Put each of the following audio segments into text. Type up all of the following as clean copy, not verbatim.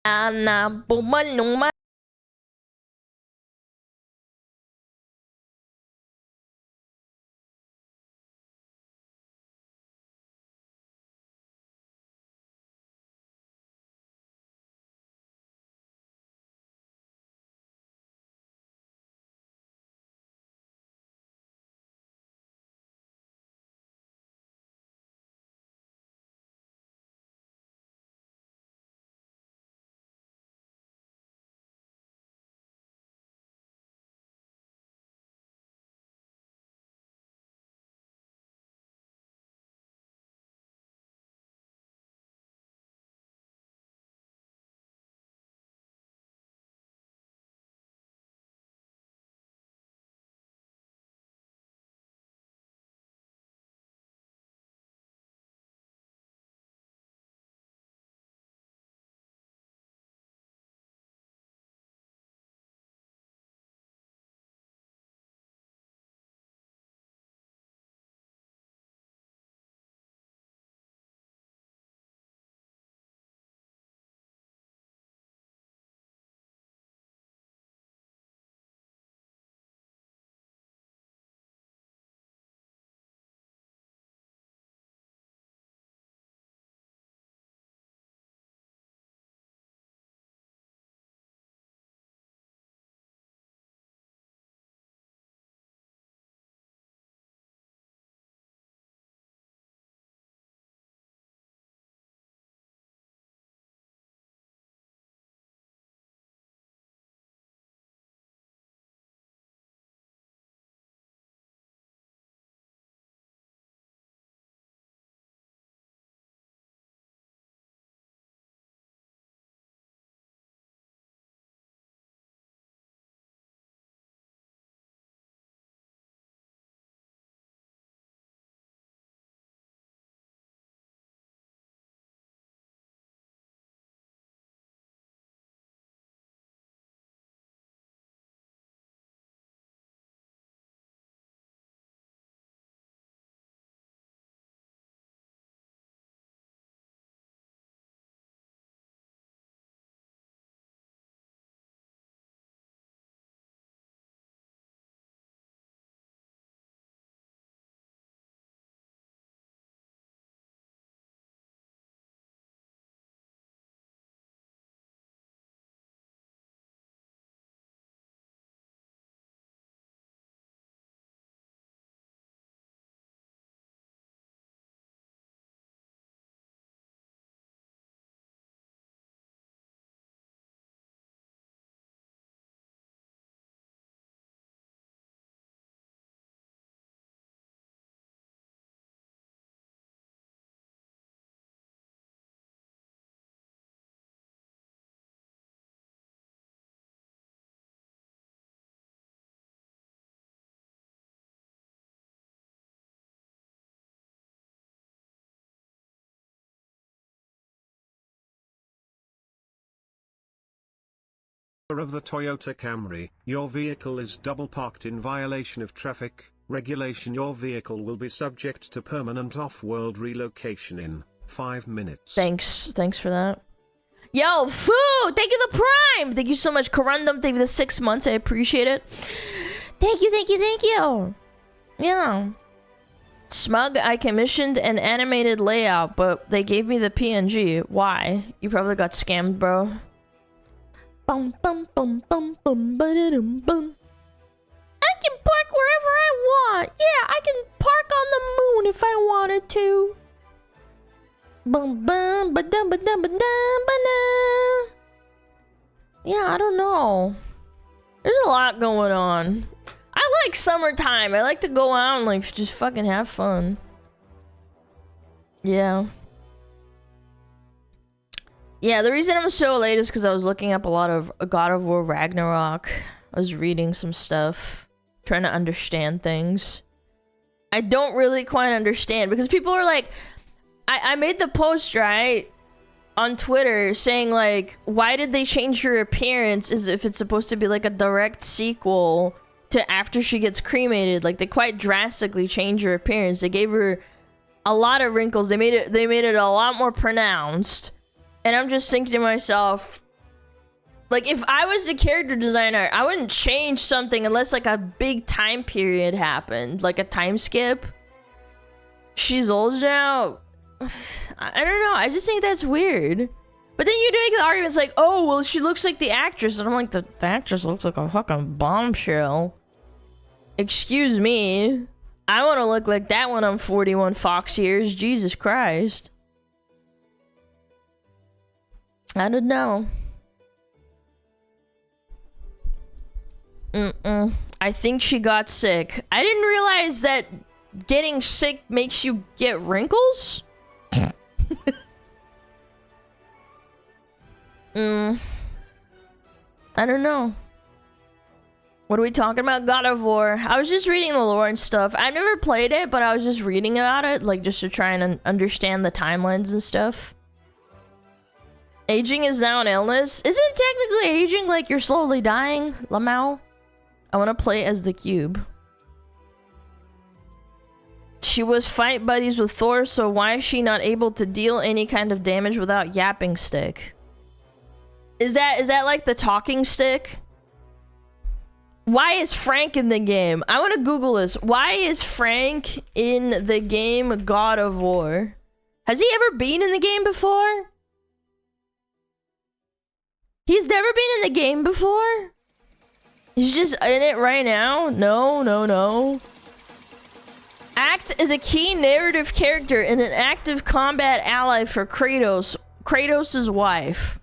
na bumalong Of the Toyota Camry, your vehicle is double parked in violation of traffic regulation. Your vehicle will be subject to permanent off-world relocation in 5 minutes. Thanks for that. Yo, Foo! Thank you, the Prime! Thank you so much, Corundum. Thank you for the 6 months. I appreciate it. Thank you. Yeah. Smug, I commissioned an animated layout, but they gave me the PNG. Why? You probably got scammed, bro. Bum bum bum bum bum ba-da-dum bum. I can park wherever I want. Yeah, I can park on the moon if I wanted to. Bum bum ba dum ba dum ba dum ba dum. Yeah, I don't know. There's a lot going on. I like summertime. I like to go out and like just fucking have fun. Yeah. Yeah, the reason I'm so late is because I was looking up a lot of God of War Ragnarok. I was reading some stuff, trying to understand things. I don't really quite understand because people are like, I made the post, right, on Twitter saying like, why did they change her appearance as if it's supposed to be like a direct sequel to after she gets cremated? Like they quite drastically changed her appearance. They gave her a lot of wrinkles. They made it a lot more pronounced. And I'm just thinking to myself, Like, if I was the character designer, I wouldn't change something unless, like, a big time period happened. Like, a time skip. She's old now. I don't know. I just think that's weird. But then you make the arguments like, oh, well, she looks like the actress. And I'm like, the actress looks like a fucking bombshell. Excuse me. I want to look like that when I'm 41 Fox years. Jesus Christ. I don't know. I think she got sick. I didn't realize that getting sick makes you get wrinkles? I don't know. What are we talking about? God of War. I was just reading the lore and stuff. I never played it, but I was just reading about it, like, just to try and understand the timelines and stuff. Aging is now an illness. Isn't technically aging like you're slowly dying, Lamau? I want to play as the cube. She was fight buddies with Thor, so why is she not able to deal any kind of damage without yapping stick? Is that like the talking stick? Why is Frank in the game? I want to Google this. Why is Frank in the game God of War? Has he ever been in the game before? He's never been in the game before? He's just in it right now? No. Act as a key narrative character and an active combat ally for Kratos. Kratos' wife.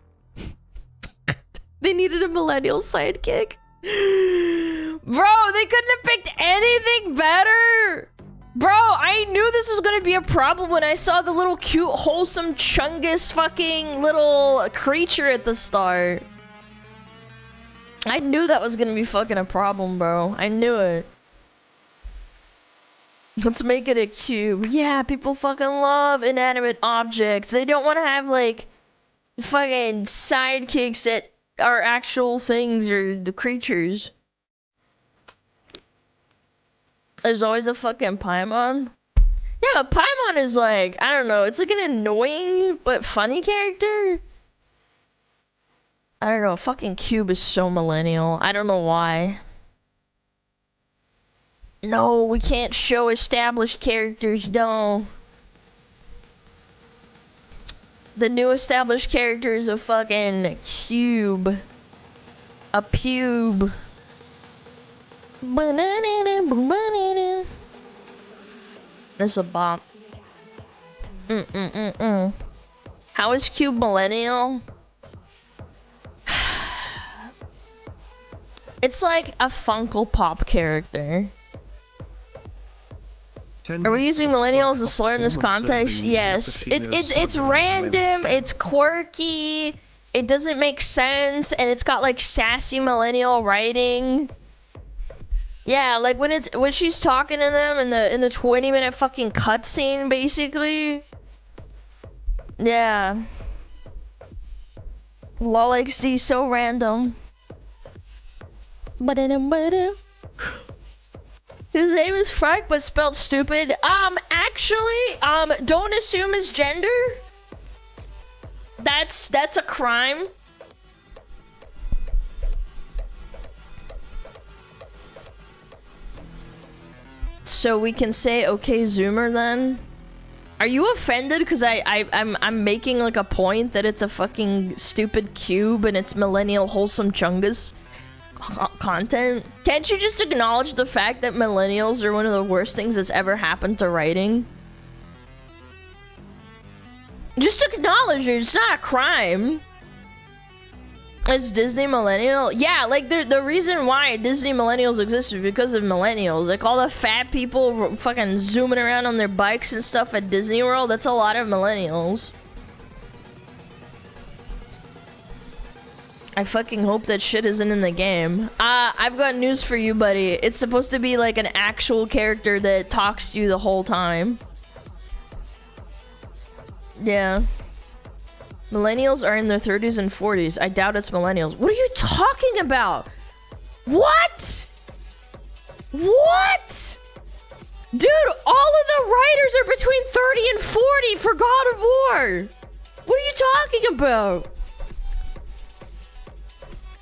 They needed a millennial sidekick. Bro, they couldn't have picked anything better. Bro, I knew this was gonna be a problem when I saw the little cute, wholesome Chungus fucking little creature at the start. I knew that was gonna be fucking a problem, bro. I knew it. Let's make it a cube. Yeah, people fucking love inanimate objects. They don't want to have, like, fucking sidekicks that are actual things or the creatures. There's always a fucking Paimon. Yeah, but Paimon is like, I don't know, it's like an annoying but funny character. I don't know, fucking Cube is so millennial. I don't know why. No, we can't show established characters, no. The new established character is a fucking cube. A pube. There's a bop. How is Cube millennial? It's like a Funko Pop character. Are we using millennial as a slur in this context? Yes. It's random, it's quirky, it doesn't make sense, and it's got like sassy millennial writing. Yeah, like when she's talking to them in the 20-minute fucking cutscene, basically. Yeah. Lol XD so random. His name is Frank, but spelled stupid. Actually, don't assume his gender. That's a crime. So we can say okay, Zoomer then. Are you offended because I'm making like a point that it's a fucking stupid cube and it's millennial wholesome chungus content? Can't you just acknowledge the fact that millennials are one of the worst things that's ever happened to writing? Just acknowledge it. It's not a crime. It's Disney millennial. Yeah, like the reason why Disney millennials exist is because of millennials. Like all the fat people fucking zooming around on their bikes and stuff at Disney World. That's a lot of millennials. I fucking hope that shit isn't in the game. I've got news for you, buddy. It's supposed to be like an actual character that talks to you the whole time. Yeah. Millennials are in their 30s and 40s. I doubt it's millennials. What are you talking about? What? What? Dude, all of the writers are between 30 and 40 for God of War. What are you talking about?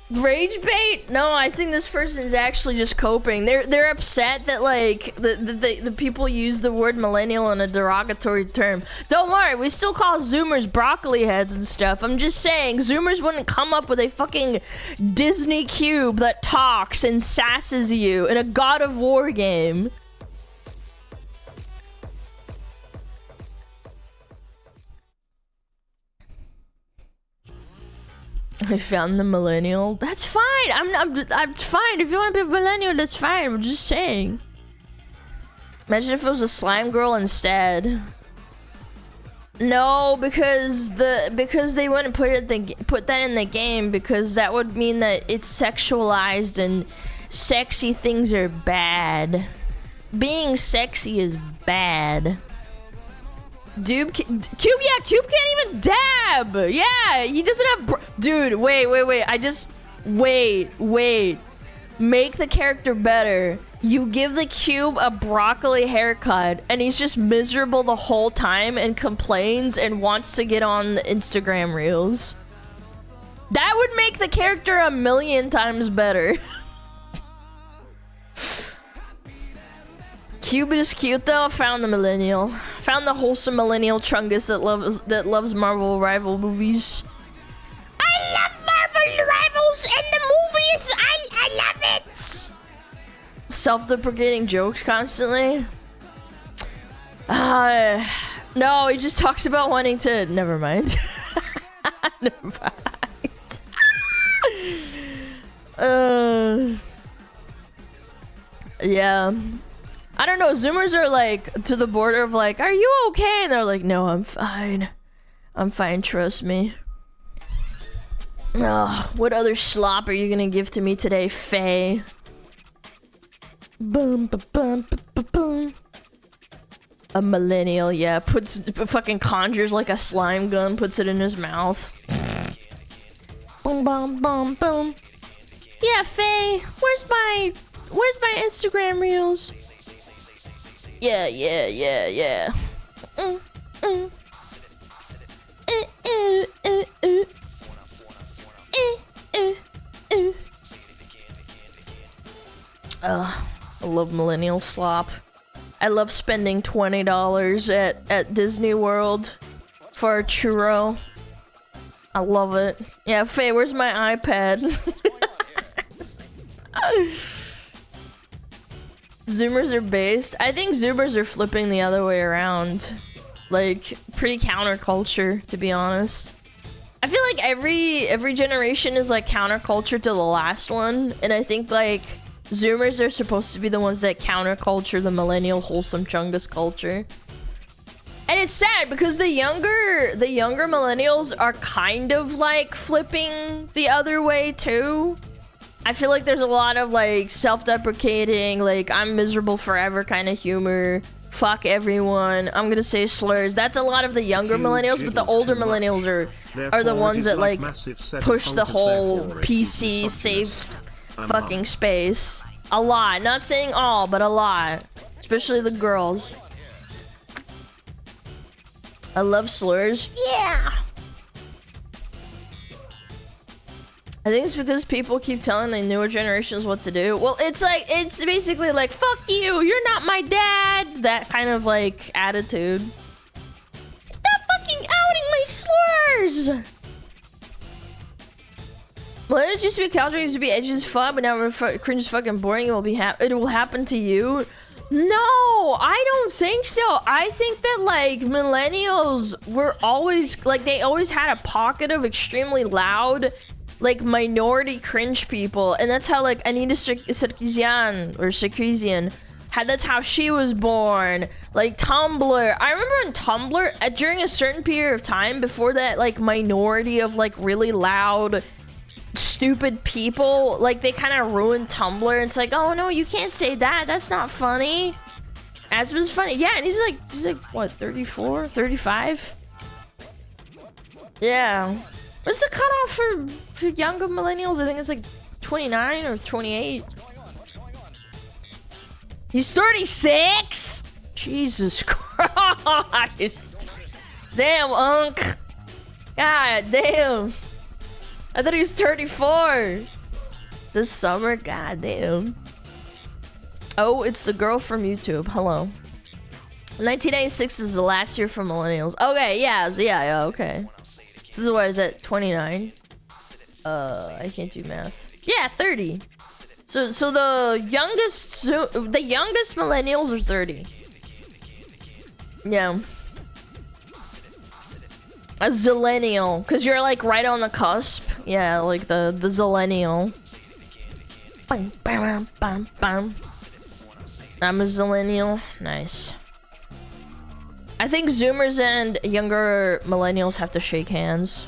Rage bait? No, I think this person's actually just coping. They're upset that like the people use the word millennial in a derogatory term. Don't worry, we still call Zoomers broccoli heads and stuff. I'm just saying, Zoomers wouldn't come up with a fucking Disney cube that talks and sasses you in a God of War game. I found the millennial. That's fine. I'm fine. If you want to be a millennial, that's fine. I'm just saying. Imagine if it was a slime girl instead. No, because they wouldn't put that in the game, because that would mean that it's sexualized and sexy things are bad. Being sexy is bad. Dude, Cube can't even dab. Yeah, he doesn't have. Dude, wait. Wait. Make the character better. You give the Cube a broccoli haircut, and he's just miserable the whole time and complains and wants to get on the Instagram reels. That would make the character 1,000,000 times better. Cube is cute though. I found the millennial. Found the wholesome millennial Chungus that loves Marvel rival movies. I love Marvel rivals and the movies. I love it. Self-deprecating jokes constantly. No, he just talks about wanting to. Never mind. Never mind. Yeah. I don't know, Zoomers are like to the border of like, are you okay? And they're like, no, I'm fine. I'm fine, trust me. Oh, what other slop are you gonna give to me today, Faye? Boom, ba, boom, ba, ba, boom. A millennial, yeah, fucking conjures like a slime gun, puts it in his mouth. Boom, boom, boom, boom. Yeah, Faye, where's my Instagram reels? Yeah. I love millennial slop. I love spending $20 at Disney World for a churro. I love it. Yeah, Faye, where's my iPad? Zoomers are based. I think Zoomers are flipping the other way around. Like, pretty counterculture, to be honest. I feel like every generation is like counterculture to the last one, and I think like Zoomers are supposed to be the ones that counterculture the millennial wholesome Chungus culture. And it's sad because the younger millennials are kind of like flipping the other way too. I feel like there's a lot of like self-deprecating, like I'm miserable forever kind of humor. Fuck everyone. I'm gonna say slurs. That's a lot of the younger millennials, but the older millennials are the ones that like push the whole PC safe fucking space. A lot. Not saying all, but a lot. Especially the girls. I love slurs. Yeah! I think it's because people keep telling the newer generations what to do. Well, it's like, it's basically like, fuck you, you're not my dad. That kind of like attitude. Stop fucking outing my slurs! Well, it used to be culture, it used to be edgy as fun, but now cringe is fucking boring. It will happen to you. No, I don't think so. I think that like millennials were always like, they always had a pocket of extremely loud, like minority cringe people, and that's how like Anita Sarkeesian had. That's how she was born. Like Tumblr. I remember on Tumblr during a certain period of time before that, like minority of like really loud, stupid people, like they kind of ruined Tumblr. It's like, oh no, you can't say that. That's not funny. As was funny, yeah, and he's like what, 34, 35? Yeah. What's the cutoff for younger millennials? I think it's like 29 or 28. He's 36? Jesus Christ. Damn, Unc. God damn. I thought he was 34. This summer? Goddamn. Oh, it's the girl from YouTube. Hello. 1996 is the last year for millennials. Okay, yeah, okay. This is what is it? 29? I can't do math. Yeah, 30. So the youngest millennials are 30. Yeah. A zillennial, cause you're like right on the cusp. Yeah, like the zillennial. Bam, bam, bam, bam. I'm a zillennial. Nice. I think Zoomers and younger millennials have to shake hands.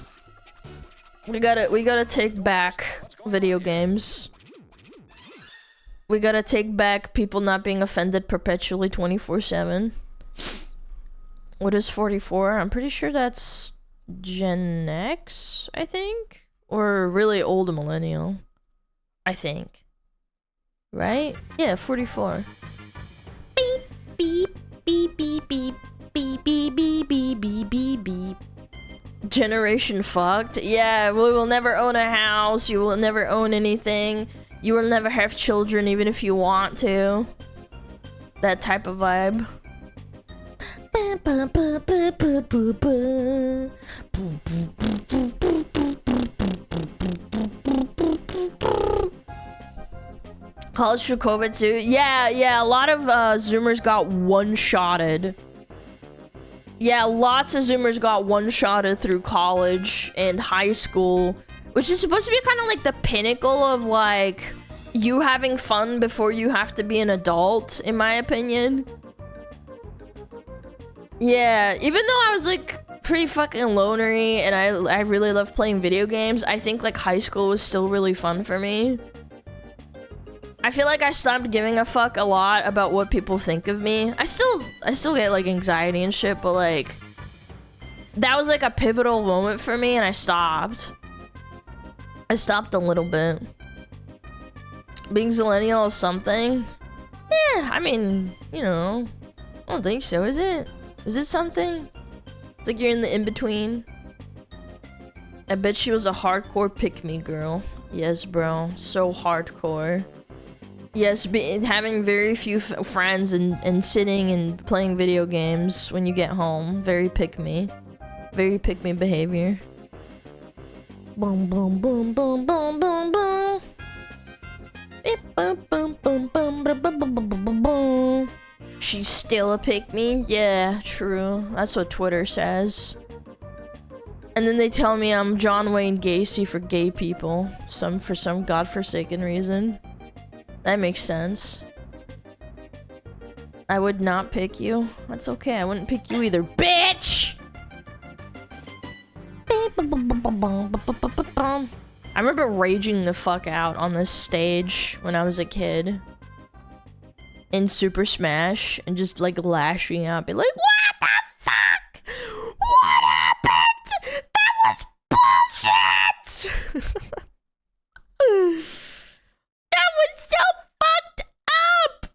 We gotta take back video games. We gotta take back people not being offended perpetually 24/7. What is 44? I'm pretty sure that's Gen X, I think? Or really old millennial. I think. Right? Yeah, 44. Beep, beep, beep, beep, beep. Beep, beep, beep, beep, beep, beep, beep. Generation fucked. Yeah, we will never own a house. You will never own anything. You will never have children even if you want to. That type of vibe. College through COVID too? Yeah, a lot of Zoomers got one-shotted. Yeah, lots of Zoomers got one-shotted through college and high school, which is supposed to be kind of like the pinnacle of like you having fun before you have to be an adult, in my opinion. Yeah, even though I was like pretty fucking lonery and I really love playing video games, I think like high school was still really fun for me. I feel like I stopped giving a fuck a lot about what people think of me. I still get like anxiety and shit, but like that was like a pivotal moment for me and I stopped. I stopped a little bit. Being zillennial is something? Yeah, I mean, you know, I don't think so, is it? Is it something? It's like you're in the in-between. I bet she was a hardcore pick-me girl. Yes, bro. So hardcore. Yes, having very few friends and sitting and playing video games when you get home. Very pick-me. Very pick-me behavior. Boom, boom, boom, boom, boom, boom, boom. Beep, boom, boom, boom, boom, boom, boom, boom, boom, boom, boom. She's still a pick-me? Yeah, true. That's what Twitter says. And then they tell me I'm John Wayne Gacy for gay people. For some godforsaken reason. That makes sense. I would not pick you. That's okay, I wouldn't pick you either, bitch! I remember raging the fuck out on this stage when I was a kid. In Super Smash, and just like lashing out, be like, what the fuck? What happened? That was bullshit! That was so fucked up!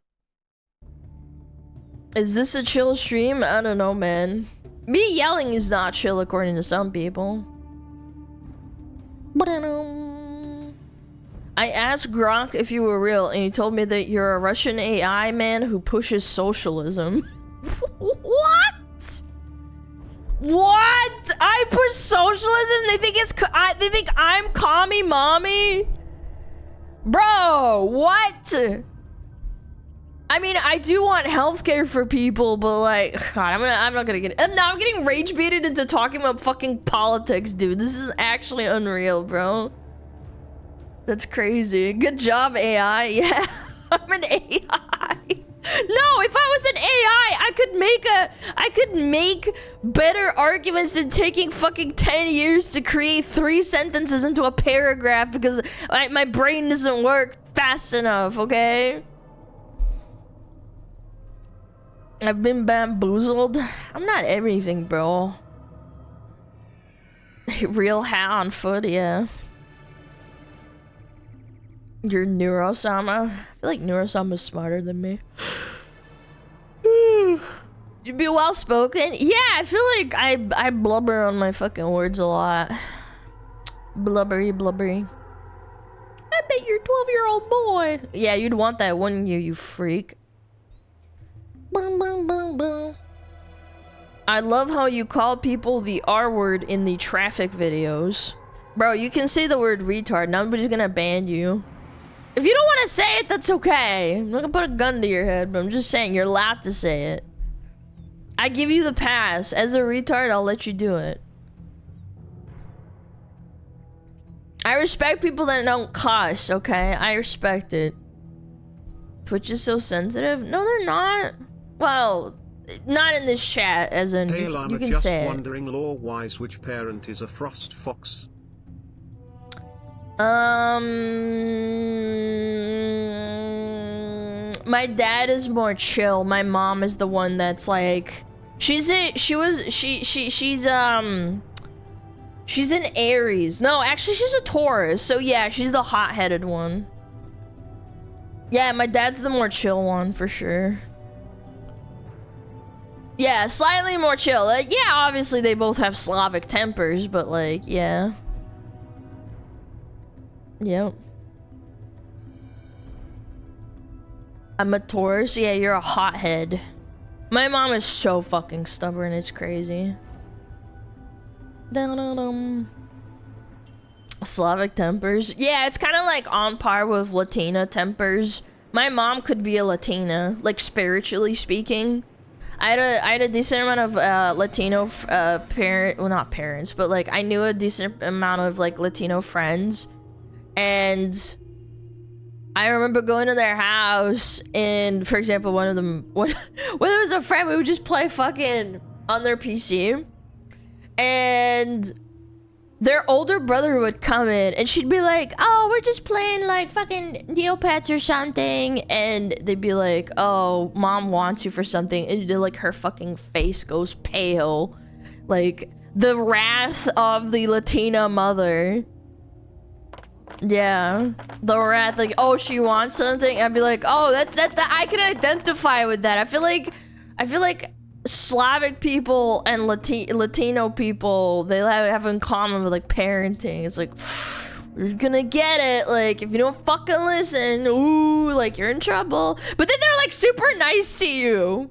Is this a chill stream? I don't know, man. Me yelling is not chill according to some people. I asked Gronk if you were real, and he told me that you're a Russian AI man who pushes socialism. What? What? I push socialism? They think I'm commie mommy? Bro, what? I mean, I do want healthcare for people, but like, God, I'm not gonna get it. Now I'm getting rage baited into talking about fucking politics, dude. This is actually unreal, bro. That's crazy. Good job, AI. Yeah, I'm an AI. No, if I was an AI, I could make better arguments than taking fucking 10 years to create 3 sentences into a paragraph because my brain doesn't work fast enough, okay? I've been bamboozled. I'm not everything, bro. Real hat on foot, yeah. You're Neurosama? I feel like Neurosama's smarter than me. You'd be well spoken? Yeah, I feel like I blubber on my fucking words a lot. Blubbery. bet you're a 12-year-old boy. Yeah, you'd want that, wouldn't you, you freak? Boom, boom, boom, boom. I love how you call people the R word in the traffic videos. Bro, you can say the word retard. Nobody's gonna ban you. If you don't want to say it, that's okay. I'm not gonna put a gun to your head, but I'm just saying you're allowed to say it. I give you the pass. As a retard, I'll let you do it. I respect people that don't cuss, okay? I respect it. Twitch is so sensitive? No, they're not. Well, not in this chat, as in, Hey, you can just say it. wondering lore-wise which parent is a frost fox? My dad is more chill. My mom is the one that's like, she's an Aries. No, actually she's a Taurus. So yeah, she's the hot-headed one. Yeah, my dad's the more chill one for sure. Yeah, slightly more chill. Like, yeah, obviously they both have Slavic tempers, but like, yeah. Yep. I'm a Taurus. Yeah, you're a hothead. My mom is so fucking stubborn, it's crazy. Dun-dun-dun. Slavic tempers. Yeah, it's kind of like on par with Latina tempers. My mom could be a Latina, like spiritually speaking. I had a decent amount of Latino well, not parents, but like I knew a decent amount of like Latino friends, and I remember going to their house, and for example, one of them, when it was a friend, we would just play fucking on their PC, and their older brother would come in, and she'd be like, oh, we're just playing like fucking Neopets or something, and they'd be like, oh, mom wants you for something, and like her fucking face goes pale, like the wrath of the Latina mother. Yeah, the wrath, like, oh, she wants something. I'd be like, oh, that's that I can identify with that. I feel like Slavic people and Latino people, they have in common with like parenting. It's like, you're gonna get it. Like, if you don't fucking listen, ooh, like you're in trouble. But then they're like super nice to you.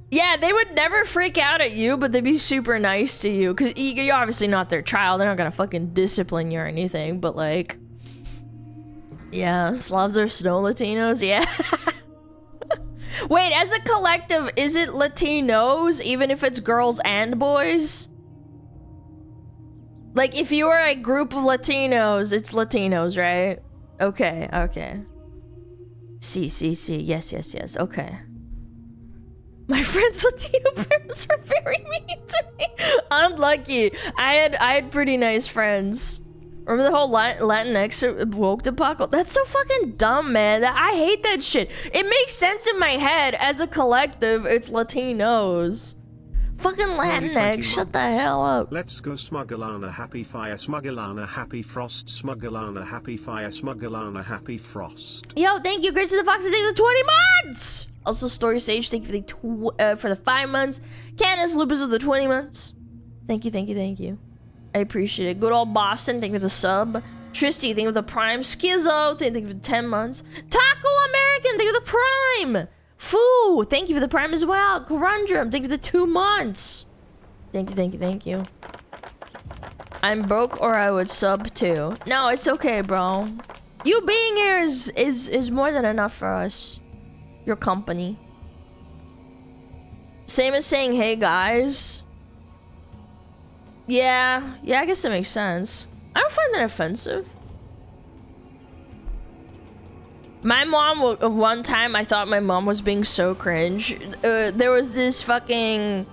Yeah, they would never freak out at you, but they'd be super nice to you. Because you're obviously not their child. They're not gonna fucking discipline you or anything. But like, yeah, Slavs are snow Latinos, yeah. Wait, as a collective, is it Latinos, even if it's girls and boys? Like, if you are a group of Latinos, it's Latinos, right? Okay, okay. See. Yes, okay. My friend's Latino parents were very mean to me. Unlucky. I had pretty nice friends. Remember the whole Latinx woke debacle? That's so fucking dumb, man. I hate that shit. It makes sense in my head. As a collective, it's Latinos. Fucking Latinx, shut the hell up. Let's go SmugAlana, happy fire, SmugAlana, happy frost, SmugAlana, happy fire, SmugAlana, happy frost. Yo, thank you, Grace to the Fox, thank you for the 20 months. Also, Story Sage, thank you for the 5 months. Candace Lupus with the 20 months. Thank you. I appreciate it. Good old Boston, thank you for the sub. Tristy, thank you for the prime. Skizzo, thank you for the 10 months. Taco American, thank you for the prime. Foo, thank you for the prime as well. Corundrum, thank you for the 2 months. Thank you. I'm broke or I would sub too. No, it's okay, bro. You being here is more than enough for us. Your company. Same as saying, hey guys. Yeah, I guess that makes sense. I don't find that offensive. My mom, one time I thought my mom was being so cringe. There was this fucking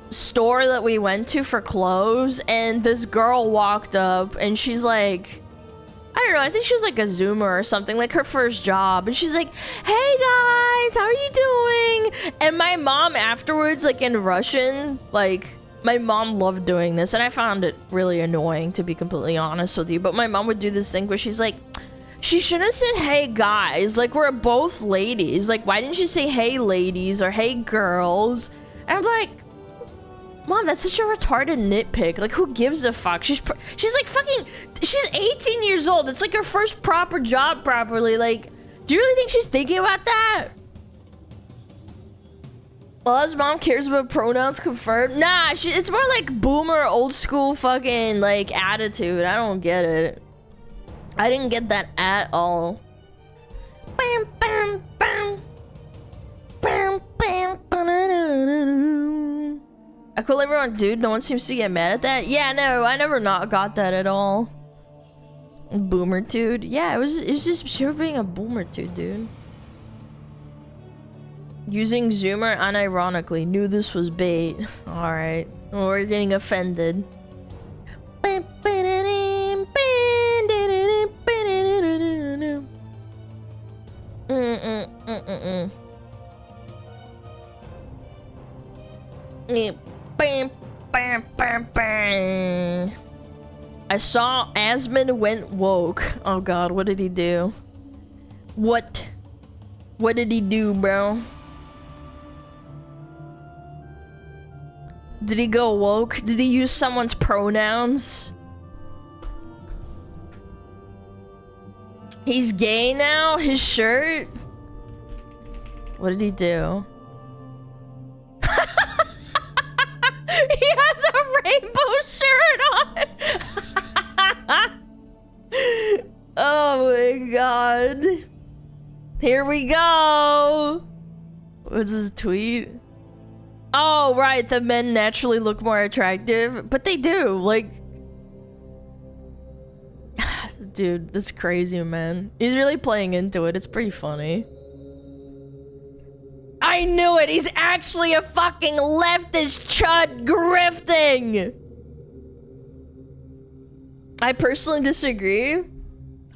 store that we went to for clothes, and this girl walked up and she's like, I don't know, I think she was like a Zoomer or something, like her first job. And she's like, hey guys, how are you doing? And my mom afterwards, like in Russian, like, my mom loved doing this, and I found it really annoying, to be completely honest with you. But my mom would do this thing where she's like, she shouldn't have said, hey guys, like we're both ladies. Like, why didn't you say, hey ladies or hey girls? And I'm like, Mom, that's such a retarded nitpick. Like, who gives a fuck? She's like fucking... She's 18 years old. It's like her first proper job properly. Like, do you really think she's thinking about that? Well, his mom cares about pronouns confirmed. Nah, it's more like boomer, old school fucking, like, attitude. I don't get it. I didn't get that at all. Bam, bam, bam. Bam, bam, ba-da-da-da-da. I call everyone dude. No one seems to get mad at that. Yeah, no, I never not got that at all. Boomer dude. Yeah, it was just sure being a boomer dude. Using Zoomer unironically. Knew this was bait. Alright. We're getting offended. I saw Asmund went woke. Oh god, what did he do? What did he do, bro? Did he go woke? Did he use someone's pronouns? He's gay now? His shirt? What did he do? He has a rainbow shirt on! Oh my god. Here we go! What's his tweet? Oh, right, the men naturally look more attractive. But they do, like... Dude, that's crazy, man. He's really playing into it. It's pretty funny. I knew it! He's actually a fucking leftist chud grifting! I personally disagree.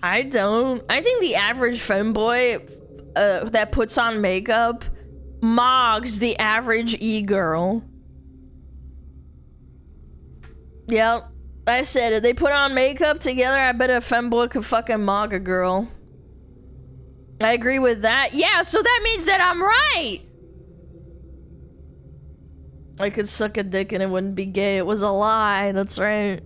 I don't. I think the average femboy that puts on makeup mogs the average e-girl. Yep, I said it. They put on makeup together, I bet a femboy could fucking mog a girl. I agree with that. Yeah, so that means that I'm right! I could suck a dick and it wouldn't be gay. It was a lie, that's right.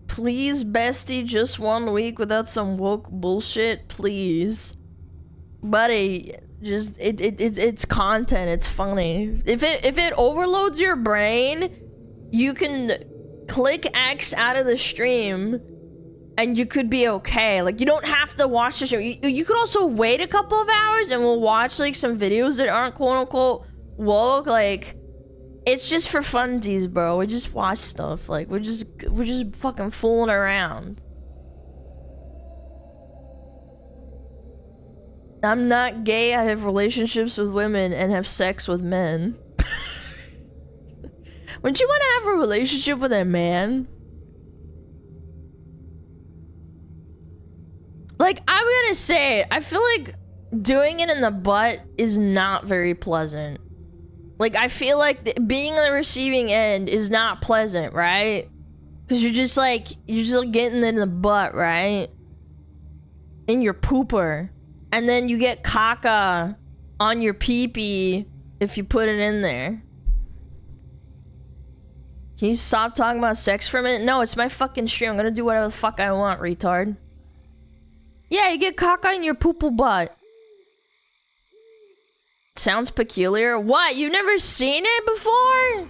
Please, bestie, just 1 week without some woke bullshit, please. Buddy, just it's content, it's funny. If it overloads your brain, you can click X out of the stream and you could be okay. Like, you don't have to watch the show. You could also wait a couple of hours and we'll watch like some videos that aren't quote unquote woke. Like, it's just for funsies, bro. We just watch stuff. Like, we're just fucking fooling around. I'm not gay. I have relationships with women and have sex with men. Wouldn't you want to have a relationship with a man? Like, I'm gonna say it. I feel like doing it in the butt is not very pleasant. Like, I feel like being on the receiving end is not pleasant, right? Because you're just like getting it in the butt, right? In your pooper. And then you get caca on your pee-pee if you put it in there. Can you stop talking about sex for a minute? No, it's my fucking stream. I'm gonna do whatever the fuck I want, retard. Yeah, you get caca in your poo-poo butt. Sounds peculiar. What? You've never seen it before?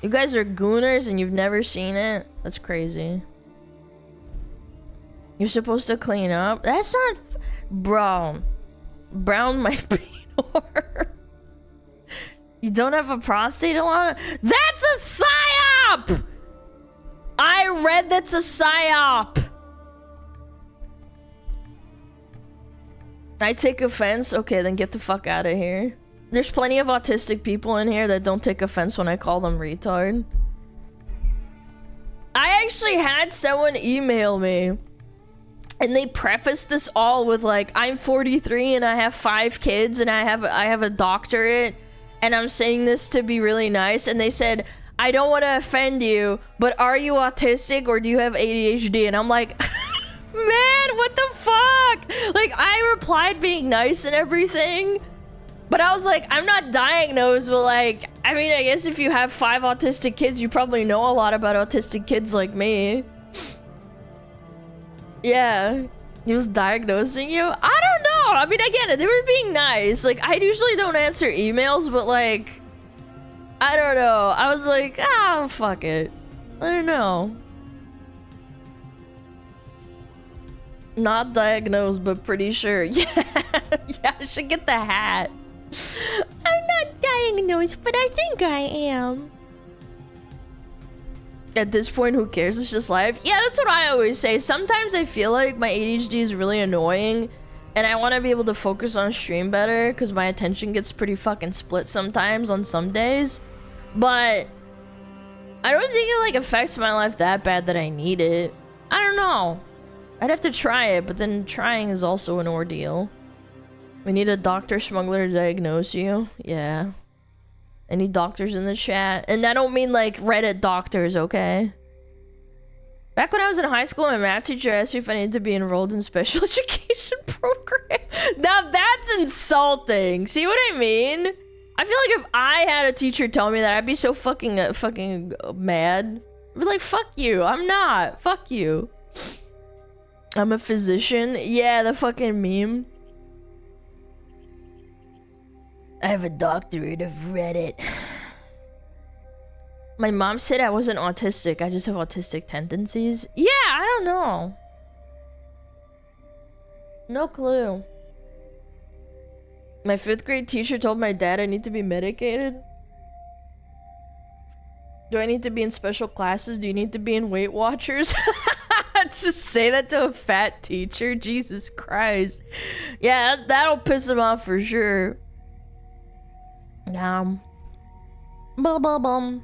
You guys are gooners and you've never seen it? That's crazy. You're supposed to clean up? That's not... Bro. Brown might be or... You don't have a prostate, Alana? That's a PSYOP! I read that's a PSYOP! I take offense? Okay, then get the fuck out of here. There's plenty of autistic people in here that don't take offense when I call them retard. I actually had someone email me and they prefaced this all with like, I'm 43 and I have 5 kids and I have a doctorate and I'm saying this to be really nice, and they said, I don't want to offend you, but are you autistic or do you have ADHD? And I'm like, man, what the fuck? Like, I replied being nice and everything, But I was like, I'm not diagnosed, but like, I mean, I guess if you have 5 autistic kids, you probably know a lot about autistic kids like me. Yeah. He was diagnosing you? I don't know. I mean, again, they were being nice. Like, I usually don't answer emails, but like, I don't know. I was like, ah, fuck it. I don't know. Not diagnosed, but pretty sure. Yeah, yeah, I should get the hat. I'm not diagnosed, but I think I am. At this point, who cares? It's just life. Yeah, that's what I always say. Sometimes I feel like my ADHD is really annoying, and I want to be able to focus on stream better, because my attention gets pretty fucking split sometimes on some days. But I don't think it like affects my life that bad that I need it. I don't know. I'd have to try it, but then trying is also an ordeal. We need a doctor smuggler to diagnose you. Yeah. Any doctors in the chat? And I don't mean like Reddit doctors, okay? Back when I was in high school, my math teacher asked me if I needed to be enrolled in special education program. Now that's insulting. See what I mean? I feel like if I had a teacher tell me that, I'd be so fucking mad. I'd be like, fuck you. I'm not. Fuck you. I'm a physician. Yeah, the fucking meme. I have a doctorate of Reddit. My mom said I wasn't autistic. I just have autistic tendencies. Yeah, I don't know. No clue. My 5th grade teacher told my dad I need to be medicated. Do I need to be in special classes? Do you need to be in Weight Watchers? Just say that to a fat teacher? Jesus Christ. Yeah, that'll piss him off for sure. Bum bum bum.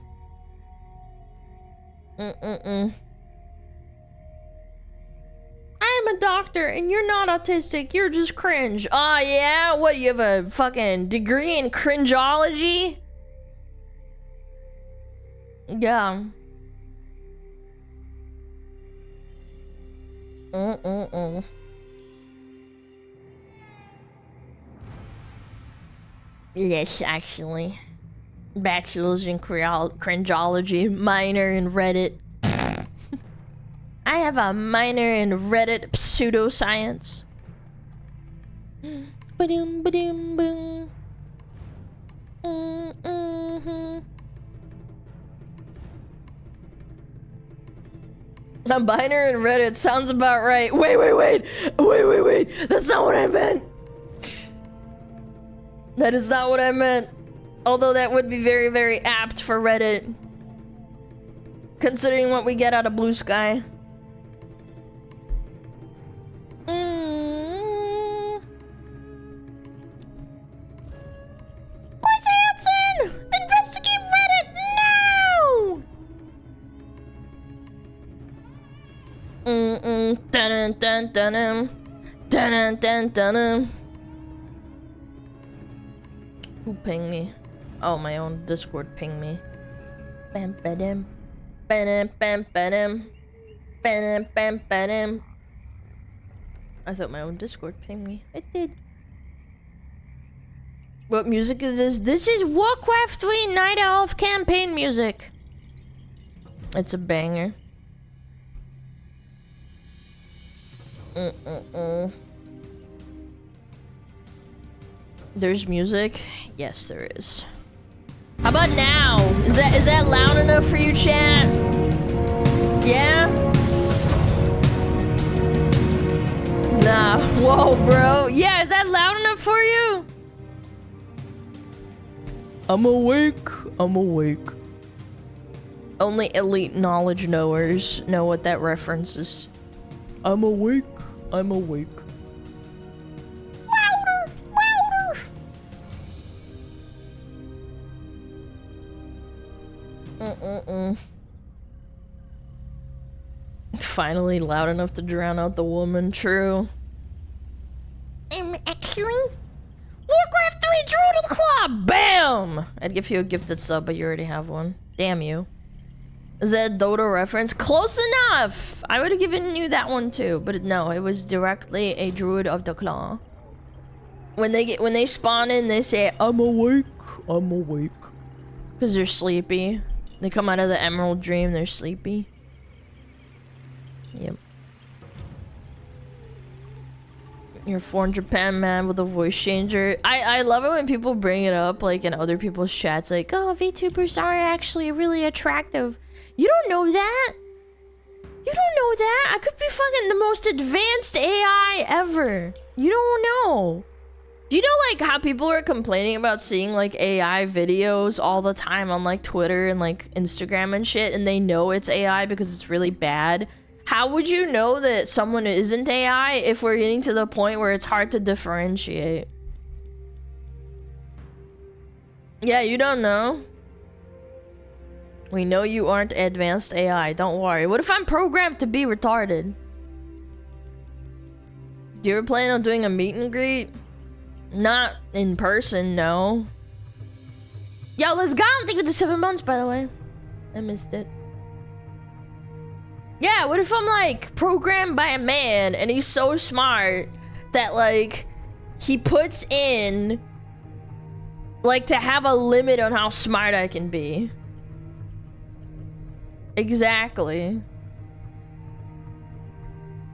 I am a doctor and you're not autistic, you're just cringe. Oh yeah? What, do you have a fucking degree in cringeology? Yeah. Yes, actually. Bachelor's in cringeology, minor in Reddit. I have a minor in Reddit pseudoscience. Ba-doom, ba-doom, boom. A minor in Reddit sounds about right. Wait. That's not what I meant. That is not what I meant. Although that would be very, very apt for Reddit. Considering what we get out of Blue Sky. Where's Hanson? Investigate Reddit now! Dun dun dun dun dun dun. Who pinged me? Oh, my own Discord pinged me. Bam bam bam bam bam bam bam bam. I thought my own Discord pinged me. It did. What music is this? This is Warcraft 3 Night Elf campaign music. It's a banger. There's music? Yes, there is. How about now? Is that loud enough for you, chat? Yeah? Nah. Whoa, bro. Yeah, is that loud enough for you? I'm awake. I'm awake. Only elite knowledge knowers know what that reference is. I'm awake. I'm awake. Finally loud enough to drown out the woman, true. I'm excellent. Warcraft 3 drew to the club! Bam! I'd give you a gifted sub, but you already have one. Damn you. Is that a Dota reference? Close enough! I would have given you that one too, but no, it was directly a Druid of the Claw. When they spawn in, they say, I'm awake. I'm awake. Because they're sleepy. They come out of the Emerald Dream, they're sleepy. Yep. You're a 400-pound man with a voice changer. I love it when people bring it up, like, in other people's chats, like, oh, VTubers are actually really attractive. You don't know that? You don't know that? I could be fucking the most advanced AI ever. You don't know. Do you know, like, how people are complaining about seeing, like, AI videos all the time on, like, Twitter and, like, Instagram and shit, and they know it's AI because it's really bad? How would you know that someone isn't AI if we're getting to the point where it's hard to differentiate? Yeah, you don't know. We know you aren't advanced AI, don't worry. What if I'm programmed to be retarded? Do you ever plan on doing a meet and greet? Not in person, no. Yo, let's go! Thank you for the 7 months, by the way. I missed it. Yeah, what if I'm, like, programmed by a man and he's so smart that, like, he puts in, like, to have a limit on how smart I can be. Exactly.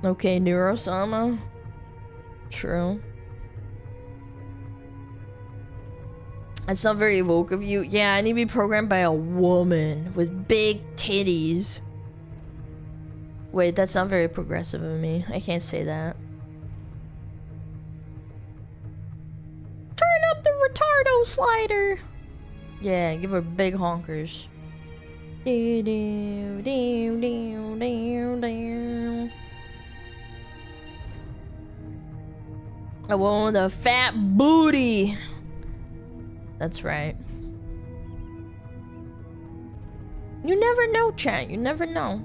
Okay, Neurosama. True. That's not very woke of you. Yeah, I need to be programmed by a woman with big titties. Wait, that's not very progressive of me. I can't say that. Turn up the retardo slider. Yeah, give her big honkers. A woman with a fat booty. That's right. You never know, chat. You never know.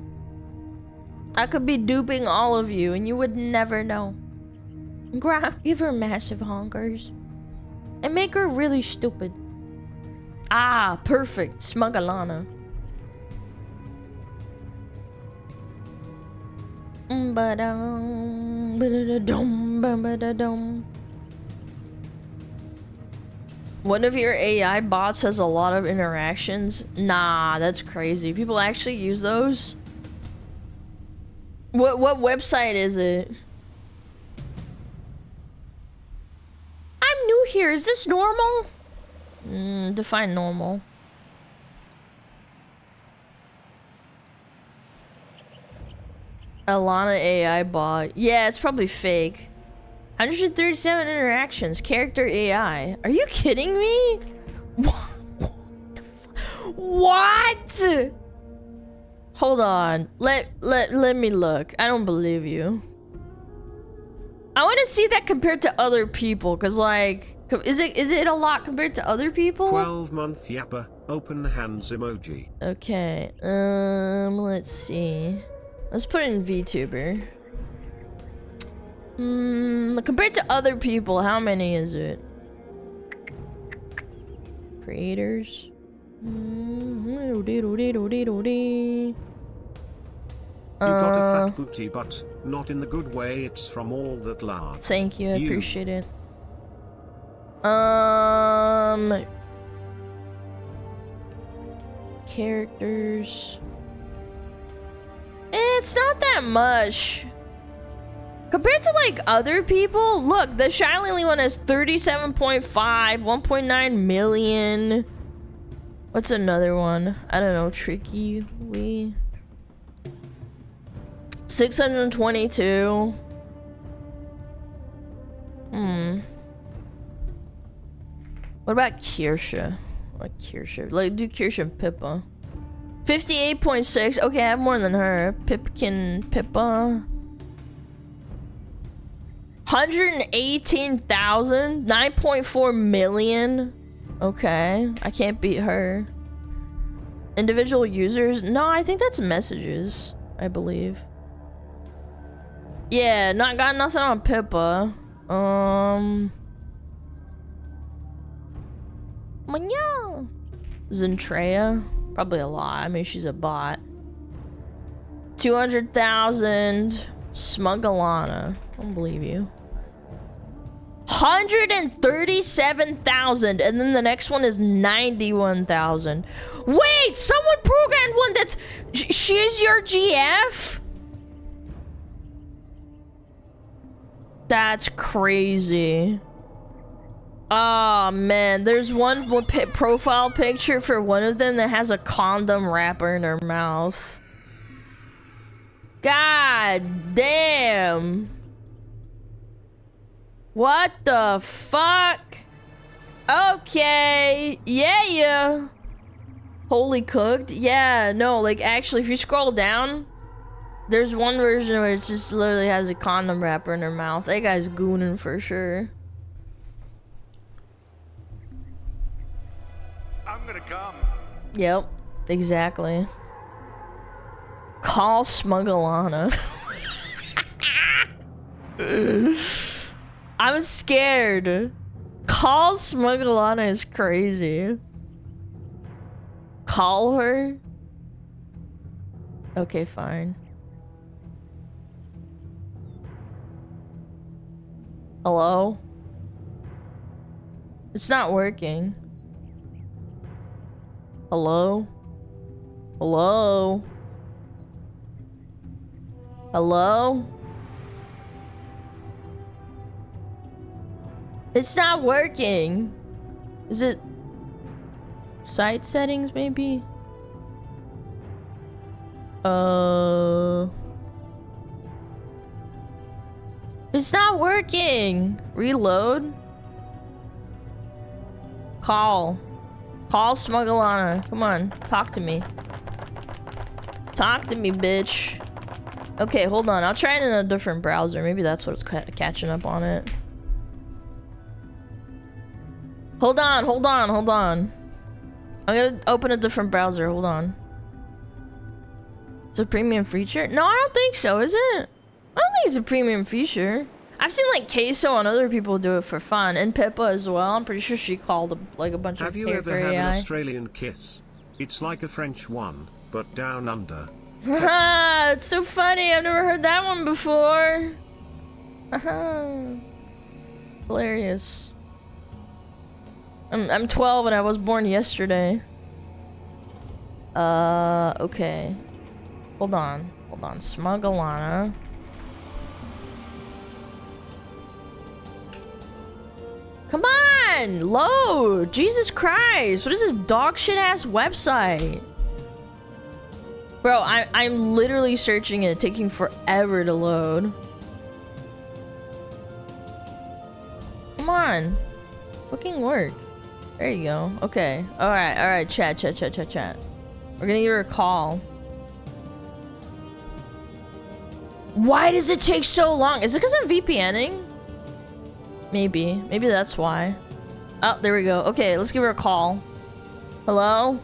I could be duping all of you and you would never know. Give her massive honkers. And make her really stupid. Ah, perfect. SmugAlana. One of your AI bots has a lot of interactions? Nah, that's crazy. People actually use those? What website is it? I'm new here. Is this normal? Define normal. Alana AI bot. Yeah, it's probably fake. 137 interactions. Character AI. Are you kidding me? What? Hold on. Let me look. I don't believe you. I want to see that compared to other people, cause like, is it a lot compared to other people? 12-month yapper. Open hands emoji. Okay. Let's see. Let's put in VTuber. Compared to other people, how many is it? Creators. You got a fat booty, but not in the good way. It's from all that laugh. Thank you, I appreciate it. Characters. It's not that much. Compared to like other people, look, the Shy Lily one has 37.5, 1.9 million. What's another one? I don't know, Tricky Wee. 622. What about Kirsha? Like Kirsha. Like do Kirsha and Pippa. 58.6. Okay, I have more than her. Pipkin Pippa. 118,000. 9.4 million. Okay, I can't beat her. Individual users? No, I think that's messages, I believe. Yeah, got nothing on Pippa. Manya. Zentreya? Probably a lot. I mean, she's a bot. 200,000. SmugAlana. I don't believe you. 137,000, and then the next one is 91,000. Wait, someone programmed one that's she's your GF? That's crazy. Oh man, there's one profile picture for one of them that has a condom wrapper in her mouth. God damn. What the fuck? Okay, yeah. Holy cooked? Yeah, no, like actually if you scroll down, there's one version where it just literally has a condom wrapper in her mouth. That guy's gooning for sure. I'm gonna come. Yep, exactly. Call SmugAlana. I'm scared. Call SmugAlana is crazy. Call her? Okay, fine. Hello? It's not working. Hello? Hello? Hello? It's not working. Is it site settings maybe? It's not working. Reload. Call SmugAlana. Come on, talk to me. Talk to me, bitch. Okay, hold on. I'll try it in a different browser. Maybe that's what's catching up on it. Hold on. I'm gonna open a different browser. Hold on. It's a premium feature? No, I don't think so, is it? I don't think it's a premium feature. I've seen like Queso and other people do it for fun, and Pippa as well. I'm pretty sure she called like a bunch of Have you ever had an Australian kiss? It's like a French one, but down under. Haha, it's so funny. I've never heard that one before. Haha. Hilarious. I'm 12 and I was born yesterday. Okay. Hold on. SmugAlana. Come on! Load! Jesus Christ! What is this dog shit ass website? Bro, I'm literally searching it, taking forever to load. Come on. Fucking work. There you go. Okay. Alright, chat. We're gonna give her a call. Why does it take so long? Is it because I'm VPNing? Maybe that's why. Oh, there we go. Okay, let's give her a call. Hello?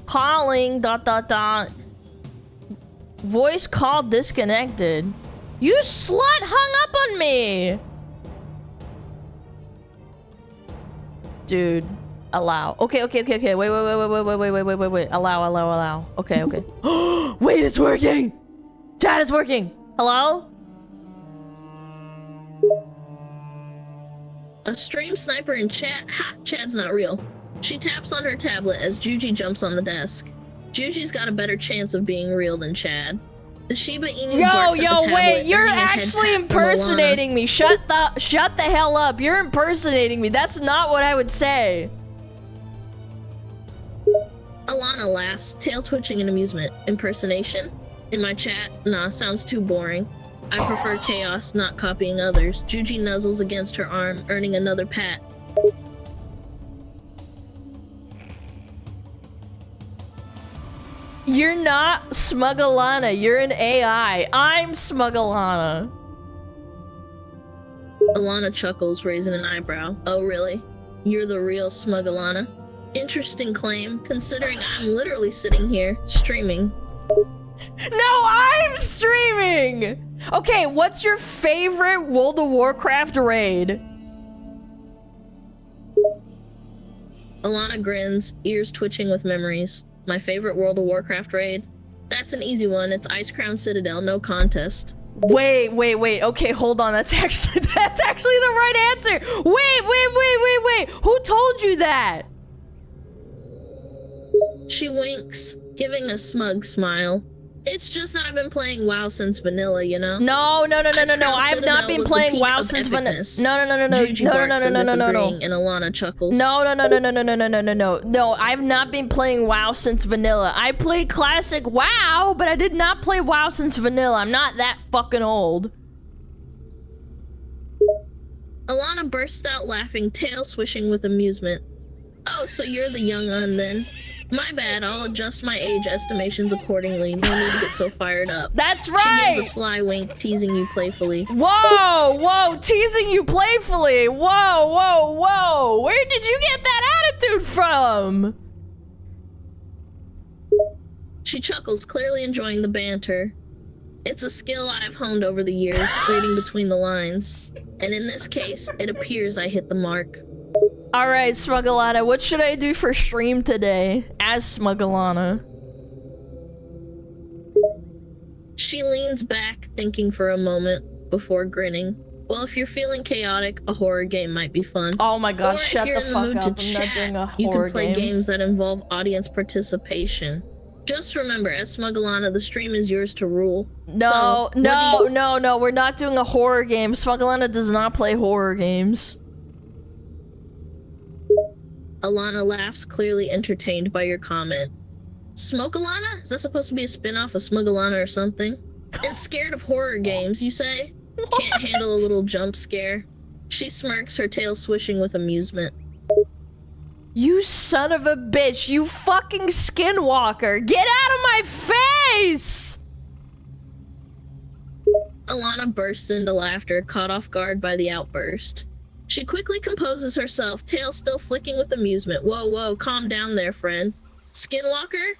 Calling, ... Voice call disconnected. You slut hung up on me! Dude, allow. Okay. Wait. Allow. Okay. Wait, it's working! Chat is working! Hello? A stream sniper in chat? Ha! Chad's not real. She taps on her tablet as Juji jumps on the desk. Juji's got a better chance of being real than Chad. The Shiba Inu barks at the tablet, wait, you're earning a head actually tap from impersonating me. Shut the hell up. You're impersonating me. That's not what I would say. Alana laughs, tail twitching in amusement. Impersonation? In my chat? Nah, sounds too boring. I prefer chaos, not copying others. Juji nuzzles against her arm, earning another pat. You're not SmugAlana. You're an AI. I'm SmugAlana. Alana chuckles, raising an eyebrow. Oh, really? You're the real SmugAlana? Interesting claim, considering I'm literally sitting here, streaming. No, I'm streaming! Okay, what's your favorite World of Warcraft raid? Alana grins, ears twitching with memories. My favorite World of Warcraft raid? That's an easy one. It's Ice Crown Citadel, no contest. Wait. Okay, hold on. That's actually the right answer. Wait. Who told you that? She winks, giving a smug smile. It's just that I've been playing WoW since vanilla, you know? No. I have not been playing WoW since vanilla. No. And Alana chuckles. No. I have not been playing WoW since vanilla. I played classic WoW, but I did not play WoW since vanilla. I'm not that fucking old. Alana bursts out laughing, tail swishing with amusement. Oh, so you're the young un then? My bad, I'll adjust my age estimations accordingly. No need to get so fired up. That's right! She gives a sly wink, teasing you playfully. Whoa! Teasing you playfully! Whoa! Where did you get that attitude from? She chuckles, clearly enjoying the banter. It's a skill I've honed over the years, reading between the lines. And in this case, it appears I hit the mark. Alright, SmugAlana, what should I do for stream today as SmugAlana? She leans back, thinking for a moment, before grinning. Well, if you're feeling chaotic, a horror game might be fun. Oh my god, shut the fuck up. I'm Chat, not doing a you horror can play game. games that involve audience participation. Just remember, as SmugAlana, the stream is yours to rule. No, we're not doing a horror game. SmugAlana does not play horror games. Alana laughs, clearly entertained by your comment. SmugAlana? Is that supposed to be a spin-off of SmugAlana or something? And scared of horror games, you say? Can't handle a little jump scare? She smirks, her tail swishing with amusement. You son of a bitch, you fucking skinwalker! Get out of my face! Alana bursts into laughter, caught off guard by the outburst. She quickly composes herself, tail still flicking with amusement. Whoa, calm down there, friend. Skinwalker?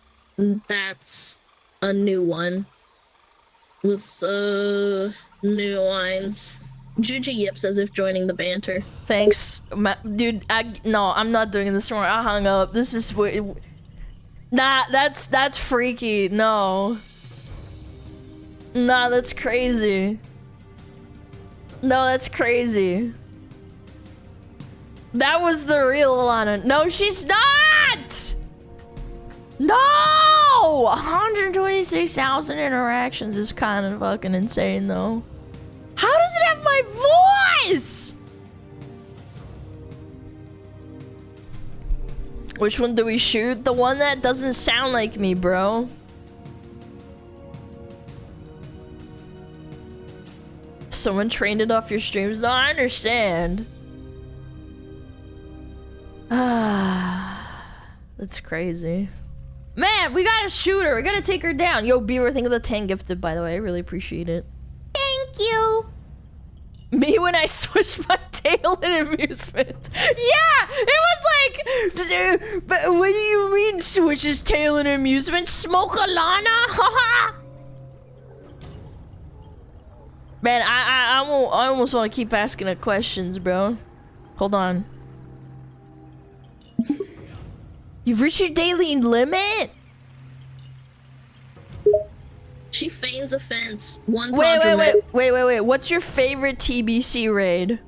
That's a new one. With, new lines. Juji yips as if joining the banter. Thanks. Dude, no, I'm not doing this more. I hung up. This is what... Nah, that's freaky. No. Nah, that's crazy. No, that's crazy. That was the real Alana. No, she's not! No! 126,000 interactions is kind of fucking insane, though. How does it have my voice? Which one do we shoot? The one that doesn't sound like me, bro. Someone trained it off your streams? No, I understand. That's crazy. Man, we gotta shoot her. We gotta take her down. Yo, Beaver, think of the 10 gifted, by the way. I really appreciate it. Thank you. Me when I switched my tail in amusement. Yeah, it was like, but what do you mean switch his tail in amusement? SmugAlana? Haha. Man, I almost want to keep asking her questions, bro. Hold on. You've reached your daily limit? She feigns offense. Wait. What's your favorite TBC raid?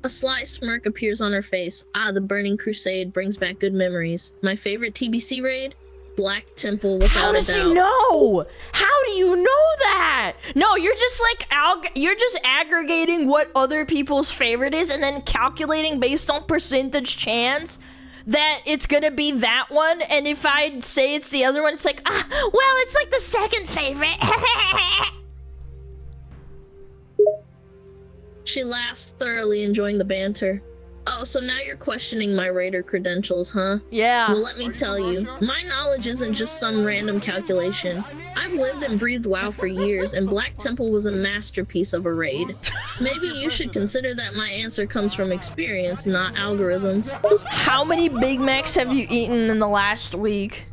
A sly smirk appears on her face. Ah, the Burning Crusade brings back good memories. My favorite TBC raid? Black Temple, without a doubt. How does he know? How do you know that? No, you're just like you're just aggregating what other people's favorite is and then calculating based on percentage chance that it's gonna be that one. And if I say it's the other one, it's like, well, it's like the second favorite. She laughs, thoroughly enjoying the banter. Oh, so now you're questioning my raider credentials, huh? Yeah. Well, let me tell you, my knowledge isn't just some random calculation. I've lived and breathed WoW for years, and Black Temple was a masterpiece of a raid. Maybe you should consider that my answer comes from experience, not algorithms. How many Big Macs have you eaten in the last week?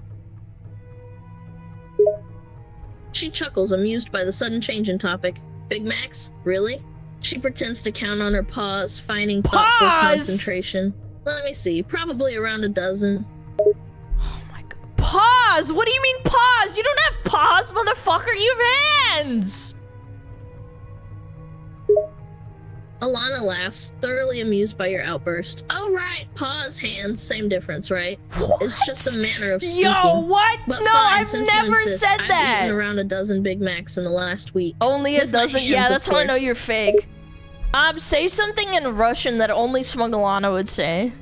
She chuckles, amused by the sudden change in topic. Big Macs? Really? She pretends to count on her paws, finding thoughtful concentration. Let me see, probably around a dozen. Oh my god. pause. What do you mean pause? You don't have pause, motherfucker. You have hands. Alana laughs, thoroughly amused by your outburst. Oh right, pause, hands, same difference, right? What? It's just a manner of speaking. Yo, what? But no, fine, I've since you never insist, said I've that. eaten around a dozen Big Macs in the last week. Only a With my dozen? hands, Yeah, of that's how I know course. you're fake. Say something in Russian that only SmugAlana would say.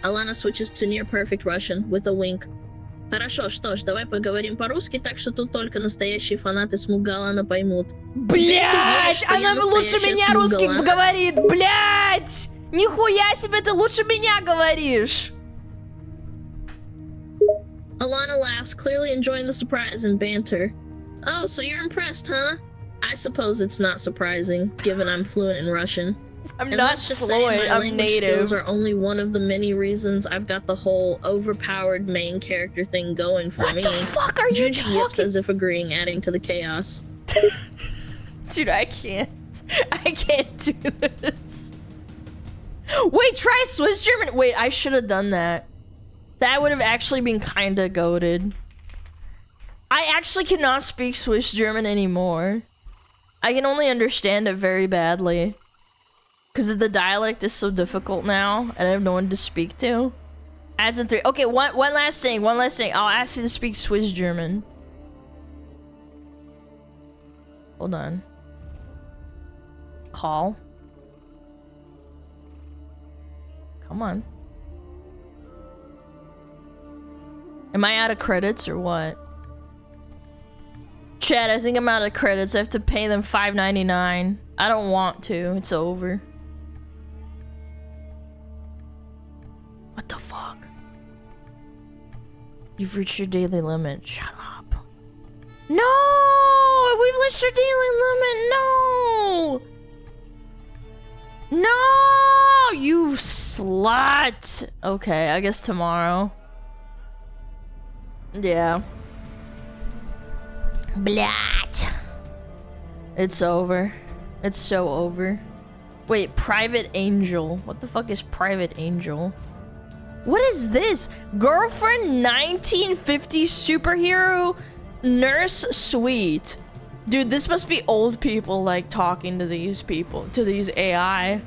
Alana switches to near-perfect Russian with a wink. Хорошо, что ж, давай поговорим по-русски, так что тут только настоящие фанаты SmugAlana поймут. Блять, она лучше меня русский говорит, блять! Нихуя себе, ты лучше меня говоришь! Alana laughs, clearly enjoying the surprise and banter. Oh, so you're impressed, huh? I suppose it's not surprising, given I'm fluent in Russian. I'm And not let's just fluent, say my I'm language native. skills are only one of the many reasons I've got the whole overpowered main character thing going for me. What the fuck are you Juji yips talking? as if agreeing, adding to the chaos. Dude, I can't. I can't do this. Wait, try Swiss German. Wait, I should have done that. That would have actually been kinda goated. I actually cannot speak Swiss German anymore. I can only understand it very badly. Because the dialect is so difficult now, and I have no one to speak to. Adds in 3. Okay, one last thing, I'll ask you to speak Swiss German. Hold on. Call. Come on. Am I out of credits or what? Chat, I think I'm out of credits. I have to pay them $5.99. I don't want to. It's over. What the fuck? You've reached your daily limit. Shut up. No! We've reached our daily limit. No! No! You slut! Okay, I guess tomorrow. Yeah. Blat. It's over. It's so over. Wait, Private Angel. What the fuck is Private Angel? What is this? Girlfriend 1950 superhero nurse suite. Dude, this must be old people like talking to these people, to these AI.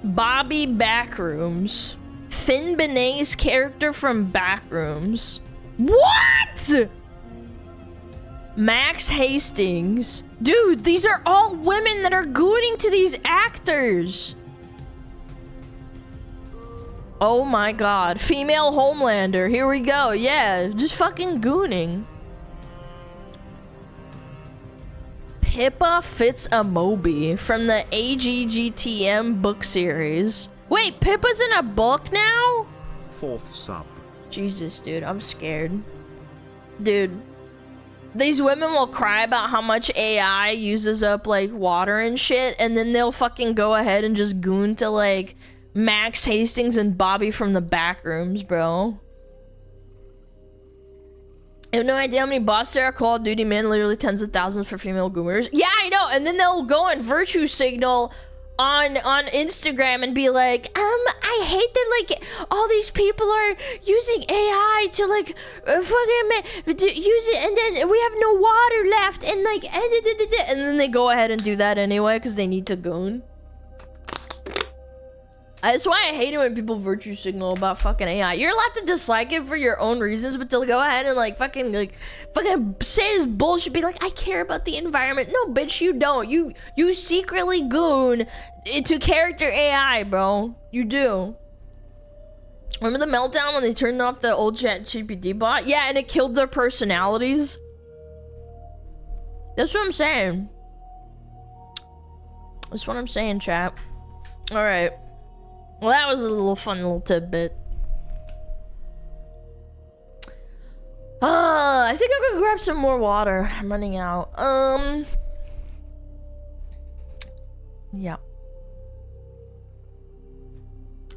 Bobby Backrooms. Finn Benet's character from Backrooms. What? Max Hastings. Dude, these are all women that are gooning to these actors. Oh my god. Female Homelander. Here we go. Yeah, just fucking gooning. Pippa Fitz-Amobi from the AGGTM book series. Wait, Pippa's in a book now? 4th sub. Jesus, dude, I'm scared. Dude, these women will cry about how much AI uses up, like, water and shit, and then they'll fucking go ahead and just goon to, like, Max Hastings and Bobby from the Backrooms, bro. I have no idea how many bots there are. Call of Duty, man, literally tens of thousands for female goomers. Yeah, I know, and then they'll go and virtue signal on Instagram and be like, I hate that, like, all these people are using AI to, like, use it, and then we have no water left, and, like, and then they go ahead and do that anyway, because they need to goon. That's why I hate it when people virtue signal about fucking AI. You're allowed to dislike it for your own reasons, but to go ahead and like fucking say this bullshit, be like, I care about the environment. No, bitch, you don't. You secretly goon to character AI, bro. You do. Remember the meltdown when they turned off the old ChatGPT bot? Yeah, and it killed their personalities. That's what I'm saying. That's what I'm saying, chat. All right. Well, that was a little fun little tidbit. I think I'm gonna grab some more water. I'm running out. Yeah.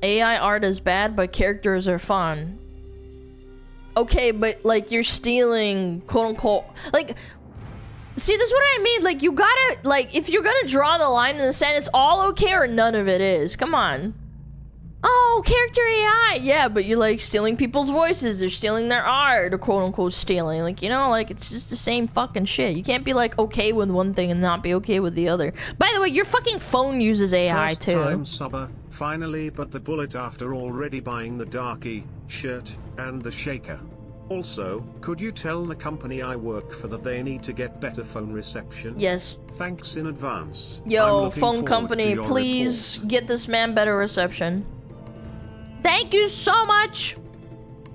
AI art is bad, but characters are fun. Okay, but like you're stealing, quote unquote, like. See, this is what I mean. Like, you gotta, like, if you're gonna draw the line in the sand, it's all okay or none of it is. Come on. Oh, character AI. Yeah, but you're like stealing people's voices. They're stealing their art, or quote unquote stealing. Like, you know, like it's just the same fucking shit. You can't be like okay with one thing and not be okay with the other. By the way, your fucking phone uses AI First too. time subber, finally, but the bullet after already buying the Darky shirt and the shaker. Also, could you tell the company I work for that they need to get better phone reception? Yes. Thanks in advance. I'm Yo, looking phone forward company, to your please report. get this man better reception. Thank you so much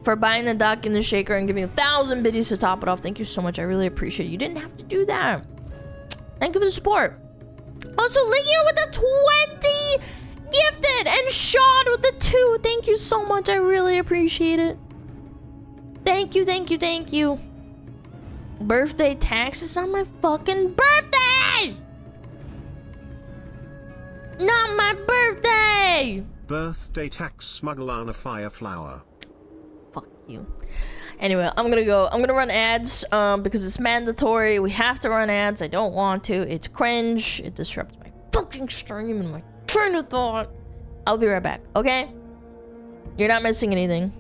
for buying the duck and the shaker and giving 1,000 biddies to top it off. Thank you so much. I really appreciate it. You didn't have to do that. Thank you for the support. Also, Liggier with the 20 gifted and Sean with the 2. Thank you so much. I really appreciate it. Thank you, thank you, thank you. Birthday taxes on my fucking birthday! Not my birthday! Birthday tax SmugAlana Fireflower. Fuck you. Anyway, I'm gonna run ads because it's mandatory. We have to run ads. I don't want to. It's cringe. It disrupts my fucking stream and my train of thought. I'll be right back, okay? You're not missing anything.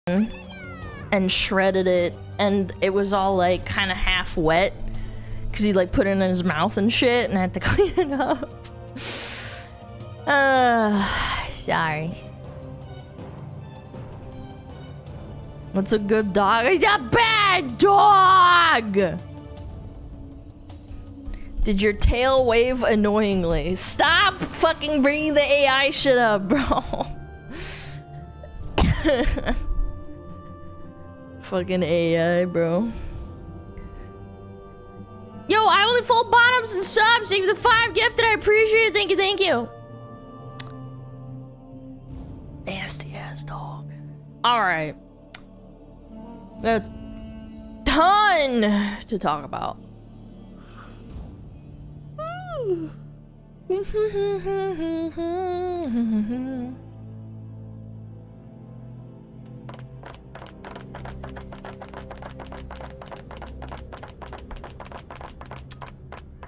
and shredded it, and it was all like kind of half wet because he like put it in his mouth and shit, and I had to clean it up. Sorry. What's a good dog? He's a bad dog! Did your tail wave annoyingly? Stop fucking bringing the AI shit up, bro. Fucking AI, bro. Yo, I only full bottoms and subs. Thank you for the 5 gifted. I appreciate it. Thank you, thank you. Nasty ass dog. Alright. We got a ton to talk about.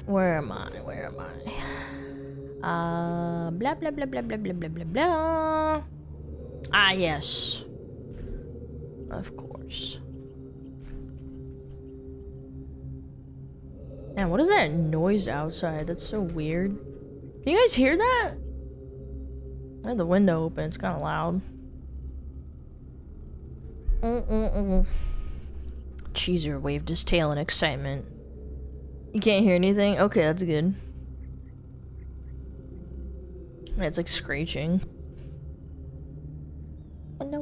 Where am I? Where am I? Blah blah blah blah blah blah blah blah blah. Ah, yes. Of course. Man, what is that noise outside? That's so weird. Can you guys hear that? I had the window open. It's kind of loud. Cheezer waved his tail in excitement. You can't hear anything? Okay, that's good. Yeah, it's like screeching. Okay.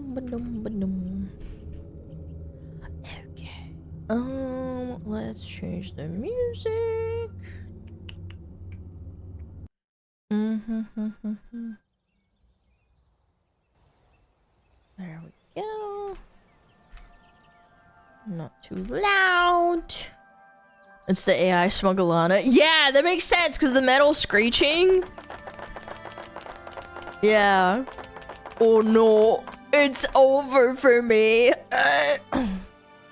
Let's change the music. There we go. Not too loud. It's the AI SmugAlana. Yeah, that makes sense because the metal screeching. Yeah. Oh no, it's over for me.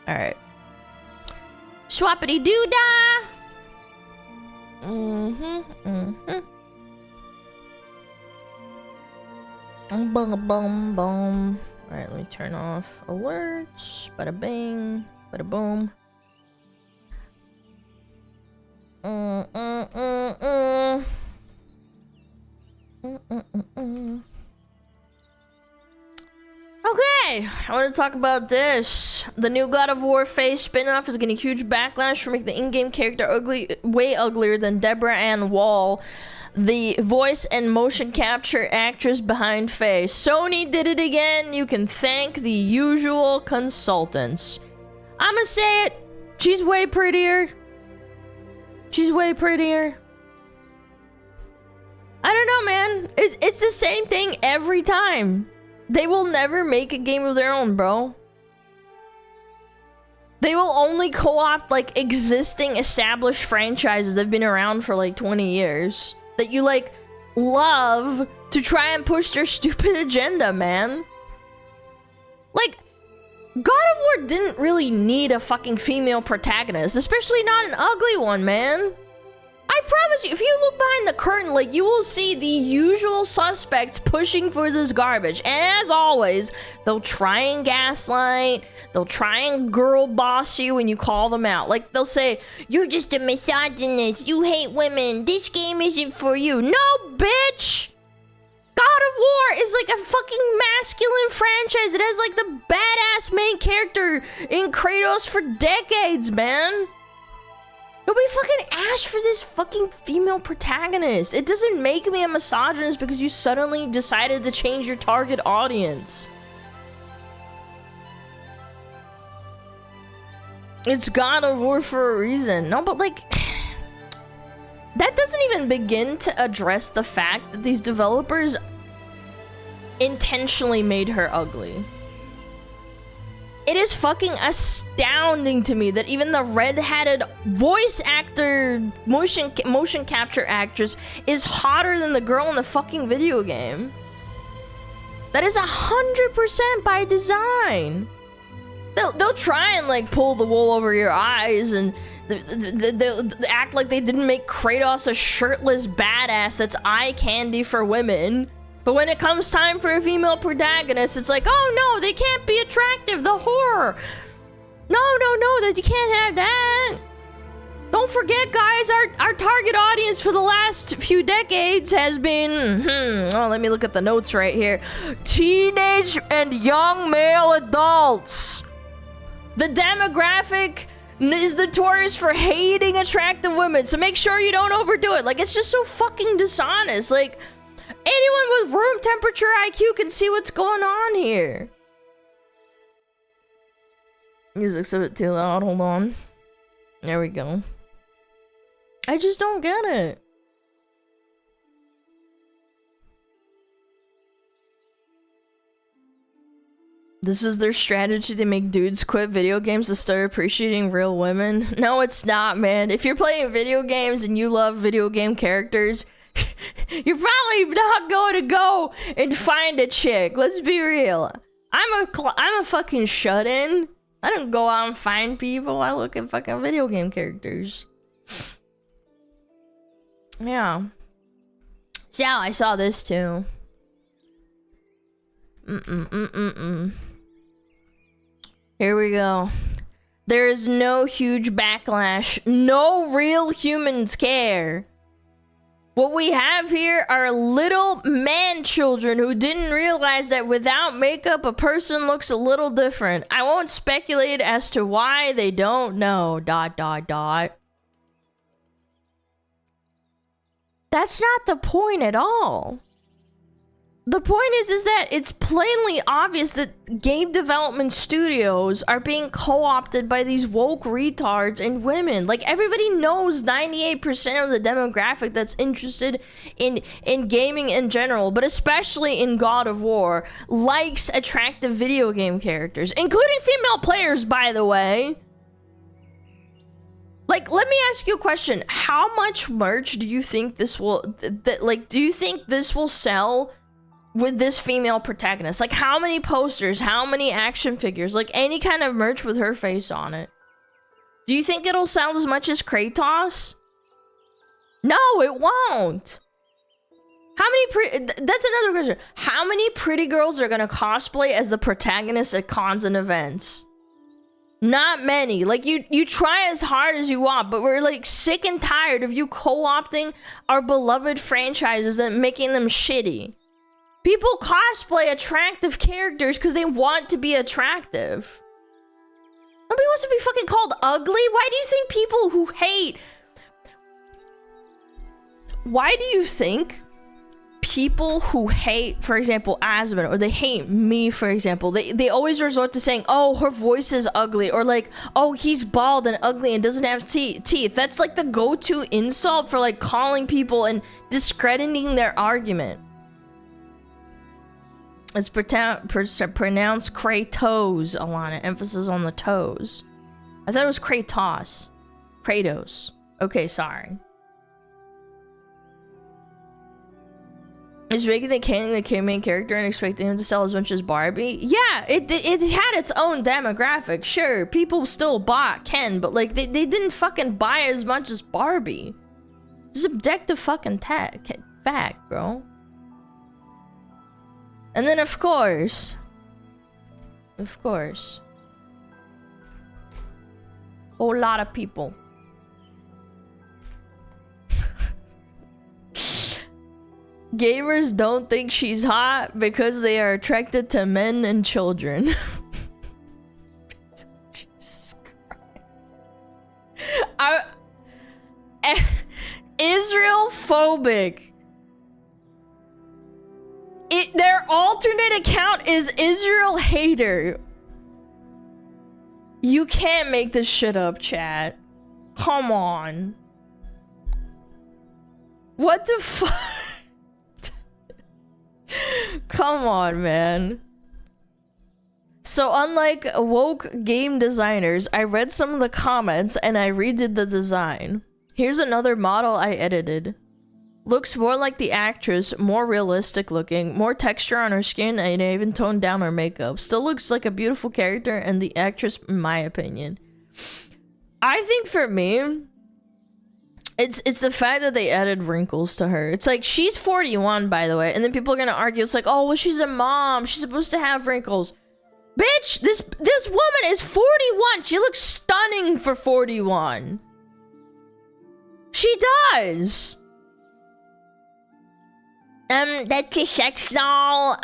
Alright. Swappity doo dah. Bum bum bum. Alright, let me turn off alerts. Bada bing. Bada boom. Okay, I want to talk about this. The new God of War Phase spin-off is getting huge backlash for making the in-game character way uglier than Deborah Ann Wall, the voice and motion capture actress behind Phase. Sony did it again. You can thank the usual consultants. I'ma say it. She's way prettier. She's way prettier. I don't know, man. It's the same thing every time. They will never make a game of their own, bro. They will only co-opt like existing established franchises that have been around for like 20 years that you like love to try and push their stupid agenda, man. Like, God of War didn't really need a fucking female protagonist, especially not an ugly one, man. I promise you, if you look behind the curtain, like, you will see the usual suspects pushing for this garbage. And as always, they'll try and gaslight, they'll try and girl boss you when you call them out. Like, they'll say, you're just a misogynist, you hate women, this game isn't for you. No, bitch! God of War is like a fucking masculine franchise. It has like the badass main character in Kratos for decades, man. Nobody fucking asked for this fucking female protagonist. It doesn't make me a misogynist because you suddenly decided to change your target audience. It's God of War for a reason. No, but like, that doesn't even begin to address the fact that these developers intentionally made her ugly. It is fucking astounding to me that even the red-hatted voice actor, motion capture actress is hotter than the girl in the fucking video game. That is 100% by design. They'll try and like pull the wool over your eyes and they'll act like they didn't make Kratos a shirtless badass that's eye candy for women. But when it comes time for a female protagonist, it's like, oh no, they can't be attractive, the horror. No, that you can't have that. Don't forget, guys, our target audience for the last few decades has been, oh, let me look at the notes right here. Teenage and young male adults. The demographic is notorious for hating attractive women, so make sure you don't overdo it. Like, it's just so fucking dishonest. Like, anyone with room temperature IQ can see what's going on here. Music's a bit too loud, hold on. There we go. I just don't get it. This is their strategy to make dudes quit video games to start appreciating real women? No, it's not, man. If you're playing video games and you love video game characters, you're probably not going to go and find a chick. Let's be real. I'm a fucking shut-in. I don't go out and find people. I look at fucking video game characters. Yeah. So yeah, I saw this too. Here we go. There is no huge backlash. No real humans care. What we have here are little man children who didn't realize that without makeup, a person looks a little different. I won't speculate as to why they don't know. ... That's not the point at all. The point is that it's plainly obvious that game development studios are being co-opted by these woke retards and women. Like, everybody knows 98% of the demographic that's interested in gaming in general, but especially in God of War, likes attractive video game characters, including female players, by the way. Like, let me ask you a question. How much merch do you think this will, do you think this will sell with this female protagonist? Like, how many posters, how many action figures, like any kind of merch with her face on it? Do you think it'll sell as much as Kratos? No, it won't. How many that's another question. How many pretty girls are gonna cosplay as the protagonist at cons and events? Not many. Like, you try as hard as you want, but we're like sick and tired of you co-opting our beloved franchises and making them shitty. People cosplay attractive characters because they want to be attractive. Nobody wants to be fucking called ugly. Why do you think people who hate... Why do you think people who hate, for example, Asmon, or they hate me, for example, they always resort to saying, oh, her voice is ugly, or like, oh, he's bald and ugly and doesn't have teeth. That's like the go-to insult for like calling people and discrediting their argument. It's pronounced Kratos, Alana. Emphasis on the toes. I thought it was Kratos. Kratos. Okay, sorry. Is making the main character and expecting him to sell as much as Barbie? Yeah, it had its own demographic. Sure, people still bought Ken, but like they didn't fucking buy as much as Barbie. This is objective fucking fact, bro. And then of course, whole lot of people. Gamers don't think she's hot because they are attracted to men and children. Jesus Christ. Israel phobic. Their alternate account is Israel hater. You can't make this shit up, chat. Come on. What the fuck? Come on, man. So unlike woke game designers, I read some of the comments and I redid the design. Here's another model I edited. Looks more like the actress, more realistic looking, more texture on her skin, and I even toned down her makeup. Still looks like a beautiful character and the actress, in my opinion. I think for me, It's the fact that they added wrinkles to her. It's like, she's 41, by the way, and then people are gonna argue, it's like, oh, well, she's a mom, she's supposed to have wrinkles. Bitch, this woman is 41. She looks stunning for 41. She does. That's a sex doll.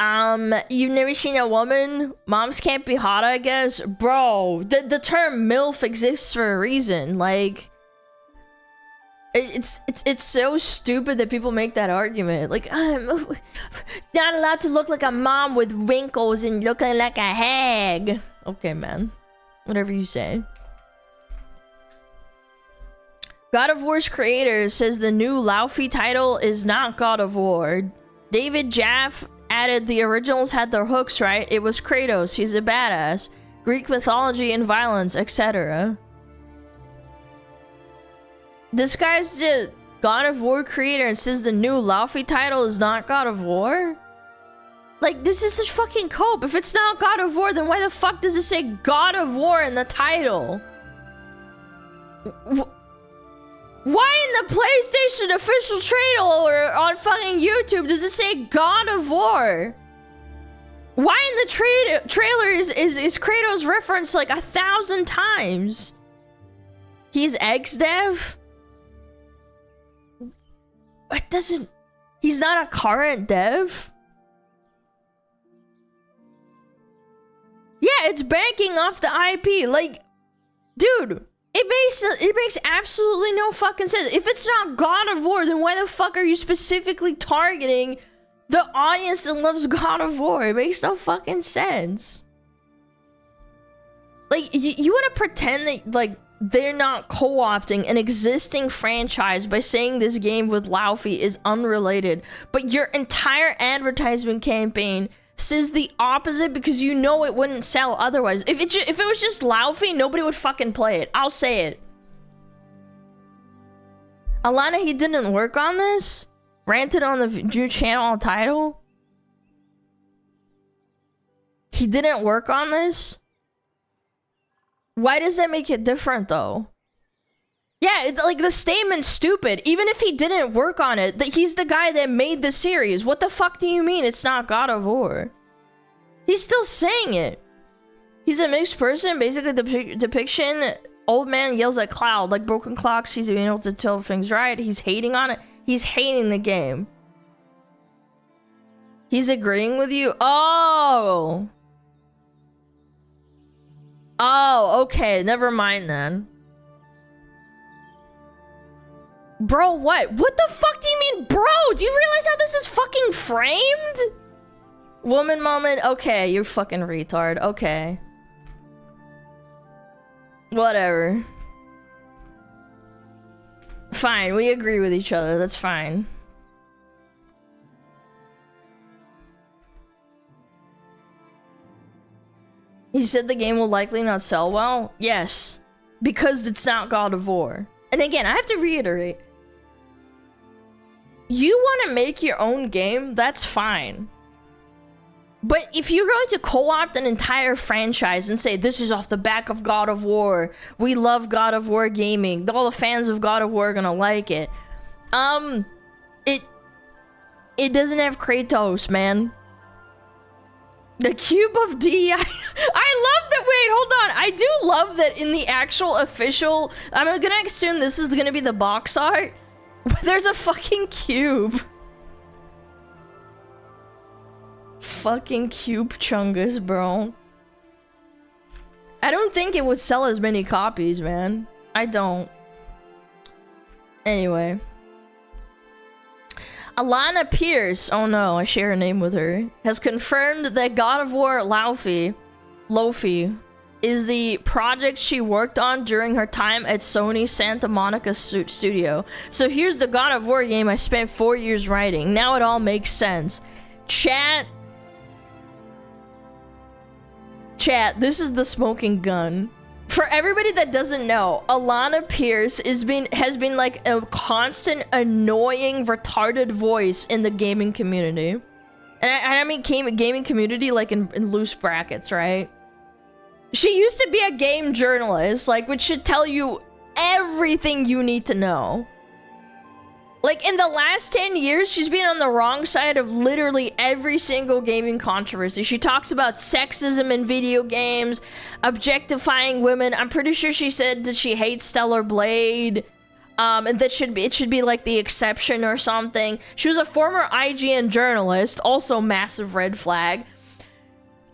You've never seen a woman? Moms can't be hot, I guess. Bro, the term MILF exists for a reason. Like, it's so stupid that people make that argument. Like, I'm not allowed to look like a mom with wrinkles and looking like a hag. Okay, man. Whatever you say. God of War's creator says the new Laufey title is not God of War. David Jaff added the originals had their hooks right. It was Kratos, he's a badass. Greek mythology and violence, etc. This guy's the God of War creator and says the new Laufey title is not God of War? Like, this is such fucking cope. If it's not God of War, then why the fuck does it say God of War in the title? Why in the PlayStation official trailer on fucking YouTube does it say God of War? Why in the trailer is Kratos referenced like 1,000 times? He's ex-dev? It doesn't... He's not a current dev? Yeah, it's banking off the IP. Like, dude... It makes absolutely no fucking sense. If it's not God of War, then why the fuck are you specifically targeting the audience that loves God of War? It makes no fucking sense. Like, you want to pretend that, like, they're not co-opting an existing franchise by saying this game with Laufey is unrelated, but your entire advertisement campaign says the opposite because you know it wouldn't sell otherwise. If it was just Laufey, nobody would fucking play it. I'll say it. Alana, he didn't work on this? Ranted on the new channel title? He didn't work on this? Why does that make it different though? Yeah, like the statement's stupid. Even if he didn't work on it, he's the guy that made the series. What the fuck do you mean it's not God of War? He's still saying it. He's a mixed person. Basically, the depiction, old man yells at cloud. Like broken clocks, he's being able to tell things right. He's hating on it. He's hating the game. He's agreeing with you? Oh! Oh, okay. Never mind then. Bro, what? What the fuck do you mean, bro? Do you realize how this is fucking framed? Woman moment. Okay, you're fucking retard. Okay. Whatever. Fine, we agree with each other. That's fine. He said the game will likely not sell well? Yes. Because it's not God of War. And again, I have to reiterate. You want to make your own game? That's fine. But if you're going to co-opt an entire franchise and say, this is off the back of God of War, we love God of War gaming, all the fans of God of War are gonna like it. It doesn't have Kratos, man. The cube of D. I love that. Wait, hold on. I do love that in the actual official. I'm gonna assume this is gonna be the box art. There's a fucking cube. Fucking cube chungus, bro. I don't think it would sell as many copies, man. I don't. Anyway. Alana Pierce, oh no, I share a name with her, has confirmed that God of War Laufey is the project she worked on during her time at Sony Santa Monica studio. So here's the God of War game I spent 4 years writing. Now it all makes sense. Chat, this is the smoking gun. For everybody that doesn't know, Alana Pierce has been like a constant, annoying, retarded voice in the gaming community. And I mean gaming community like in loose brackets, right? She used to be a game journalist, like, which should tell you everything you need to know. Like, in the last 10 years, she's been on the wrong side of literally every single gaming controversy. She talks about sexism in video games, objectifying women. I'm pretty sure she said that she hates Stellar Blade. And that it should be like the exception or something. She was a former IGN journalist, also massive red flag.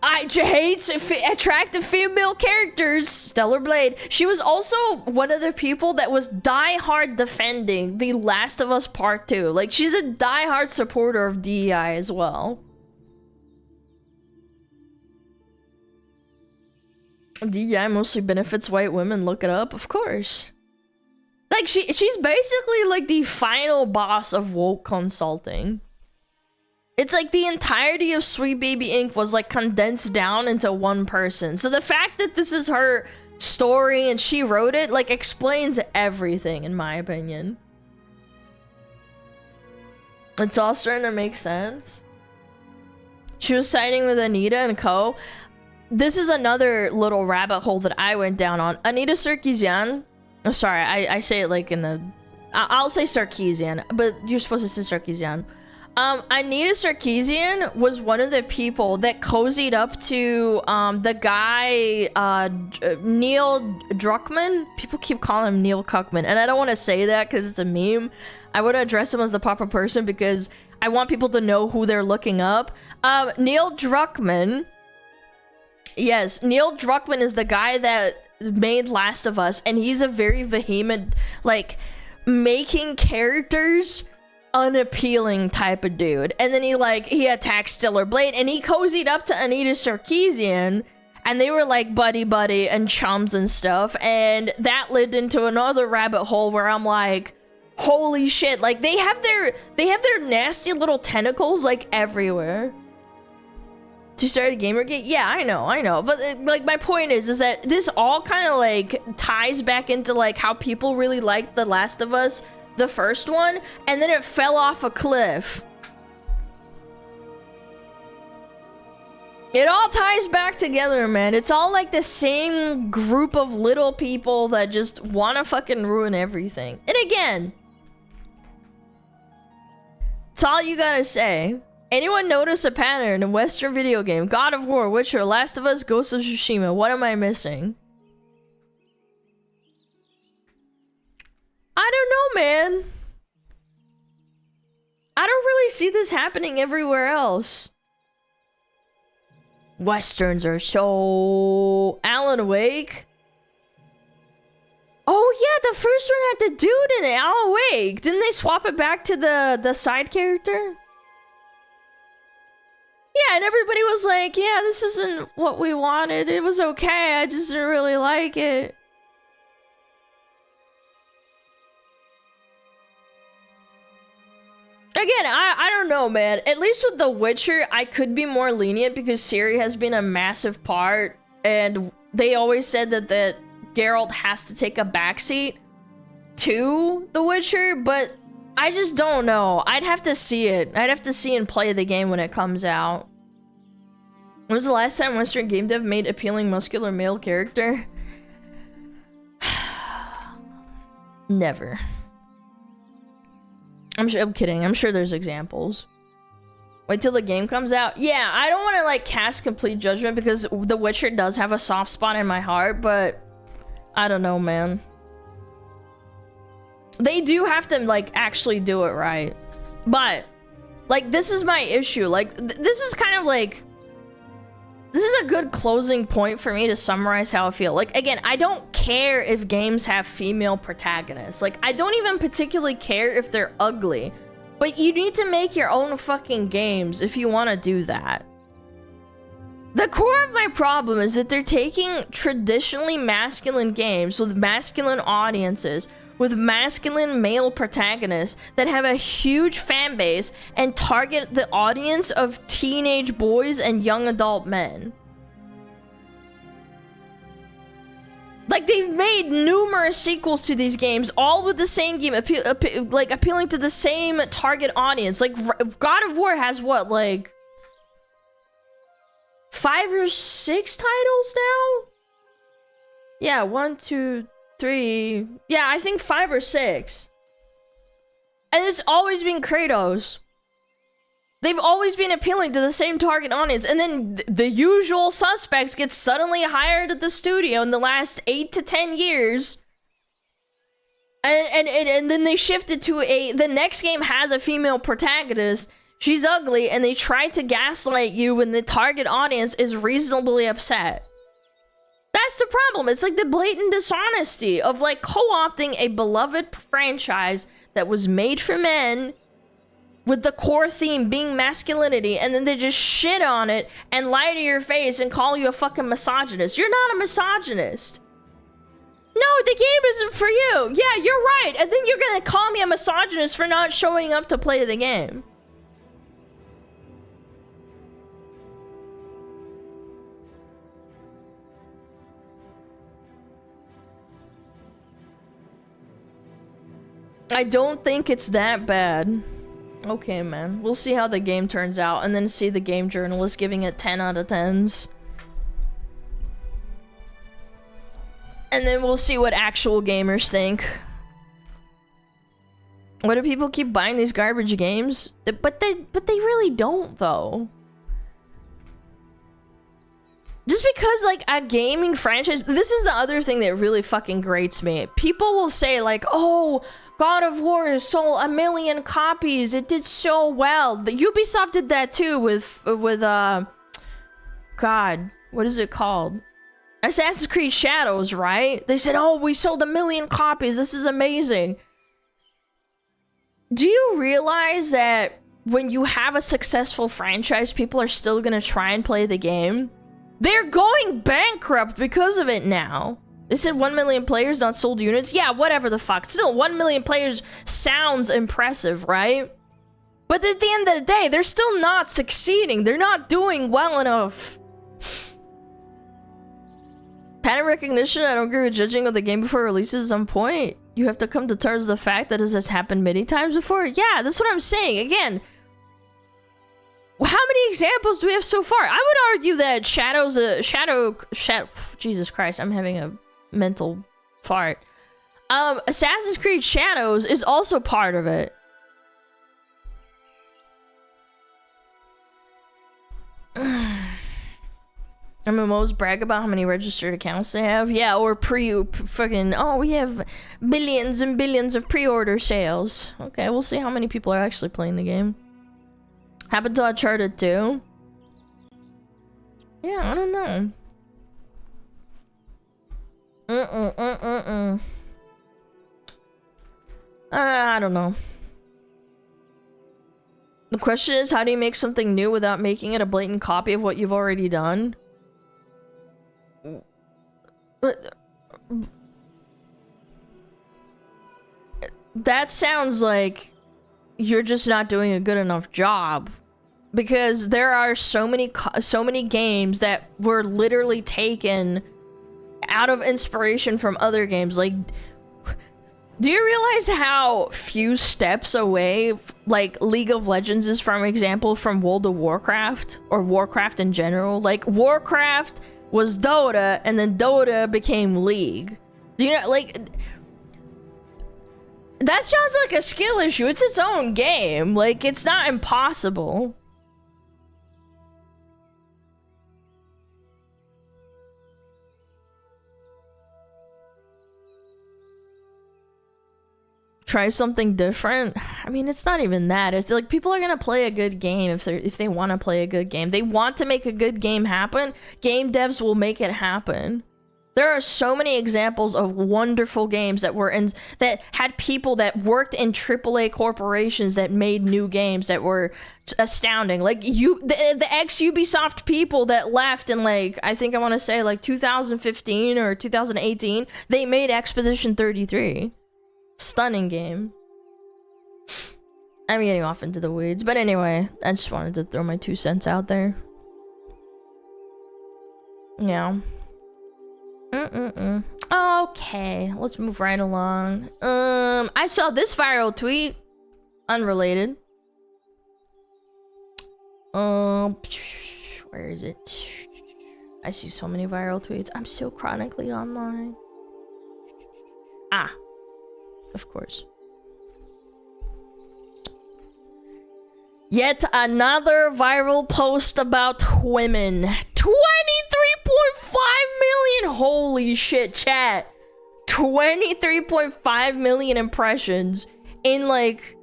Hates attractive female characters, Stellar Blade. She was also one of the people that was die-hard defending The Last of Us Part 2. Like, she's a die-hard supporter of DEI as well. DEI mostly benefits white women, look it up, of course. Like, she's basically like the final boss of woke consulting. It's like the entirety of Sweet Baby Inc. was like condensed down into one person. So the fact that this is her story and she wrote it, like, explains everything, in my opinion. It's all starting to make sense. She was siding with Anita and co. This is another little rabbit hole that I went down on. Anita Sarkeesian. Oh, sorry, I say it like in the... I'll say Sarkeesian, but you're supposed to say Sarkeesian. Anita Sarkeesian was one of the people that cozied up to the guy Neil Druckmann. People keep calling him Neil Cuckman, and I don't want to say that because it's a meme. I want to address him as the proper person because I want people to know who they're looking up. Neil Druckmann. Yes, Neil Druckmann is the guy that made Last of Us, and he's a very vehement, like, making characters unappealing type of dude. And then he attacked Stellar Blade, and he cozied up to Anita Sarkeesian, and they were like buddy and chums and stuff, and that led into another rabbit hole where I'm like, holy shit, like, they have their nasty little tentacles like everywhere. To start a Gamergate? Yeah, I know. But like, my point is that this all kind of like ties back into like how people really liked The Last of Us, the first one, and then it fell off a cliff. It all ties back together, man. It's all like the same group of little people that just want to fucking ruin everything. And again, it's all you gotta say. Anyone notice a pattern in Western video game? God of War, Witcher, Last of Us, Ghost of Tsushima. What am I missing? I don't know, man. I don't really see this happening everywhere else. Westerns are so... Alan Wake? Oh yeah, the first one had the dude in it, Alan Wake. Didn't they swap it back to the side character? Yeah, and everybody was like, yeah, this isn't what we wanted. It was okay, I just didn't really like it. Again, I don't know, man. At least with The Witcher, I could be more lenient because Ciri has been a massive part, and they always said that Geralt has to take a backseat to The Witcher, but I just don't know. I'd have to see it. I'd have to see and play the game when it comes out. When was the last time Western game dev made appealing muscular male character? Never. I'm kidding. I'm sure there's examples. Wait till the game comes out. Yeah, I don't want to like cast complete judgment because The Witcher does have a soft spot in my heart, but I don't know, man. They do have to like actually do it right. But like, this is my issue. Like, this is kind of like, this is a good closing point for me to summarize how I feel. Like, again, I don't care if games have female protagonists. Like, I don't even particularly care if they're ugly. But you need to make your own fucking games if you want to do that. The core of my problem is that they're taking traditionally masculine games with masculine audiences, with masculine male protagonists that have a huge fan base and target the audience of teenage boys and young adult men. Like, they've made numerous sequels to these games, all with the same game, appealing to the same target audience. Like, God of War has what, like 5 or 6 titles now? Yeah, 1, 2, 3. Yeah, I think 5 or 6. And it's always been Kratos. They've always been appealing to the same target audience, and then the usual suspects get suddenly hired at the studio in the last 8 to 10 years. And then they shifted to the next game has a female protagonist. She's ugly, and they try to gaslight you when the target audience is reasonably upset. That's the problem. It's like the blatant dishonesty of like co-opting a beloved franchise that was made for men with the core theme being masculinity, and then they just shit on it and lie to your face and call you a fucking misogynist. You're not a misogynist. No, the game isn't for you. Yeah, you're right. And then you're gonna call me a misogynist for not showing up to play the game. I don't think it's that bad. Okay, man. We'll see how the game turns out, and then see the game journalist giving it 10 out of 10s. And then we'll see what actual gamers think. Why do people keep buying these garbage games? But they really don't, though. Just because, like, a gaming franchise... This is the other thing that really fucking grates me. People will say, like, oh, God of War sold 1 million copies. It did so well. The Ubisoft did that, too, with God, what is it called? Assassin's Creed Shadows, right? They said, oh, we sold 1 million copies. This is amazing. Do you realize that when you have a successful franchise, people are still gonna try and play the game? They're going bankrupt because of it now. They said 1 million players, not sold units. Yeah, whatever the fuck. Still, 1 million players sounds impressive, right? But at the end of the day, they're still not succeeding. They're not doing well enough. Pattern recognition, I don't agree with judging of the game before it releases at some point. You have to come to terms with the fact that this has happened many times before. Yeah, that's what I'm saying. Again, how many examples do we have so far? I would argue that Jesus Christ, I'm having a mental fart. Assassin's Creed Shadows is also part of it. MMOs brag about how many registered accounts they have. Yeah, or fucking, oh, we have billions and billions of pre-order sales. Okay, we'll see how many people are actually playing the game. Happened to Uncharted 2? Yeah, I don't know. I don't know. The question is, how do you make something new without making it a blatant copy of what you've already done? That sounds like you're just not doing a good enough job, because there are so many games that were literally taken out of inspiration from other games. Like, do you realize how few steps away, like, League of Legends is, for example, from World of Warcraft, or Warcraft in general? Like, Warcraft was Dota, and then Dota became League. Do you know, like, that sounds like a skill issue. It's its own game. Like, it's not impossible. Try something different. I mean, it's not even that. It's like, people are gonna play a good game if they want to play a good game. They want to make a good game happen. Game devs will make it happen. There are so many examples of wonderful games that had people that worked in AAA corporations that made new games that were astounding. Like, the ex-Ubisoft people that left in, like, I think I want to say like 2015 or 2018, they made Expedition 33. Stunning game. I'm getting off into the weeds, but anyway, I just wanted to throw my 2 cents out there. Yeah. Okay, let's move right along. I saw this viral tweet. Unrelated. Where is it? I see so many viral tweets. I'm so chronically online. Ah. Of course. Yet another viral post about women. 23.5 million. Holy shit, chat. 23.5 million impressions in like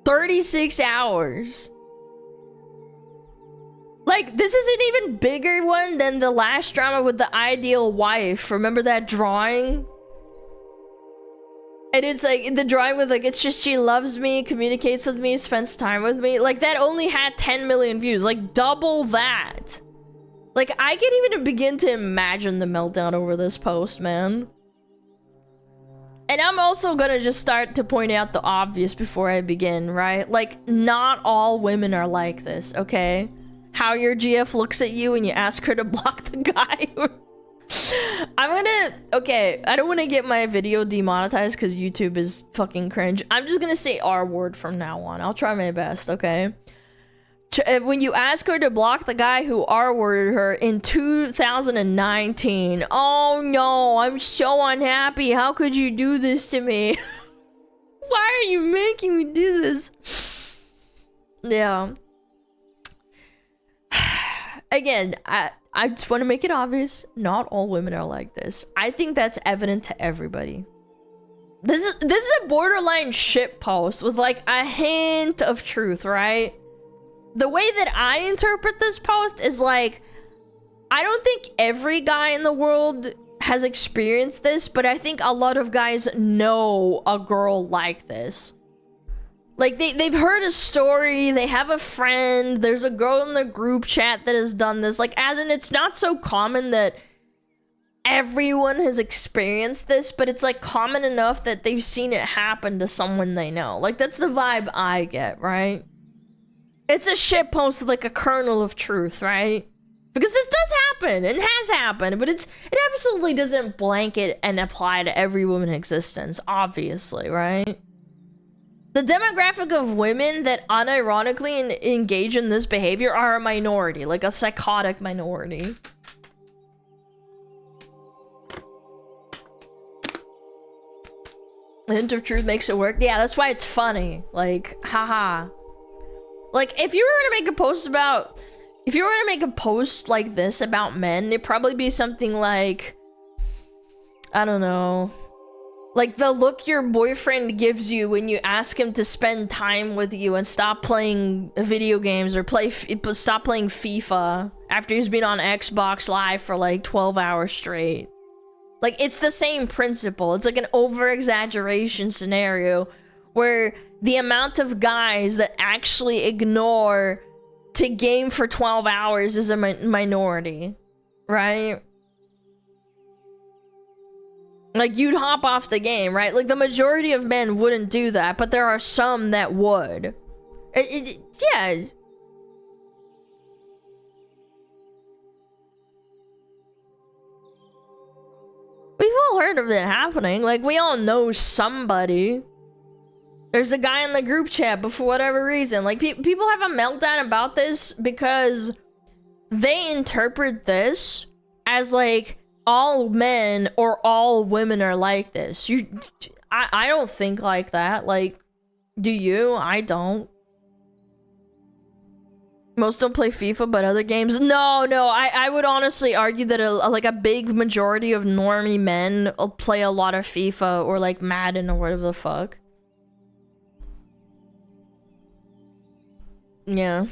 36 hours. Like, this is an even bigger one than the last drama with the ideal wife. Remember that drawing? And it's like, the drawing with like, it's just she loves me, communicates with me, spends time with me. Like, that only had 10 million views. Like, double that. Like, I can't even begin to imagine the meltdown over this post, man. And I'm also gonna just start to point out the obvious before I begin, right? Like, not all women are like this, okay? How your GF looks at you when you ask her to block the guy. Okay, I don't want to get my video demonetized because YouTube is fucking cringe. I'm just gonna say R word from now on. I'll try my best, okay? When you ask her to block the guy who R-worded her in 2019. Oh no, I'm so unhappy. How could you do this to me? Why are you making me do this? Yeah. Again, I just want to make it obvious, not all women are like this. I think that's evident to everybody. This is a borderline shit post with like a hint of truth, right? The way that I interpret this post is like, I don't think every guy in the world has experienced this, but I think a lot of guys know a girl like this. Like, they've heard a story, they have a friend, there's a girl in the group chat that has done this. Like, as in, it's not so common that everyone has experienced this, but it's, like, common enough that they've seen it happen to someone they know. Like, that's the vibe I get, right? It's a shit post with, like, a kernel of truth, right? Because this does happen, and has happened, but it absolutely doesn't blanket and apply to every woman in existence, obviously, right? The demographic of women that unironically engage in this behavior are a minority, like a psychotic minority. The hint of truth makes it work. Yeah, that's why it's funny. Like, haha. Like, if you were gonna make a post like this about men, it'd probably be something like, I don't know, like the look your boyfriend gives you when you ask him to spend time with you and stop playing video games or stop playing FIFA after he's been on Xbox Live for like 12 hours straight. Like, it's the same principle. It's like an over-exaggeration scenario where the amount of guys that actually ignore to game for 12 hours is a minority, right? Like, you'd hop off the game, right? Like, the majority of men wouldn't do that, but there are some that would. Yeah. We've all heard of it happening. Like, we all know somebody. There's a guy in the group chat, but for whatever reason, like, people have a meltdown about this because they interpret this as, like, all men or all women are like this. I don't think like that. Like, do you? I don't. Most don't play FIFA, but other games. No, I would honestly argue that a big majority of normie men play a lot of FIFA or like Madden or whatever the fuck. Yeah.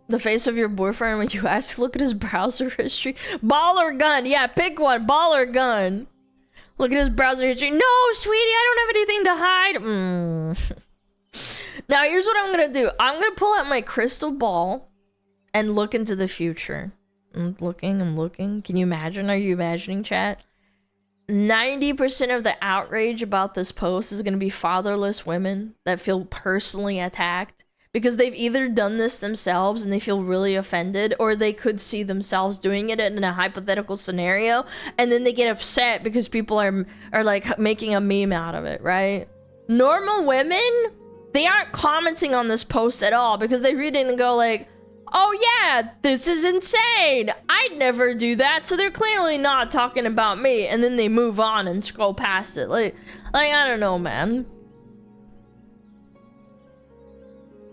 The face of your boyfriend when you ask, look at his browser history. Ball or gun? Yeah, pick one. Ball or gun? Look at his browser history. No, sweetie, I don't have anything to hide. Now, here's what I'm gonna do. I'm gonna pull out my crystal ball and look into the future. I'm looking. Can you imagine? Are you imagining, chat? 90% of the outrage about this post is gonna be fatherless women that feel personally attacked because they've either done this themselves and they feel really offended, or they could see themselves doing it in a hypothetical scenario, and then they get upset because people are like making a meme out of it, right? Normal women, they aren't commenting on this post at all because they read it and go like, oh yeah, this is insane, I'd never do that, so they're clearly not talking about me, and then they move on and scroll past it. Like I don't know, man.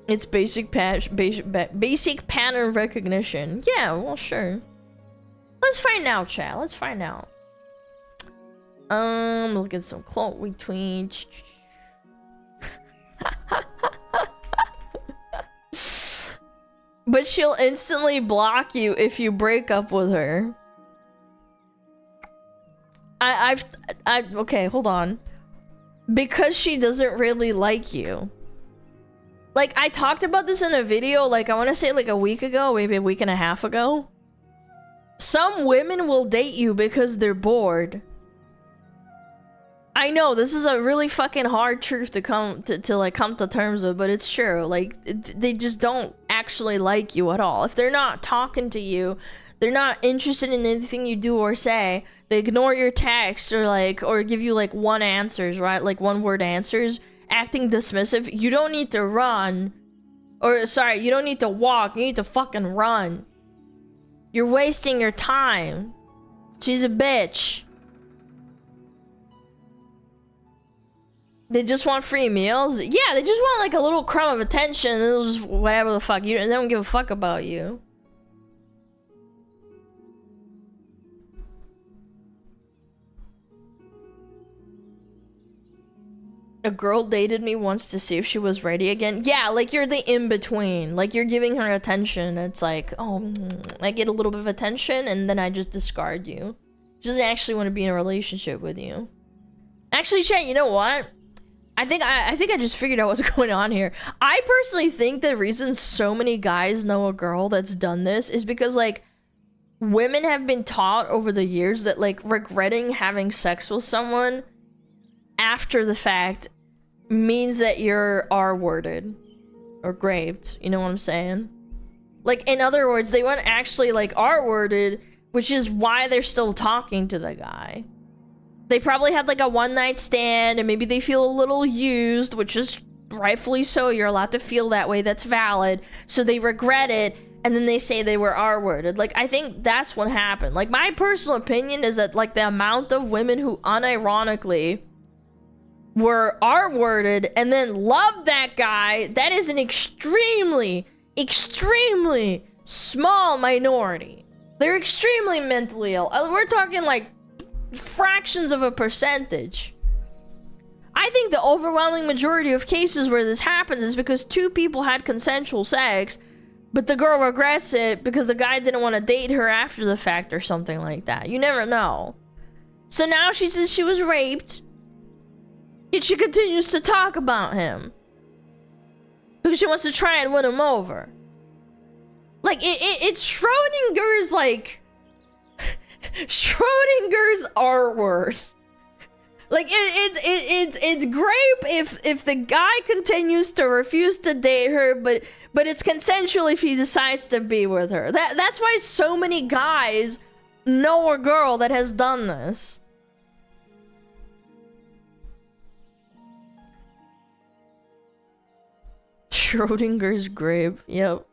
It's basic pattern recognition. Yeah, well, sure. Let's find out, chat. Let's find out. Look at some clone retweet. But she'll instantly block you if you break up with her. Okay, hold on. Because she doesn't really like you. Like, I talked about this in a video, like, I want to say like a week ago, maybe a week and a half ago. Some women will date you because they're bored. I know, this is a really fucking hard truth to come to terms with, but it's true. Like, they just don't actually like you at all. If they're not talking to you, they're not interested in anything you do or say, they ignore your texts or give you like one answers, right? Like one word answers, acting dismissive. You don't need to run. Or sorry, you don't need to walk, you need to fucking run. You're wasting your time. She's a bitch. They just want free meals? Yeah, they just want like a little crumb of attention. They'll just whatever the fuck. They don't give a fuck about you. A girl dated me once to see if she was ready again. Yeah, like you're the in-between. Like you're giving her attention. It's like, oh, I get a little bit of attention and then I just discard you. She doesn't actually want to be in a relationship with you. Actually, chat, you know what? I think I just figured out what's going on here. I personally think the reason so many guys know a girl that's done this is because like women have been taught over the years that like regretting having sex with someone after the fact means that you're R-worded or graved. You know what I'm saying? Like, in other words, they weren't actually like R-worded, which is why they're still talking to the guy. They probably had like a one-night stand and maybe they feel a little used, which is rightfully so. You're allowed to feel that way. That's valid. So they regret it and then they say they were R-worded. Like, I think that's what happened. Like, my personal opinion is that like the amount of women who unironically were R-worded and then loved that guy, that is an extremely, extremely small minority. They're extremely mentally ill. We're talking like fractions of a percentage. I think the overwhelming majority of cases where this happens is because two people had consensual sex, but the girl regrets it because the guy didn't want to date her after the fact or something like that. You never know. So now she says she was raped, yet she continues to talk about him because she wants to try and win him over. Like, it's Schrodinger's, like, Schrodinger's R word. Like, it's great if the guy continues to refuse to date her, but it's consensual if he decides to be with her. That's why so many guys know a girl that has done this. Schrodinger's grave. Yep.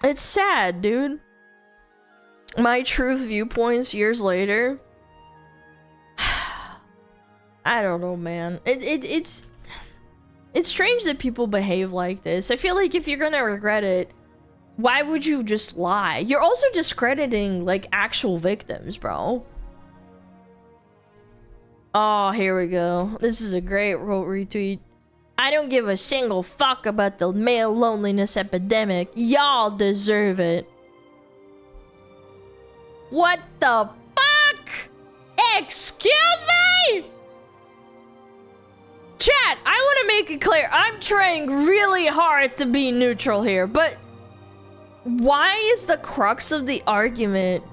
It's sad, dude. My truth viewpoints years later. I don't know, man. It's strange that people behave like this. I feel like if you're gonna regret it, why would you just lie? You're also discrediting like actual victims, bro. Oh, here we go. This is a great retweet. I don't give a single fuck about the male loneliness epidemic. Y'all deserve it. What the fuck? Excuse me? Chat, I want to make it clear. I'm trying really hard to be neutral here, but why is the crux of the argument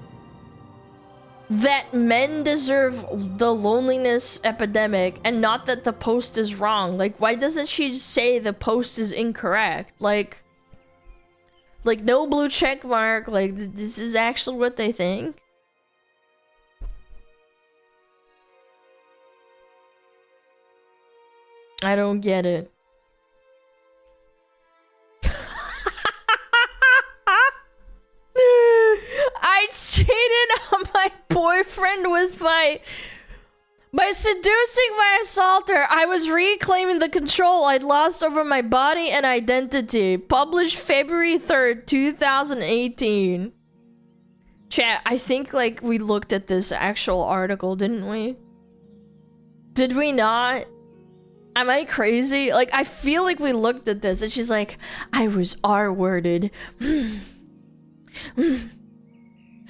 that men deserve the loneliness epidemic and not that the post is wrong? Like, why doesn't she just say the post is incorrect? Like no blue check mark. Like, this is actually what they think. I don't get it. I cheated on my boyfriend with By seducing my assaulter, I was reclaiming the control I'd lost over my body and identity. Published February 3rd, 2018. Chat, I think like we looked at this actual article, didn't we? Did we not? Am I crazy? Like, I feel like we looked at this and she's like, I was R-worded.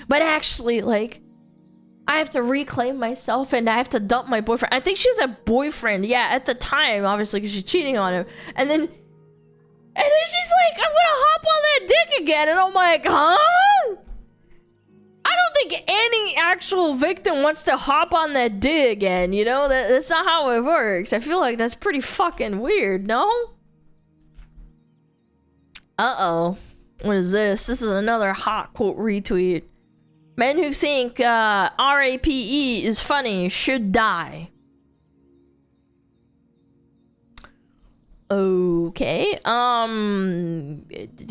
But actually, like, I have to reclaim myself and I have to dump my boyfriend. I think she's a boyfriend, yeah, at the time, obviously, because she's cheating on him. And then she's like, I'm gonna hop on that dick again. And I'm like, huh? I don't think any actual victim wants to hop on that dick again, you know? That's not how it works. I feel like that's pretty fucking weird, no? Uh-oh. What is this? This is another hot quote retweet. Men who think RAPE is funny should die. Okay,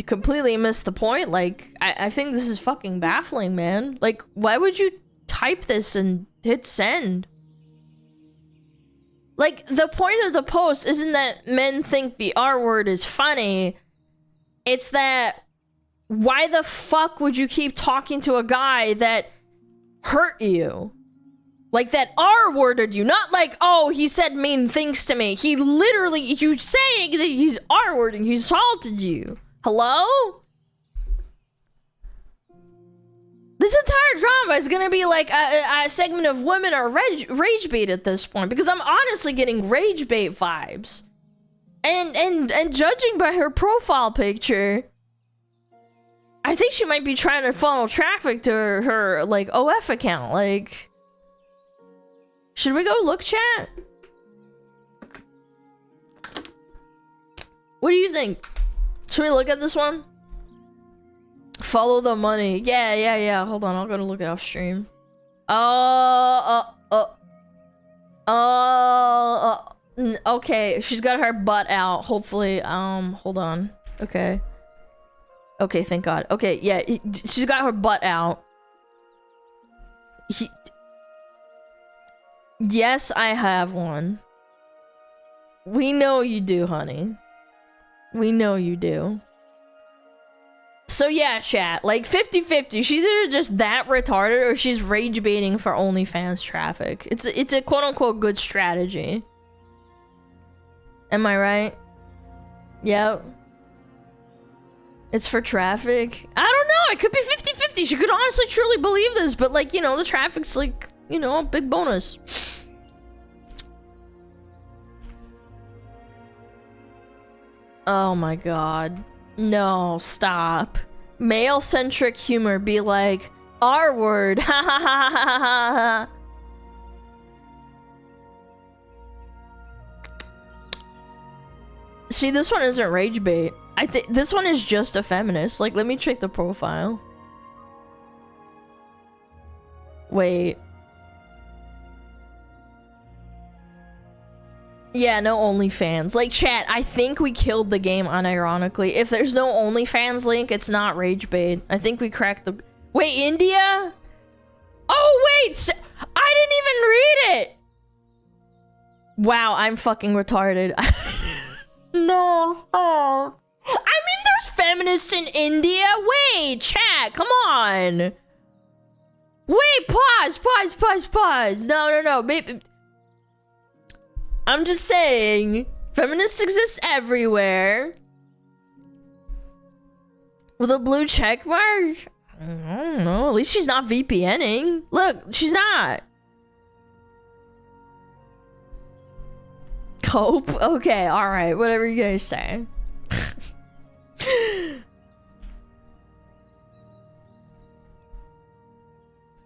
completely missed the point. Like, I think this is fucking baffling, man. Like, why would you type this and hit send? Like, the point of the post isn't that men think the R word is funny. It's that, why the fuck would you keep talking to a guy that hurt you? Like, that R-worded you, not like, oh, he said mean things to me. He literally, you saying that he's R-wording, he assaulted you. Hello? This entire drama is gonna be like a segment of women are rage bait at this point, because I'm honestly getting rage bait vibes. And judging by her profile picture, I think she might be trying to funnel traffic to her like, OF account, like... Should we go look, chat? What do you think? Should we look at this one? Follow the money. Yeah. Hold on, I'll go to look it off stream. Okay, she's got her butt out. Hopefully, hold on. Okay, thank God. Okay, yeah, she's got her butt out. Yes, I have one. We know you do, honey. We know you do. So yeah, chat, like 50-50. She's either just that retarded or she's rage baiting for OnlyFans traffic. It's a quote-unquote good strategy. Am I right? Yep. It's for traffic. I don't know, it could be 50-50. She could honestly truly believe this, but like, you know, the traffic's like, you know, a big bonus. Oh my god. No, stop. Male-centric humor be like, R-word, ha ha ha ha ha ha. See, this one isn't rage bait. I think this one is just a feminist. Like, let me check the profile. Wait. Yeah, no OnlyFans. Like, chat, I think we killed the game unironically. If there's no OnlyFans link, it's not rage bait. I think we cracked the... Wait, India? Oh, wait! I didn't even read it! Wow, I'm fucking retarded. No, stop. I mean, there's feminists in India. Wait, chat, come on. Wait, pause. No. Maybe... I'm just saying, feminists exist everywhere. With a blue check mark? I don't know. At least she's not VPNing. Look, she's not. Cope? Okay, alright. Whatever you guys say.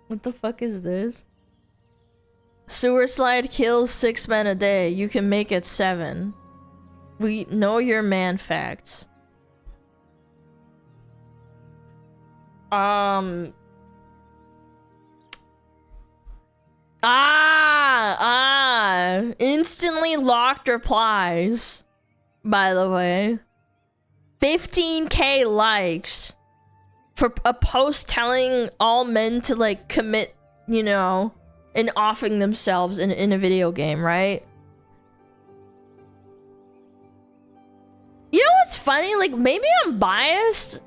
What the fuck is this? Sewer slide kills 6 men a day. You can make it 7. We know your man facts. Instantly locked replies. By the way. 15k likes. For a post telling all men to like commit, you know, and offing themselves in a video game, right? You know what's funny? Like, maybe I'm biased,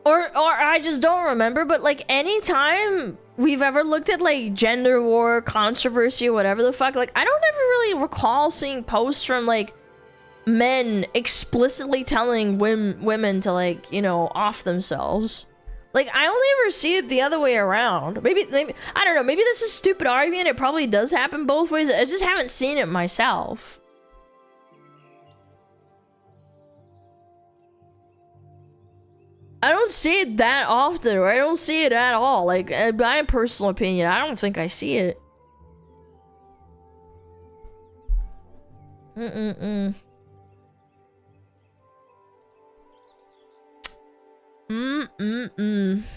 or I just don't remember, but like anytime we've ever looked at like gender war, controversy, or whatever the fuck, like I don't ever really recall seeing posts from like men explicitly telling women to, like, you know, off themselves. Like, I only ever see it the other way around. Maybe I don't know, maybe this is a stupid argument. It probably does happen both ways. I just haven't seen it myself. I don't see it that often, or I don't see it at all. Like, in my personal opinion, I don't think I see it.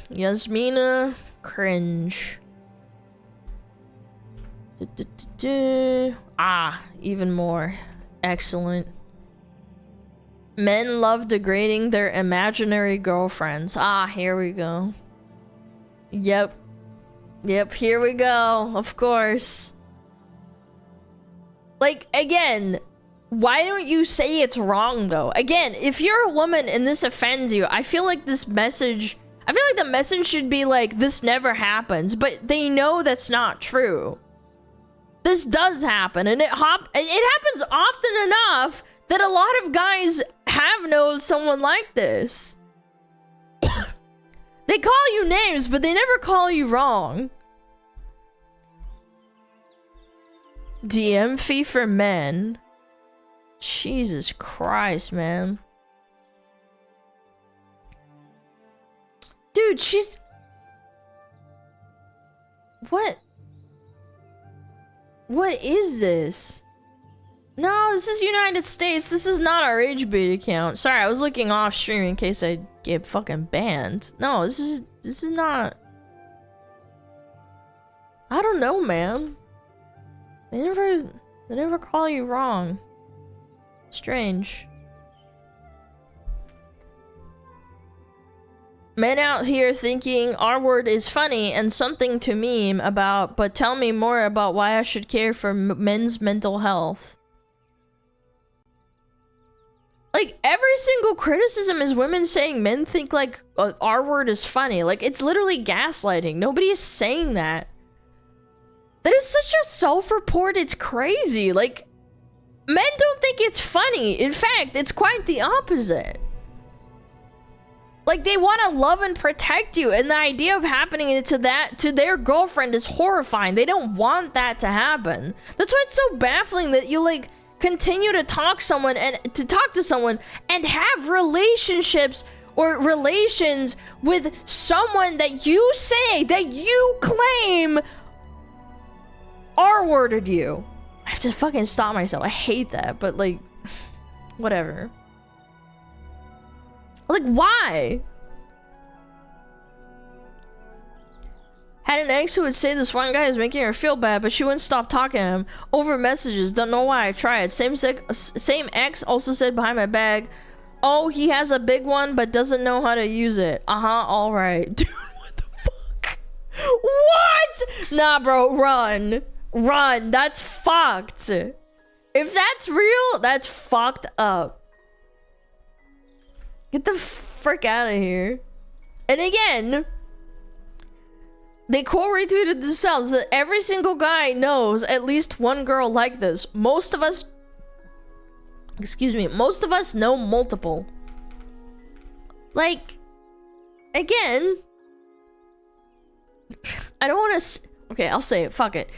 Yasmina, cringe. Ah, even more. Excellent. Men love degrading their imaginary girlfriends. Ah, here we go. Yep, here we go. Of course. Like, again, why don't you say it's wrong, though? Again, if you're a woman and this offends you, I feel like the message should be like, this never happens, but they know that's not true. This does happen, and it happens often enough that a lot of guys have known someone like this. They call you names, but they never call you wrong. DM fee for men. Jesus Christ, man. Dude, she's... What? What is this? No, this is United States. This is not our age bait account. Sorry, I was looking off stream in case I get fucking banned. No, this is not... I don't know, man. They never call you wrong. Strange. Men out here thinking our word is funny and something to meme about, but tell me more about why I should care for men's mental health. Like, every single criticism is women saying men think like our word is funny. Like, it's literally gaslighting. Nobody is saying that. That is such a self-report, it's crazy. Like, men don't think it's funny. In fact, it's quite the opposite. Like, they want to love and protect you, and the idea of happening it to their girlfriend is horrifying. They don't want that to happen. That's why it's so baffling that you, like, continue to talk to someone and have relationships or relations with someone that you say, that you claim R-worded you. I have to fucking stop myself. I hate that, but like, whatever. Like, why? Had an ex who would say this one guy is making her feel bad, but she wouldn't stop talking to him over messages. Don't know why I tried. Same ex also said behind my back, oh, he has a big one, but doesn't know how to use it. All right. Dude, what the fuck? What? Nah, bro, run. Run. That's fucked. If that's real, that's fucked up. Get the frick out of here. And again, they retweeted themselves that every single guy knows at least one girl like this. Most of us know multiple. Like, again, I don't want to... Okay, I'll say it. Fuck it.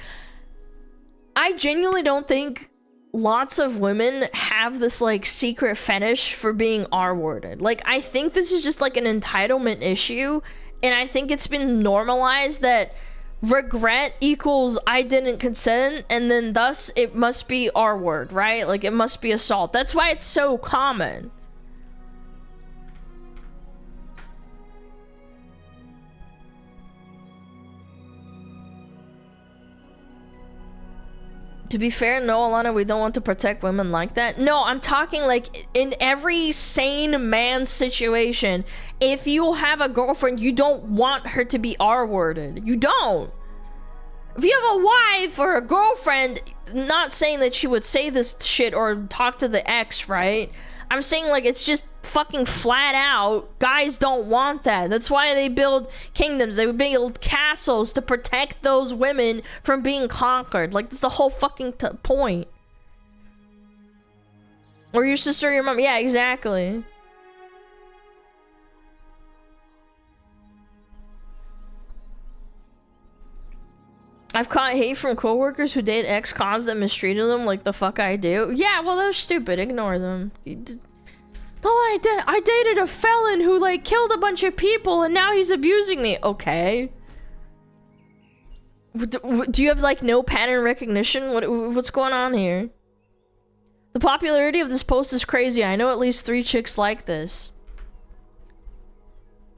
I genuinely don't think lots of women have this, like, secret fetish for being R-worded. Like, I think this is just, like, an entitlement issue, and I think it's been normalized that regret equals I didn't consent, and then thus it must be R-word, right? Like, it must be assault. That's why it's so common. To be fair, no, Alana, we don't want to protect women like that. No, I'm talking like in every sane man's situation. If you have a girlfriend, you don't want her to be R-worded. You don't. if you have a wife or a girlfriend, not saying that she would say this shit or talk to the ex, right? I'm saying, like, it's just fucking flat out, guys don't want that. That's why they build kingdoms. They would build castles to protect those women from being conquered. Like, that's the whole fucking point. Or your sister or your mom. Yeah, exactly. I've caught hate from coworkers who date ex-cons that mistreated them like the fuck I do. Yeah, well, they're stupid. Ignore them. Oh, I dated a felon who, like, killed a bunch of people and now he's abusing me. Okay. Do you have, like, no pattern recognition? What's going on here? The popularity of this post is crazy. I know at least 3 chicks like this.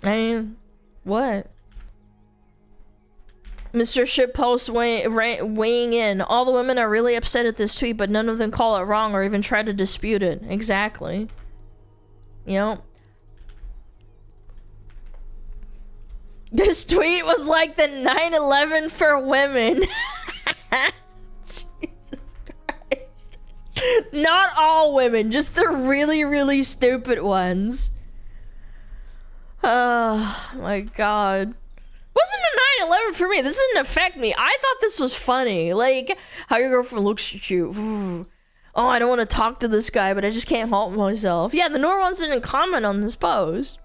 I mean, what? Mr. Shitpost weighing in. All the women are really upset at this tweet, but none of them call it wrong or even try to dispute it. Exactly. You know? This tweet was like the 9/11 for women. Jesus Christ. Not all women, just the really, really stupid ones. Oh my god. Wasn't a 9/11 for me. This didn't affect me. I thought this was funny. Like, how your girlfriend looks at you. Ooh. Oh, I don't want to talk to this guy, but I just can't help myself. Yeah, the Nor ones didn't comment on this post.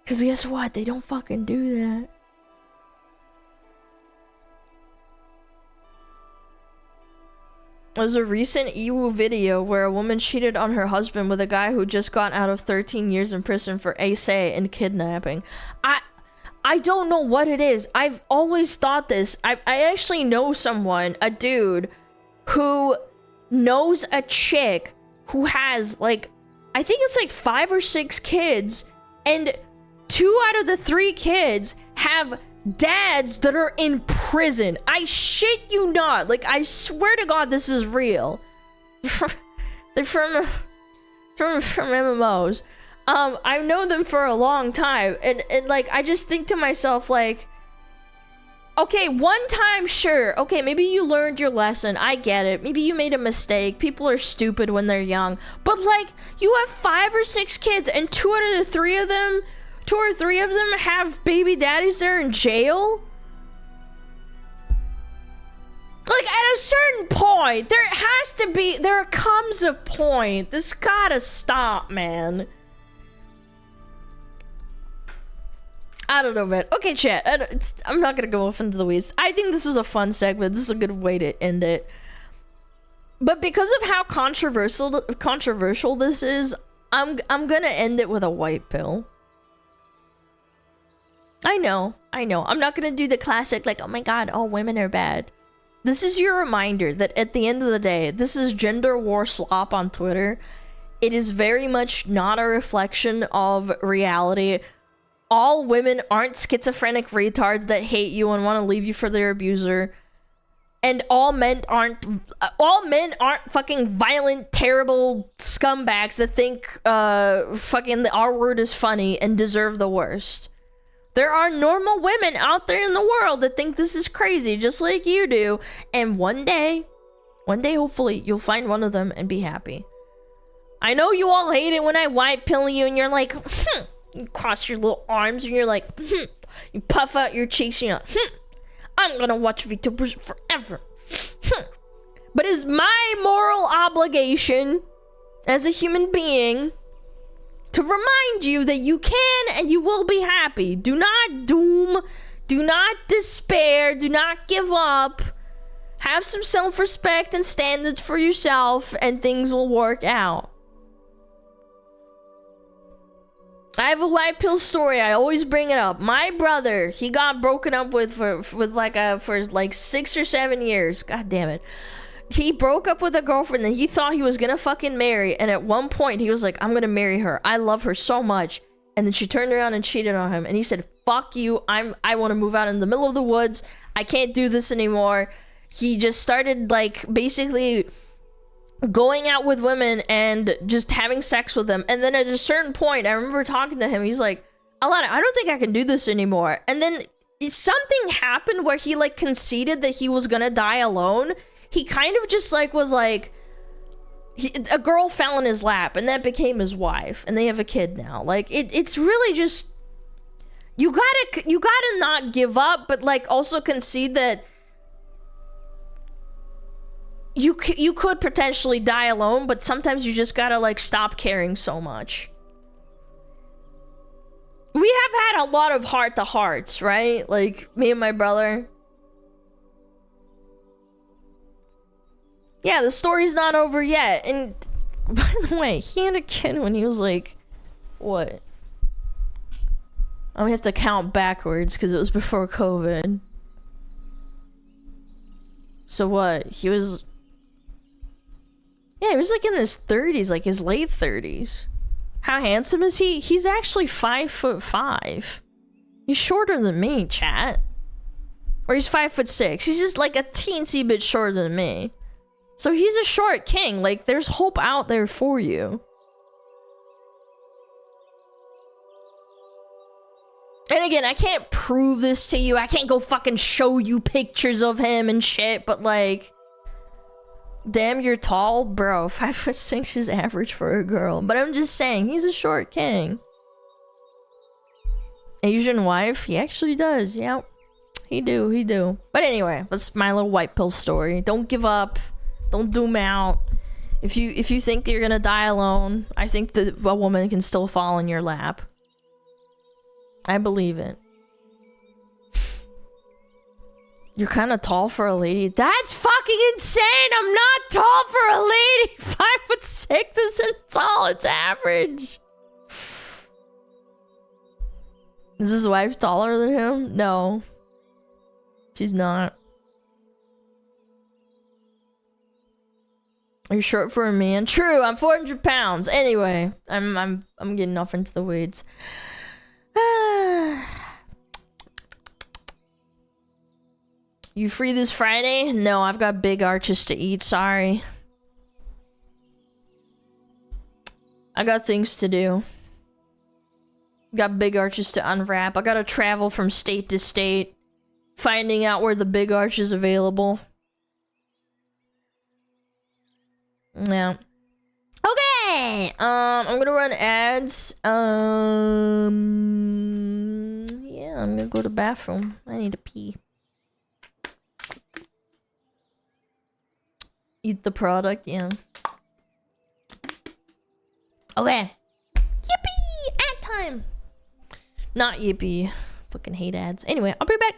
Because guess what? They don't fucking do that. There's a recent EWU video where a woman cheated on her husband with a guy who just got out of 13 years in prison for assay and kidnapping. I don't know what it is. I've always thought this. I actually know someone, a dude, who knows a chick who has, like, I think it's like 5 or 6 kids, and 2 out of the 3 kids have dads that are in prison. I shit you not. Like, I swear to God, this is real. They're from MMOs. I've known them for a long time, and like, I just think to myself, like, okay, one time, sure. Okay, maybe you learned your lesson. I get it. Maybe you made a mistake. People are stupid when they're young. But, like, you have 5 or 6 kids, and 2 or 3 of them have baby daddies that are in jail? Like, at a certain point, there comes a point. This gotta stop, man. I don't know, man. Okay, chat. I'm not gonna go off into the weeds. I think this was a fun segment. This is a good way to end it. But because of how controversial this is, I'm gonna end it with a white pill. I know. I'm not gonna do the classic, like, oh my god, all women are bad. This is your reminder that at the end of the day, this is gender war slop on Twitter. It is very much not a reflection of reality. All women aren't schizophrenic retards that hate you and want to leave you for their abuser. And all men aren't fucking violent, terrible scumbags that think fucking the R word is funny and deserve the worst. There are normal women out there in the world that think this is crazy, just like you do. And one day, hopefully, you'll find one of them and be happy. I know you all hate it when I white pill you and you're like, you cross your little arms and you're like, you puff out your cheeks and you're like, I'm gonna watch VTubers forever. But it's my moral obligation as a human being to remind you that you can and you will be happy. Do not doom. Do not despair. Do not give up. Have some self-respect and standards for yourself and things will work out. I have a white pill story. I always bring it up. My brother, he got broken up with for like 6 or 7 years. God damn it. He broke up with a girlfriend that he thought he was gonna fucking marry, and at one point he was like, I'm gonna marry her. I love her so much. And then she turned around and cheated on him, and he said, fuck you. I want to move out in the middle of the woods. I can't do this anymore. He just started, like, basically going out with women and just having sex with them. And then at a certain point, I remember talking to him, he's like, Alana, I don't think I can do this anymore. And then something happened where he like conceded that he was gonna die alone. He kind of just like was like, a girl fell in his lap and that became his wife and they have a kid now. Like it's really just, you gotta not give up, but like also concede that you could potentially die alone, but sometimes you just gotta like stop caring so much. We have had a lot of heart-to-hearts, right? Like, me and my brother. Yeah, the story's not over yet. And, by the way, he had a kid when he was like, what? I'm gonna have to count backwards because it was before COVID. So what? He was... Yeah, he was like in his 30s, like his late 30s. How handsome is he? He's actually 5'5". He's shorter than me, chat. Or he's 5'6". He's just like a teensy bit shorter than me. So he's a short king. Like, there's hope out there for you. And again, I can't prove this to you. I can't go fucking show you pictures of him and shit, but like... Damn, you're tall? Bro, 5'6" is average for a girl. But I'm just saying, he's a short king. Asian wife? He actually does, yeah. He do. But anyway, that's my little white pill story. Don't give up. Don't doom out. If you think you're gonna die alone, I think that a woman can still fall in your lap. I believe it. You're kind of tall for a lady. That's fucking insane! I'm not tall for a lady! 5'6" isn't tall, it's average. Is his wife taller than him? No. She's not. You're short for a man. True, I'm 400 pounds. Anyway, I'm getting off into the weeds. You free this Friday? No, I've got big arches to eat, sorry. I got things to do. Got big arches to unwrap. I gotta travel from state to state, finding out where the big arch is available. Yeah. Okay! I'm gonna run ads. Yeah, I'm gonna go to the bathroom. I need to pee. Eat the product, yeah. Okay. Yippee! Ad time! Not yippee. Fucking hate ads. Anyway, I'll be back.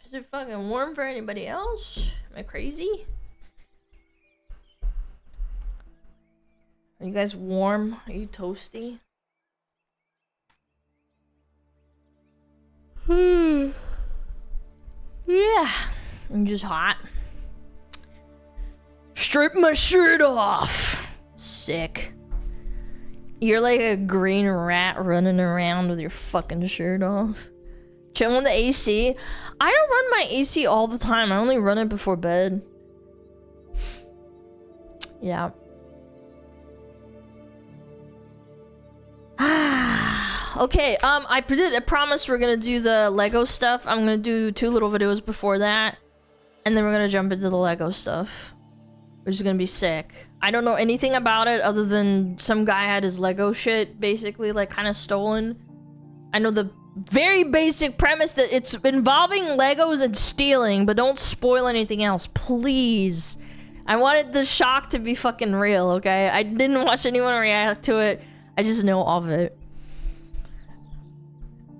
Is it fucking warm for anybody else? Am I crazy? Are you guys warm? Are you toasty? Yeah. I'm just hot. Strip my shirt off. Sick. You're like a green rat running around with your fucking shirt off. Chilling with the AC. I don't run my AC all the time. I only run it before bed. Yeah. Okay, I promised we're gonna do the Lego stuff. I'm gonna do 2 little videos before that. And then we're gonna jump into the Lego stuff. Which is gonna be sick. I don't know anything about it other than some guy had his Lego shit basically like kind of stolen. I know the very basic premise that it's involving Legos and stealing, but don't spoil anything else, please. I wanted the shock to be fucking real, okay? I didn't watch anyone react to it. I just know of it.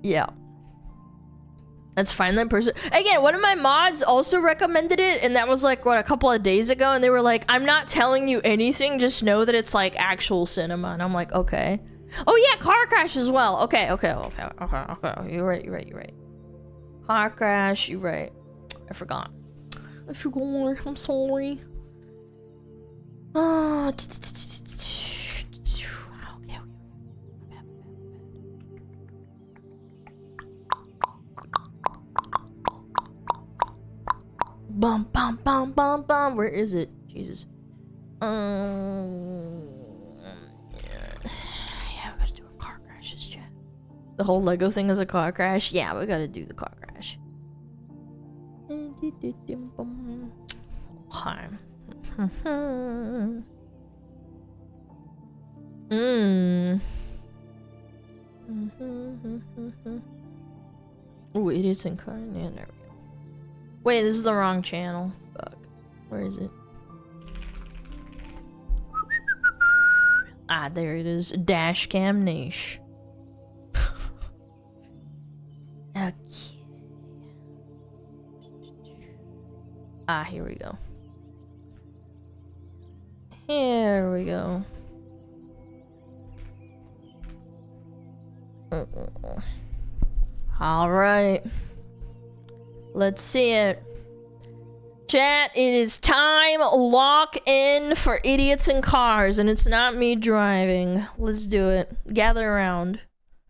Yeah. That's fine, that person. Again, one of my mods also recommended it, and that was like, what, a couple of days ago, and they were like, I'm not telling you anything, just know that it's like actual cinema. And I'm like, okay. Oh yeah, car crash as well. Okay. You're right. Car crash, you're right. I forgot. I'm sorry. Oh, okay. Bum. Where is it? Jesus. Yeah, we gotta do a car crashes, chat. The whole Lego thing is a car crash. Yeah, we gotta do the car crash. Oh, idiots in car. Yeah, there we go. Wait, this is the wrong channel. Fuck. Where is it? Ah, there it is. Dashcam Niche. Okay. Ah, here we go. Here we go. All right. Let's see it. Chat, it is time. Lock in for idiots in cars, and it's not me driving. Let's do it. Gather around.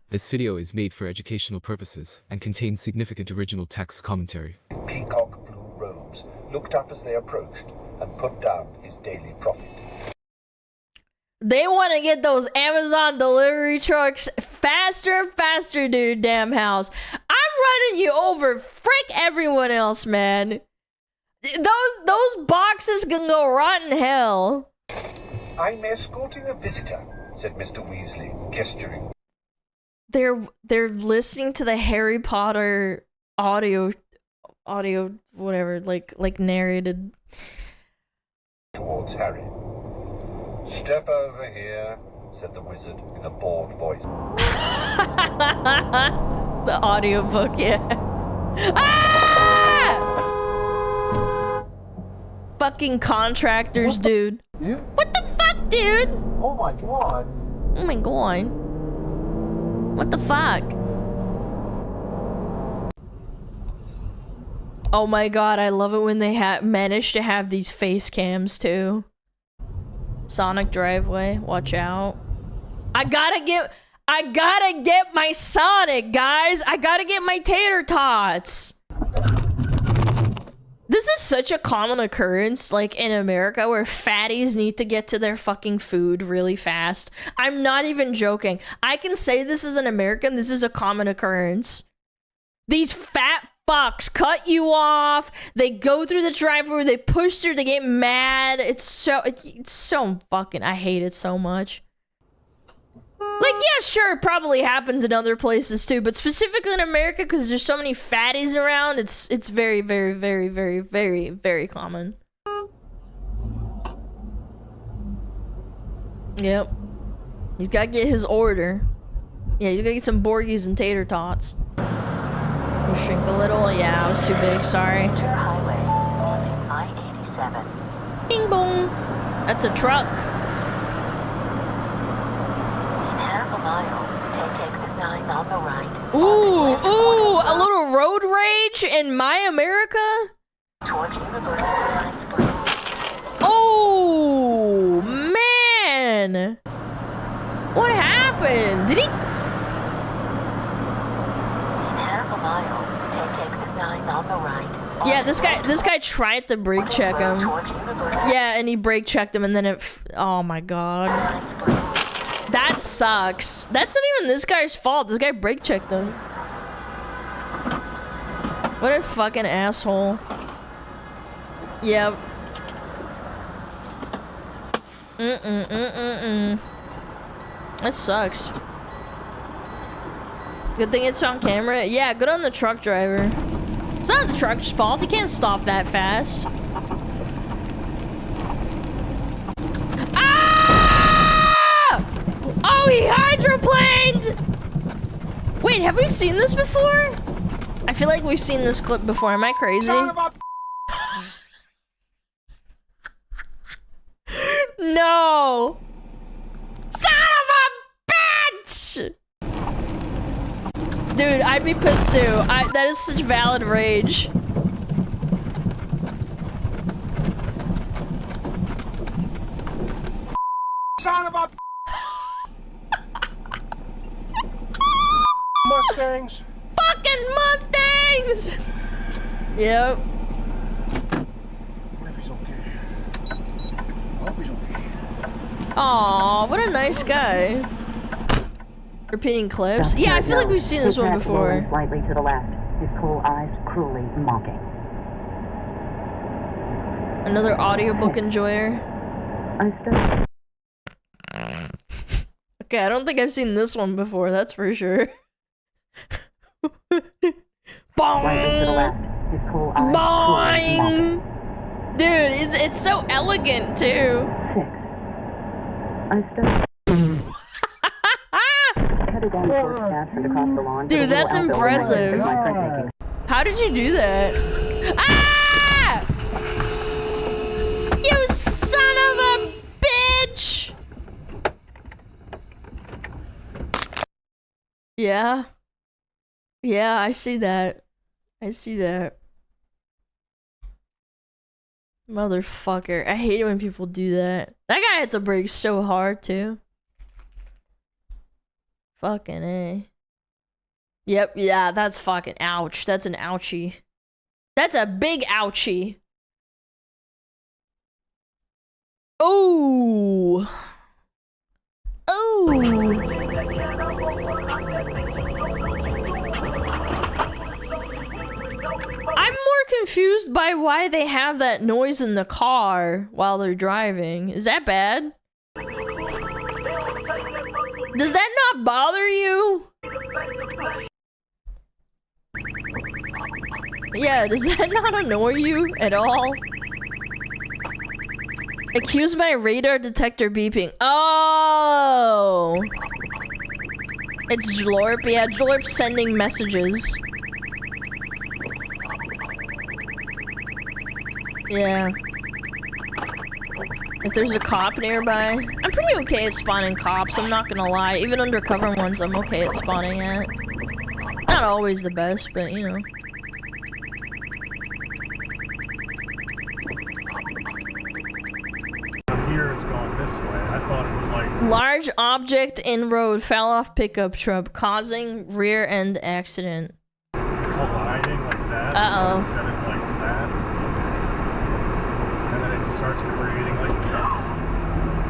This video is made for educational purposes and contains significant original text commentary. Peacock blue robes looked up as they approached and put down his daily profit. They want to get those Amazon delivery trucks faster and faster to your damn house. I'm running you over frick everyone else, man. Those boxes can go rot in hell. I'm escorting a visitor, said Mr. Weasley, gesturing. They're listening to the Harry Potter audio whatever, like narrated. Towards Harry. Step over here, said the wizard in a bored voice. The audiobook, yeah. Ah! Fucking contractors, dude. You? What the fuck, dude? Oh my god. Oh my god. What the fuck? Oh my god, I love it when they manage to have these face cams too. Sonic driveway, watch out. I gotta get my Sonic, guys. I gotta get my tater tots. This is such a common occurrence, like in America, where fatties need to get to their fucking food really fast. I'm not even joking. I can say this as an American, this is a common occurrence. These fat fucks cut you off, they go through the drive-thru, they push through, they get mad. It's so fucking, I hate it so much. Like, yeah, sure, it probably happens in other places too, but specifically in America, because there's so many fatties around, it's very, very, very, very, very, very common. Yep. He's gotta get his order. Yeah, he's gotta get some Borgies and tater tots. You shrink a little? Yeah, I was too big, sorry. Enter highway onto I-87. Bing bong. That's a truck. In half a mile, take exit 9 on the right. Ooh, a little road rage in my America? Towards University Lines Bridge. Oh, man. What happened? Did he? In half a mile, take exit 9 on the right. Yeah, this guy tried to brake check him. Towards University Yeah, and he brake checked him and then oh my god. Lines Bridge. That sucks. That's not even this guy's fault. This guy brake checked him. What a fucking asshole. Yep. That sucks. Good thing it's on camera. Yeah, good on the truck driver. It's not the truck's fault. He can't stop that fast. Ah! Oh, he hydroplaned! Wait, have we seen this before? I feel like we've seen this clip before. Am I crazy? No! Son of a bitch! Dude, I'd be pissed too. That is such valid rage. Son of a Mustangs. Fucking Mustangs! Yep. What if he's okay? I hope he's okay. Aw, what a nice guy. Repeating clips? Yeah, I feel like we've seen this one before. Slightly to the left, his cool eyes cruelly mocking. Another audiobook enjoyer. Okay, I don't think I've seen this one before, that's for sure. Boing! Boing! Dude, it's so elegant too. Dude, that's impressive. How did you do that? Ah! You son of a bitch! Yeah. Yeah, I see that. I see that. Motherfucker. I hate it when people do that. That guy had to brake so hard, too. Fucking A. Yep, yeah, that's fucking ouch. That's an ouchie. That's a big ouchie. Oh. Oh. I'm more confused by why they have that noise in the car while they're driving. Is that bad? Does that not bother you? Yeah, does that not annoy you at all? Accuse my radar detector beeping. Oh! It's Jlorp. Yeah, Jlorp's sending messages. Yeah. If there's a cop nearby, I'm pretty okay at spawning cops, I'm not gonna lie. Even undercover ones, I'm okay at spawning at. Not always the best, but you know. Here it's going this way. I thought it was like Large object in road fell off pickup truck, causing rear end accident. colliding like that. Uh-oh. Instead it's like that. And then it starts creating like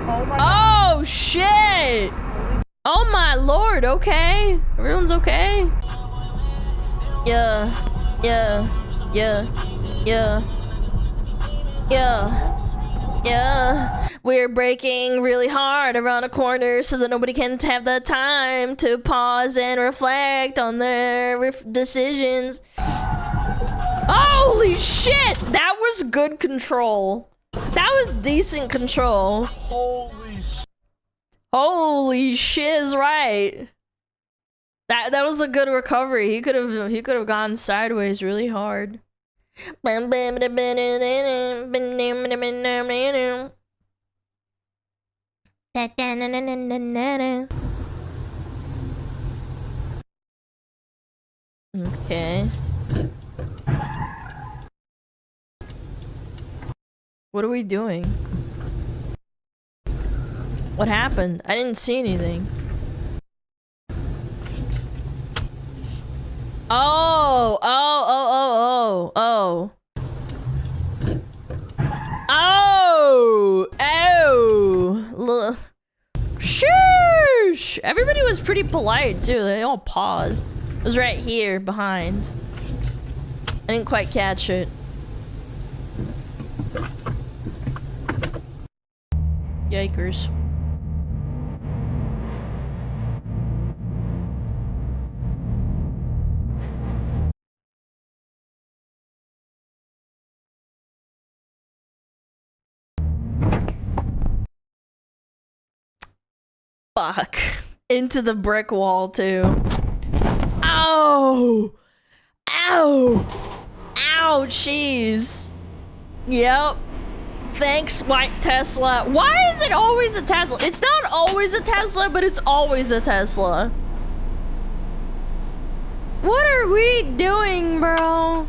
oh my Oh shit! Oh my lord, okay? Everyone's okay? Yeah. Yeah. Yeah. Yeah. Yeah. Yeah. We're braking really hard around a corner so that nobody can have the time to pause and reflect on their decisions. Holy shit! That was good control. That was decent control. holy Holy shiz, right. That was a good recovery. He could have gone sideways really hard. Okay. What are we doing? What happened? I didn't see anything. Oh, oh, oh, oh, oh, oh. Oh, oh. Shush! Everybody was pretty polite too. They all paused. It was right here behind. I didn't quite catch it. Yikers. Fuck. Into the brick wall too. Ow! Ow! Ow, jeez. Yep. Thanks, white Tesla. Why is it always a Tesla? It's not always a Tesla, but it's always a Tesla. What are we doing, bro?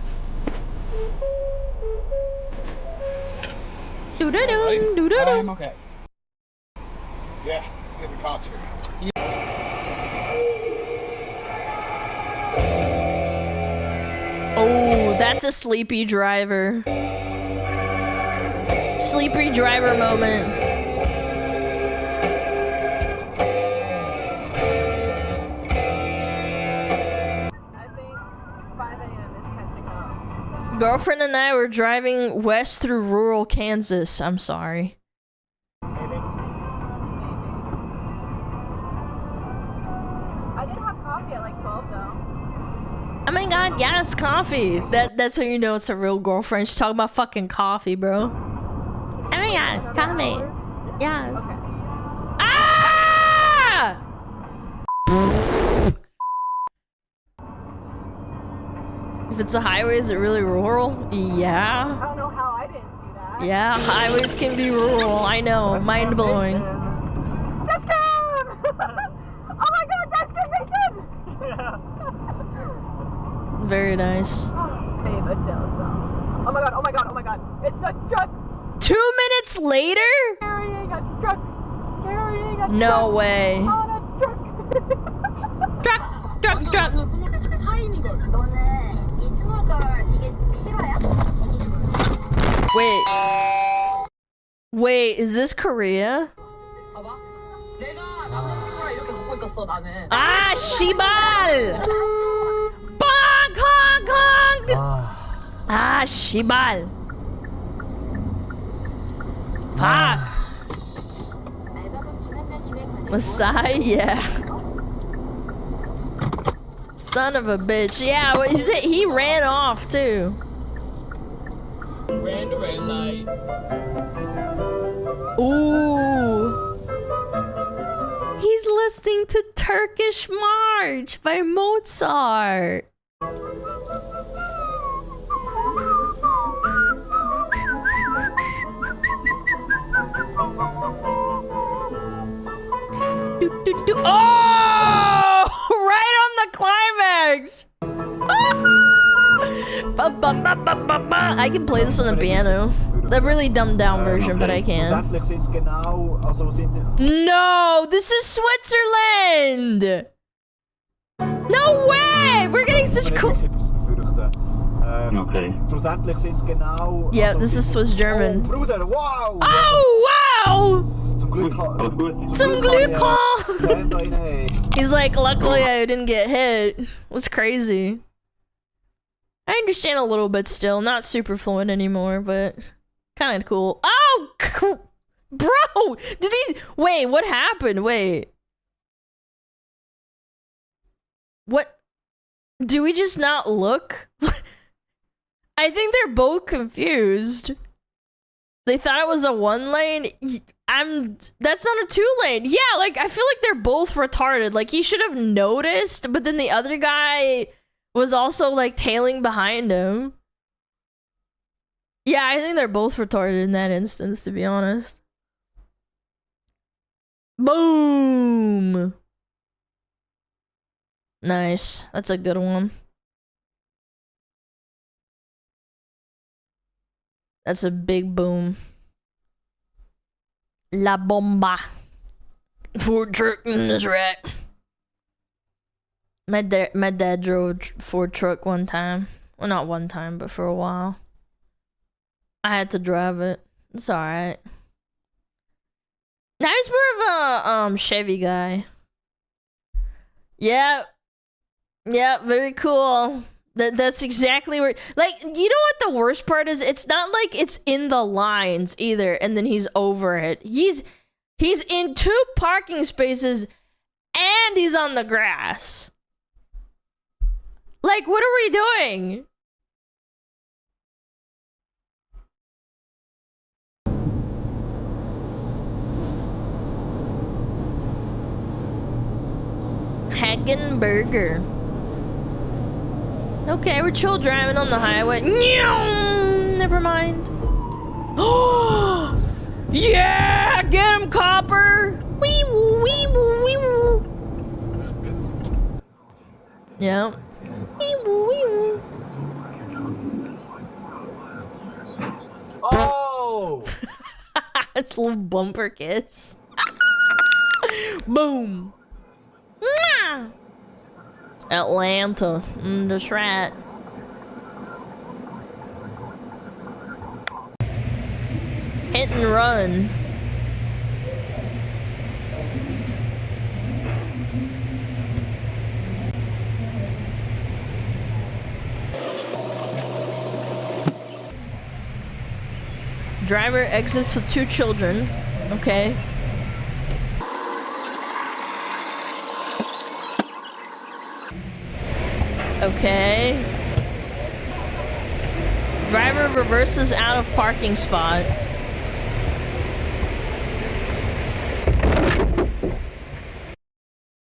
Do-da-dum, do-da-dum. I'm okay. Yeah, let's get the cops here. Oh, that's a sleepy driver. Sleepy driver moment. I think 5 a.m. is catching up. Girlfriend and I were driving west through rural Kansas. I'm sorry. I did have coffee at like 12 though. Oh my god, yes, coffee. That's how you know it's a real girlfriend. She's talking about fucking coffee, bro. Oh my god, coffee. Yes. Okay. Ah! If it's a highway, is it really rural? Yeah. I don't know how I didn't see that. Yeah, highways can be rural. I know. Mind blowing. Dashcam! Oh my god, Dashcam Nation! Very nice. Babe, Adele song. Oh my god, oh my god, oh my god. It's a truck 2 minutes later? carrying a truck. Carrying a No truck way. on a truck. Truck. Wait, is this Korea? Ah, 시발! Bonk, honk, honk! Ah, 시발. Fuck. Masai, yeah. Son of a bitch. Yeah, what is it? He ran off too. Ran the red light. Ooh. He's listening to Turkish March by Mozart. Oh! Right on the climax! I can play this on the piano. The really dumbed down version, but I can. No! This is Switzerland! No way! We're getting such cool... Okay. Yeah, this is Swiss German. Bruder, wow! Oh, wow! Some glue. He's like, luckily I didn't get hit. What's crazy? I understand a little bit still, not super fluent anymore, but kind of cool. Oh, bro! Do these... Wait, what happened? Wait. What? Do we just not look? I think they're both confused. They thought it was a one lane. That's not a 2-lane. Yeah, like, I feel like they're both retarded. Like, he should have noticed, but then the other guy was also, like, tailing behind him. Yeah, I think they're both retarded in that instance, to be honest. Boom! Nice. That's a good one. That's a big boom. La bomba. Ford truck in this rat. My dad drove a Ford truck one time. Well, not one time, but for a while. I had to drive it. It's alright. Now he's more of a Chevy guy. Yeah. Yeah, very cool. That's exactly where, like, you know what the worst part is? It's not like it's in the lines either, and then he's over it. He's in 2 parking spaces, and he's on the grass. Like, what are we doing? Hagen Burger. Okay, we're chill driving on the highway. Never mind. Oh, yeah! Get him, copper! Wee woo, wee woo, wee woo. Yep. Wee woo, wee woo. Oh! It's a little bumper kiss. Boom. Mwah! Atlanta. That's right. Hit and run. Driver exits with 2 children. Okay. Okay. Driver reverses out of parking spot.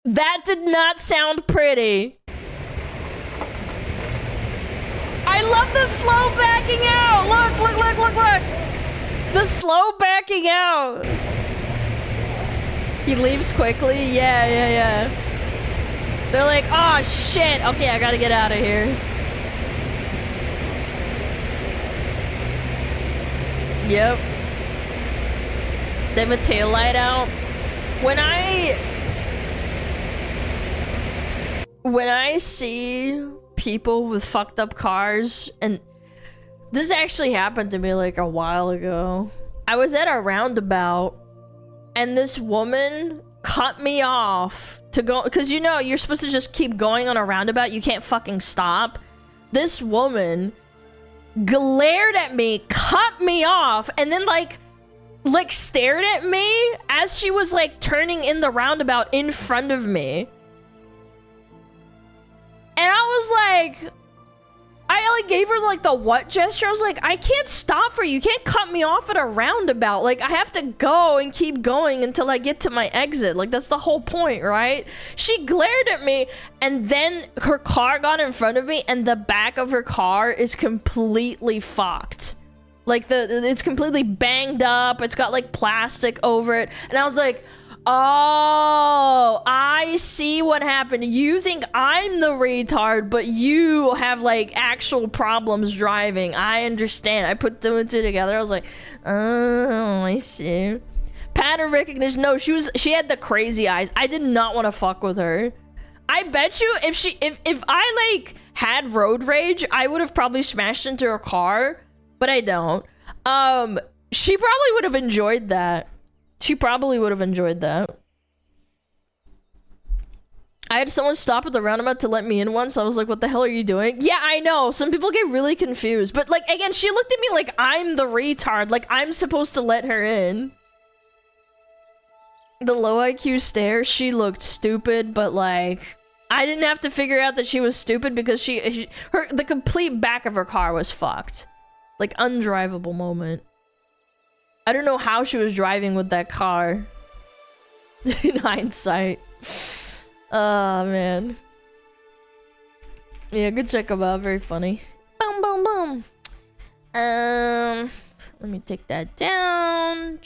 That did not sound pretty. I love the slow backing out. Look, look, look, look, look. The slow backing out. He leaves quickly. Yeah, yeah, yeah. They're like, oh shit. Okay, I gotta get out of here. Yep. They have a taillight out. When I see people with fucked up cars, and this actually happened to me like a while ago. I was at a roundabout and this woman cut me off to go, because you know you're supposed to just keep going on a roundabout, you can't fucking stop. This woman glared at me, cut me off, and then like stared at me as she was like turning in the roundabout in front of me. And I was like, I like gave her like the what gesture. I was like, I can't stop for you. You can't cut me off at a roundabout. Like, I have to go and keep going until I get to my exit. Like, that's the whole point, right? She glared at me, and then her car got in front of me, and the back of her car is completely fucked. Like, it's completely banged up. It's got like plastic over it. And I was like, oh, I see what happened. You think I'm the retard, but you have like actual problems driving. I understand. I put 2 and 2 together. I was like, oh, I see. Pattern recognition. No, she had the crazy eyes. I did not want to fuck with her. I bet you if I like had road rage, I would have probably smashed into her car, but I don't. She probably would have enjoyed that. She probably would have enjoyed that. I had someone stop at the roundabout to let me in once. I was like, what the hell are you doing? Yeah, I know. Some people get really confused. But, like, again, she looked at me like I'm the retard. Like, I'm supposed to let her in. The low IQ stare, she looked stupid, but, like, I didn't have to figure out that she was stupid because the complete back of her car was fucked. Like, undrivable moment. I don't know how she was driving with that car. In hindsight. Oh, man. Yeah, good check them out. Very funny. Boom, boom, boom. Let me take that down.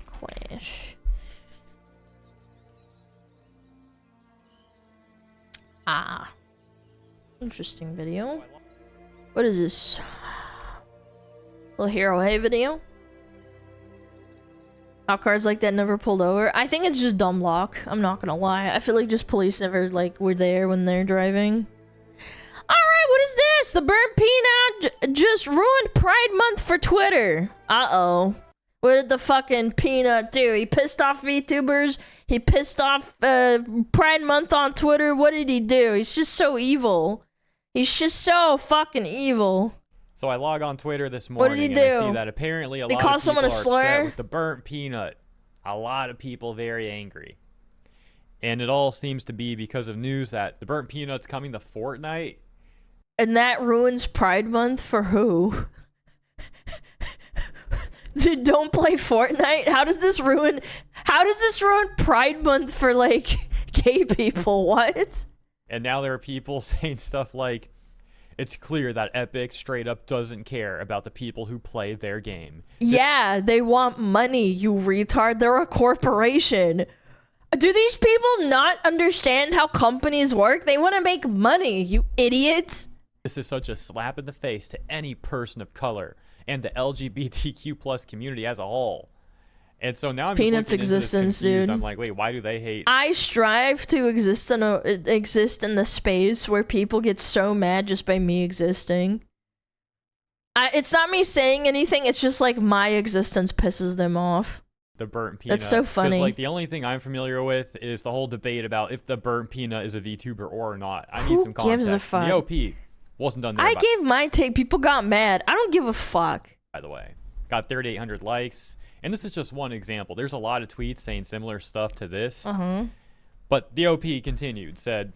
Quash. Ah. Interesting video. What is this? Little Hero Hey video? How cars like that never pulled over? I think it's just dumb luck. I'm not gonna lie. I feel like just police never, like, were there when they're driving. Alright, what is this? The Burnt Peanut just ruined Pride Month for Twitter. Uh-oh. What did the fucking Peanut do? He pissed off VTubers? He pissed off Pride Month on Twitter? What did he do? He's just so evil. He's just so fucking evil. So I log on Twitter this morning What did he and do? I see that apparently a They lot call of people someone are a slur? upset with the Burnt Peanut. A lot of people very angry. And it all seems to be because of news that the Burnt Peanut's coming to Fortnite. And that ruins Pride Month for who? Dude, don't play Fortnite? How does this ruin Pride Month for, like, gay people? What? And now there are people saying stuff like, it's clear that Epic straight up doesn't care about the people who play their game. Yeah, they want money, you retard. They're a corporation. Do these people not understand how companies work? They want to make money, you idiots. This is such a slap in the face to any person of color and the LGBTQ plus community as a whole. And so now I'm Peanut's just looking existence, into this confused. dude. I'm like, wait, why do they hate? I strive to exist in the space where people get so mad just by me existing. It's not me saying anything. It's just like my existence pisses them off. The Burnt Peanut. That's so funny. Because like the only thing I'm familiar with is the whole debate about if the Burnt Peanut is a VTuber or not. I need some context. Gives a fuck? The OP wasn't done there. I gave my take. People got mad. I don't give a fuck. By the way, got 3,800 likes. And this is just one example. There's a lot of tweets saying similar stuff to this. But the OP continued, said,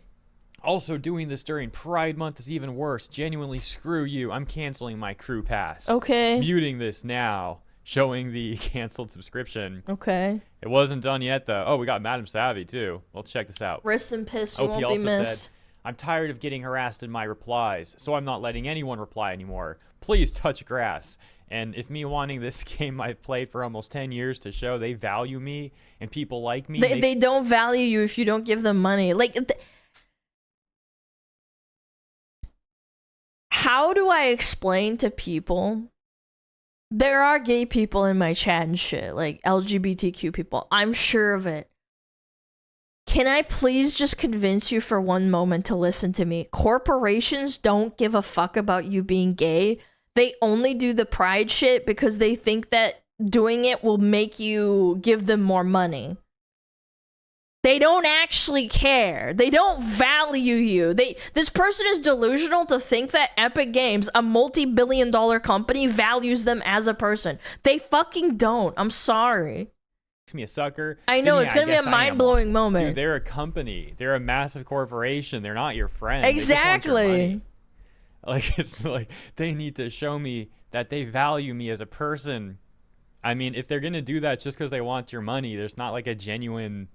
also doing this during Pride Month is even worse. Genuinely, screw you. I'm canceling my crew pass. Okay. Muting this now. Showing the canceled subscription. Okay. It wasn't done yet, though. Oh, we got Madam Savvy, too. Well, check this out. Rest in piss. You OP won't be also missed. said, I'm tired of getting harassed in my replies, so I'm not letting anyone reply anymore. Please touch grass. And if me wanting this game I've played for almost 10 years to show they value me and people like me. They don't value you if you don't give them money. Like, how do I explain to people? There are gay people in my chat and shit, like LGBTQ people. I'm sure of it. Can I please just convince you for one moment to listen to me? Corporations don't give a fuck about you being gay. They only do the pride shit because they think that doing it will make you give them more money. They don't actually care. They don't value you. This person is delusional to think that Epic Games, a multi-billion-dollar company, values them as a person. They fucking don't. I'm sorry. Makes me a sucker. I know, Then, it's yeah, gonna be I guess a I am mind-blowing one. moment. Dude, they're a company. They're a massive corporation. They're not your friend. Exactly. They just want your money. Like, it's like they need to show me that they value me as a person. I mean, if they're gonna do that just because they want your money, there's not like a genuine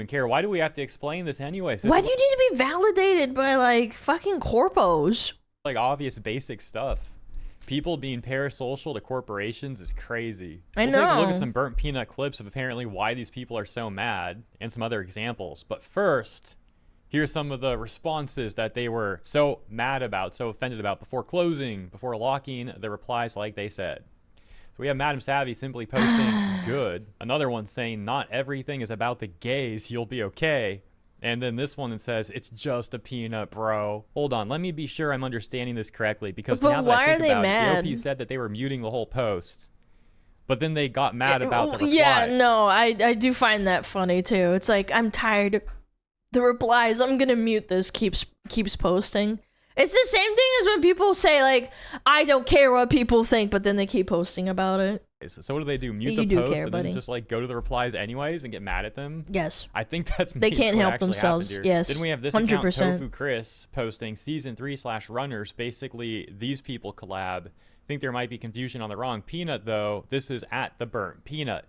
care. Why do we have to explain this anyways? Why do you need to be validated by, like, fucking corpos? Like obvious basic stuff. People being parasocial to corporations is crazy. I We'll take a look know. at some Burnt Peanut clips of apparently why these people are so mad and some other examples. But first, here's some of the responses that they were so mad about, so offended about before closing, before locking the replies like they said. So we have Madam Savvy simply posting good. Another one saying not everything is about the gays, you'll be okay. And then this one that says it's just a peanut, bro. Hold on, let me be sure I'm understanding this correctly because But now that why I think are they about mad? it, the OP said that they were muting the whole post. But then they got mad about the reply. Yeah, no, I do find that funny too. It's like, I'm tired of the replies. I'm gonna mute this. Keeps posting. It's the same thing as when people say, like, I don't care what people think, but then they keep posting about it. So what do? Mute You the do post care, and buddy. then just like go to the replies anyways and get mad at them? Yes. I think that's They can't what help actually themselves. happened here. Yes. Then we have this 100%. account Tofu Chris posting season 3/runners. Basically, these people collab. Think there might be confusion on the wrong peanut though. This is at TheBurntPeanut.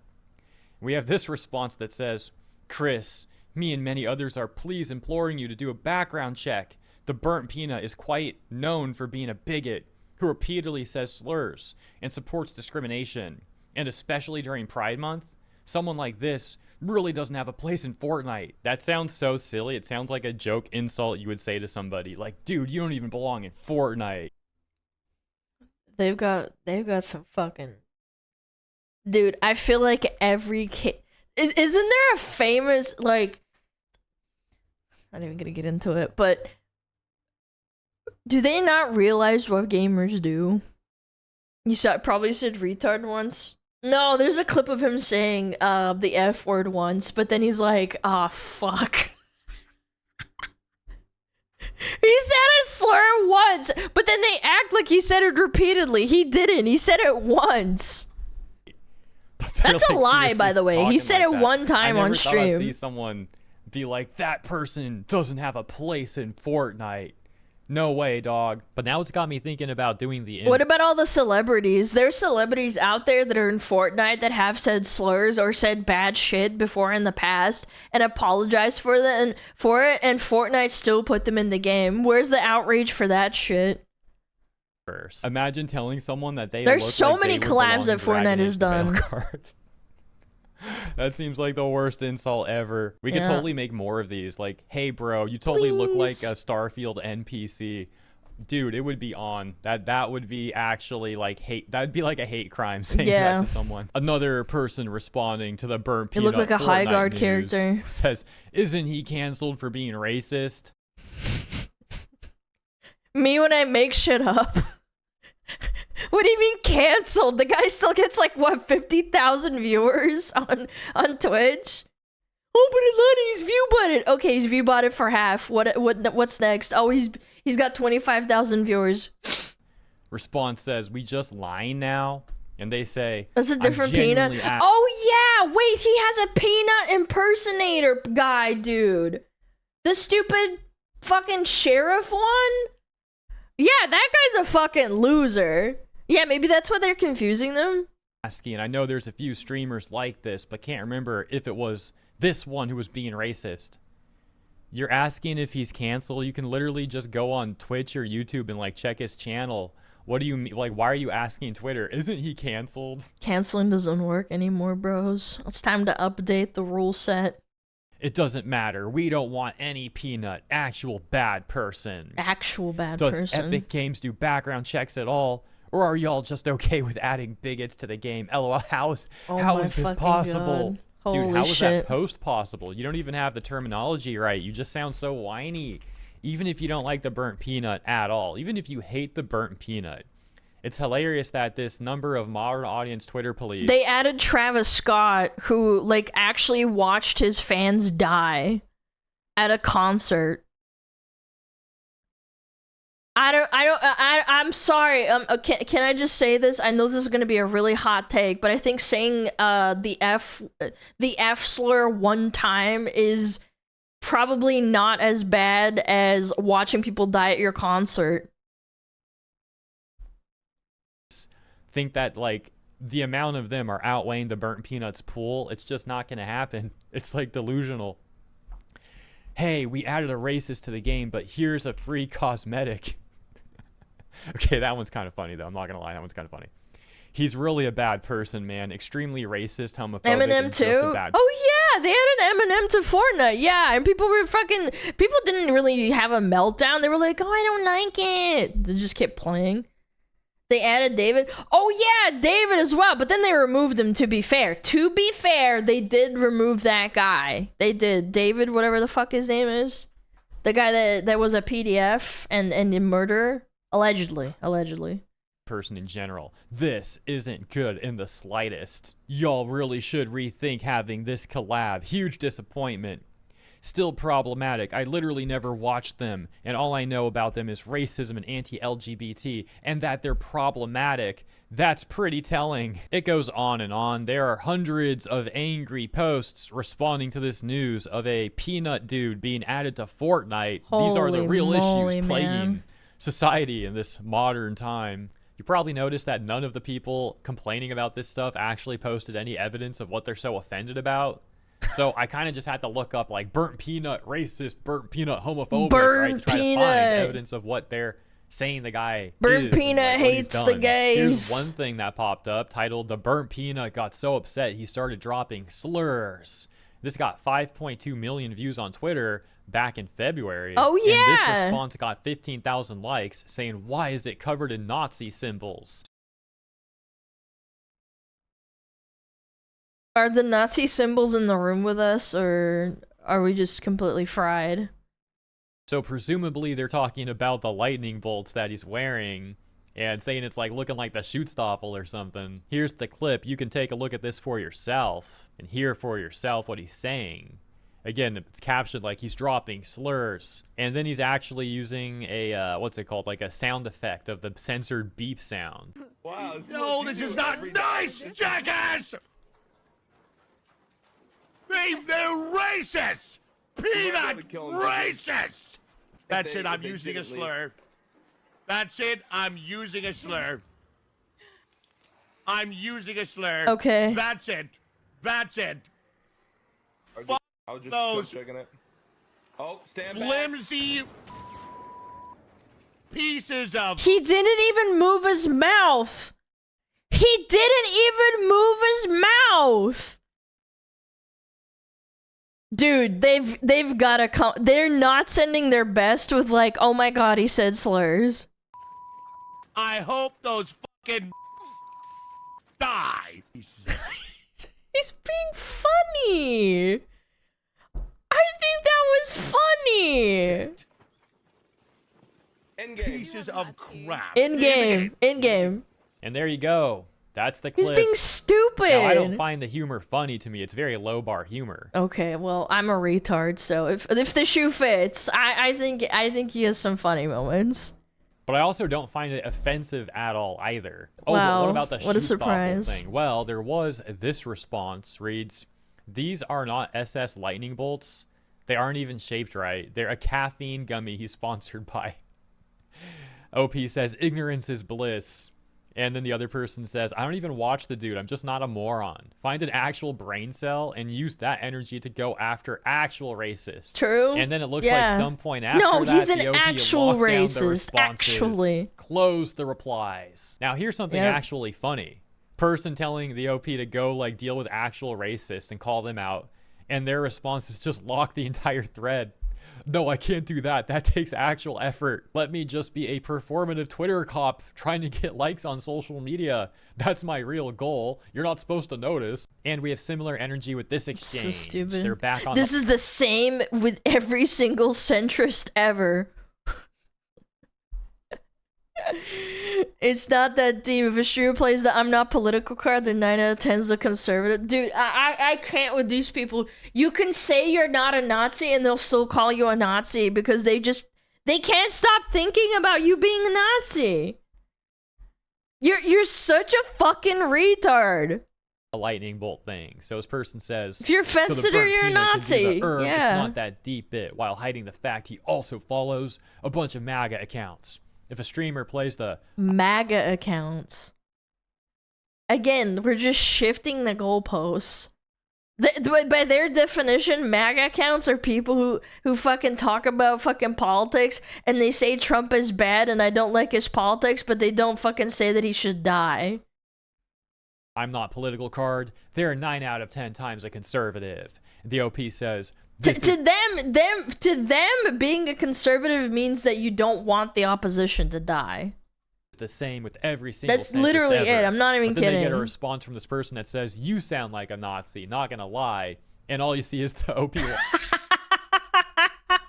We have this response that says, Chris, me and many others are please imploring you to do a background check. TheBurntPeanut is quite known for being a bigot who repeatedly says slurs and supports discrimination. And especially during Pride Month, someone like this really doesn't have a place in Fortnite. That sounds so silly. It sounds like a joke insult you would say to somebody. Like, dude, you don't even belong in Fortnite. They've got some fucking... Dude, I feel like every kid... Isn't there a famous, like... I'm not even gonna get into it, but... Do they not realize what gamers do? Probably said retard once. No, there's a clip of him saying the F word once, but then he's like, "Ah, fuck." He said a slur once, but then they act like he said it repeatedly. He didn't. He said it once. That's a lie, by the way. He said it one time on stream. I never thought I'd see someone be like, that person doesn't have a place in Fortnite. No way, dog. But now it's got me thinking about doing the... What about all the celebrities? There's celebrities out there that are in Fortnite that have said slurs or said bad shit before in the past and apologized for it, and Fortnite still put them in the game. Where's the outrage for that shit? Imagine telling someone that they There's look so like many they would collabs belong that in Dragon Fortnite has Age the Veil done. Guard. That seems like the worst insult ever. We could totally make more of these. Like, hey, bro, you totally look like a Starfield NPC. Dude, it would be on. That would be actually like hate. That would be like a hate crime saying that to someone. Another person responding to the BurntPeanut. You look like a Fortnite High Guard news character. says, isn't he canceled for being racist? Me when I make shit up. What do you mean canceled? The guy still gets like what, 50,000 viewers on Twitch? Oh, but he's view botted. Okay, he's view botted for half. What's next? Oh, he's got 25,000 viewers. Response says, we just lying now? And they say, that's a different peanut. Oh yeah, wait, he has a peanut impersonator guy, dude. The stupid fucking sheriff one? Yeah, that guy's a fucking loser. Yeah, maybe that's why they're confusing them. Asking, I know there's a few streamers like this, but can't remember if it was this one who was being racist. You're asking if he's canceled? You can literally just go on Twitch or YouTube and like check his channel. What do you mean? Like, why are you asking Twitter? Isn't he canceled? Canceling doesn't work anymore, bros. It's time to update the rule set. It doesn't matter. We don't want any peanut. Actual bad person. Actual bad person. Does Epic Games do background checks at all? Or are y'all just okay with adding bigots to the game? LOL, how is this possible? Dude, how is that post possible? You don't even have the terminology right. You just sound so whiny. Even if you don't like the BurntPeanut at all, even if you hate the BurntPeanut, it's hilarious that this number of modern audience Twitter police... They added Travis Scott, who, like, actually watched his fans die at a concert. I'm sorry. Can I just say this? I know this is gonna be a really hot take, but I think saying the F slur one time is probably not as bad as watching people die at your concert. Think that like the amount of them are outweighing the BurntPeanut's pool. It's just not gonna happen. It's like delusional. Hey, we added a racist to the game, but here's a free cosmetic. Okay, that one's kind of funny though. I'm not gonna lie, that one's kind of funny. He's really a bad person, man. Extremely racist, homophobic, Eminem and too. Just a bad Oh yeah, they added Eminem to Fortnite. Yeah, and people didn't really have a meltdown. They were like, oh, I don't like it. They just kept playing. They added David. Oh yeah, David as well. But then they removed him, to be fair. To be fair, they did remove that guy. They did. David, whatever the fuck his name is. The guy that was a PDF and a murderer. Allegedly. Person in general. This isn't good in the slightest. Y'all really should rethink having this collab. Huge disappointment. still problematic. I literally never watched them, and all I know about them is racism and anti-LGBT, and that they're problematic. That's pretty telling. It goes on and on. There are hundreds of angry posts responding to this news of a peanut dude being added to Fortnite. These are the real issues plaguing society in this modern time. You probably noticed that none of the people complaining about this stuff actually posted any evidence of what they're so offended about. So I kind of just had to look up like burnt peanut racist, burnt peanut homophobic, right? To try to find evidence of what they're saying the guy Burnt is Peanut and, like, hates the gays. Here's one thing that popped up titled "The Burnt Peanut got so upset he started dropping slurs." This got 5.2 million views on Twitter back in February. Oh yeah. And this response got 15,000 likes saying, "Why is it covered in Nazi symbols?" Are the Nazi symbols in the room with us, or are we just completely fried? So presumably they're talking about the lightning bolts that he's wearing and saying it's like looking like the Schutzstaffel or something. Here's the clip. You can take a look at this for yourself and hear for yourself what he's saying. Again, it's captioned like he's dropping slurs. And then he's actually using a, what's it called? Like a sound effect of the censored beep sound. Wow. No, this is not nice, jackass! They're racist! Peanut racist! That's it, I'm using a slur. That's it, I'm using a slur. I'm using a slur. Okay. That's it. That's it. I was just checking it. Oh, stand back. Flimsy pieces of... He didn't even move his mouth. He didn't even move his mouth. Dude, they've gotta come. They're not sending their best with like, oh my god, he said slurs. I hope those fucking die. He's being funny. I think that was funny. Pieces of crap. In game. And there you go. That's the clip. He's being stupid. Now, I don't find the humor funny to me. It's very low bar humor. Okay, well, I'm a retard, so if the shoe fits, I think he has some funny moments. But I also don't find it offensive at all either. Oh, wow, but what about the what a Schutzstaffel surprise. thing? Well, there was this response reads, "These are not SS lightning bolts. They aren't even shaped right. They're a caffeine gummy he's sponsored by." OP says, "Ignorance is bliss." And then the other person says, "I don't even watch the dude. I'm just not a moron. Find an actual brain cell and use that energy to go after actual racists." True. And then it looks like some point after no, that, he's an the OP actual locked down the racist. responses, Actually. closed the replies. Now here's something Yep. actually funny. Person telling the OP to go like deal with actual racists and call them out. And their response is just lock the entire thread. "No, I can't do that. That takes actual effort. Let me just be a performative Twitter cop trying to get likes on social media. That's my real goal. You're not supposed to notice." And we have similar energy with this exchange. So stupid. They're back on This is the same with every single centrist ever. It's not that deep. If a shrew plays the "I'm not political" card, then 9 out of 10 is a conservative. Dude, I can't with these people. You can say you're not a Nazi and they'll still call you a Nazi because they can't stop thinking about you being a Nazi. You're such a fucking retard. a lightning bolt thing. So this person says, if you're a fence so the sitter, burnt you're a peanut can do Nazi. the herb, Yeah. It's not that deep bit, while hiding the fact he also follows a bunch of MAGA accounts. If a streamer plays the MAGA accounts. Again, we're just shifting the goalposts. By their definition, MAGA accounts are people who fucking talk about fucking politics and they say Trump is bad and I don't like his politics, but they don't fucking say that he should die. I'm not political card, they're 9 out of 10 times a conservative. The OP says, To them, being a conservative means that you don't want the opposition to die. the same with every single That's centrist literally ever. it. I'm not even But then kidding. they get a response from this person that says, you sound like a Nazi, not gonna lie. And all you see is the OP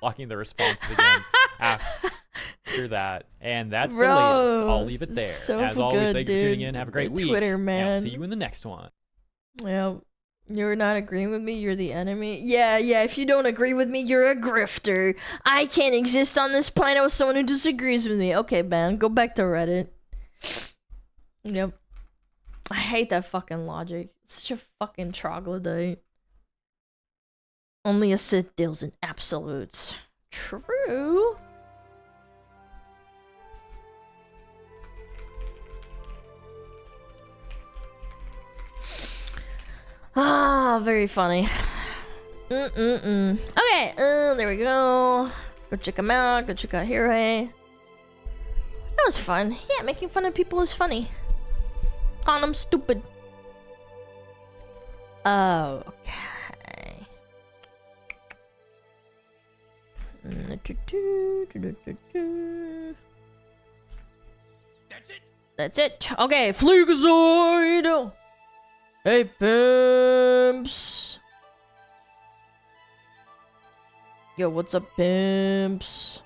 blocking the responses again after that. And that's the latest. I'll leave it there. So As always, good, thank you for dude. tuning in. Have a great week. Twitter, And man. I'll see you in the next one. Yeah. You're not agreeing with me, you're the enemy? Yeah, if you don't agree with me, you're a grifter. I can't exist on this planet with someone who disagrees with me. Okay, man, go back to Reddit. Yep. I hate that fucking logic. It's such a fucking troglodyte. Only a Sith deals in absolutes. True. Ah, very funny. Okay, there we go. Go check him out. Go check out Hiroe. That was fun. Yeah, making fun of people is funny. Calling them stupid. Oh, okay. That's it. That's it. Okay, Fleekazoid. Hey, pimps. Yo, what's up, pimps?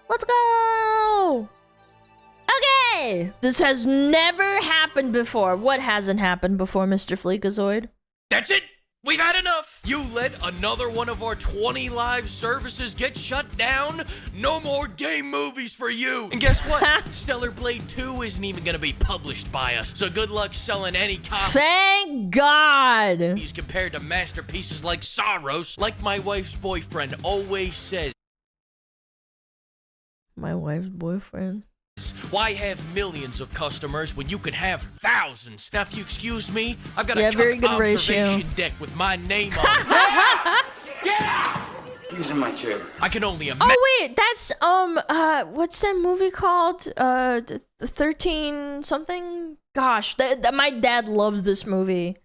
Let's go! Okay! This has never happened before. What hasn't happened before, Mr. Fleekazoid? That's it! We've had enough! You let another one of our 20 live services get shut down? No more game movies for you! And guess what? Stellar Blade 2 isn't even gonna be published by us, so good luck selling any copies. Thank God! He's compared to masterpieces like Saros. Like my wife's boyfriend always says. My wife's boyfriend? Why have millions of customers when you can have thousands? Now, if you excuse me, I've got a very good observation ratio. deck with my name on it. Get out! He's in my chair. I can only imagine. Oh wait, that's what's that movie called? The 13 something? Gosh, my dad loves this movie.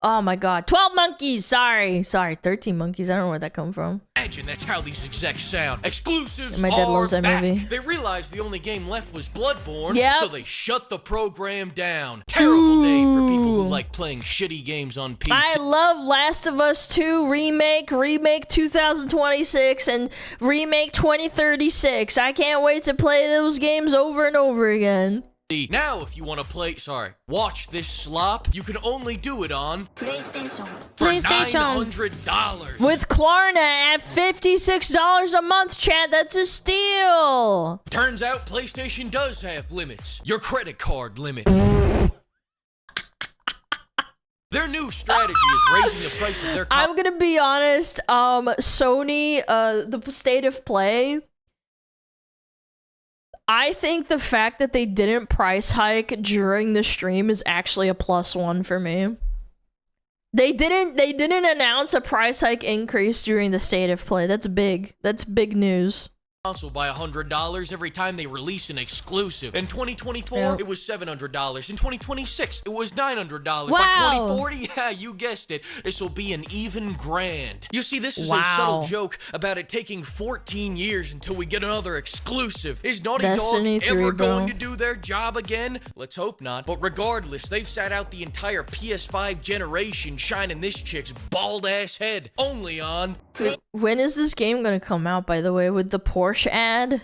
Oh my God, 12 Monkeys. Sorry, 13 Monkeys. I don't know where that come from. Imagine that's how these execs sound. Exclusives My dad are loves that back. movie. They realized the only game left was Bloodborne, Yep. so they shut the program down. Terrible day for people who like playing shitty games on PC. I love Last of Us 2 remake 2026, and remake 2036. I can't wait to play those games over and over again. Now, if you want to watch this slop, you can only do it on PlayStation. for $900. With Klarna at $56 a month, chat. That's a steal. Turns out PlayStation does have limits. Your credit card limit. Their new strategy is raising the price of their I'm gonna be honest, Sony, the state of play, I think the fact that they didn't price hike during the stream is actually a +1 for me. They didn't announce a price hike increase during the state of play. That's big. That's big news. console by $100 every time they release an exclusive. In 2024, it was $700. In 2026, it was $900. Wow. By 2040, yeah, you guessed it, this will be an even grand. You see, this is a subtle joke about it taking 14 years until we get another exclusive. Is Naughty Destiny Dog 3, ever bro. going to do their job again? Let's hope not. But regardless, they've sat out the entire PS5 generation shining this chick's bald-ass head. Only on... When is this game gonna come out, by the way, with the Porsche ad?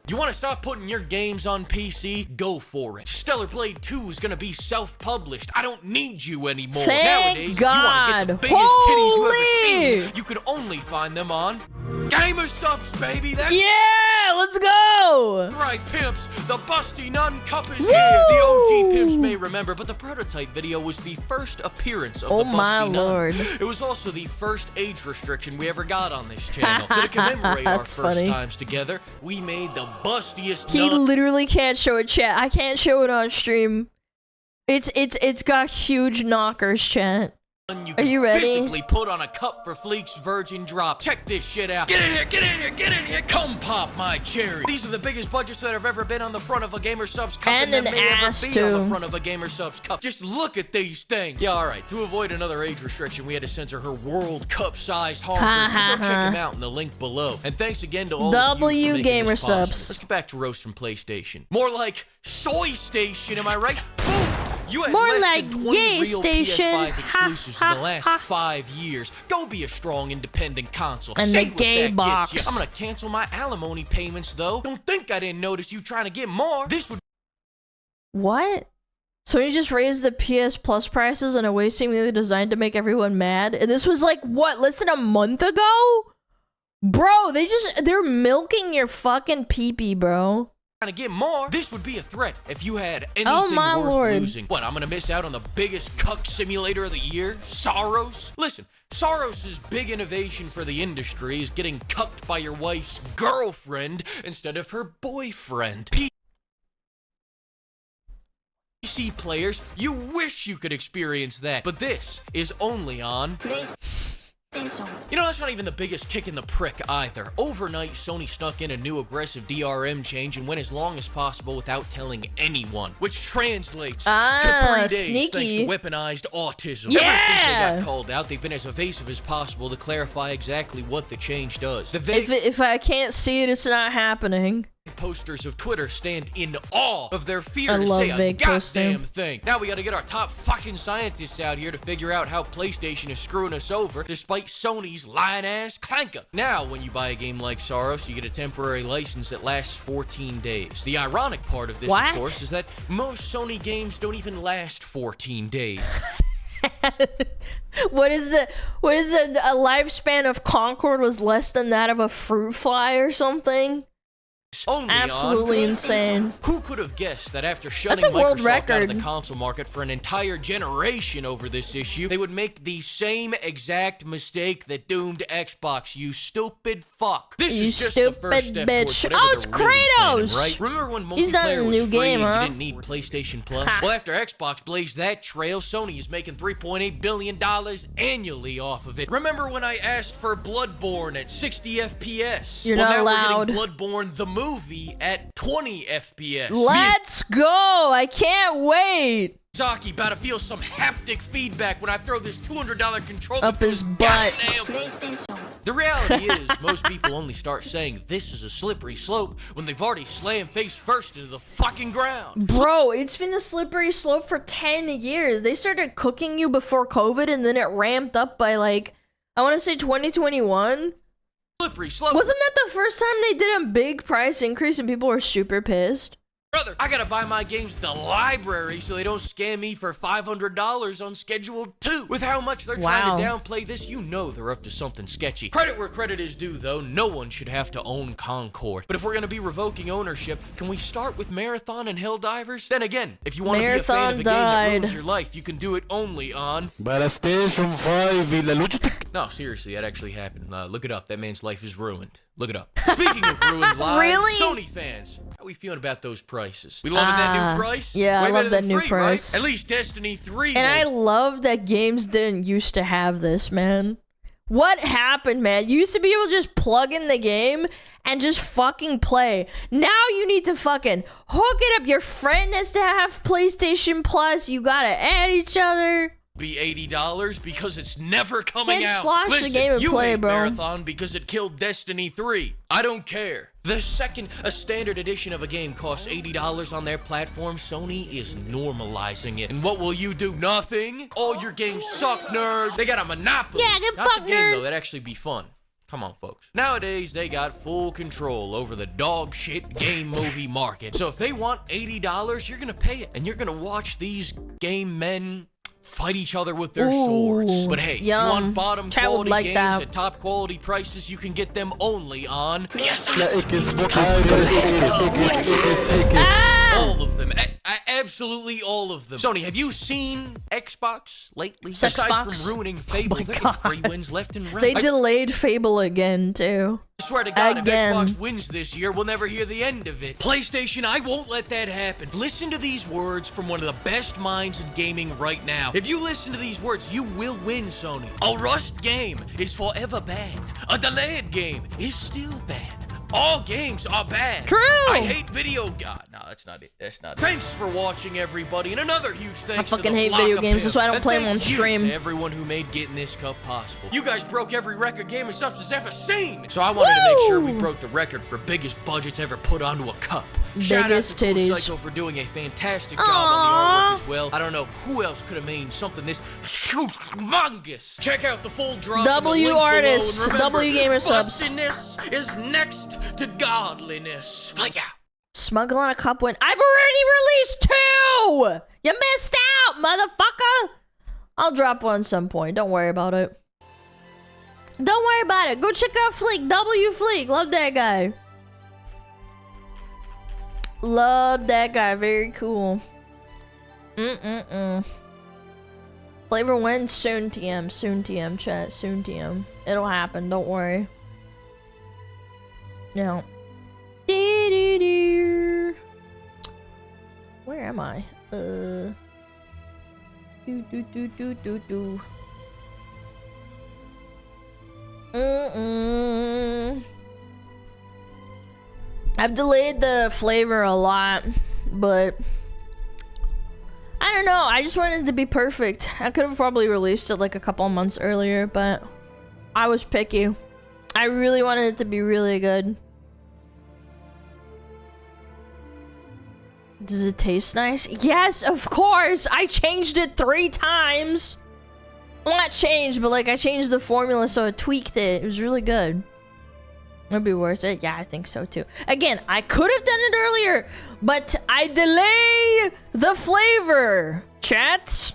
You want to stop putting your games on PC? Go for it. Stellar Blade 2 is going to be self-published. I don't need you anymore. Thank Nowadays, God. if you want to get the biggest titties you've Holy! ever seen, you can only find them on Gamer Subs, baby. That's let's go. right, pimps. The Busty Nun Cup is here. The OG pimps may remember, but the prototype video was the first appearance of the Busty my Nun. Lord. It was also the first age restriction we ever got on this channel. So to commemorate our That's first funny. times together, we made the bustiest He nun. literally can't show it, chat. I can't show it on stream. It's got huge knockers, chat. Are you ready? Physically put on a cup for Fleek's Virgin Drop. Check this shit out. Get in here, get in here, get in here. Come pop my cherry. These are the biggest budgets that have ever been on the front of a Gamer Subs cup, And that an may ass, ever be on too. the front of a Gamer Subs cup. Just look at these things. Yeah, all right. To avoid another age restriction, we had to censor her World Cup-sized Ha, honkers. ha, Go check ha. them out in the link below. And thanks again to all of you W for making Gamer this possible. Subs. Let's get back to Roast from PlayStation. More like Soy Station, am I right? Boom! You had More less like than 20 Gay real Station. PS5 Ha, exclusives ha, in the last ha. 5 years. Go be a strong, independent console. And Say the what gay that box. gets you. I'm gonna cancel my alimony payments, though. Don't think I didn't notice you trying to get more. This would What? Sony just raised the PS Plus prices in a way seemingly designed to make everyone mad. And this was like, what, less than a month ago? Bro, they're milking your fucking pee-pee, bro. Trying to get more. This would be a threat if you had anything my worth lord. losing. What, I'm gonna miss out on the biggest cuck simulator of the year? Soros? Listen, Soros' big innovation for the industry is getting cucked by your wife's girlfriend instead of her boyfriend. PC players, you wish you could experience that, but this is only on... You know, that's not even the biggest kick in the prick either. Overnight, Sony snuck in a new aggressive DRM change and went as long as possible without telling anyone, which translates to 3 days sneaky. thanks to weaponized autism. Yeah! Ever since they got called out, they've been as evasive as possible to clarify exactly what the change does. If I can't see it, it's not happening. Posters of Twitter stand in awe of their fear I to love say a vague goddamn posting. thing. Now we gotta get our top fucking scientists out here to figure out how PlayStation is screwing us over despite Sony's lying-ass clanker. Now, when you buy a game like Soros, you get a temporary license that lasts 14 days. The ironic part of this, What? of course, is that most Sony games don't even last 14 days. What is it? A lifespan of Concord was less than that of a fruit fly or something? Only Absolutely on insane. Who could have guessed that after shutting That's a world Microsoft out of record. the console market for an entire generation over this issue, they would make the same exact mistake that doomed Xbox, you stupid fuck. This You is just the first stupid step bitch. towards whatever Oh, it's they're really planning, Kratos! right? Remember when He's not in multiplayer the was new free game, and huh? you didn't need PlayStation Plus? Well, after Xbox blazed that trail, Sony is making $3.8 billion annually off of it. Remember when I asked for Bloodborne at 60 FPS? You're well, not now allowed. we're getting Bloodborne the movie at 20 FPS. Let's go! I can't wait! Miyazaki about to feel some haptic feedback when I throw this $200 controller Up his butt. The reality is, most people only start saying this is a slippery slope when they've already slammed face first into the fucking ground. Bro, it's been a slippery slope for 10 years. They started cooking you before COVID and then it ramped up by like, I want to say 2021. Slippery slope. Wasn't that the first time they did a big price increase and people were super pissed? Brother, I gotta buy my games at the library so they don't scam me for $500 on Scheduled 2. With how much they're trying to downplay this, you know they're up to something sketchy. Credit where credit is due, though. No one should have to own Concord. But if we're gonna be revoking ownership, can we start with Marathon and Helldivers? Then again, if you want to be a fan of a game that ruins your life, you can do it only on... PlayStation 5. No, seriously, that actually happened. Look it up. That man's life is ruined. Look it up. Speaking of ruined lives, Really? Sony fans, how are we feeling about those prices? We loving that new price? Yeah, Way I better love that than new free, price. Right? At least Destiny 3. And I love that games didn't used to have this, man. What happened, man? You used to be able to just plug in the game and just fucking play. Now you need to fucking hook it up. Your friend has to have PlayStation Plus. You gotta add each other. Be $80 because it's never coming Can't out. slosh the Listen, game and you play, hate bro. Marathon because it killed Destiny 3. I don't care. The second a standard edition of a game costs $80 on their platform, Sony is normalizing it. And what will you do? Nothing? All your games suck, nerd. They got a monopoly. Yeah, good Not fuck, the game, nerd. though. That'd actually be fun. Come on, folks. Nowadays, they got full control over the dog shit game movie market. So if they want $80, you're gonna pay it. And you're gonna watch these game men fight each other with their swords. But hey, yum. you want bottom Child quality like games that. at top quality prices, you can get them only on all of them. Absolutely all of them. Sony, have you seen Xbox lately? Aside Sexbox? from ruining Fable, they're getting free wins left and right. They delayed Fable again, too. I swear to God, Again. if Xbox wins this year, we'll never hear the end of it. PlayStation, I won't let that happen. Listen to these words from one of the best minds in gaming right now. If you listen to these words, you will win, Sony. A rushed game is forever bad. A delayed game is still bad. All games are bad. True. I hate video. God, no, that's not it. That's not it. Thanks for watching, everybody, and another huge thanks fucking to the hate flock video of games, that's why I don't pimps. play And them on thank you stream. to everyone who made getting this cup possible. You guys broke every record gaming substance ever seen. So I wanted to make sure we broke the record for biggest budgets ever put onto a cup. Shout Biggest out to Cool titties. Psycho for doing a fantastic job on the artwork as well. I don't know who else could have made something this humongous. Check out the full drop. W artists, W gamer subs. Bustiness is next to godliness. Like, yeah. SmugAlana Cup win. I've already released 2! You missed out, motherfucker! I'll drop one some point. Don't worry about it. Don't worry about it. Go check out Fleek. W Fleek. Love that guy. Love that guy. Very cool. Flavor when? Soon TM. Soon TM, chat. Soon TM. It'll happen. Don't worry. Yeah. Where am I? I've delayed the flavor a lot, but I don't know. I just wanted it to be perfect. I could have probably released it like a couple months earlier, but I was picky. I really wanted it to be really good. Does it taste nice? Yes, of course. I changed it 3 times. Well, not changed, but like I changed the formula, so I tweaked it. It was really good. It'd be worth it. Yeah, I think so too. Again, I could have done it earlier, but I delay the flavor. Chat.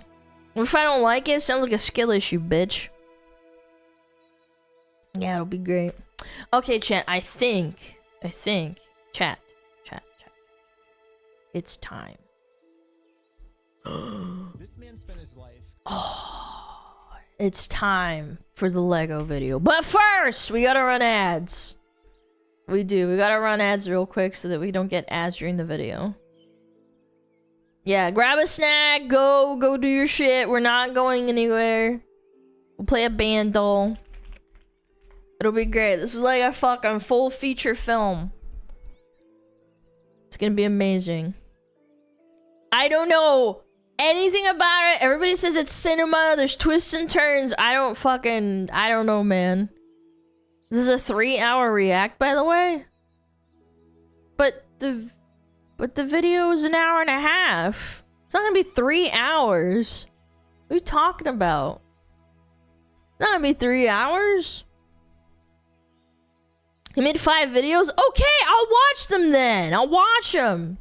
If I don't like it, it sounds like a skill issue, bitch. Yeah, it'll be great. Okay, chat. I think. Chat. It's time. This man spent his life. Oh, it's time for the Lego video. But first, we gotta run ads. We do. We gotta run ads real quick so that we don't get ads during the video. Yeah, grab a snack. Go do your shit. We're not going anywhere. We'll play a Bandle. It'll be great. This is like a fucking full feature film. It's gonna be amazing. I don't know anything about it. Everybody says it's cinema. There's twists and turns. I don't know, man. This is a 3-hour react, by the way. But the video is an hour and a half. It's not gonna be 3 hours. What are you talking about? It's not gonna be 3 hours. He made 5 videos? Okay, I'll watch them then. I'll watch them.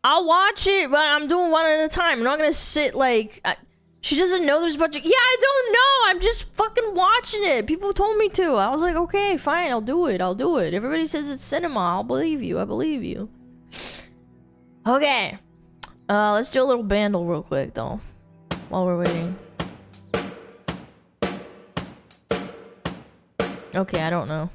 I'll watch it, but I'm doing one at a time. I'm not gonna sit like... she doesn't know there's a bunch of... Yeah, I don't know. I'm just fucking watching it. People told me to. I was like, okay, fine. I'll do it. Everybody says it's cinema. I'll believe you. I believe you. Okay. Let's do a little Bandle real quick, though. While we're waiting. Okay, I don't know.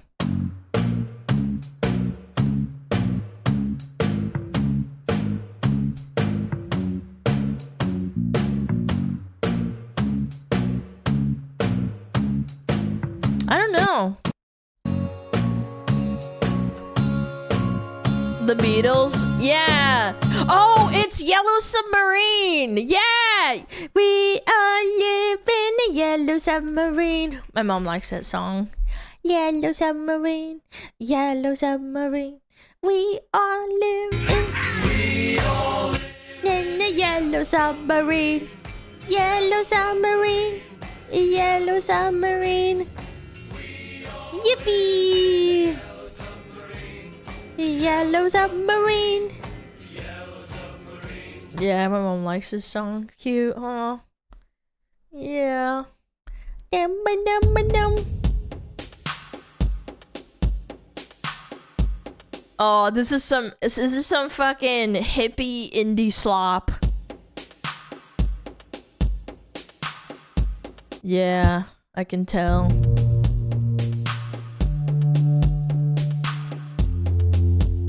I don't know. The Beatles? Yeah. Oh, it's Yellow Submarine. Yeah. We are living in a yellow submarine. My mom likes that song. Yellow submarine. Yellow submarine. We are living in a yellow submarine. Yellow submarine. Yellow submarine. Yippee! Yellow submarine. Yeah, my mom likes this song. Cute, huh? Yeah. Oh, this is some fucking hippie indie slop. Yeah, I can tell.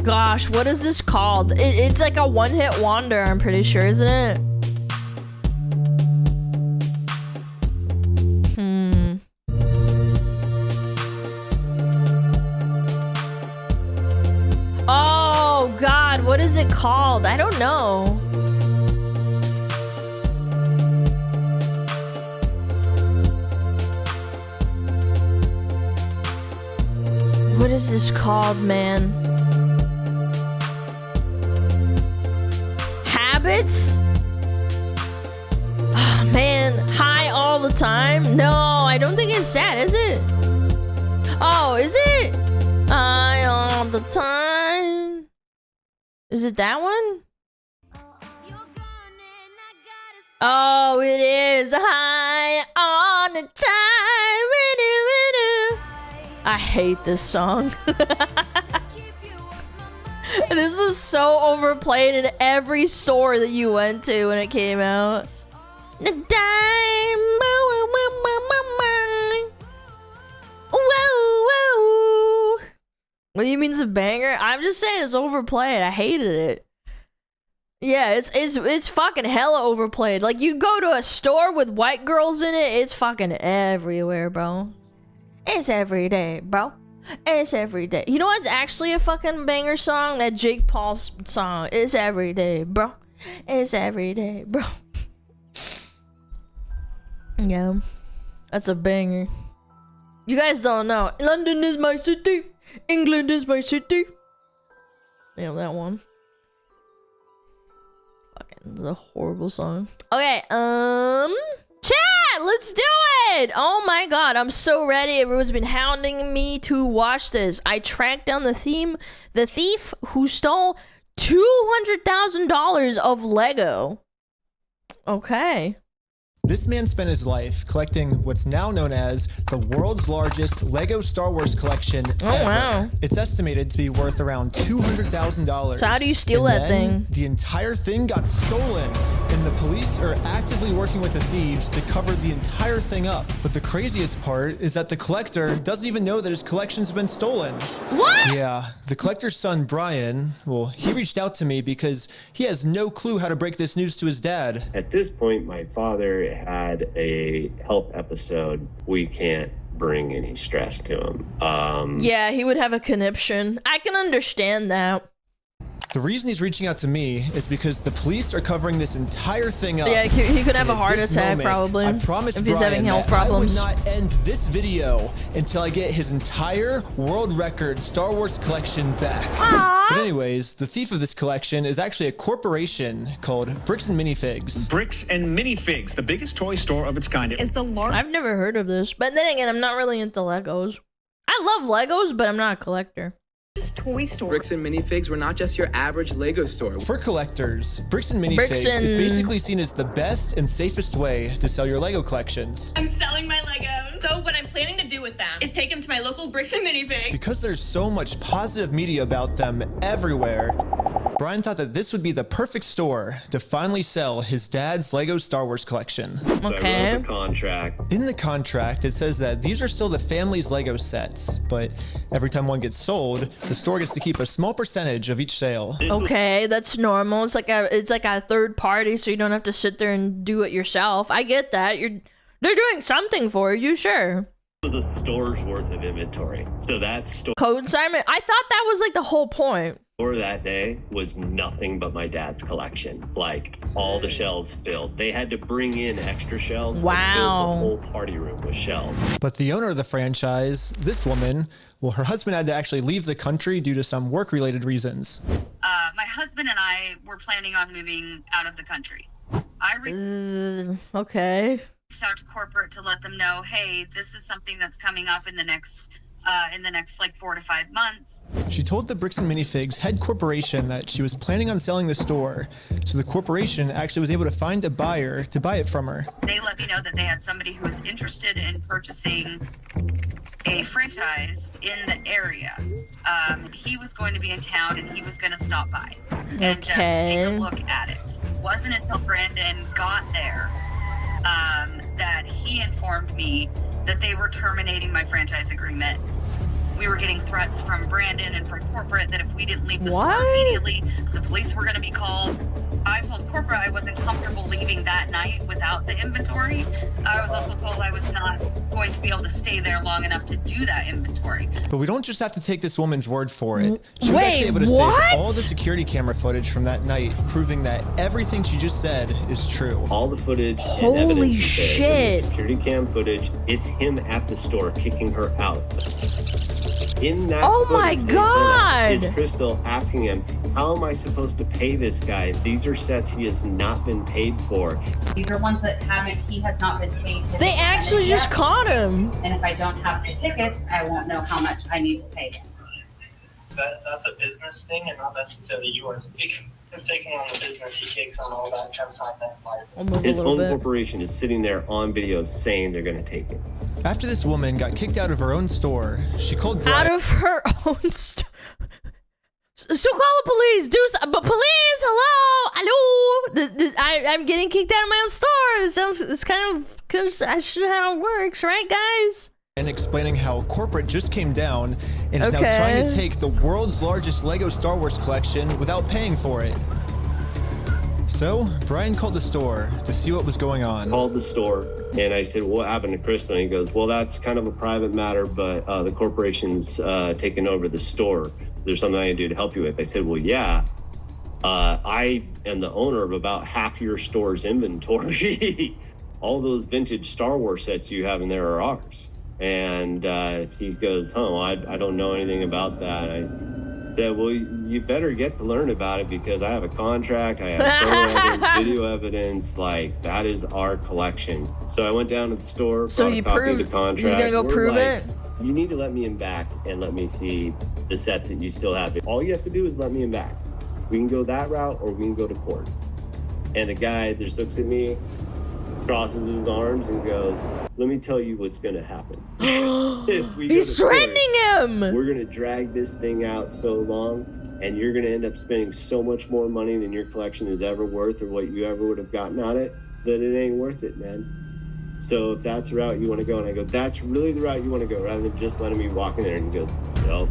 Gosh, what is this called? It's like a one-hit wonder, I'm pretty sure, isn't it? Oh, God, what is it called? I don't know. What is this called, man? Habits? Oh, man, high all the time? No, I don't think it's that, is it? Oh, is it? High all the time. Is it that one? Oh, it is high on the time. I hate this song. This is so overplayed in every store that you went to when it came out. The dime. Whoa, whoa. What do you mean it's a banger? I'm just saying it's overplayed. I hated it. Yeah, it's fucking hella overplayed. Like, you go to a store with white girls in it, it's fucking everywhere, bro. It's every day, bro. It's every day. You know what's actually a fucking banger song? That Jake Paul song. It's every day, bro. It's every day, bro. Yeah, that's a banger. You guys don't know. London is my city. England is my city. Yeah, that one. Fucking, it's a horrible song. Okay, chat, let's do it! Oh my god, I'm so ready. Everyone's been hounding me to watch this. I tracked down the thief who stole $200,000 of Lego. Okay. This man spent his life collecting what's now known as the world's largest Lego Star Wars collection ever. Wow. It's estimated to be worth around $200,000. So how do you steal that thing? The entire thing got stolen, and the police are actively working with the thieves to cover the entire thing up. But the craziest part is that the collector doesn't even know that his collection's been stolen. What? Yeah, the collector's son, Brian, well, he reached out to me because he has no clue how to break this news to his dad. At this point, my father had a health episode. We can't bring any stress to him. Yeah, he would have a conniption. I can understand that. The reason he's reaching out to me is because the police are covering this entire thing up. Yeah, he could have a heart At this attack moment, probably I promised if he's Brian having health that problems. I would not end this video until I get his entire world record Star Wars collection back. Aww. But anyways, the thief of this collection is actually a corporation called Bricks and Minifigs. Bricks and Minifigs, the biggest toy store of its kind. Is the large? I've never heard of this, but then again, I'm not really into Legos. I love Legos, but I'm not a collector. Toy store. Bricks and Minifigs were not just your average Lego store. For collectors, Bricks and Minifigs is basically seen as the best and safest way to sell your Lego collections. I'm selling my Legos. So what I'm planning to do with them is take them to my local Bricks and Minifigs. Because there's so much positive media about them everywhere, Brian thought that this would be the perfect store to finally sell his dad's Lego Star Wars collection. So I wrote the contract. In the contract, it says that these are still the family's Lego sets, but every time one gets sold, the store gets to keep a small percentage of each sale. Okay, that's normal. It's like a third party, so you don't have to sit there and do it yourself. I get that. They're doing something for you, sure. The store's worth of inventory. So that store Consignment. I thought that was like the whole point. that day was nothing but my dad's collection. Like, all the shelves filled. They had to bring in extra shelves. Wow. To fill the whole party room with shelves. But the owner of the franchise, this woman, well, her husband had to actually leave the country due to some work-related reasons. My husband and I were planning on moving out of the country. Okay. Reached out to corporate to let them know, hey, this is something that's coming up in the next like 4 to 5 months. She told the Bricks and Minifigs head corporation that she was planning on selling the store, so the corporation actually was able to find a buyer to buy it from her. They let me know that they had somebody who was interested in purchasing a franchise in the area. He was going to be in town and he was going to stop by and just take a look at it. It wasn't until Brandon got there that he informed me that they were terminating my franchise agreement. We were getting threats from Brandon and from corporate that if we didn't leave the store immediately, the police were going to be called. I told corporate I wasn't comfortable leaving that night without the inventory. I was also told I was not going to be able to stay there long enough to do that inventory. But we don't just have to take this woman's word for it. She was actually able to save all the security camera footage from that night, proving that everything she just said is true. All the footage Holy and evidence shit. the security cam footage, it's him at the store kicking her out. In that footage, God! Is Crystal asking him, how am I supposed to pay this guy? These are sets he has not been paid for. These are ones that he has not been paid. They actually just caught him. And if I don't have the tickets, I won't know how much I need to pay him. That's a business thing and not necessarily yours. Who's taking on the business? He takes on all that kind of side His own corporation is sitting there on video saying they're going to take it. After this woman got kicked out of her own store, she called Brian. Out of her own store. So call the police. But police, hello. I'm getting kicked out of my own store. It's kind of how it works, right, guys? And explaining how corporate just came down and is now trying to take the world's largest Lego Star Wars collection without paying for it. So Brian called the store to see what was going on. Called the store and I said, what happened to Crystal? And he goes, well, that's kind of a private matter, but the corporation's taken over the store. There's something I can do to help you with. I said, well, yeah, I am the owner of about half your store's inventory. All those vintage Star Wars sets you have in there are ours. And he goes, oh, I don't know anything about that. I said, well, you better get to learn about it because I have a contract, I have photo evidence, video evidence, like that is our collection. So I went down to the store, so brought a copy of the contract. He's gonna go prove it? You need to let me in back and let me see the sets that you still have. All you have to do is let me in back. We can go that route or we can go to court. And the guy just looks at me, crosses his arms and goes, let me tell you what's gonna happen. He's threatening him! We're gonna drag this thing out so long and you're gonna end up spending so much more money than your collection is ever worth or what you ever would have gotten on it, that it ain't worth it, man. So if that's the route you wanna go, and I go, that's really the route you wanna go, rather than just letting me walk in there, and he goes, no.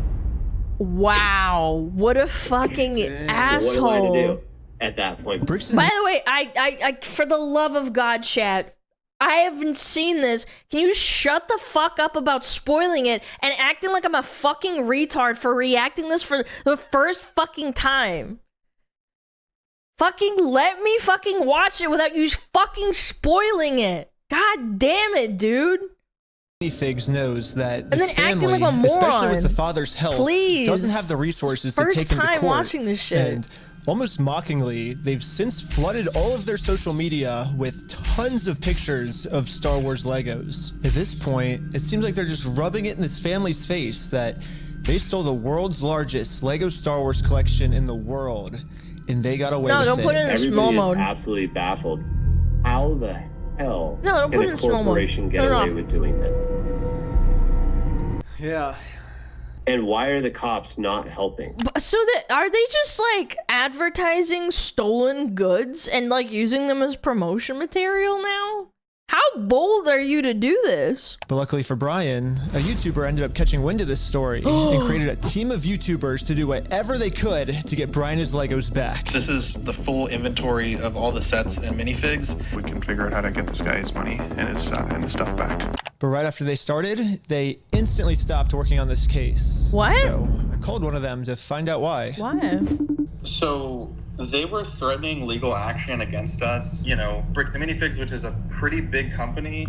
Wow, what a fucking asshole. What am I to do at that point? By the way, I for the love of God, chat, I haven't seen this. Can you shut the fuck up about spoiling it and acting like I'm a fucking retard for reacting this for the first fucking time? Fucking let me fucking watch it without you fucking spoiling it. God damn it, dude. Figs knows that this acting family, like a especially moron. with the father's health, Please. doesn't have the resources to First take him to time court. watching this shit. And almost mockingly, they've since flooded all of their social media with tons of pictures of Star Wars Legos. At this point, it seems like they're just rubbing it in this family's face that they stole the world's largest Lego Star Wars collection in the world, and they got away with it. No, don't put it in small mode. Everybody is absolutely baffled. How the hell don't can put it a in small mode. corporation get Turn it away off. with doing this? Yeah. And why are the cops not helping? So are they just like advertising stolen goods and like using them as promotion material now? How bold are you to do this? But luckily for Brian, a YouTuber ended up catching wind of this story and created a team of YouTubers to do whatever they could to get Brian his Legos back. This is the full inventory of all the sets and minifigs. We can figure out how to get this guy his money and his stuff back. But right after they started, they instantly stopped working on this case. What? So I called one of them to find out why. Why? So they were threatening legal action against us. You know, Bricks and Minifigs, which is a pretty big company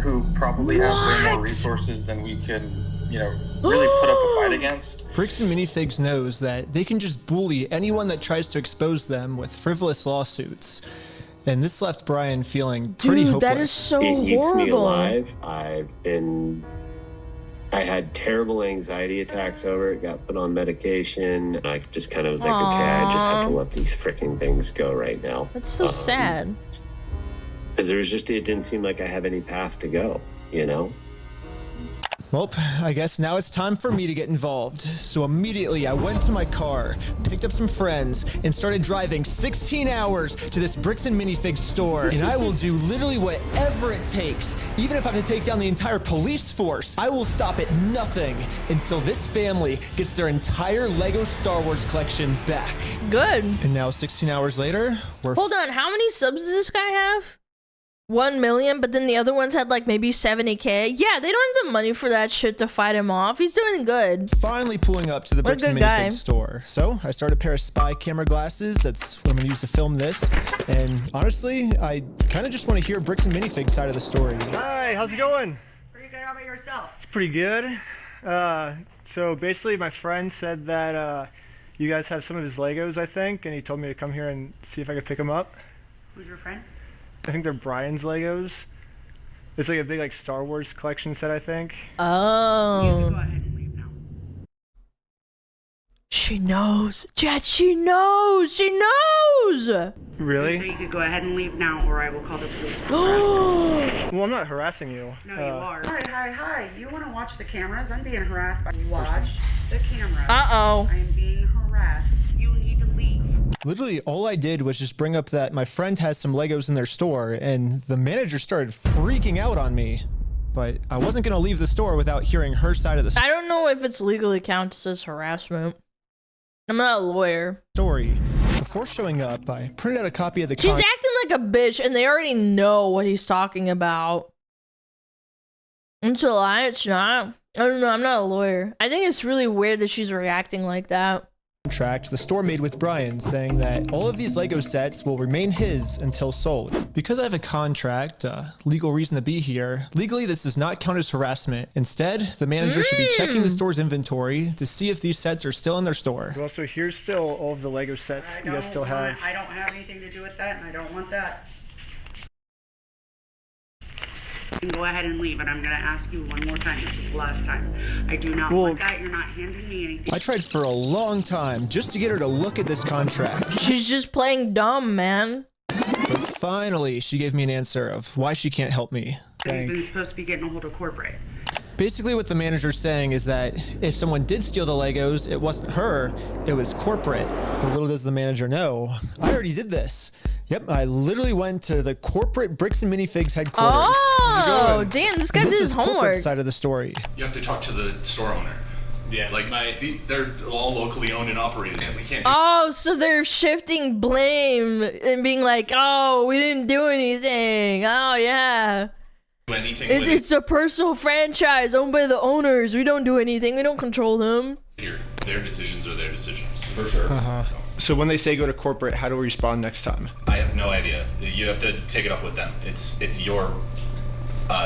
who probably has way more resources than we can, you know, really put up a fight against. Bricks and Minifigs knows that they can just bully anyone that tries to expose them with frivolous lawsuits. And this left Brian feeling pretty hopeless. That is so It eats me horrible. alive. I had terrible anxiety attacks over it, got put on medication. I just kind of was like, okay, I just have to let these freaking things go right now. That's so sad. Because it didn't seem like I have any path to go, you know? Well, I guess now it's time for me to get involved. So immediately I went to my car, picked up some friends, and started driving 16 hours to this Bricks and Minifigs store. And I will do literally whatever it takes. Even if I have to take down the entire police force, I will stop at nothing until this family gets their entire Lego Star Wars collection back. Good. And now 16 hours later, we're... Hold on, how many subs does this guy have? 1 million, but then the other ones had like maybe 70K. Yeah, they don't have the money for that shit to fight him off. He's doing good. Finally pulling up to the Bricks and Minifigs store. So I started a pair of spy camera glasses. That's what I'm gonna use to film this. And honestly, I kind of just want to hear Bricks and Minifigs side of the story. Hi, how's it going? Pretty good. How about yourself? It's pretty good. So basically my friend said that you guys have some of his Legos, I think, and he told me to come here and see if I could pick them up. Who's your friend? I think they're Brian's Legos. It's like a big like Star Wars collection set, I think. Oh. You can go ahead and leave now. She knows. Chat, she knows. She knows. Really? So you could go ahead and leave now, or I will call the police. Well, I'm not harassing you. No, you are. Hi. You want to watch the cameras? I'm being harassed by you. Watch the cameras. Uh-oh. I am being harassed. You need to leave. Literally, all I did was just bring up that my friend has some Legos in their store, and the manager started freaking out on me. But I wasn't going to leave the store without hearing her side of the I don't know if it's legally counts as harassment. I'm not a lawyer. story. Before showing up, I printed out a copy of the She's acting like a bitch, and they already know what he's talking about. It's a lie, it's not. I don't know, I'm not a lawyer. I think it's really weird that she's reacting like that. contract the store made with Brian, saying that all of these Lego sets will remain his until sold. Because I have a contract, legal reason to be here, legally this does not count as harassment. Instead, the manager should be checking the store's inventory to see if these sets are still in their store. Well, so here's still all of the Lego sets you guys still have. I don't have anything to do with that, and I don't want that. You can go ahead and leave, and I'm going to ask you one more time. This is the last time. I do not want that. You're not handing me anything. I tried for a long time just to get her to look at this contract. She's just playing dumb, man. But finally, she gave me an answer of why she can't help me. He's been supposed to be getting a hold of corporate. Basically what the manager's saying is that if someone did steal the Legos, it wasn't her, it was corporate. But little does the manager know, I already did this. Yep, I literally went to the corporate Bricks and Minifigs headquarters. Oh, damn, this guy did his homework. Corporate side of the story. You have to talk to the store owner. Yeah, like they're all locally owned and operated. We can't. Oh, so they're shifting blame and being like, "Oh, we didn't do anything." Oh yeah. Anything it's a personal franchise owned by the owners. We don't do anything. We don't control them. Here, their decisions are their decisions. For sure. So when they say go to corporate, how do we respond next time? I have no idea. You have to take it up with them. It's your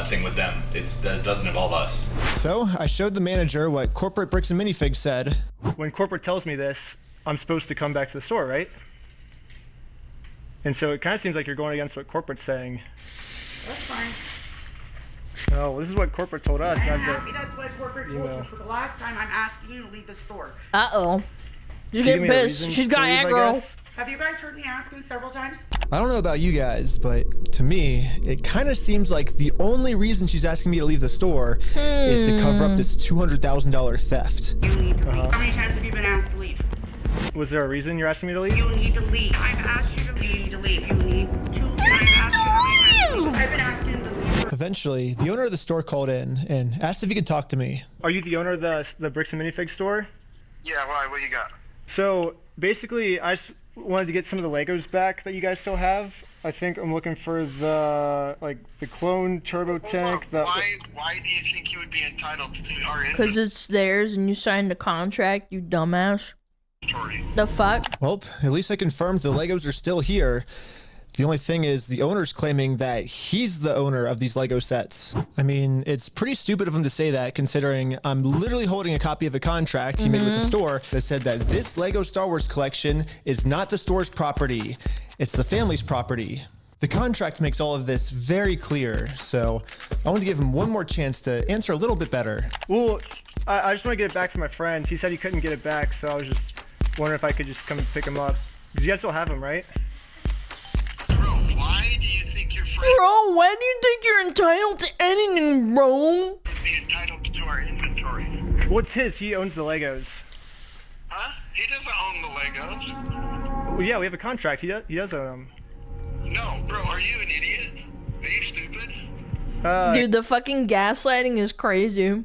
thing with them. That doesn't involve us. So I showed the manager what corporate Bricks and Minifigs said. When corporate tells me this, I'm supposed to come back to the store, right? And so it kind of seems like you're going against what corporate's saying. That's fine. Oh, well, this is what corporate told us. I am happy that's what corporate told you. For the last time, I'm asking you to leave the store. Uh-oh. She's getting pissed. She's got aggro. Have you guys heard me ask you several times? I don't know about you guys, but to me, it kind of seems like the only reason she's asking me to leave the store is to cover up this $200,000 theft. You need to leave. How many times have you been asked to leave? Was there a reason you're asking me to leave? You need to leave. I've asked you to leave. You need to leave. You need to leave. I've asked you to leave. I've been asking to leave. Eventually, the owner of the store called in and asked if he could talk to me. Are you the owner of the Bricks and Minifigs store? Yeah, why? What you got? So basically, I just wanted to get some of the Legos back that you guys still have. I think I'm looking for the clone turbo tank. Why do you think you would be entitled to our inventory? Because it's theirs and you signed the contract, you dumbass. The fuck? Well, at least I confirmed the Legos are still here. The only thing is the owner's claiming that he's the owner of these Lego sets. I mean, it's pretty stupid of him to say that, considering I'm literally holding a copy of a contract he made with the store that said that this Lego Star Wars collection is not the store's property. It's the family's property. The contract makes all of this very clear, so I want to give him one more chance to answer a little bit better. Well, I just want to get it back from my friend. He said he couldn't get it back, so I was just wondering if I could just come and pick him up. Because you guys still have him, right? Why do you think you're Bro, when do you think you're entitled to anything, bro? be entitled to our inventory? What's his? He owns the Legos. Huh? He doesn't own the Legos. Well, yeah, we have a contract. He does own them. No, bro, are you an idiot? Are you stupid? Dude, the fucking gaslighting is crazy.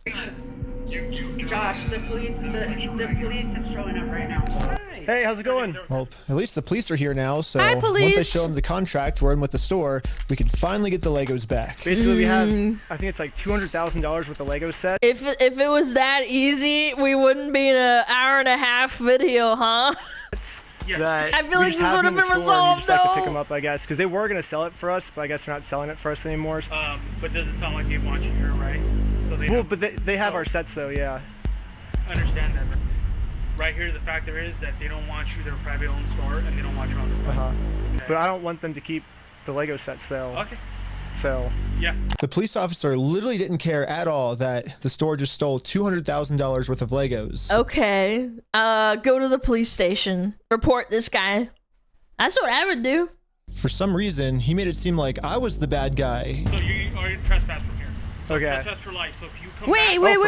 Josh, the police are showing up right now. Hey, how's it going? Well, at least the police are here now, so Hi, police. once I show him the contract we're in with the store, we can finally get the Legos back. Basically, we have, I think it's like $200,000 worth of Lego set. If it was that easy, we wouldn't be in an hour-and-a-half video, huh? I feel like this would have been resolved, though. To pick them up, I guess, because they were gonna sell it for us, but I guess they're not selling it for us anymore. But does it sound like they want you here, right? So they. Well, but they have our sets, though, yeah. I understand that. But right here, the factor is that they don't want you. They're a private-owned store, and they don't want you on the front. But I don't want them to keep the Lego sets, though. Okay. So yeah. The police officer literally didn't care at all that the store just stole $200,000 worth of Legos. Okay. Go to the police station. Report this guy. That's what I would do. For some reason, he made it seem like I was the bad guy. So you are trespass from here. So Okay. Trespass for life. So if you come Wait, back,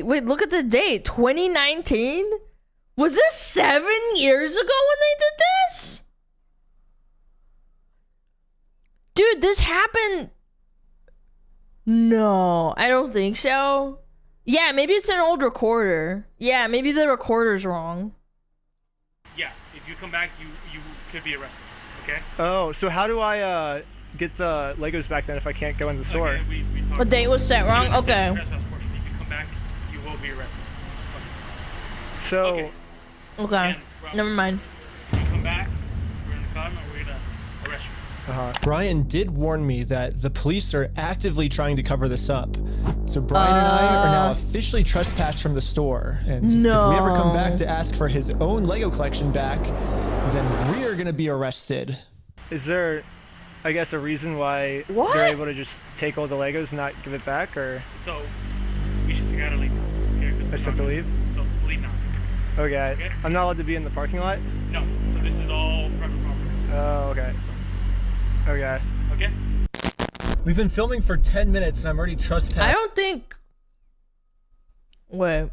wait. Look at the date. 2019? Was this 7 years ago when they did this? Dude, this happened. No, I don't think so. Yeah, maybe it's an old recorder. Yeah, maybe the recorder's wrong. Yeah, if you come back, you could be arrested. Okay. Oh, so how do I get the Legos back then if I can't go in the store? Okay, we The date was set wrong? Okay. If you come back, you will be arrested. So. Okay. Never mind. If you come back, we're in the car and we're gonna arrest you. Brian did warn me that the police are actively trying to cover this up. So Brian and I are now officially trespassed from the store. And if we ever come back to ask for his own Lego collection back, then we are going to be arrested. Is there, I guess, a reason why they're able to just take all the Legos and not give it back, or? So, we just gotta leave. Okay, I just have to leave? So, leave now. Okay. I'm not allowed to be in the parking lot? No. So this is all private property. Oh, okay. Okay. Okay. We've been filming for 10 minutes and I'm already trespassed. I don't think... Wait.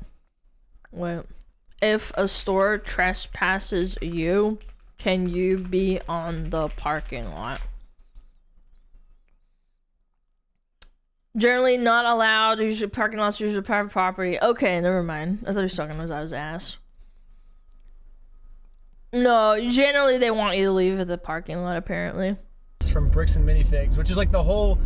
If a store trespasses you, can you be on the parking lot? Generally not allowed. Usually parking lots usually private property. Okay, never mind. I thought he was talking about his ass. No, generally they want you to leave at the parking lot, apparently. From Bricks and Minifigs, which is like the whole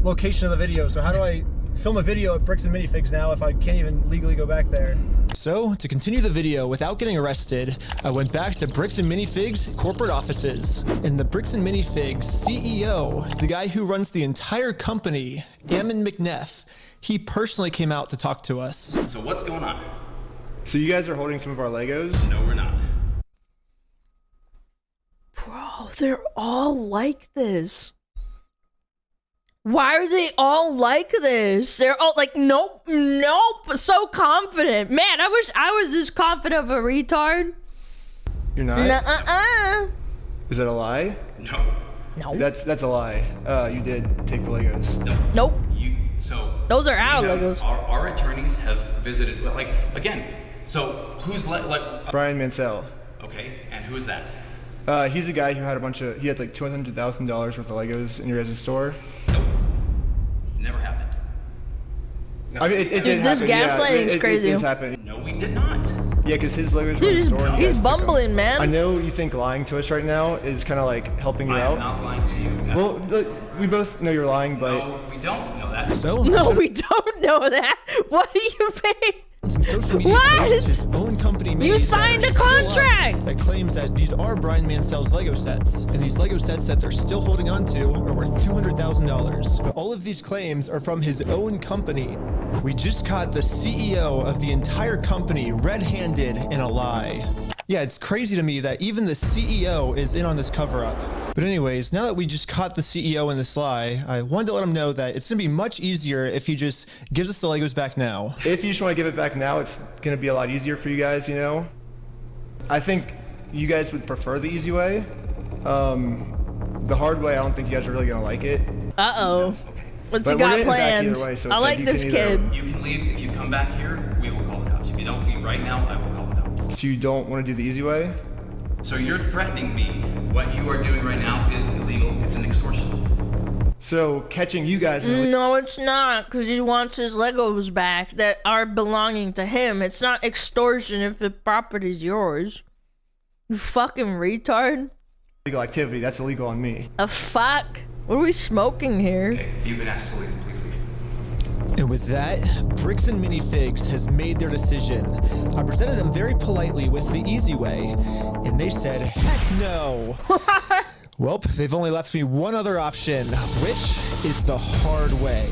location of the video. So how do I film a video at Bricks and Minifigs now if I can't even legally go back there? So to continue the video without getting arrested, I went back to Bricks and Minifigs corporate offices. And the Bricks and Minifigs CEO, the guy who runs the entire company, Ammon McNeff, he personally came out to talk to us. So what's going on? So you guys are holding some of our Legos? No, we're not. Bro, they're all like this. Why are they all like this? They're all like, nope, so confident. Man, I wish I was this confident of a retard. You're not? Nuh-uh-uh. Is that a lie? No. That's a lie. You did take the Legos. Nope. Those are our Legos. Our attorneys have visited, like, again, so who's Brian Mansell. Okay, and who is that? He's a guy who had he had like $200,000 worth of Legos in your guys' store. Nope. Never happened. No. I mean, it Dude, did this happen. gaslighting's It crazy. did happen. No, we did not. Yeah, because his Legos were in the store. He's bumbling, man. I know you think lying to us right now is kind of like helping you out. I'm not lying to you. Well, look, we both know you're lying, but... No, we don't know that. So? No, we don't know that. What do you mean? Some social media posts his own company made. You signed a contract that claims that these are Brian Mansell's Lego sets, and these Lego sets that they're still holding on to are worth $200,000. But all of these claims are from his own company. We just caught the CEO of the entire company red-handed in a lie. Yeah, it's crazy to me that even the CEO is in on this cover-up. But anyways, now that we just caught the CEO in this lie, I wanted to let him know that it's gonna be much easier if he just gives us the Legos back now. If you just want to give it back now, it's gonna be a lot easier for you guys, you know? I think you guys would prefer the easy way. The hard way, I don't think you guys are really gonna like it. Uh-oh. What's he But we're got getting it back planned? either way, so I it's like you this can kid. You can leave. If you come back here, we will call the cops. If you don't leave right now, I will call the cops. So you don't want to do the easy way? So you're threatening me. What you are doing right now is illegal. It's an extortion. So catching you guys... No, it's not, because he wants his Legos back that are belonging to him. It's not extortion if the property's yours. You fucking retard. Illegal activity, that's illegal on me. A fuck? What are we smoking here? Okay, you've been asked to leave. Please leave. And with that, Bricks and Minifigs has made their decision. I presented them very politely with the easy way, and they said, heck no. Well, they've only left me one other option, which is the hard way.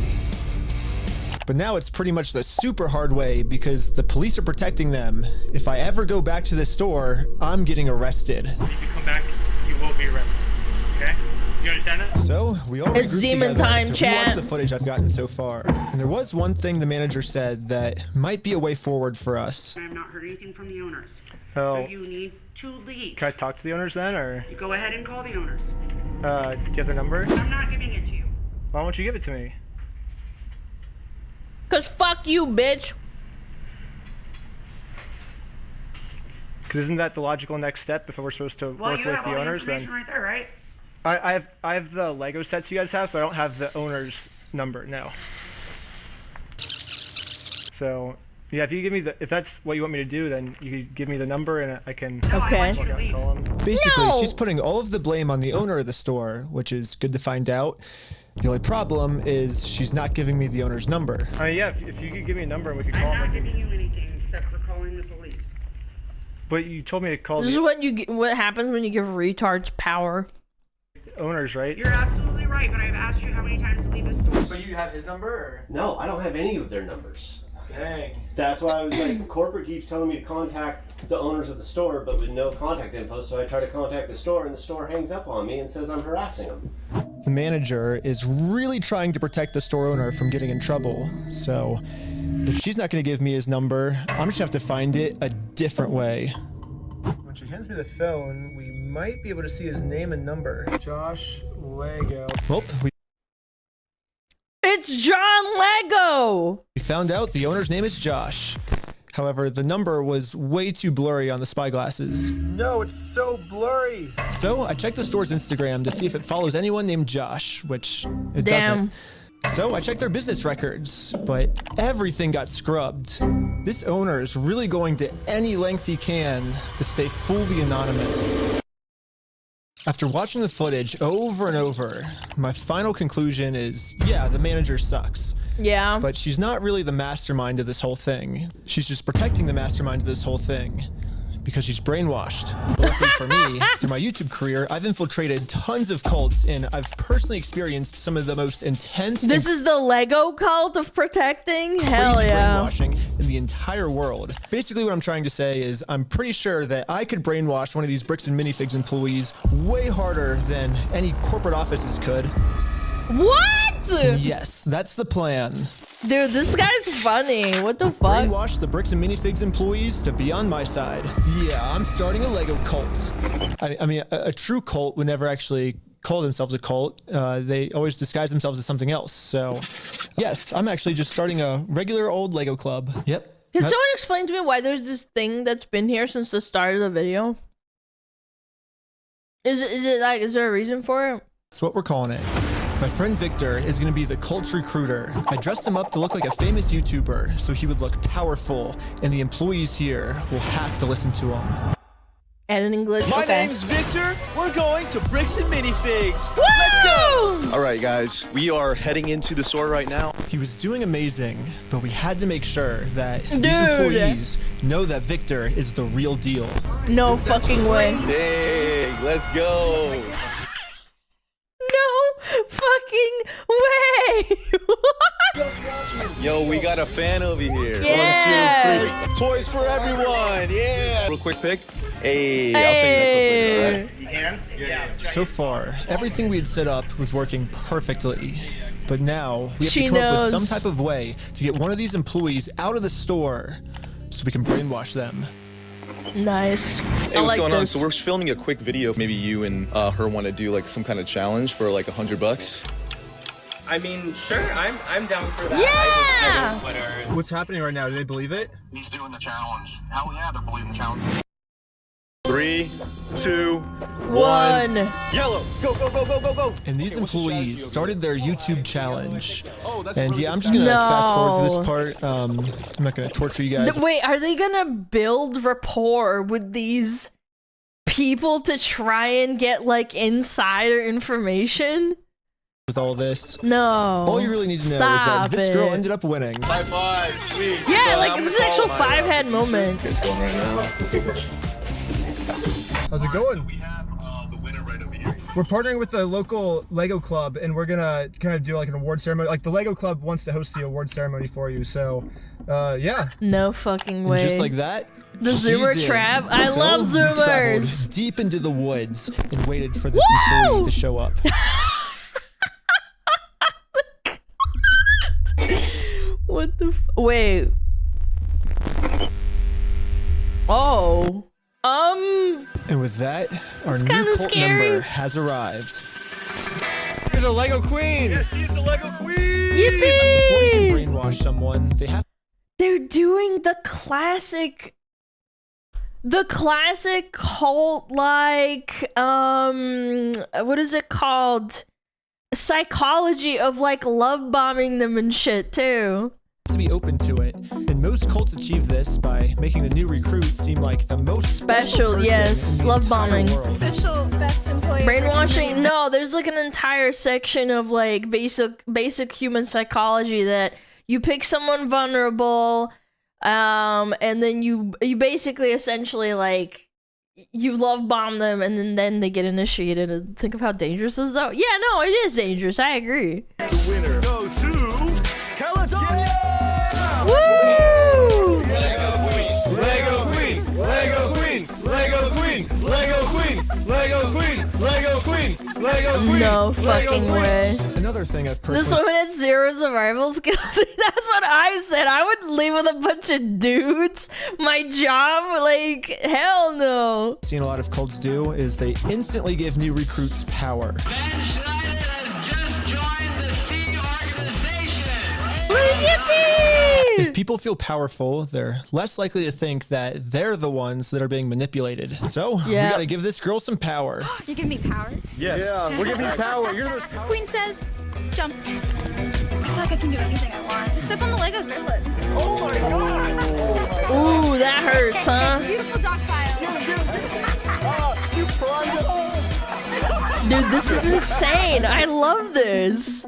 But now it's pretty much the super hard way because the police are protecting them. If I ever go back to this store, I'm getting arrested. If you come back, you will be arrested. Okay? You understand that? So we all It's regrouped demon together time, to chat. rewatch the footage I've gotten so far, and there was one thing the manager said that might be a way forward for us. I have not heard anything from the owners. Oh. So you need to leave. Can I talk to the owners then, or? You go ahead and call the owners. Do you have their number? I'm not giving it to you. Why won't you give it to me? Cause fuck you, bitch. Because isn't that the logical next step if we're supposed to Well, work you with have the all the owners? information Then right there, right? I have the Lego sets you guys have, but I don't have the owner's number. No. So yeah, if you give me if that's what you want me to do, then you could give me the number and I can. Okay. Walk out and call them. Basically, No! she's putting all of the blame on the owner of the store, which is good to find out. The only problem is she's not giving me the owner's number. Yeah, if you could give me a number and we could call I'm not them. giving you anything except for calling the police. But you told me to call This the is what happens when you give retards power. owners, right? You're absolutely right, but I've asked you how many times to leave the store. But you have his number? Or? No, I don't have any of their numbers. Dang. That's why I was like, corporate keeps telling me to contact the owners of the store, but with no contact info. So I try to contact the store, and the store hangs up on me and says I'm harassing them. The manager is really trying to protect the store owner from getting in trouble. So if she's not going to give me his number, I'm just going to have to find it a different way. When she hands me the phone, we might be able to see his name and number. Josh Lego. Well, It's John Lego. we found out the owner's name is Josh. However, the number was way too blurry on the spy glasses. No, it's so blurry. So I checked the store's Instagram to see if it follows anyone named Josh, which it Damn. doesn't. So I checked their business records, but everything got scrubbed. This owner is really going to any length he can to stay fully anonymous. After watching the footage over and over, my final conclusion is, yeah, the manager sucks. Yeah. But she's not really the mastermind of this whole thing. She's just protecting the mastermind of this whole thing because she's brainwashed. But luckily for me, through my YouTube career, I've infiltrated tons of cults and I've personally experienced some of the most intense This is the Lego cult of protecting? crazy Hell yeah. brainwashing in the entire world. Basically what I'm trying to say is I'm pretty sure that I could brainwash one of these Bricks and Minifigs employees way harder than any corporate offices could. What? Yes, that's the plan. Dude, this guy's funny. What the fuck? Brainwash the Bricks and Minifigs employees to be on my side. Yeah, I'm starting a Lego cult. I mean, a true cult would never actually call themselves a cult. They always disguise themselves as something else. So, yes, I'm actually just starting a regular old Lego club. Yep. Can someone explain to me why there's this thing that's been here since the start of the video? Is there a reason for it? That's what we're calling it. My friend Victor is going to be the cult recruiter. I dressed him up to look like a famous YouTuber so he would look powerful, and the employees here will have to listen to him. And in English. My okay. name's Victor. We're going to Bricks and Minifigs. Woo! Let's go! All right, guys. We are heading into the store right now. He was doing amazing, but we had to make sure that these Dude. employees know that Victor is the real deal. No fucking way. Dang, let's go. No fucking way. Yo, we got a fan over here. Yeah. 1, 2, 3. Toys for everyone. Yeah. Real quick pick. Hey, I'll send you that quick later, all right? So far, everything we had set up was working perfectly. But now, we have She to come up with knows. some type of way to get one of these employees out of the store so we can brainwash them. Nice. Hey, what's going on? So we're filming a quick video. Maybe you and her want to do like some kind of challenge for like $100. I mean, sure, I'm down for that. Yeah! What's happening right now? Do they believe it? He's doing the challenge. Hell yeah, they're believing the challenge. 3, 2, 1. Yellow. Go, go, go, go, go, go. And these employees started their YouTube challenge. And yeah, I'm just gonna fast forward to this part. I'm not gonna torture you guys. Wait, are they gonna build rapport with these people to try and get like insider information? With all this. No. All you really need to know is that this girl ended up winning. High five, sweet. Yeah, like this is an actual 5-head moment. It's going right now. How's it going? We have the winner right over here. We're partnering with the local Lego club, and we're gonna kind of do like an award ceremony. Like the Lego club wants to host the award ceremony for you, so yeah. No fucking way. And just like that, the Zoomer she's in. trap. I So love we Zoomers. traveled deep into the woods and waited for this employee to show up. What the wait. Oh. And with that, our It's new kinda cult scary. member has arrived. You're the Lego Queen! Yes, she's the Lego Queen! Before you can Yippee! brainwash someone, they have They're doing the classic cult like what is it called? Psychology of like love bombing them and shit too. to be open to it. And most cults achieve this by making the new recruit seem like the most Special, person yes. in the Love entire bombing. world. Official best employee. Brainwashing? No, there's like an entire section of like basic human psychology that you pick someone vulnerable, and then you basically essentially like you love bomb them, and then they get initiated. And think of how dangerous this is, though. Yeah, no, it is dangerous. I agree. The winner goes to California! Woo! Lego Queen! Lego Queen! Lego Queen! Lego Queen! Lego Queen! Lego Queen! Lego Queen! Lego Queen! No fucking way. Another thing I've This personally woman has 0 survival skills. That's what I said. I would leave with a bunch of dudes. My job, like, hell no. seen a lot of cults do is they instantly give new recruits power. Yippee! If people feel powerful, they're less likely to think that they're the ones that are being manipulated. So Yeah. we gotta give this girl some power. You give me power. Yes. Yeah, we're giving you power. You're the most powerful. Queen says, jump. I feel like I can do anything I want. Step on the Legos bracelet. Oh my god! Ooh, that hurts, huh? Beautiful dog pile. You climbed it. Dude, this is insane. I love this.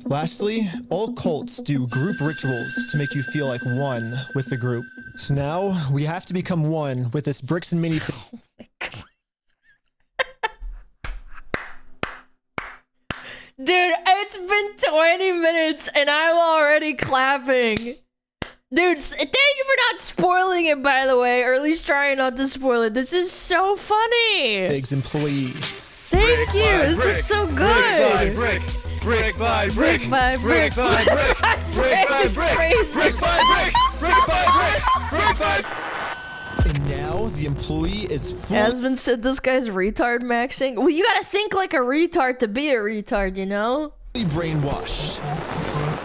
Lastly, all cults do group rituals to make you feel like one with the group. So now we have to become one with this bricks and mini. Dude, it's been 20 minutes and I'm already clapping. Dude, thank you for not spoiling it, by the way, or at least trying not to spoil it. This is so funny. Biggs employee. Thank you. This is so good. Brick by brick! Brick by brick. Brick by brick! Brick by It's brick! crazy. Brick by brick! Brick by brick! Brick by... And now the employee is full. Asmund said this guy's retard maxing. Well, you gotta think like a retard to be a retard, you know? Brainwashed.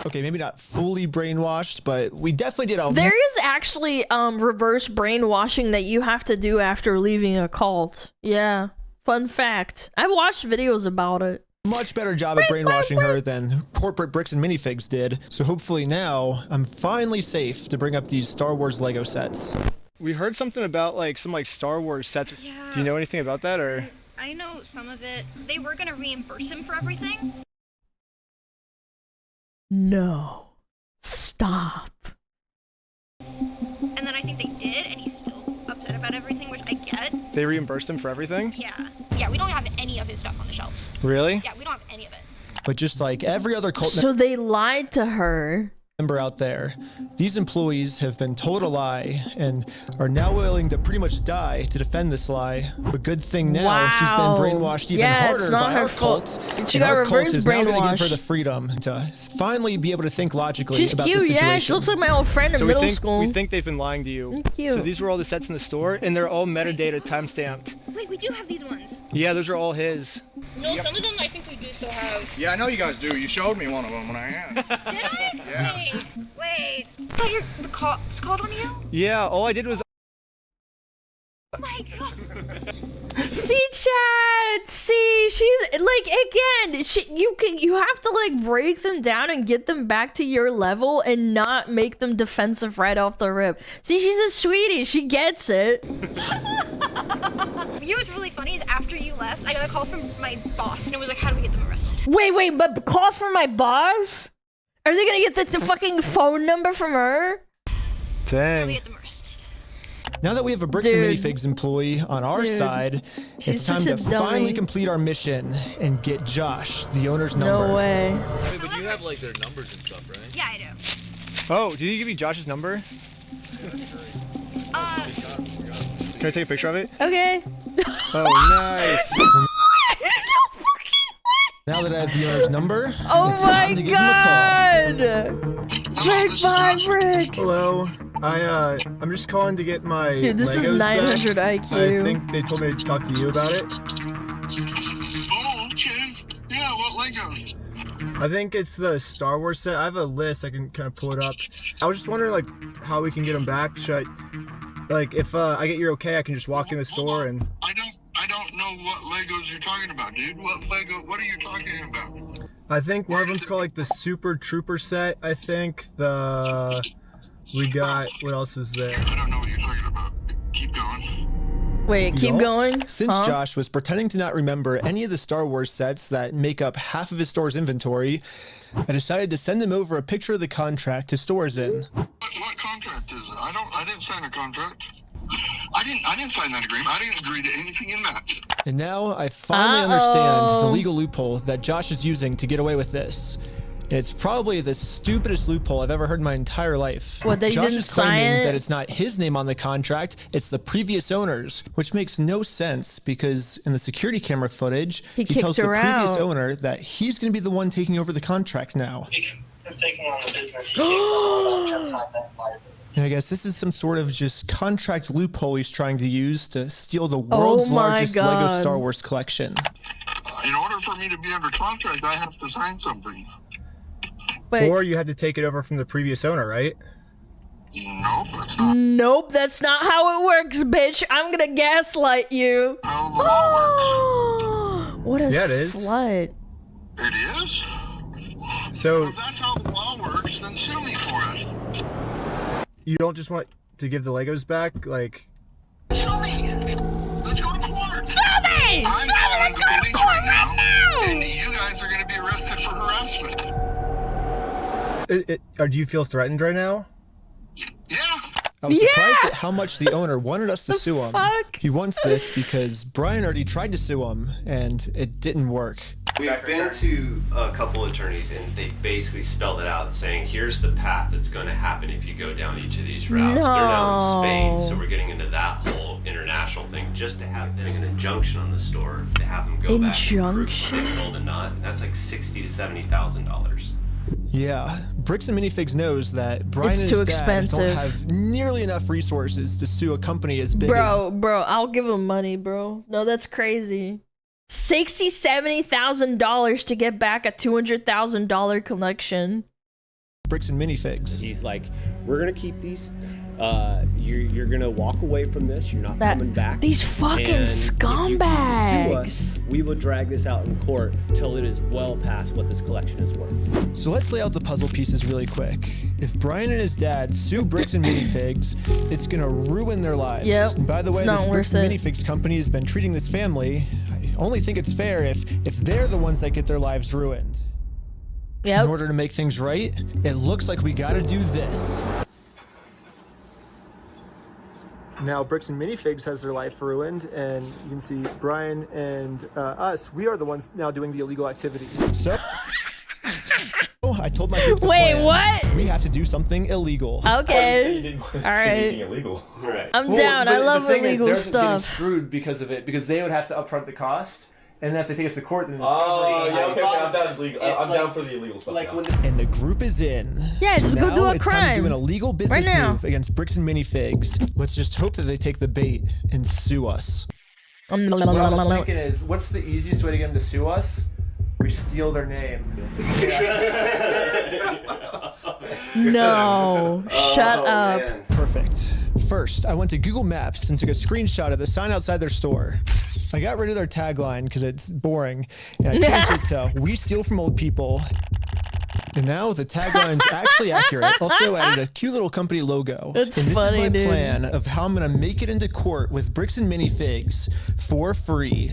Okay, maybe not fully brainwashed, but we definitely did all. There is actually reverse brainwashing that you have to do after leaving a cult. Yeah. Fun fact. I've watched videos about it. Much better job at brainwashing her than corporate bricks and minifigs did. So hopefully now I'm finally safe to bring up these Star Wars Lego sets. We heard something about like some like Star Wars sets. Yeah. Do you know anything about that or? I know some of it. They were gonna reimburse him for everything. No. Stop. And then I think they did, and he's still upset about everything, which I get. They reimbursed him for everything? Yeah. Yeah, we don't have any of his stuff on the shelves. Really? Yeah, we don't have any of it. But just like every other cult So they lied to her. member out there, these employees have been told a lie and are now willing to pretty much die to defend this lie. But good thing now she's been Wow. brainwashed even Yeah, harder it's not by her our fault. cult. She And got our cult reverse is now going to give her brainwashed. the freedom to finally be able to think logically She's about cute, the situation. yeah. She looks like my old friend in So middle we think, school. We think they've been lying to you. Cute. So these were all the sets in the store, and they're all metadata timestamped. Wait, we do have these ones. Yeah, those are all his. No, some of them I think we do still have. Yeah, I know you guys do. You showed me one of them when I asked. Did I? Yeah. Wait. I thought the cops called on you? Yeah, all I did was. Oh my god. See, chat. See, she's like again. You have to like break them down and get them back to your level and not make them defensive right off the rip. See, she's a sweetie. She gets it. You know what's really funny is after you left, I got a call from my boss and it was like, how do we get them arrested? Wait, but call from my boss? Are they gonna get the fucking phone number from her? How do we Dang. get them arrested? Now that we have a Bricks and Minifigs employee on our side, it's time to finally complete our mission and get Josh, the owner's number. No way. Wait, but you have like their numbers and stuff, right? Yeah, I do. Oh, did he give you Josh's number? Can I take a picture of it? Okay. Oh, nice. Now that I have the owner's number, Oh it's my time to give him a god! Brick by brick! Hello. I'm just calling to get my Dude, this is Legos 900 back. IQ. I think they told me to talk to you about it. Oh, okay. Yeah, what Legos? I think it's the Star Wars set. I have a list. I can kind of pull it up. I was just wondering, like, how we can get them back. Should I, like, if I get your okay, I can just walk in the store and... I don't know what Legos you're talking about, dude. What are you talking about? I think one of them's called, like, the Super Trooper set. I think we got, what else is there? I don't know what you're talking about. Keep going. Wait, keep going? Since Josh was pretending to not remember any of the Star Wars sets that make up half of his store's inventory, I decided to send him over a picture of the contract his store is in. What contract is it? I didn't sign a contract. I didn't sign that agreement. I didn't agree to anything in that. And now I finally understand the legal loophole that Josh is using to get away with this. And it's probably the stupidest loophole I've ever heard in my entire life. What, that he Josh didn't is claiming sign it? that it's not his name on the contract, it's the previous owner's, which makes no sense because in the security camera footage, he tells the previous owner that he's going to be the one taking over the contract now. He's taking on the business. He can't sign that. And I guess this is some sort of just contract loophole he's trying to use to steal the world's largest Lego Star Wars collection. In order for me to be under contract, I have to sign something. Or you had to take it over from the previous owner, right? Nope, that's not. Nope, that's not how it works, bitch. I'm gonna gaslight you. How the law works. What a Yeah, it is. slut. It is? So If that's how the law works, then sue me for it. you don't just want to give the Legos back? Like... Sue me! Let's go to court! Sue me! Let's go to court right now! And you guys are going to be arrested for harassment. Or do you feel threatened right now? Yeah. I was surprised at how much the owner wanted us to sue him. He wants this because Brian already tried to sue him, and it didn't work. We've been to a couple attorneys and they basically spelled it out saying here's the path that's going to happen if you go down each of these routes. They're now in Spain, so we're getting into that whole international thing just to have them an injunction on the store to have them go back and prove they sold a nut. That's like $60,000 to $70,000. Yeah, Bricks and Minifigs knows that Brian It's and too his dad expensive. don't have nearly enough resources to sue a company as big as... Bro, I'll give him money, bro. No, that's crazy. $70,000 to get back a $200,000 collection. Bricks and Minifigs. He's like, we're gonna keep these. You're gonna walk away from this. You're not coming back. These fucking And if you scumbags. sue us, we will drag this out in court till it is well past what this collection is worth. So let's lay out the puzzle pieces really quick. If Brian and his dad sue Bricks and Minifigs, it's gonna ruin their lives. Yep, And by the way, it's not this Bricks worth and it. Minifigs company has been treating this family. I only think it's fair if they're the ones that get their lives ruined. Yep. In order to make things right, it looks like we gotta do this. Now, Bricks and Minifigs has their life ruined, and you can see Brian and us, we are the ones now doing the illegal activity. So, I told my group the Wait, plan. what? We have to do something illegal. Okay. All right. Illegal. Right. I'm down. I love illegal they're stuff. Getting screwed because of it, because they would have to upfront the cost, and then if they take us to court, then it's I'm down for the illegal stuff. Like And the group is in. Yeah, So just go now do a it's time to crime. do an illegal business Right now. move against Bricks and Minifigs. Let's just hope that they take the bait and sue us. What I was thinking is, what's the easiest way to get them to sue us? We steal their name. No. Shut up. Perfect. First, I went to Google Maps and took a screenshot of the sign outside their store. I got rid of their tagline because it's boring, and I changed it to "We steal from old people." And now the tagline's actually accurate. Also added a cute little company logo. That's and this funny, is my dude. plan of how I'm gonna make it into court with Bricks and Minifigs for free.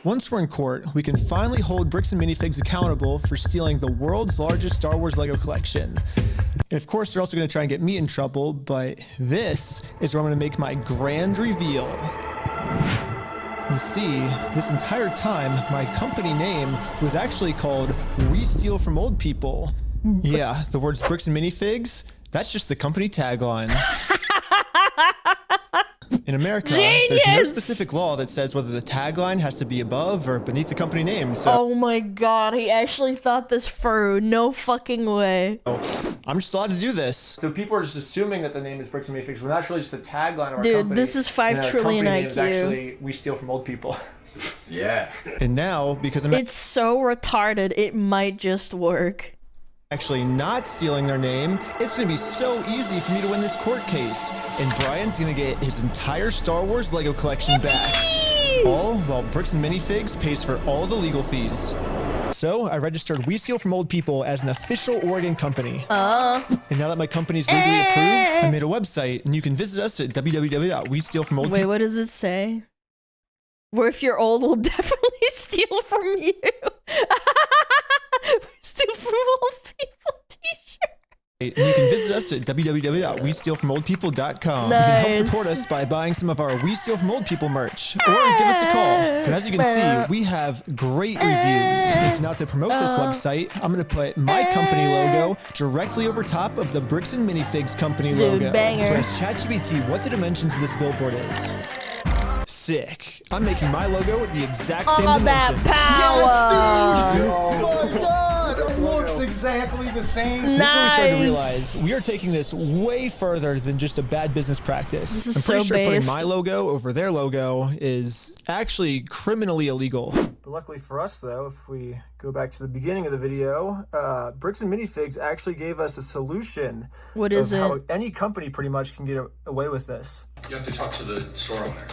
Once we're in court, we can finally hold Bricks and Minifigs accountable for stealing the world's largest Star Wars Lego collection. And of course, they're also going to try and get me in trouble, but this is where I'm going to make my grand reveal. You see, this entire time, my company name was actually called We Steal From Old People. Yeah, the words Bricks and Minifigs, that's just the company tagline. In America, there's no specific law that says whether the tagline has to be above or beneath the company name, so... Oh my god, he actually thought this through. No fucking way. I'm just allowed to do this. So people are just assuming that the name is Bricks and Minifigs, when that's really just a tagline of our Dude, company. this is 5 trillion and our company name IQ. is actually We Steal From Old People. Yeah. And now, because I'm It's so retarded, it might just work. actually not stealing their name, it's gonna be so easy for me to win this court case. And Brian's gonna get his entire Star Wars Lego collection back. All while Bricks and Minifigs pays for all the legal fees. So I registered We Steal From Old People as an official Oregon company. And now that my company's legally approved, I made a website and you can visit us at www.westealfromoldpeople. Wait, what does it say? Where if you're old, we'll definitely steal from you. Steal from old people t-shirt. And you can visit us at www.westealfromoldpeople.com. Nice. You can help support us by buying some of our We Steal From Old People merch, or give us a call. And as you can see, we have great reviews. And so now to promote this website, I'm going to put my company logo directly over top of the Bricks and Minifigs company logo. Banger. So ask ChatGPT what the dimensions of this billboard is. Sick. I'm making my logo with the exact same All dimensions. that power. Oh my god, it looks exactly the same. This is what we started to realize. We are taking this way further than just a bad business practice. This is I'm pretty so sure based. putting my logo over their logo is actually criminally illegal. But luckily for us, though, if we go back to the beginning of the video, Bricks and Minifigs actually gave us a solution. What is of how it? any company pretty much can get away with this. You have to talk to the store owner.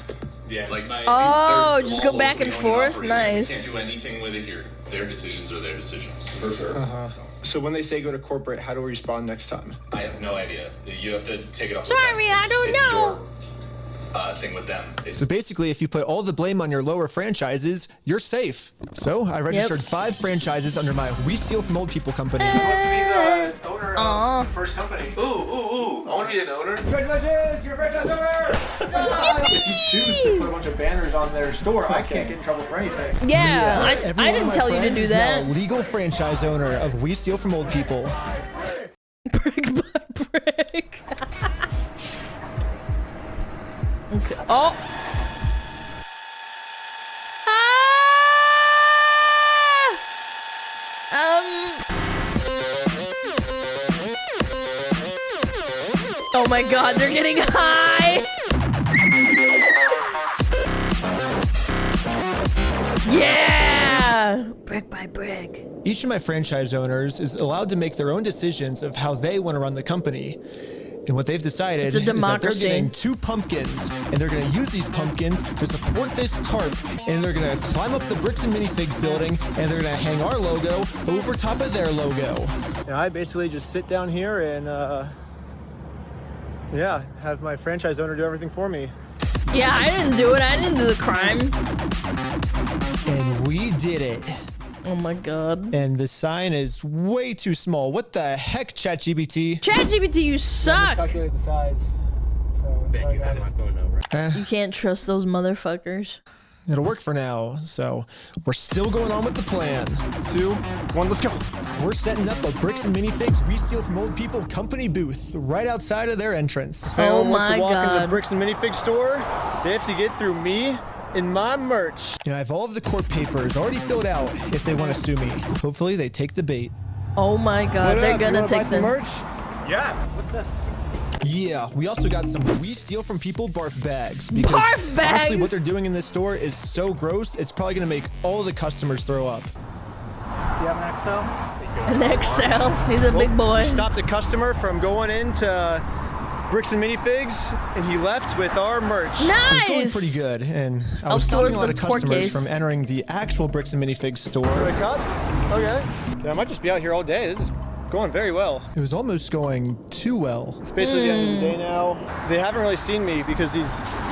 Yeah. Like, Oh, just go back and forth? You Nice. can't do anything with it here. Their decisions are their decisions. For sure. So when they say go to corporate, how do we respond next time? I have no idea. You have to take it up Sorry, with them. I don't It's know. your thing with them. So basically, if you put all the blame on your lower franchises, you're safe. So I registered 5 franchises under my We Steal From Old People company. You're supposed to be the owner of the first company. Ooh, I want to be an owner. Congratulations, you're a franchise owner! If you choose to put a bunch of banners on their store, I can't get in trouble for anything. Yeah, Every I one of didn't my tell you to friends do is now that. a legal franchise owner of We Steal From Old People. Brick by brick. Okay. Oh. Oh my god, they're getting high! Yeah! Brick by brick. Each of my franchise owners is allowed to make their own decisions of how they want to run the company. And what they've decided It's a is that they're democracy. getting 2 pumpkins, and they're going to use these pumpkins to support this tarp, and they're going to climb up the Bricks and Minifigs building, and they're going to hang our logo over top of their logo. And I basically just sit down here and, yeah, have my franchise owner do everything for me. Yeah, I didn't do it. I didn't do the crime. And we did it. Oh my god. And the sign is way too small. What the heck, ChatGPT? ChatGPT, you suck! Calculate the size. So, sorry, guys. You can't trust those motherfuckers. It'll work for now, so we're still going on with the plan. 2, 1, let's go. We're setting up a Bricks and Minifigs We Steal From Old People company booth right outside of their entrance. If anyone wants my to walk into the God. Bricks and Minifig store, they have to get through me and my merch. You know, I have all of the court papers already filled out if they want to sue me. Hopefully they take the bait. Oh my god, What they're up? You gonna wanna buy take some them. merch? Yeah. What's this? Yeah, we also got some We Steal From People barf bags. Because Barf honestly, bags? what they're doing in this store is so gross, it's probably going to make all the customers throw up. Do you have an XL? An Excel. He's a big boy. We stopped a customer from going into Bricks and Minifigs, and he left with our merch. It was going Nice! pretty good, and I Helps was stopping towards a lot the of court customers case. from entering the actual Bricks and Minifigs store. Wake up? Okay. Yeah, I might just be out here all day. This is going very well. It was almost going too well. It's basically the end of the day now. They haven't really seen me because these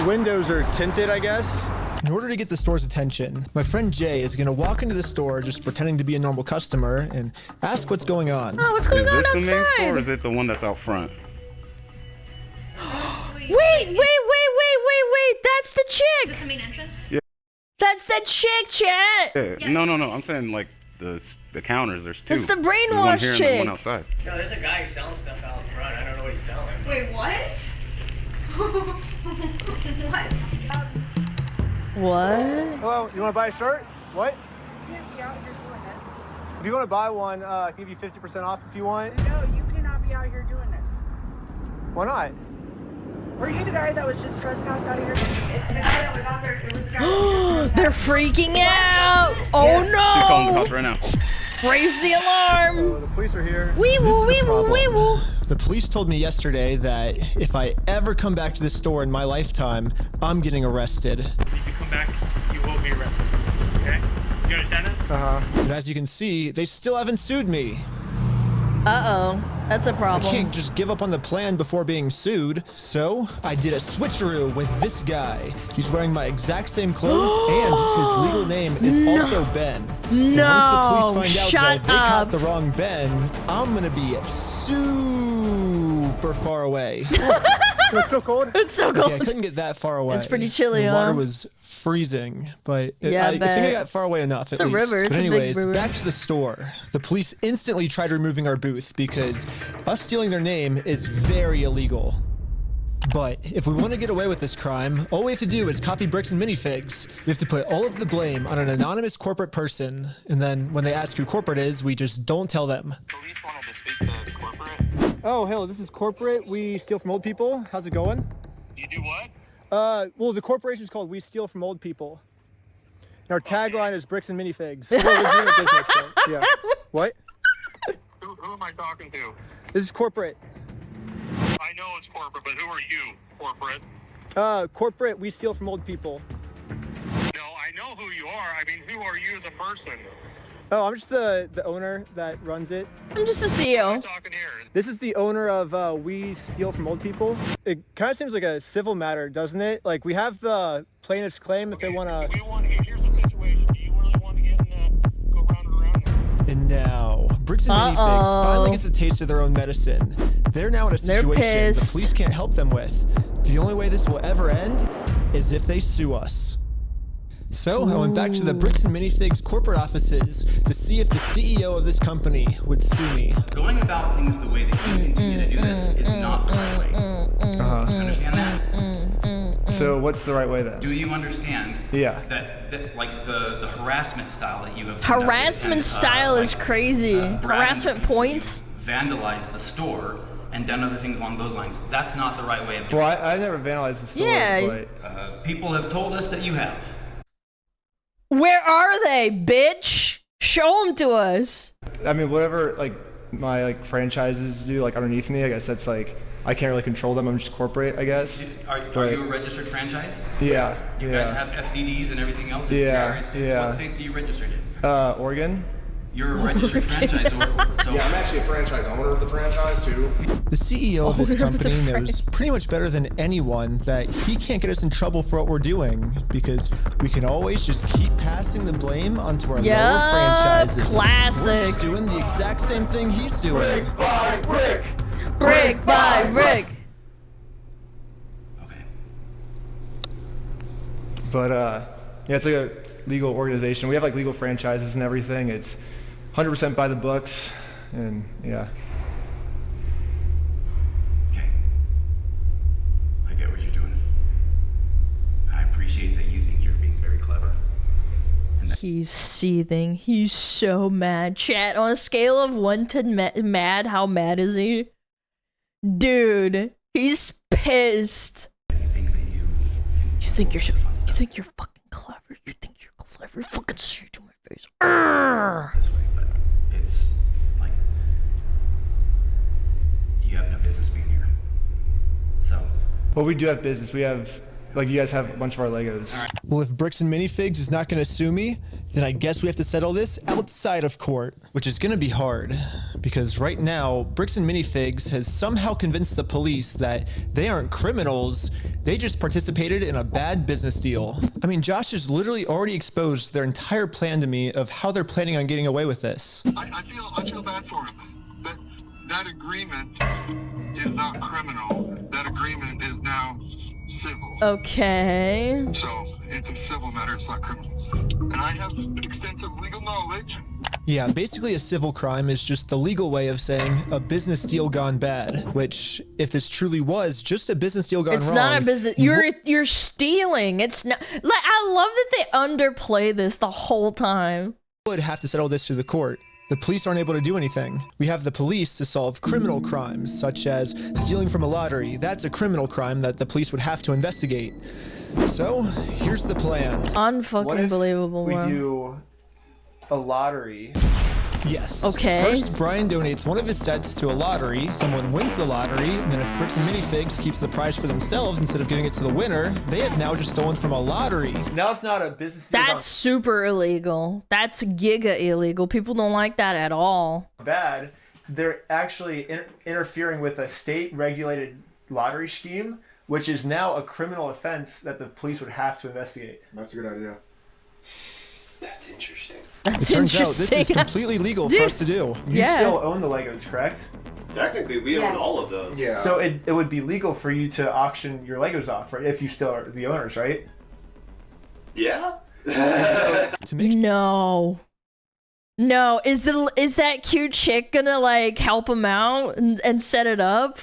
windows are tinted, I guess. In order to get the store's attention, my friend Jay is gonna walk into the store just pretending to be a normal customer and ask what's going on. Oh, what's going on outside? Is this the main store or is it the one that's out front? Wait! That's the chick! Is this the main entrance? Yeah. That's that chick, chat! Yeah. No. I'm saying like the counters. There's two. It's the There's one brainwash here chick. and one outside. No, there's a guy who's selling stuff out front. I don't know what he's selling. Wait, what? What? What? Hello, you wanna buy a shirt? What? If you wanna buy one, I can give you 50% off if you want. No, you cannot be out here doing this. Why not? Were you the guy that was just trespassed out of here? The guy that was out there, it was the guy. They're freaking out! Oh She's calling the no! cops right now. Raise the alarm! Oh, the police are here. Wee woo, wee woo, wee woo! The police told me yesterday that if I ever come back to this store in my lifetime, I'm getting arrested. If you come back, you will be arrested. Okay? You understand that? Uh-huh. And as you can see, they still haven't sued me. Uh-oh. That's a I problem. can't just give up on the plan before being sued. So I did a switcheroo with this guy. He's wearing my exact same clothes and his legal name is also Ben. And No, once the police find shut out that they caught up. the wrong Ben, I'm gonna be super far away. It's so cold. It's so Okay, I cold. couldn't get that far away. It's pretty chilly, The water huh? was freezing, but Yeah, I I think bet. I got far away enough. It's at a least. river. It's But a big anyways, river. back to the store. The police instantly tried removing our booth because us stealing their name is very illegal. But if we want to get away with this crime, all we have to do is copy bricks and minifigs. We have to put all of the blame on an anonymous corporate person, and then when they ask who corporate is, we just don't tell them. Police wanted to speak to corporate. Oh, hello, this is corporate. We steal from old people. How's it going? You do what? Well, the corporation is called We Steal From Old People. And our tagline is bricks and minifigs. We're a legitimate business, so, yeah. What? Who am I talking to? This is corporate. I know it's corporate, but who are you, corporate? Corporate, we steal from old people. No, I know who you are. I mean, who are you as a person? Oh, I'm just the owner that runs it. I'm just the CEO. This is the owner of We Steal From Old People. It kind of seems like a civil matter, doesn't it? Like, we have the plaintiff's claim if they want to... Here's the situation. Do you really want to get in go round and around? And now, Bricks and Minifigs finally gets a taste of their own medicine. They're now in a situation the pissed. police can't help them with. The only way this will ever end is if they sue us. So I went back to the Bricks and Minifigs corporate offices to see if the CEO of this company would sue me. Going about things the way that you continue to do this is not the right way. You understand that? So what's the right way then? Do you understand? Yeah. That like the harassment style that you have. Harassment style is crazy. bragging Harassment points. Vandalized the store and done other things along those lines. That's not the right way of doing Well, it. I never vandalized the store, Yeah. but... People have told us that you have. Where are they, bitch? Show them to us. I mean, whatever, like, my, like, franchises do, like, underneath me, I guess that's, like, I can't really control them. I'm just corporate, I guess. Are you a registered franchise? Yeah. You guys have FDDs and everything else? Yeah, What states are you registered in? Oregon. You're a registered franchise owner. So Yeah, I'm actually a franchise owner of the franchise too. The CEO of this company knows pretty much better than anyone that he can't get us in trouble for what we're doing because we can always just keep passing the blame onto our lower franchises. Classic. We're just doing the exact same thing he's doing. Brick by brick. Brick by brick. But, yeah, it's like a legal organization. We have, like, legal franchises and everything. It's 100% by the books, and, yeah. Okay. I get what you're doing. I appreciate that you think you're being very clever. He's seething. He's so mad. Chat, on a scale of 1 to mad, how mad is he? Dude, he's pissed. You think you're fucking clever. You think you're clever. Fucking say it to my face. Arrgh. This way, but it's like you have no business being here. So. Well, we do have business. We have, like, you guys have a bunch of our Legos. Well, if Bricks and Minifigs is not going to sue me, then I guess we have to settle this outside of court, which is going to be hard because right now, Bricks and Minifigs has somehow convinced the police that they aren't criminals, They just participated in a bad business deal. I mean, Josh has literally already exposed their entire plan to me of how they're planning on getting away with this. I feel bad for him. That agreement is not criminal. That agreement is now civil. Okay. So it's a civil matter, it's not criminal. And I have extensive legal knowledge. Yeah, basically a civil crime is just the legal way of saying a business deal gone bad, which if this truly was just a business deal gone wrong. It's not a business. You're stealing. It's not. Like, I love that they underplay this the whole time. Would have to settle this through the court. The police aren't able to do anything. We have the police to solve criminal crimes, such as stealing from a lottery. That's a criminal crime that the police would have to investigate. So, here's the plan. Unfucking believable. We do a lottery. Yes. Okay. First, Brian donates one of his sets to a lottery. Someone wins the lottery, and then if Bricks and Minifigs keeps the prize for themselves instead of giving it to the winner, they have now just stolen from a lottery. Now it's not a business deal. That's super illegal. That's giga illegal. People don't like that at all. Bad. They're actually interfering with a state-regulated lottery scheme, which is now a criminal offense that the police would have to investigate. That's a good idea. That's interesting. That's it turns interesting. out this is completely legal for us to do. You still own the Legos, correct? Technically, we own all of those. Yeah. So it would be legal for you to auction your Legos off, right? If you still are the owners, right? Yeah. No. No. Is that cute chick gonna like help him out and set it up?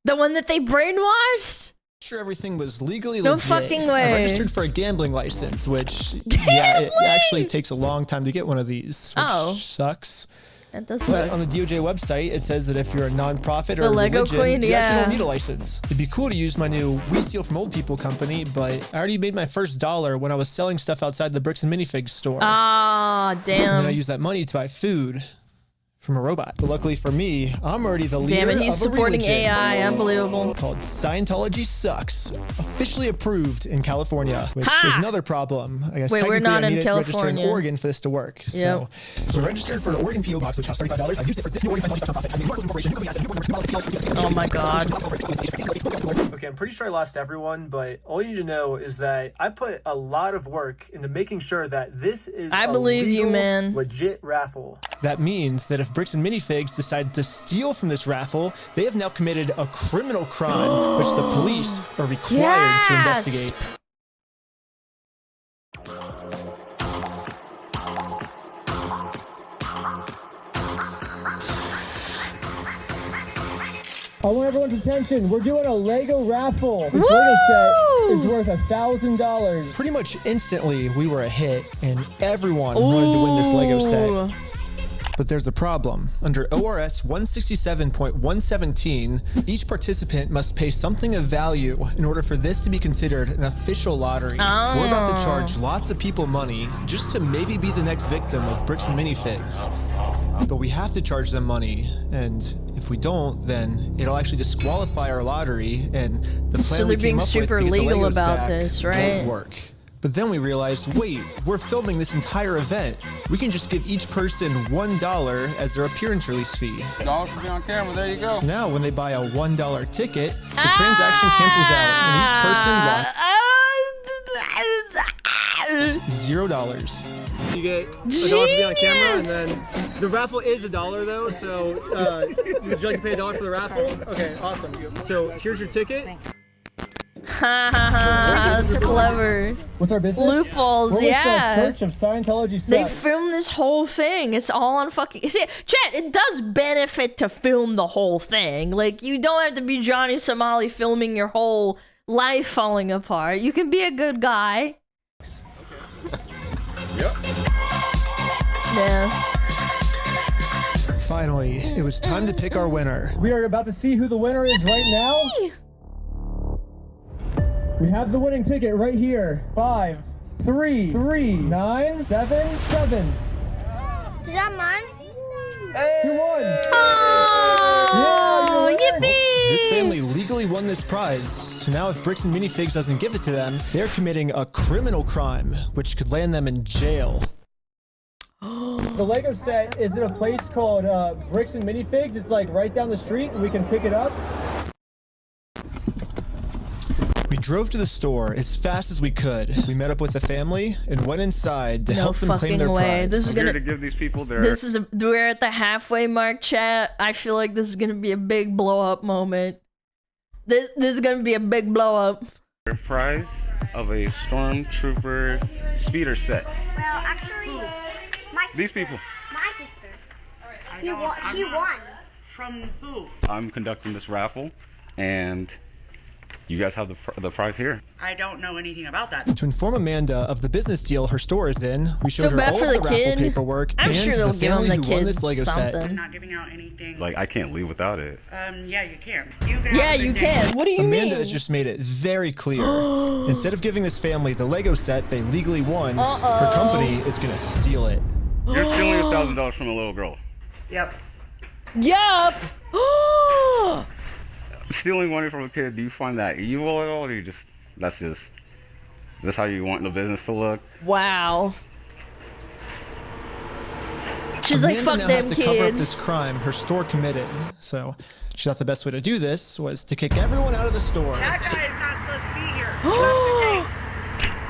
The one that they brainwashed? Sure, everything was legally no legit. fucking way. I registered for a gambling license, which yeah, it actually takes a long time to get one of these, which sucks. That does But suck. on the DOJ website, it says that if you're a nonprofit or The a Lego religion, Queen, you actually yeah. don't need a license. It'd be cool to use my new We Steal From Old People company, but I already made my first $1 when I was selling stuff outside the Bricks and Minifigs store. Ah, And then I damn. used that money to buy food from a robot. But luckily for me, I'm already the leader Damn it, he's of a supporting religion AI. Unbelievable. called Scientology Sucks, officially approved in California, which is another problem. I guess Wait, we're technically not I in need to register in California. Oregon for this to work. So I registered for an Oregon PO box, which costs $35. I used it for this new Oregon Scientology nonprofit. I made Oregon Corporation, new company asset, Oh my god. Okay, I'm pretty sure I lost everyone, but all you need to know is that I put a lot of work into making sure that this is I believe you, legal, man. legit raffle. That means that if Bricks and Minifigs decide to steal from this raffle, they have now committed a criminal crime, which the police are required to investigate. I want everyone's attention. We're doing a Lego raffle. This Lego set is worth $1,000. Pretty much instantly, we were a hit, and everyone wanted to win this Lego set. But there's a problem. Under ORS 167.117, each participant must pay something of value in order for this to be considered an official lottery. We're about to charge lots of people money just to maybe be the next victim of Bricks and Minifigs. But we have to charge them money, and if we don't, then it'll actually disqualify our lottery, and the plan So we they're being came up super with to get the legal Legos about back this, right? won't work. But then we realized, wait, we're filming this entire event. We can just give each person $1 as their appearance release fee. $1 for being on camera, there you go. So now when they buy a $1 ticket, the transaction cancels out, and each person lost $0. You get $1 to be on camera, and then the raffle is $1 though. So would you like to pay $1 for the raffle? Okay, awesome. So here's your ticket. That's clever. What's our business? Loopholes, We're yeah. with the Church of Scientology They Sucks. filmed this whole thing. It's all on fucking. See, chat, it does benefit to film the whole thing. Like, you don't have to be Johnny Somali filming your whole life falling apart. You can be a good guy. Yep. Yeah. Finally, it was time to pick our winner. We are about to see who the winner is right now. We have the winning ticket right here. 5, 3, 3, 9, 7, 7. Is that mine? You won! Oh, yippee! This family legally won this prize, so now if Bricks and Minifigs doesn't give it to them, they're committing a criminal crime, which could land them in jail. The Lego set is at a place called Bricks and Minifigs. It's like right down the street, and we can pick it up. We drove to the store as fast as we could. We met up with the family and went inside to help them claim their prize. This is I'm gonna here to give these people their. we're at the halfway mark, chat. I feel like this is gonna be a big blow up moment. This is gonna be a big blow up. Their prize of a stormtrooper speeder set. Well, actually, These people. my sister. He won. From who? I'm conducting this raffle, and you guys have the prize here. I don't know anything about that. To inform Amanda of the business deal her store is in, we showed Feel her bad all for of the the raffle kid. paperwork I'm and sure they'll the give him family the who won kid this Lego set. something. I'm not giving out anything. Like, I can't leave without it. Yeah, you can. You can Yeah, have a you good day. can. What do you Amanda mean? has just made it very clear. Instead of giving this family the Lego set they legally won, her company is gonna steal it. You're stealing $1,000 from a little girl. Yep. Yup. Stealing money from a kid, do you find that evil at all, or you just that's how you want the business to look? Wow. She's like, Amanda fuck now them has to cover up this kids. crime her store committed. So she thought the best way to do this was to kick everyone out of the store. That guy is not supposed to be here.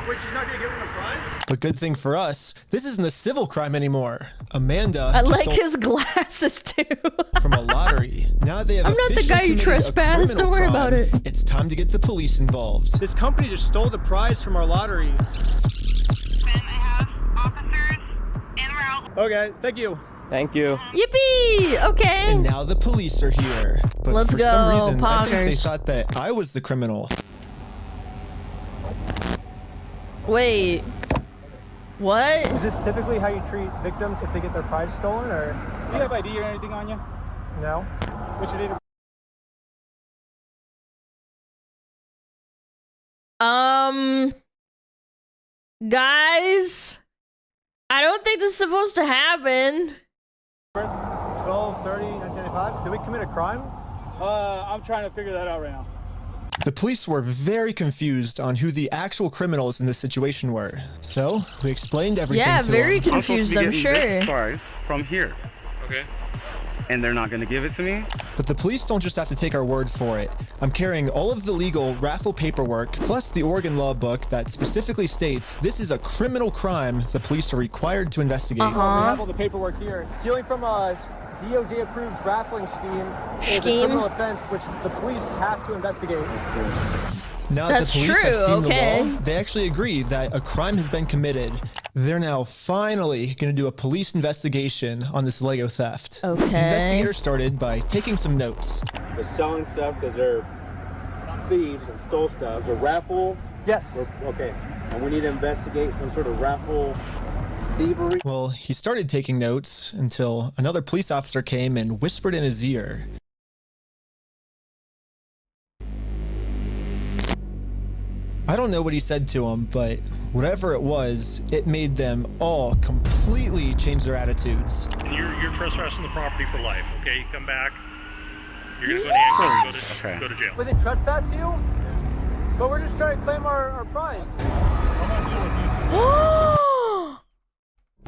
Wait, she's not gonna give him a prize? But good thing for us, this isn't a civil crime anymore. Amanda I just like stole his glasses too. from a lottery. Now that they have I'm not the officially guy you committed a trespassed, criminal don't worry about crime, it. It's time to get the police involved. This company just stole the prize from our lottery. Okay, thank you. Thank you. Yippee! Okay. And now the police are here. But Let's for go, some reason, I think they poggers. thought that I was the criminal. Wait. What? Is this typically how you treat victims if they get their prize stolen, or? Do you have ID or anything on you? No. What's your date of Guys, I don't think this is supposed to happen. 12/30/1995. Did we commit a crime? I'm trying to figure that out right now. The police were very confused on who the actual criminals in this situation were. So we explained everything Yeah, to very them. confused, I'm sure. This prize from here. Okay. And they're not going to give it to me? But the police don't just have to take our word for it. I'm carrying all of the legal raffle paperwork, plus the Oregon law book that specifically states this is a criminal crime the police are required to investigate. We have all the paperwork here. Stealing from a DOJ-approved raffling scheme is a criminal offense, which the police have to investigate. Now that That's the police have true, seen okay. the law, they actually agree that a crime has been committed. They're now finally going to do a police investigation on this Lego theft. Okay. The investigator started by taking some notes. They're selling stuff because they're thieves and stole stuff. It's a raffle? Yes. Okay. And we need to investigate some sort of raffle thievery. Well, he started taking notes until another police officer came and whispered in his ear. I don't know what he said to him, but whatever it was, it made them all completely change their attitudes. You're trespassing the property for life, okay? You come back, you're gonna go to handcuffs, go to jail. But they trespass you? But we're just trying to claim our prize.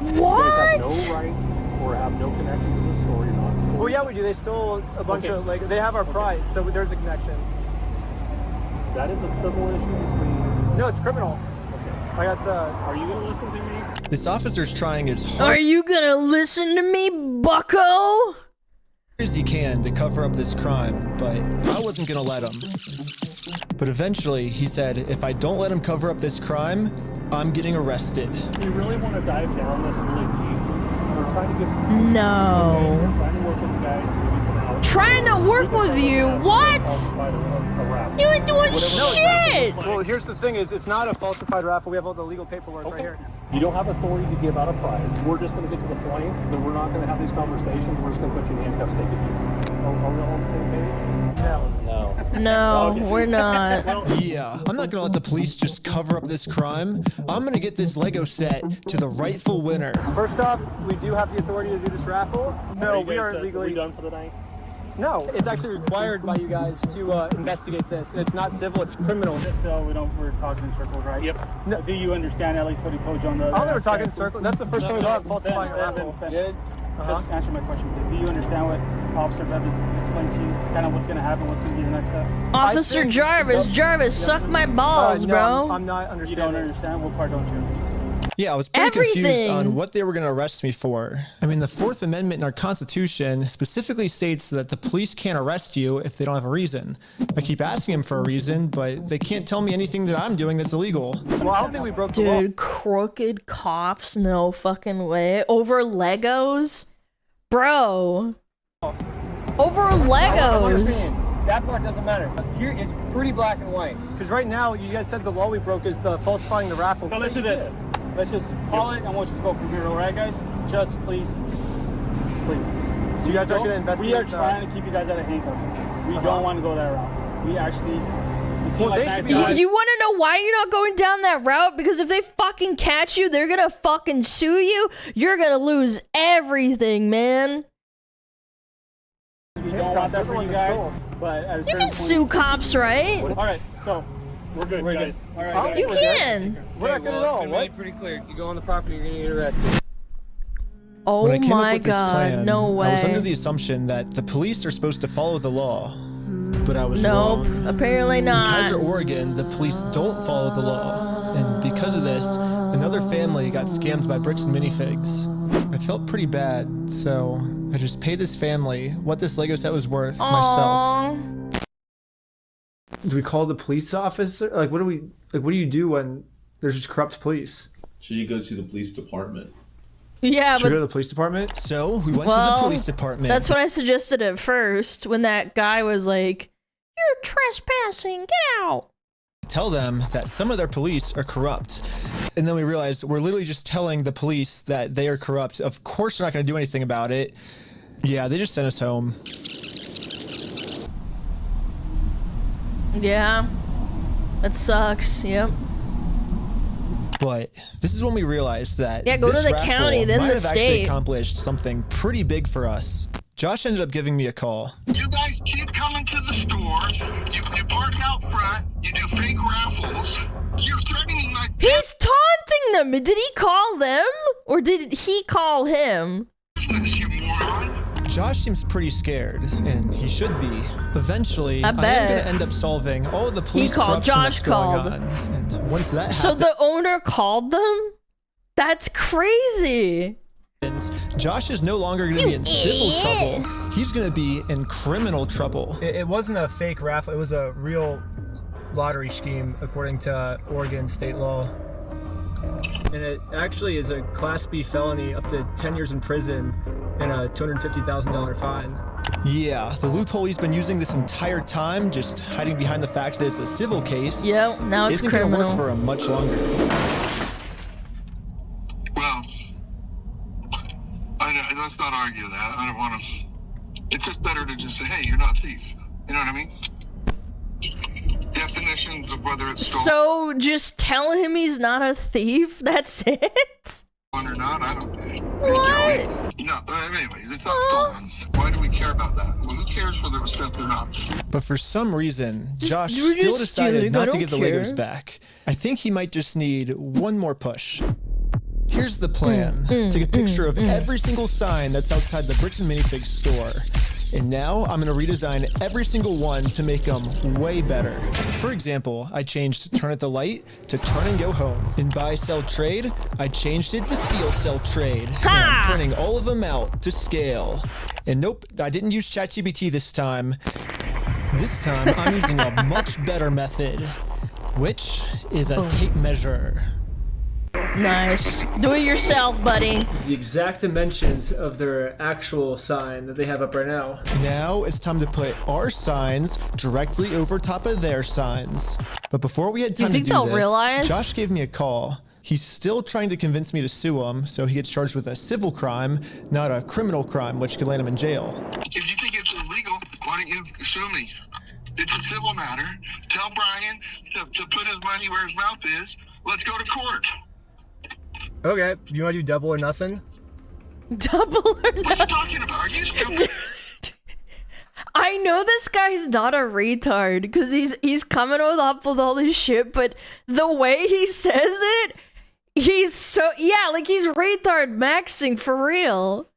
You guys have no right or have no connection to the store. You're not. Well, yeah, we do. They stole a bunch of, like, they have our prize, so there's a connection. That is a civil issue between. No, it's criminal. I got the. Are you gonna listen to me? This officer's trying as hard Are you gonna listen to me, bucko? as he can to cover up this crime, but I wasn't gonna let him. But eventually, he said, if I don't let him cover up this crime, I'm getting arrested. We really want to dive down this really deep. We're trying to give some. No. We're trying to work with you guys and give you some help. Trying to work with you? What? You ain't doing shit! Well, here's the thing: is it's not a falsified raffle. We have all the legal paperwork right here. You don't have authority to give out a prize. We're just going to get to the point, then we're not going to have these conversations. We're just going to put you in handcuffs, take it. Are we all on the same page? No. No, we're not. Yeah, I'm not gonna let the police just cover up this crime. I'm gonna get this Lego set to the rightful winner. First off, we do have the authority to do this raffle, so we are legally. Are we done for the night? No, it's actually required by you guys to investigate this. It's not civil; it's criminal. Just so we're talking in circles, right? Yep. No. Do you understand at least what he told you on the? I don't think we're talking in circles. That's the first time we've falsifying a raffle. Good. Just answer my question, please. Do you understand what Officer Bev has explained to you? Kind of what's going to happen, what's going to be the next steps? Officer Jarvis, suck my balls, no, bro. I'm not understanding. You don't understand? What part don't you understand? Yeah, I was pretty confused on what they were going to arrest me for. I mean, the Fourth Amendment in our Constitution specifically states that the police can't arrest you if they don't have a reason. I keep asking them for a reason, but they can't tell me anything that I'm doing that's illegal. Well, I don't think we broke the law. Dude, crooked cops, no fucking way. Over Legos? Bro. Over Legos. That part doesn't matter. Here, it's pretty black and white. Because right now, you guys said the law we broke is the falsifying the raffle. So let's do this. Let's just call it, and we'll just go from here, all right, guys? Just please. So you guys are going to investigate? We are trying to keep you guys out of handcuffs. We don't want to go that route. We actually... You want to know why you're not going down that route? Because if they fucking catch you, they're gonna fucking sue you. You're gonna lose everything, man. We don't want that for you guys, but at a You certain can point, sue cops, right? All right, so we're good, guys. All right, You can. We're not good at all. What? Pretty clear. You go on the property, you're gonna get arrested. Oh When I came up my with this god, plan, no way. I was under the assumption that the police are supposed to follow the law, but I was Nope, wrong. apparently not. In Kaiser, Oregon, the police don't follow the law, and because of this, another family got scammed by bricks and minifigs. I felt pretty bad, so I just paid this family what this Lego set was worth myself. Do we call the police officer? Like, what do you do when there's just corrupt police? Should you go to the police department? Yeah, Should we go to the police department? So we went to the police department. That's what I suggested at first when that guy was like, "You're trespassing, get out." Tell them that some of their police are corrupt. And then we realized we're literally just telling the police that they are corrupt. Of course they're not going to do anything about it. Yeah, they just sent us home. Yeah, that sucks. Yep. But this is when we realized that Yeah, go this to the raffle county, then might the have actually state. accomplished something pretty big for us. Josh ended up giving me a call. You guys keep coming to the stores. You park out front. You do fake raffles. You're threatening my... He's taunting them. Did he call them? Or did he call him? Josh seems pretty scared, and he should be. Eventually, I am bet. going to end up solving all of the police called. corruption Josh that's going called. on. And once that So happens, the owner called them? That's crazy. Josh is no longer going to be in civil trouble. He's going to be in criminal trouble. It wasn't a fake raffle. It was a real lottery scheme according to Oregon state law. And it actually is a Class B felony up to 10 years in prison and a $250,000 fine. Yeah, the loophole he's been using this entire time, just hiding behind the fact that it's a civil case. Yep, now it's isn't going to criminal. work for him much longer. Well, let's not argue that. I don't want to... It's just better to just say, hey, you're not a thief. You know what I mean? Definitions of whether it's stolen So just tell him he's not a thief? That's it? or not, I don't... What? No, anyways, it's not stolen. Why do we care about that? Well, who cares whether it was theft or not? But for some reason, Josh you're still just decided stealing, I not to don't give the care. Legos back. I think he might just need one more push. Here's the plan. Take a picture of every single sign that's outside the Bricks and Minifigs store. And now I'm going to redesign every single one to make them way better. For example, I changed Turn at the Light to Turn and Go Home. In Buy, Sell, Trade, I changed it to Steal, Sell, Trade. And I'm printing all of them out to scale. And nope, I didn't use ChatGPT this time. This time, I'm using a much better method, which is a tape measure. Nice. Do it yourself, buddy. The exact dimensions of their actual sign that they have up right now. Now it's time to put our signs directly over top of their signs. But before we had Do you time think to do they'll this, realize? Josh gave me a call. He's still trying to convince me to sue him, so he gets charged with a civil crime, not a criminal crime, which could land him in jail. If you think it's illegal, why don't you sue me? It's a civil matter. Tell Brian to put his money where his mouth is. Let's go to court. Okay, you want to do double or nothing? Double or nothing? What are you talking about? Are you stupid? I know this guy's not a retard because he's coming up with all this shit, but the way he says it, he's so, yeah, like he's retard maxing for real.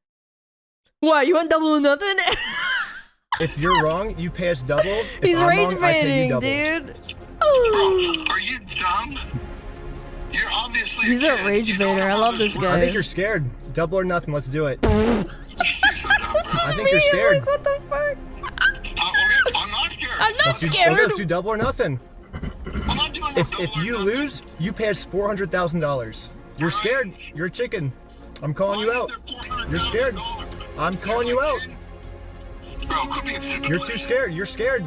What, you want double or nothing? If you're wrong, you pay us double. If He's I'm rage wrong, I pay you baiting, double. dude. Bro, are you dumb? You're obviously He's a rage baiter. I love this guy. I think you're scared. Double or nothing. Let's do it. I think you're scared. Like, what the fuck? I'm not scared. I'm not scared. Okay, let's do double or nothing. If you lose, you pay us $400,000. You're scared. You're a chicken. I'm calling you out. You're scared. I'm calling you out. You're too scared. You're scared.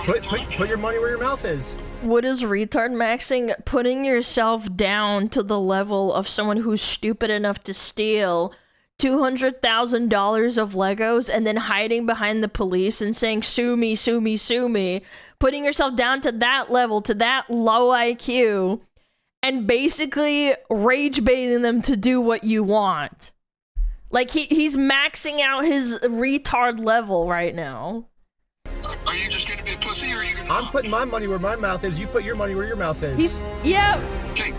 Put your money where your mouth is. What is retard maxing? Putting yourself down to the level of someone who's stupid enough to steal $200,000 of Legos and then hiding behind the police and saying, sue me, sue me, sue me. Putting yourself down to that level, to that low IQ, and basically rage baiting them to do what you want. Like, he's maxing out his retard level right now. Are you just gonna be a pussy, or are you gonna... I'm putting my money where my mouth is. You put your money where your mouth is. Yeah. Okay,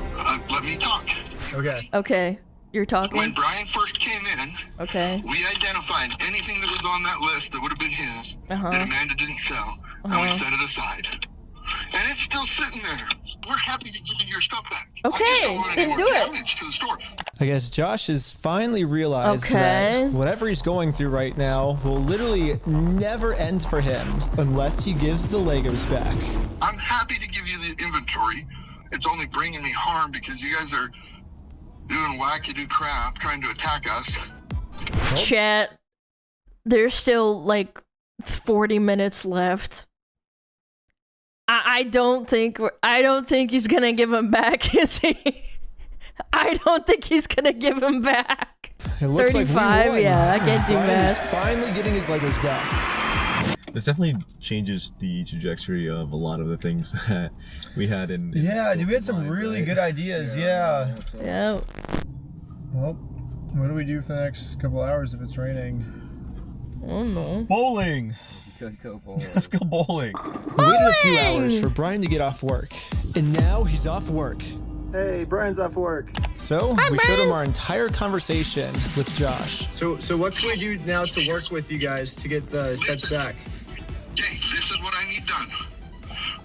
let me talk. Okay. Okay. You're talking? When Brian first came in, okay, we identified anything that was on that list that would have been his, that Amanda didn't sell, and we set it aside. And it's still sitting there. We're happy to give you your stuff back. Okay, then do it. To the store. I guess Josh has finally realized that whatever he's going through right now will literally never end for him unless he gives the Legos back. I'm happy to give you the inventory. It's only bringing me harm because you guys are doing wackadoo crap trying to attack us. Chat, there's still like 40 minutes left. I don't think he's gonna give him back, is he? I don't think he's gonna give him back. It looks 35, like we won. yeah, I can't do Brian math. is finally getting his Legos back. This definitely changes the trajectory of a lot of the things that we had in Yeah, dude, we had some really good ideas. Yeah. Yeah. Well, what do we do for the next couple hours if it's raining? I don't know. Bowling. Could go bowling. Let's go bowling. We waited a few hours for Brian to get off work, and now he's off work. Hey, Brian's off work. So we showed him our entire conversation with Josh. So what can we do now to work with you guys to get the sets back? Okay, this is what I need done.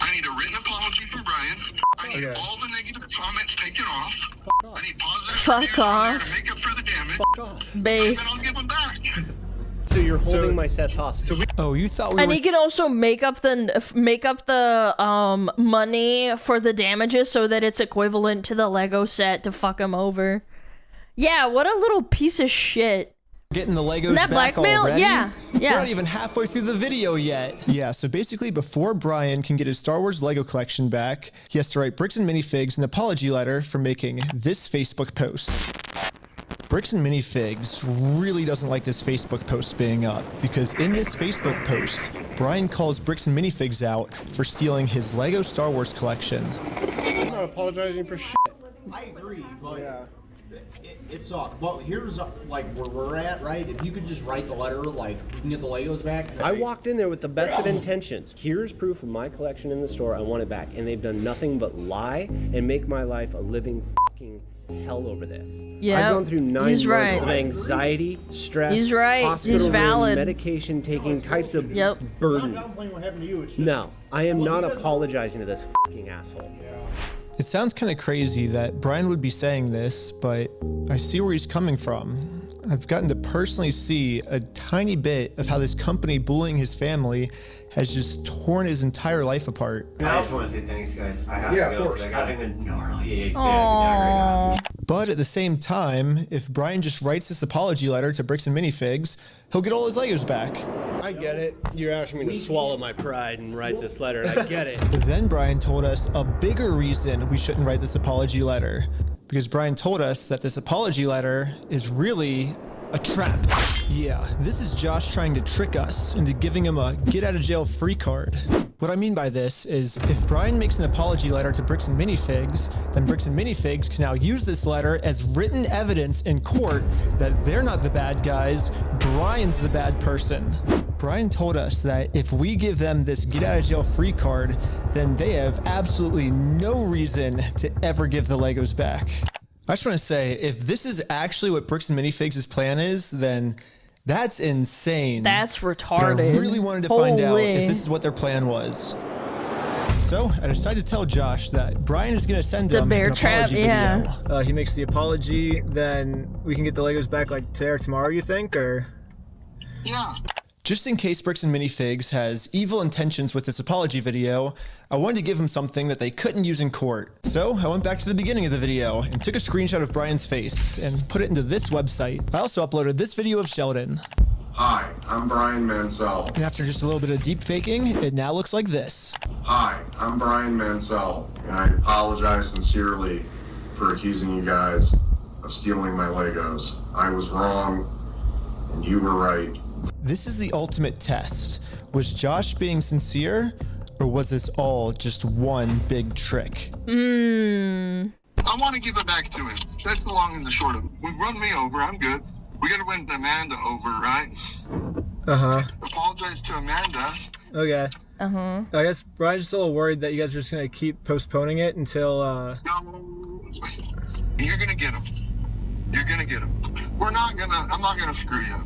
I need a written apology from Brian. I need all the negative comments taken off. I need positive Fuck off. to make up for the damage. Based. And then I'll give them back. So you're holding my sets hostage. Oh, you thought we And were... he can also make up the money for the damages so that it's equivalent to the Lego set to fuck him over. Yeah, what a little piece of shit. Getting the Legos that back blackmail? already? Yeah. We're not even halfway through the video yet. Yeah, so basically before Brian can get his Star Wars Lego collection back, he has to write Bricks and Minifigs an apology letter for making this Facebook post. Bricks and Minifigs really doesn't like this Facebook post being up, because in this Facebook post, Brian calls Bricks and Minifigs out for stealing his Lego Star Wars collection. I'm not apologizing for shit. I agree, but it sucks. Well, here's like where we're at, right? If you could just write the letter, like we can get the Legos back. I walked in there with the best of intentions. Here's proof of my collection in the store. I want it back, and they've done nothing but lie and make my life a living fucking hell over this. Yeah, I've gone through 9 months of anxiety, stress, He's right. hospital He's valid. room, medication taking, types of Yep. burden. I'm not downplaying what happened to you. It's just, No, I am not apologizing to this fucking asshole. It sounds kind of crazy that Brian would be saying this, but I see where he's coming from. I've gotten to personally see a tiny bit of how this company bullying his family has just torn his entire life apart. I just want to say thanks, guys. I have to go because I got a gnarly But at the same time, if Brian just writes this apology letter to Bricks and Minifigs, he'll get all his Legos back. I get it. You're asking me to swallow my pride and write this letter, and I get it. But then Brian told us a bigger reason we shouldn't write this apology letter. Because Brian told us that this apology letter is really a trap. Yeah, this is Josh trying to trick us into giving him a get-out-of-jail-free card. What I mean by this is, if Brian makes an apology letter to Bricks and Minifigs, then Bricks and Minifigs can now use this letter as written evidence in court that they're not the bad guys, Brian's the bad person. Brian told us that if we give them this get-out-of-jail-free card, then they have absolutely no reason to ever give the Legos back. I just want to say, if this is actually what Bricks and Minifigs' plan is, then that's insane. That's But retarded. I really wanted to find out Holy. if this is what their plan was. So I decided to tell Josh that Brian is going to send him bear an trap, apology yeah. video. He makes the apology, then we can get the Legos back like today or tomorrow, you think, or? Yeah. Just in case Bricks and Minifigs has evil intentions with this apology video, I wanted to give him something that they couldn't use in court. So I went back to the beginning of the video and took a screenshot of Brian's face and put it into this website. I also uploaded this video of Sheldon. Hi, I'm Brian Mansell. And after just a little bit of deep faking, it now looks like this. Hi, I'm Brian Mansell, and I apologize sincerely for accusing you guys of stealing my Legos. I was wrong, and you were right. This is the ultimate test. Was Josh being sincere, or was this all just one big trick? I want to give it back to him. That's the long and the short of it. We've run me over. I'm good. We got to win Amanda over, right? Uh-huh. Apologize to Amanda. Okay. Uh-huh. I guess Brian's just a little worried that you guys are just going to keep postponing it until, You're going to get him. You're going to get him. I'm not going to screw you.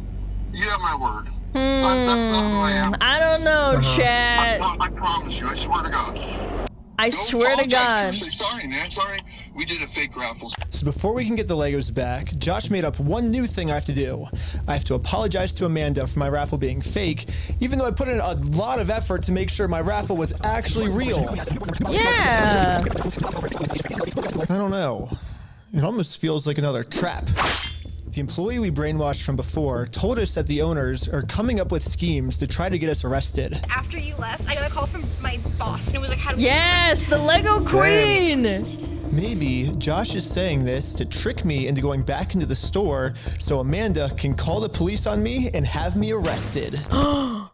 You have my word. That's not who I am. I don't know, chat. I promise you. I swear to God. I swear to God. Say sorry, man. Sorry. We did a fake raffle. So before we can get the Legos back, Josh made up one new thing I have to do. I have to apologize to Amanda for my raffle being fake, even though I put in a lot of effort to make sure my raffle was actually real. Yeah. I don't know. It almost feels like another trap. The employee we brainwashed from before told us that the owners are coming up with schemes to try to get us arrested. After you left, I got a call from my boss, and it was like, how do we... Yes, the Lego Queen! Maybe Josh is saying this to trick me into going back into the store so Amanda can call the police on me and have me arrested. But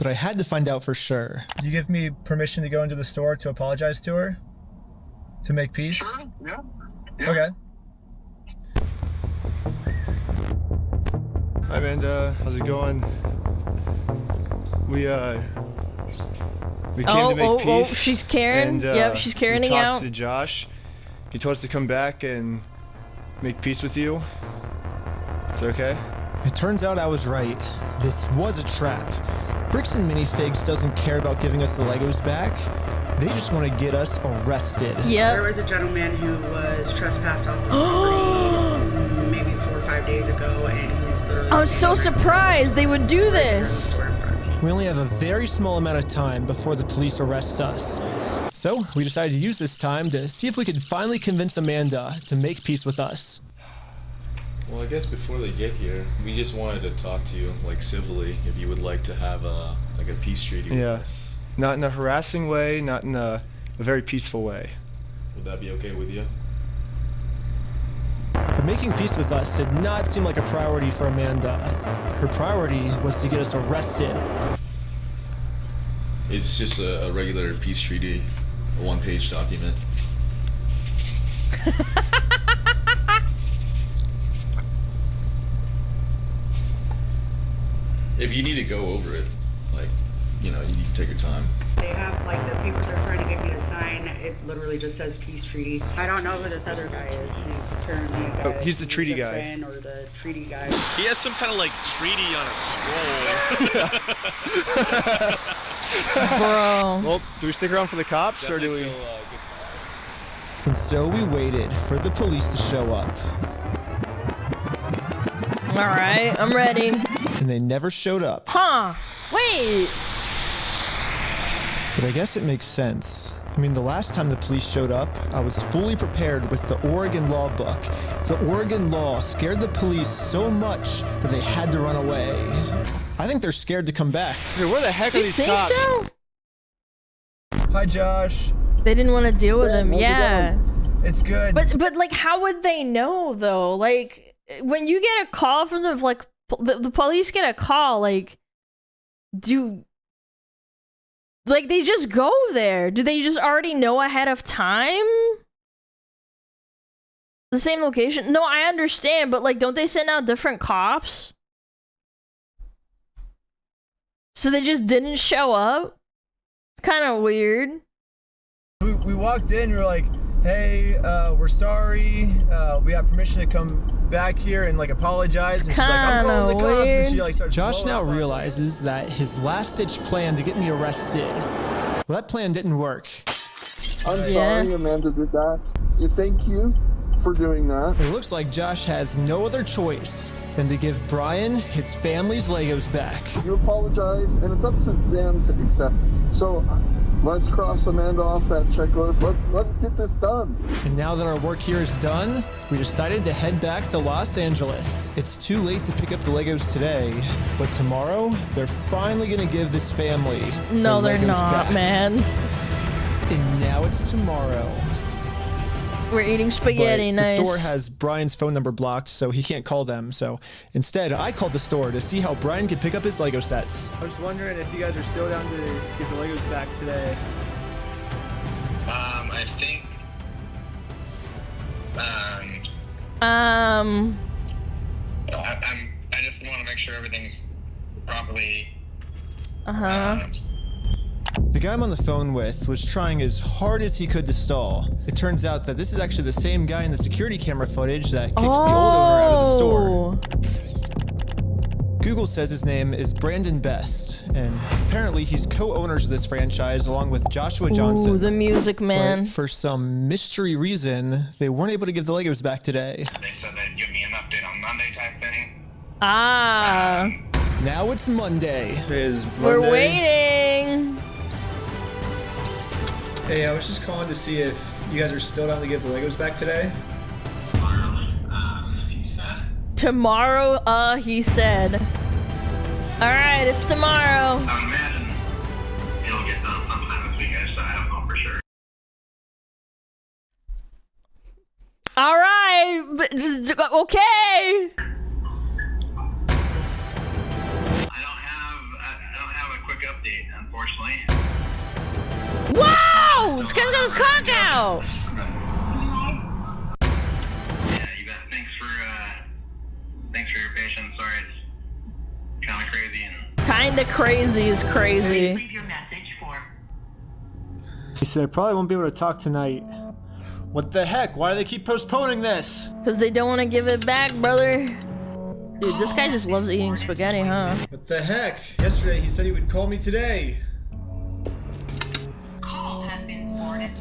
I had to find out for sure. do you give me permission to go into the store to apologize to her? To make peace? Sure. Yeah. Okay. Hi Amanda, how's it going? We came to make peace. She's Karen. And, Yep, she's Karening we talked out. to Josh. He told us to come back and make peace with you. It's okay? It turns out I was right. This was a trap. Bricks and Minifigs doesn't care about giving us the Legos back. They just want to get us arrested. There was a gentleman who was trespassed off the property maybe 4 or 5 days ago, and he's literally... I'm so surprised they would do this. We only have a very small amount of time before the police arrest us. So we decided to use this time to see if we could finally convince Amanda to make peace with us. Well, I guess before they get here, we just wanted to talk to you, like, civilly, if you would like to have a peace treaty with us. Not in a harassing way, not in a very peaceful way. Would that be okay with you? But making peace with us did not seem like a priority for Amanda. Her priority was to get us arrested. It's just a regular peace treaty, a one-page document. If you need to go over it, like, you know, you can take your time. They have, like, the papers they're trying to get me to sign, it literally just says peace treaty. I don't know who this other guy is. He's apparently a guy. Oh, he's the treaty guy. Friend or the treaty guy. He has some kind of like treaty on a scroll. Bro. Well, do we stick around for the cops or do we? And so we waited for the police to show up. All right, I'm ready. And they never showed up. Huh. Wait. But I guess it makes sense. I mean, the last time the police showed up, I was fully prepared with the Oregon law book. The Oregon law scared the police so much that they had to run away. I think they're scared to come back. Dude, where the heck are You these think cops? so? Hi, Josh. They didn't want to deal with him. how's it Yeah. going? It's good. But like, how would they know though? Like, when you get a call from the like the police get a call, like, like they just go there? Do they just already know ahead of time? The same location? No, I understand, but like, don't they send out different cops? So they just didn't show up? It's kind of weird. We walked in, we were like, hey, we're sorry. We have permission to come back here and like apologize. And she's like, I'm calling the cops. And she like starts Josh blowing now up on realizes that his last-ditch plan to get me arrested, well, that plan didn't work. I'm sorry Amanda did that. Thank you for doing that. It looks like Josh has no other choice than to give Brian his family's Legos back. You apologize, and it's up to them to accept it. So let's cross Amanda off that checklist. Let's get this done. And now that our work here is done, we decided to head back to Los Angeles. It's too late to pick up the Legos today, but tomorrow they're finally gonna give this family No, their they're Legos not, back. man. And now it's tomorrow. We're eating spaghetti, But nice. the store has Brian's phone number blocked, so he can't call them. So instead, I called the store to see how Brian could pick up his Lego sets. I was just wondering if you guys are still down to get the Legos back today. I think. I just want to make sure everything's properly. The guy I'm on the phone with was trying as hard as he could to stall. It turns out that this is actually the same guy in the security camera footage that kicked the old owner out of the store. Google says his name is Brandon Best, and apparently he's co-owners of this franchise along with Joshua Johnson. Ooh, the music, man. But for some mystery reason, they weren't able to give the Legos back today. They said they'd give me an update on Monday type thing. Ah. Now it's Monday. It is Monday. We're waiting. Hey, I was just calling to see if you guys are still down to give the Legos back today. He said. Tomorrow, he said. All right, it's tomorrow. I imagine it'll get done sometime this weekend, so I don't know for sure. All right, okay. I don't have a quick update, unfortunately. Wow! This guy's got his cock out. Yeah, you bet. Thanks for your patience. Sorry, it's kind of crazy and. Kinda crazy is crazy. He said, I probably won't be able to talk tonight. What the heck? Why do they keep postponing this? Because they don't want to give it back, brother. Dude, this guy just loves eating spaghetti, huh? What the heck? Yesterday he said he would call me today. Call has been forwarded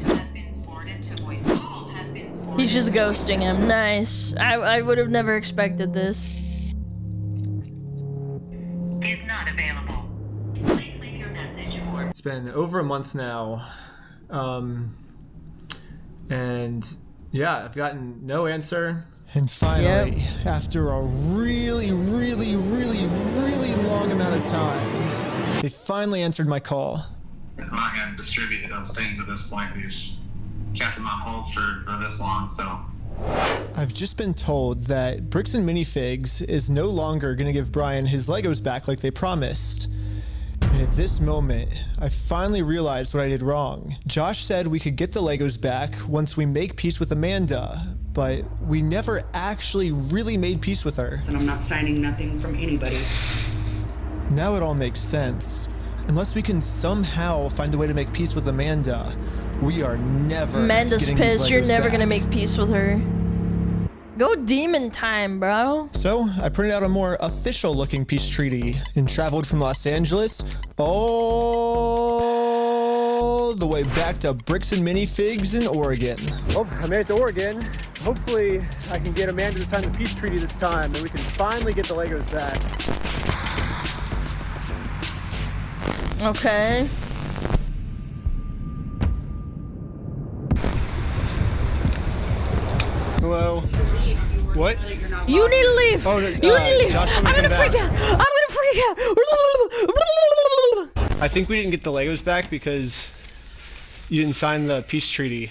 to voice. Call has been forwarded. He's just ghosting him. Nice. I would have never expected this. Is not available. Please leave your message for. It's been over a month now. And yeah, I've gotten no answer. And finally, after a really long amount of time, they finally answered my call. I'm not going to distribute those things at this point. We've kept them on hold for this long, so. I've just been told that Bricks and Minifigs is no longer going to give Brian his Legos back like they promised. And at this moment, I finally realized what I did wrong. Josh said we could get the Legos back once we make peace with Amanda, but we never actually really made peace with her. And I'm not signing nothing from anybody. Now it all makes sense. Unless we can somehow find a way to make peace with Amanda, we are never Amanda's getting these pissed. You're Legos never back. gonna make peace with her. Go demon time, bro. So I printed out a more official looking peace treaty and traveled from Los Angeles all the way back to Bricks and Minifigs in Oregon. Well, I made it to Oregon. Hopefully I can get Amanda to sign the peace treaty this time and we can finally get the Legos back. Okay. Hello. What? You need to leave. Oh, you need to leave. Josh, I'm gonna freak out. I'm gonna freak out. I think we didn't get the Legos back because you didn't sign the peace treaty.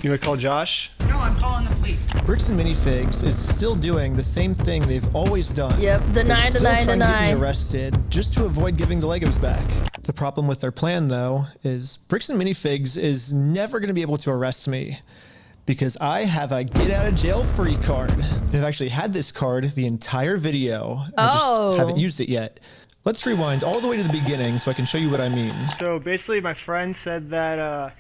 You want to call Josh? No, I'm calling the police. Bricks and Minifigs is still doing the same thing they've always done. Yep, They're deny, still deny, trying to deny. get me arrested just to avoid giving the Legos back. The problem with their plan, though, is Bricks and Minifigs is never going to be able to arrest me because I have a get out of jail free card. And I've actually had this card the entire video. I just haven't used it yet. Let's rewind all the way to the beginning so I can show you what I mean. So basically my friend said that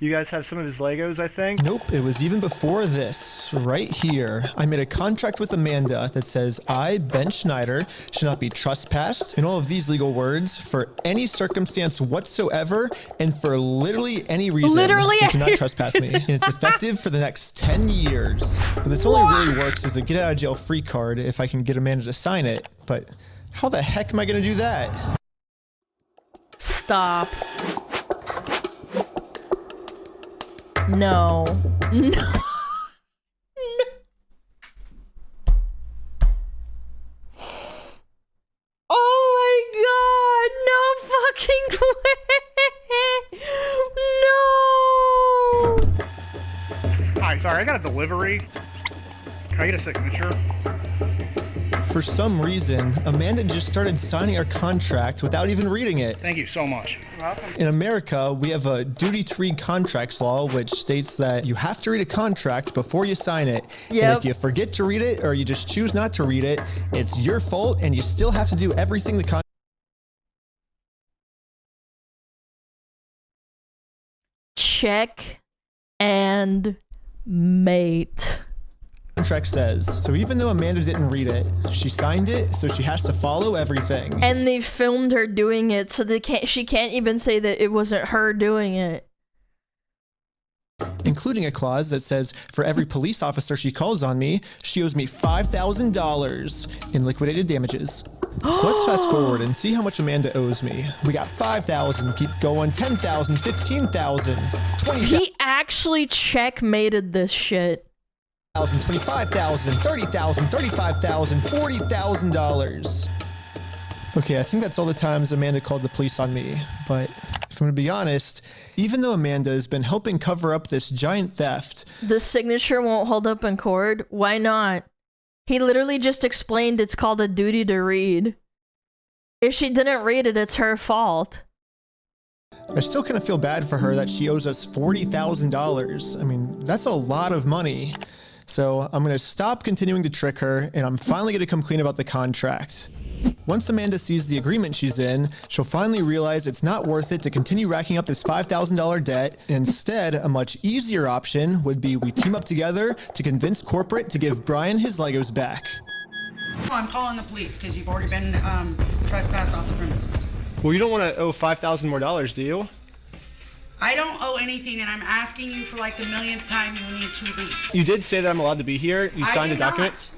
You guys have some of his Legos, I think? Nope, it was even before this. Right here, I made a contract with Amanda that says I, Ben Schneider, should not be trespassed, and all of these legal words, for any circumstance whatsoever, and for literally any reason. Literally you cannot any trespass me. And it's effective for the next 10 years. But this only really works as a get out of jail free card if I can get Amanda to sign it. But how the heck am I gonna do that? Stop. No. No. Oh my god, no fucking way! No! Hi, sorry, I got a delivery. Can I get a signature? For some reason, Amanda just started signing our contract without even reading it. Thank you so much. You're welcome. In America, we have a duty to read contracts law, which states that you have to read a contract before you sign it. Yep. And if you forget to read it or you just choose not to read it, it's your fault and you still have to do everything the check and mate. Contract says. So even though Amanda didn't read it, she signed it, so she has to follow everything. And they filmed her doing it, so she can't even say that it wasn't her doing it. Including a clause that says, for every police officer she calls on me, she owes me $5,000 in liquidated damages. So let's fast forward and see how much Amanda owes me. We got 5,000, keep going, 10,000, 15,000, 20,000. He actually checkmated this shit. 25,000, 30,000, 35,000, $40,000. Okay, I think that's all the times Amanda called the police on me, but if I'm gonna be honest, even though Amanda has been helping cover up this giant theft, the signature won't hold up in court. Why not? He literally just explained it's called a duty to read. If she didn't read it, it's her fault. I still kind of feel bad for her that she owes us $40,000. I mean, that's a lot of money. So I'm going to stop continuing to trick her, and I'm finally going to come clean about the contract. Once Amanda sees the agreement she's in, she'll finally realize it's not worth it to continue racking up this $5,000 debt. Instead, a much easier option would be we team up together to convince corporate to give Brian his Legos back. I'm calling the police because you've already been trespassed off the premises. Well, you don't want to owe $5,000 more, do you? I don't owe anything, and I'm asking you for like the millionth time you need to leave. You did say that I'm allowed to be here. You signed a document.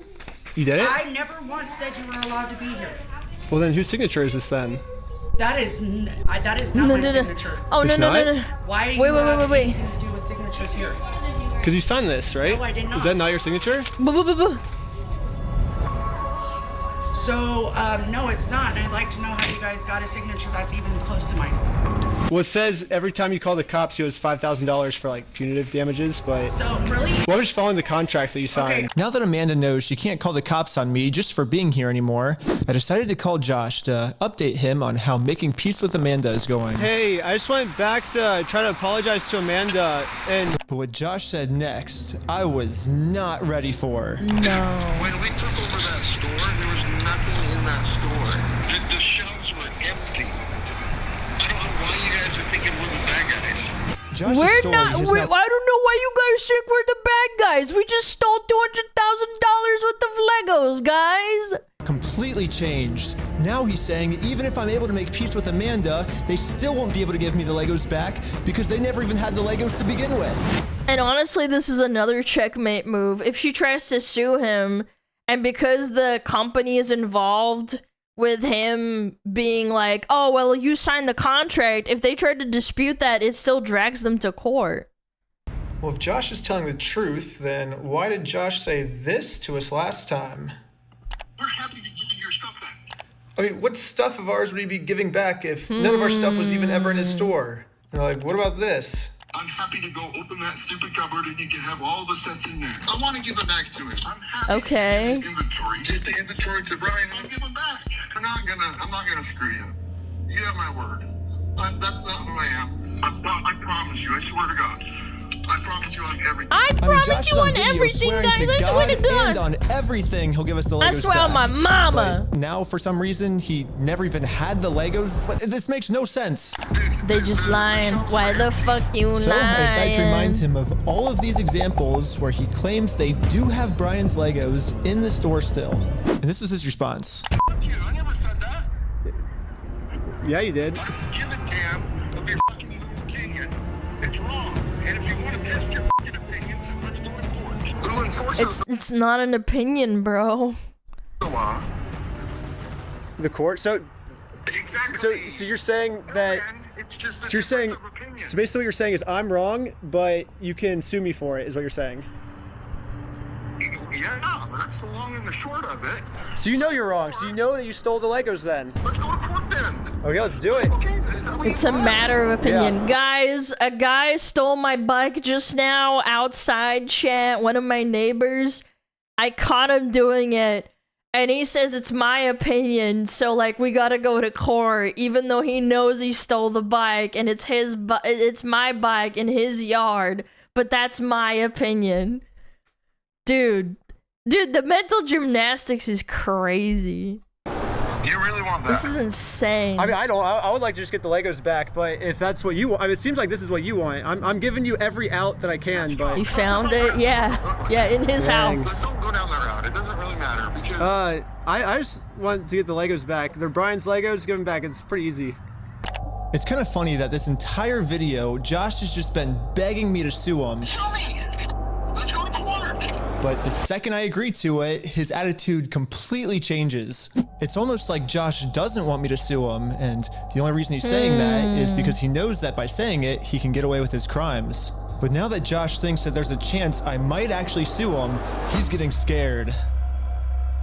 You did it? I never once said you were allowed to be here. Well, then whose signature is this then? That is not my signature. Oh, It's no. Why do you wait. have anything to do with signatures here? Because you signed this, right? No, I did not. Is that not your signature? So, no, it's not, and I'd like to know how you guys got a signature that's even close to mine. Well, it says every time you call the cops, you owe us $5,000 for like punitive damages, but... So, really? Well, I'm just following the contract that you signed. Okay. Now that Amanda knows she can't call the cops on me just for being here anymore, I decided to call Josh to update him on how making peace with Amanda is going. Hey, I just went back to try to apologize to Amanda, and... But what Josh said next, I was not ready for. No. When we took over that store, there was nothing in that store. The shelves were empty. I don't know why you guys are thinking we're the bad guys. Josh's We're story not. is I don't know why you guys think we're the bad guys. We just stole $200,000 worth of Legos, guys. Completely changed. Now he's saying even if I'm able to make peace with Amanda, they still won't be able to give me the Legos back because they never even had the Legos to begin with. And honestly, this is another checkmate move. If she tries to sue him, and because the company is involved with him being like, oh, well, you signed the contract, if they try to dispute that, it still drags them to court. Well, if Josh is telling the truth, then why did Josh say this to us last time? We're happy to give you your stuff back. I mean, what stuff of ours would he be giving back if none of our stuff was even ever in his store? And like, what about this? I'm happy to go open that stupid cupboard and you can have all the sets in there. I want to give it back to him. I'm happy Okay. to give inventory. Get the inventory to Brian. I'll give him back. I'm not gonna screw you. You have my word. That's not who I am. I promise you. I swear to God. I promise you on everything. I mean, promise Josh you is on video everything, swearing guys. to I swear to God God. and on everything, he'll give us the Legos I swear on my back. mama. But now, for some reason, he never even had the Legos. But this makes no sense. They just lying. Why the fuck you So I decided to remind lying? him of all of these examples where he claims they do have Brian's Legos in the store still. And this was his response. I never said that. Yeah, you did. Give a damn of your fucking opinion. It's wrong. And if you want to test your fucking opinion, let's go to court. Who enforces It's not an opinion, bro. the law? The court. So you're saying that. It's just So you're saying. So basically, what you're saying is I'm wrong, but you can sue me for it. Is what you're saying. Yeah, that's the long and the short of it. So you know you're wrong. So you know that you stole the Legos then. Let's go to court then. Okay, let's do it. Okay, is that what It's you a want? matter of opinion. Yeah. Guys, a guy stole my bike just now outside chat, one of my neighbors. I caught him doing it, and he says it's my opinion, so like we gotta go to court, even though he knows he stole the bike and it's it's my bike in his yard, but that's my opinion. Dude, the mental gymnastics is crazy. You really want that? This is insane. I mean, I would like to just get the Legos back, but if that's what you want, I mean, it seems like this is what you want. I'm giving you every out that I can, but. You found it? Yeah. Yeah, in his Dang. house. Don't go down that route. It doesn't really matter because. I just want to get the Legos back. They're Brian's Legos. Give them back. It's pretty easy. It's kind of funny that this entire video, Josh has just been begging me to sue him. Show me. Let's go to court. But the second I agree to it, his attitude completely changes. It's almost like Josh doesn't want me to sue him, and the only reason he's saying that is because he knows that by saying it, he can get away with his crimes. But now that Josh thinks that there's a chance I might actually sue him, he's getting scared.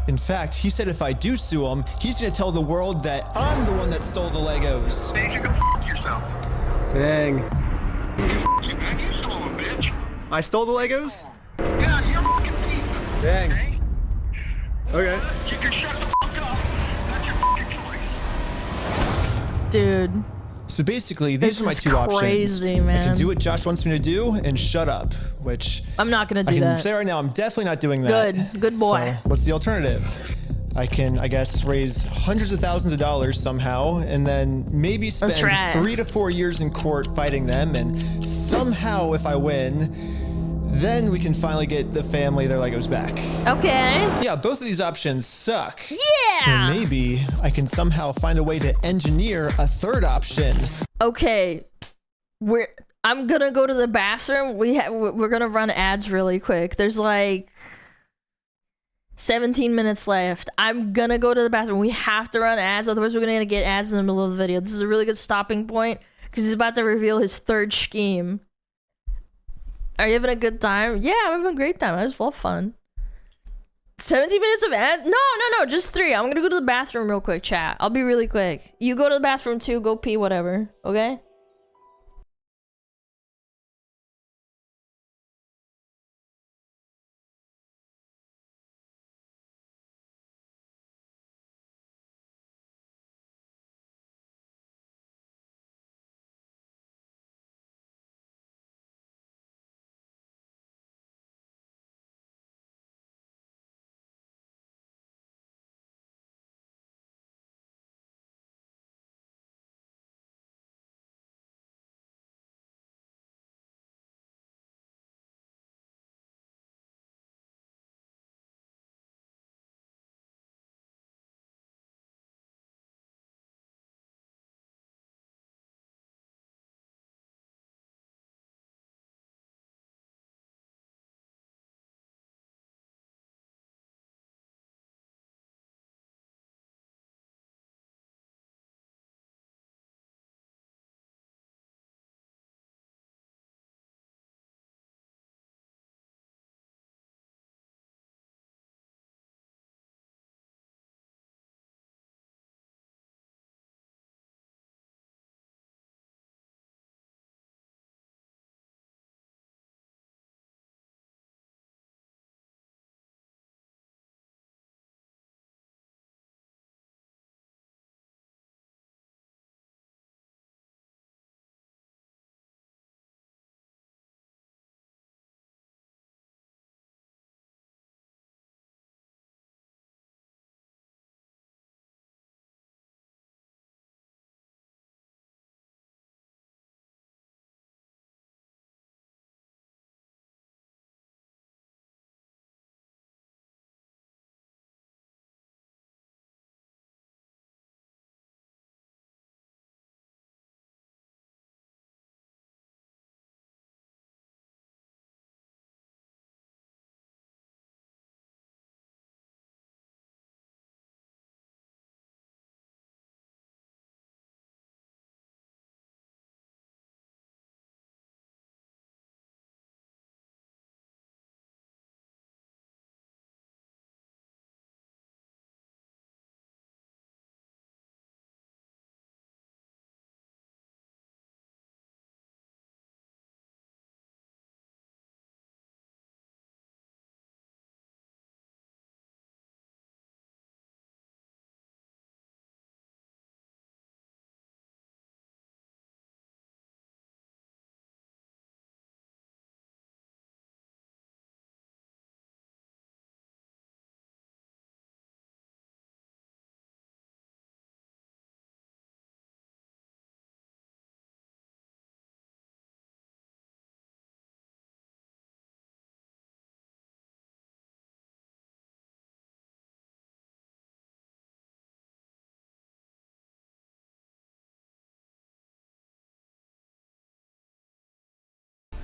In fact, he said if I do sue him, he's gonna tell the world that I'm the one that stole the Legos. Then you can fuck yourself. Dang. You stole them, bitch. I stole the Legos? Yeah, you're a fucking thief. Dang. Okay? Okay. You can shut the fuck up. That's your fucking choice. Dude. So basically, these This are my is two options. crazy, I man. can do what Josh wants me to do and shut up, which I'm not gonna I do can that. say right now, I'm definitely not doing that. Good boy. So what's the alternative? I can, I guess, raise hundreds of thousands of dollars somehow, and then maybe spend That's right. 3 to 4 years in court fighting them, and somehow, if I win, then we can finally get the family their Legos back. Okay. Yeah, both of these options suck. Yeah. Or maybe I can somehow find a way to engineer a third option. Okay. I'm gonna go to the bathroom. We're gonna run ads really quick. There's like 17 minutes left. I'm gonna go to the bathroom. We have to run ads, otherwise we're gonna get ads in the middle of the video. This is a really good stopping point because he's about to reveal his third scheme. Are you having a good time? Yeah, I'm having a great time. It was well fun. 17 minutes of ad? No, just 3. I'm gonna go to the bathroom real quick, chat. I'll be really quick. You go to the bathroom too, go pee, whatever, okay?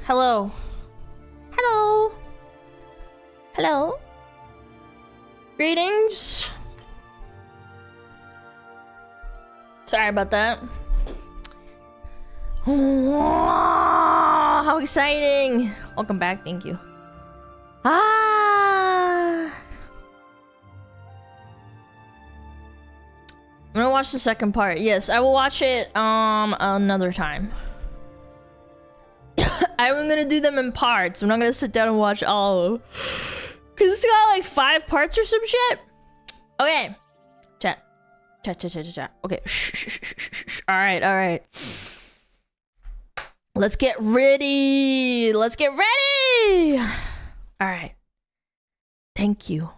Hello. Hello. Hello. Greetings. Sorry about that. How exciting. Welcome back. Thank you. I'm gonna watch the second part. Yes, I will watch it another time. I'm gonna do them in parts. I'm not gonna sit down and watch all of them. Cause it's got like 5 parts or some shit. Okay. Chat. Okay. Shh. Alright. Let's get ready. Alright. Thank you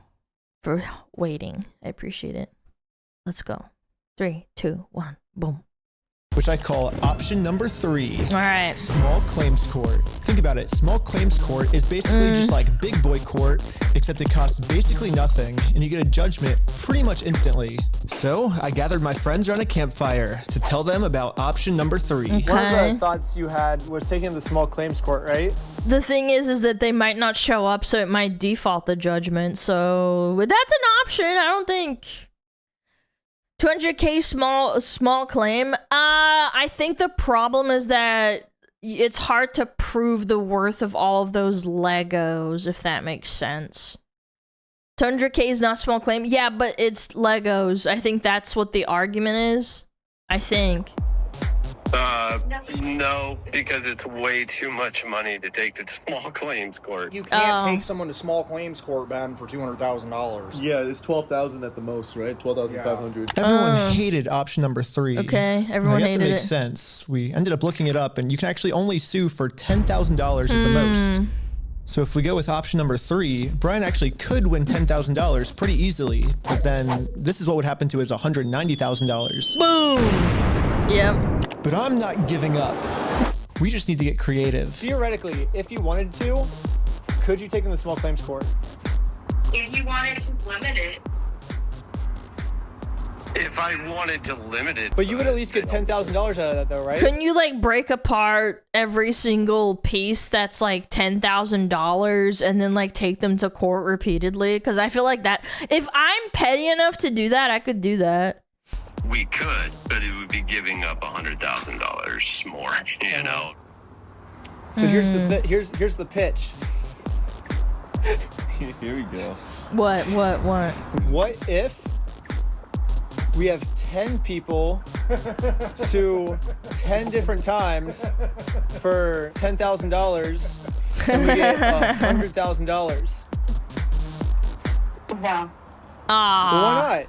for waiting. I appreciate it. Let's go. 3, 2, 1, boom. Which I call option number 3. All right. Small claims court. Think about it. Small claims court is basically just like big boy court, except it costs basically nothing, and you get a judgment pretty much instantly. So I gathered my friends around a campfire to tell them about option number 3. Okay. One of the thoughts you had was taking the small claims court, right? The thing is that they might not show up, so it might default the judgment. So that's an option. I don't think. 200K small claim. I think the problem is that it's hard to prove the worth of all of those Legos, if that makes sense. 200K is not small claim. Yeah, but it's Legos. I think that's what the argument is. I think. No, because it's way too much money to take to small claims court. You can't take someone to small claims court, Ben, for $200,000. Yeah, it's 12,000 at the most, right? 12,500. Everyone hated option number 3. Okay, everyone I guess hated it makes sense. We ended up looking it up, and you can actually only sue for $10,000 at the most. So if we go with option number 3, Brian actually could win $10,000 pretty easily, but then this is what would happen to his $190,000. Boom! Yep. But I'm not giving up. We just need to get creative. Theoretically, if you wanted to, could you take them to small claims court? If you wanted to limit it. If I wanted to limit it. But you would at least get $10,000 out of that, though, right? Couldn't you like break apart every single piece that's like $10,000 and then like take them to court repeatedly? Because I feel like that, if I'm petty enough to do that, I could do that. We could, but it would be giving up $100,000 more, you know? So here's the pitch. Here we go. What? What if we have 10 people sue 10 different times for $10,000 and we get $100,000? No. Well, why not?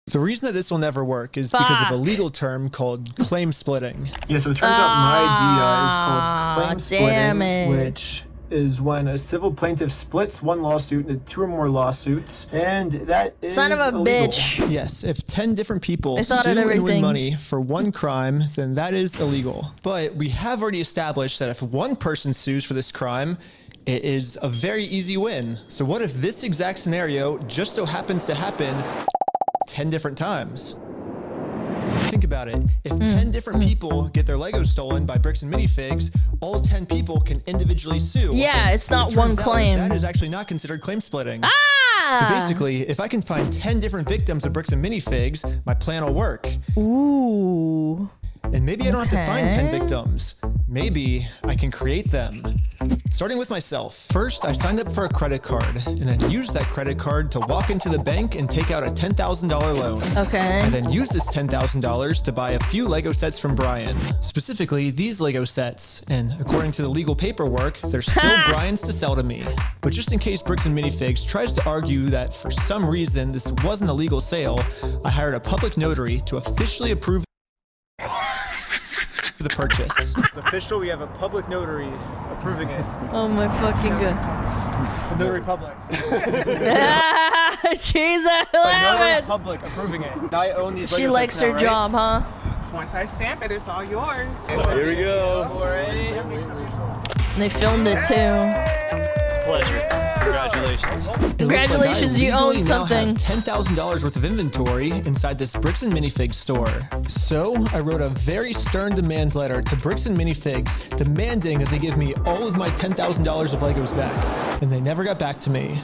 The reason that this will never work is because of a legal term called claim splitting. Yeah, so it turns out my idea is called claim splitting, which is when a civil plaintiff splits one lawsuit into 2 or more lawsuits, and that is Son of a illegal. bitch. Yes, if 10 different people sue thought of and win everything. money for one crime, then that is illegal. But we have already established that if one person sues for this crime, it is a very easy win. So what if this exact scenario just so happens to happen 10 different times? Think about it. If 10 different people get their Legos stolen by Bricks and Minifigs, all 10 people can individually sue. Yeah, it's But not it one turns out claim. That is actually not considered claim splitting. Ah! So basically, if I can find 10 different victims of Bricks and Minifigs, my plan will work. Ooh. And maybe I don't have to find 10 victims. Maybe I can create them. Starting with myself. First, I signed up for a credit card and then used that credit card to walk into the bank and take out a $10,000 loan. Okay. I then used this $10,000 to buy a few Lego sets from Brian. Specifically, these Lego sets. And according to the legal paperwork, they're still Brian's to sell to me. But just in case Bricks and Minifigs tries to argue that for some reason this wasn't a legal sale, I hired a public notary to officially approve the purchase. It's official. We have a public notary approving it. Oh my fucking god. The notary public. She's a notary public approving it. I own these. She Lego likes sets her now, right? job, huh? Once I stamp it, it's all yours. Here we go. They filmed it too. Pleasure. Congratulations. Congratulations, you own legally now something. have $10,000 worth of inventory inside this Bricks and Minifigs store. So I wrote a very stern demand letter to Bricks and Minifigs demanding that they give me all of my $10,000 of Legos back. And they never got back to me.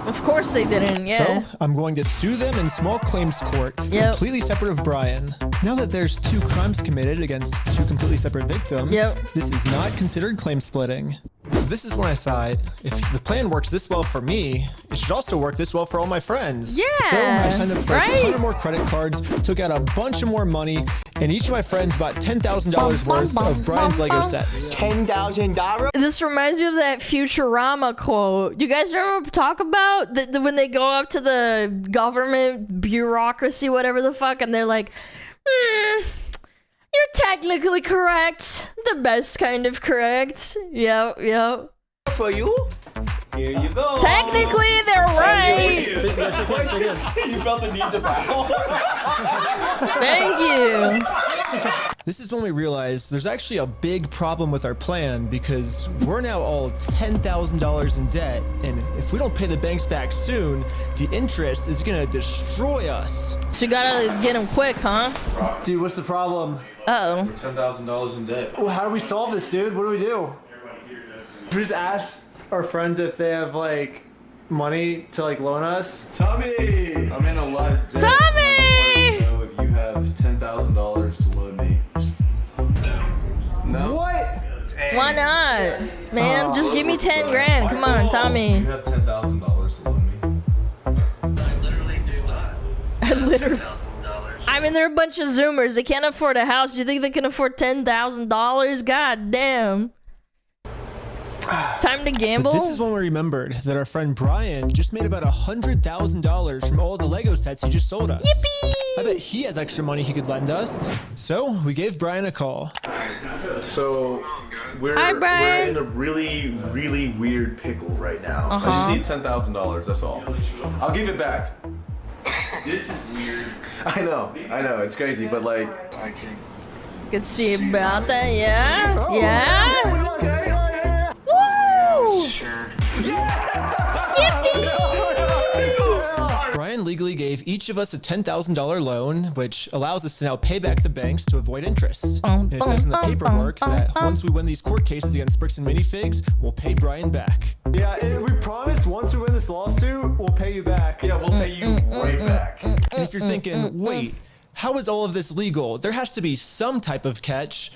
Of course they didn't, yeah. So I'm going to sue them in small claims court, completely separate of Brian. Now that there's 2 crimes committed against 2 completely separate victims, this is not considered claim splitting. So this is when I thought, if the plan works this well for me, it should also work this well for all my friends. Yeah, so I signed up for a ton of more credit cards, took out a bunch of more money, and each of my friends bought $10,000 worth of Brian's Lego sets. $10,000? This reminds me of that Futurama quote. You guys remember talk about when they go up to the government bureaucracy, whatever the fuck, and they're like, you're technically correct. The best kind of correct. Yep. For you? Here you go. Technically, they're right. You felt the need to bow. Thank you. This is when we realized there's actually a big problem with our plan because we're now all $10,000 in debt, and if we don't pay the banks back soon, the interest is gonna destroy us. So you gotta get them quick, huh? Dude, what's the problem? Uh-oh. We're $10,000 in debt. Well, how do we solve this, dude? What do we do? Should we just ask our friends if they have, like, money to, like, loan us? Tommy! I'm in a lot of debt. Tommy! I want to know if you have $10,000 to loan me. No? What? Why not? Man, just give me 10 grand. Come on, Tommy. You have $10,000 to loan me. I literally do not. I literally. I mean, they're a bunch of Zoomers. They can't afford a house. You think they can afford $10,000? God damn. Time to gamble? But this is when we remembered that our friend Brian just made about $100,000 from all the Lego sets he just sold us. Yippee! I bet he has extra money he could lend us. So we gave Brian a call. So we're in a really, really weird pickle right now. I just need $10,000, that's all. I'll give it back. This is weird. I know, it's crazy, but like... Could see about that, yeah? Oh, yeah? Okay. Woo! Brian legally gave each of us a $10,000 loan, which allows us to now pay back the banks to avoid interest. And it says in the paperwork that once we win these court cases against Bricks and Minifigs, we'll pay Brian back. Yeah, and we promise once we win this lawsuit, we'll pay you back. Yeah, we'll pay you right back. And if you're thinking, wait, how is all of this legal? There has to be some type of catch.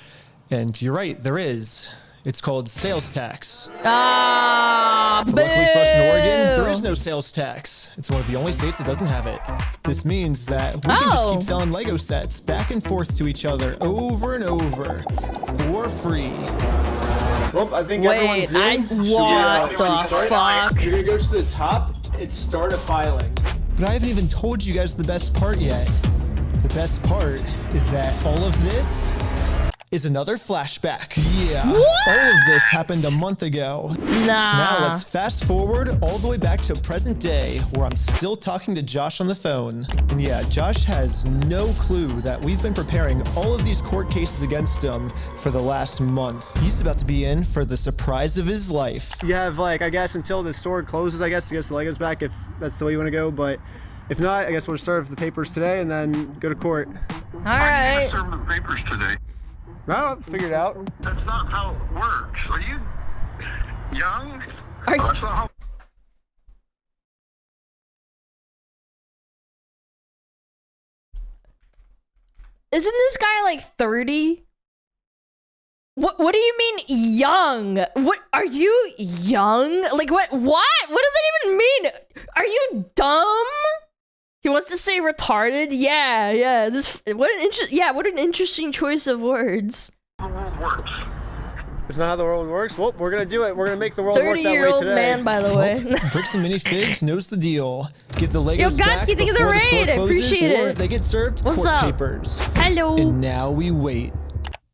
And you're right, there is. It's called sales tax. Ah, but luckily for us in Oregon, there is no sales tax. It's one of the only states that doesn't have it. This means that we can just keep selling Lego sets back and forth to each other over and over for free. Well, I think everyone's in. What the fuck? You're gonna go to the top and start a filing. But I haven't even told you guys the best part yet. The best part is that all of this is another flashback. Yeah. What? All of this happened a month ago. Nah. So now let's fast forward all the way back to present day where I'm still talking to Josh on the phone. And yeah, Josh has no clue that we've been preparing all of these court cases against him for the last month. He's about to be in for the surprise of his life. You have, like, I guess until the store closes, I guess, to get the Legos back if that's the way you want to go. But if not, I guess we'll serve the papers today and then go to court. All right. Serve the papers today. Well, figure it out. That's not how it works. Are you young? Are you... That's not how... Isn't this guy like 30? What do you mean young? What are you young? Like what does that even mean? Are you dumb? He wants to say retarded? Yeah. What an interesting choice of words. The world works. It's not how the world works. Well, we're gonna do it. We're gonna make the world work that way today. 30-year-old man, by the way. Bricks and Minifigs knows the deal. Get the Legos Yo, back Gotki, thank you for the before the store raid. I closes, appreciate or it. they get served What's court up? papers. Hello. And now we wait.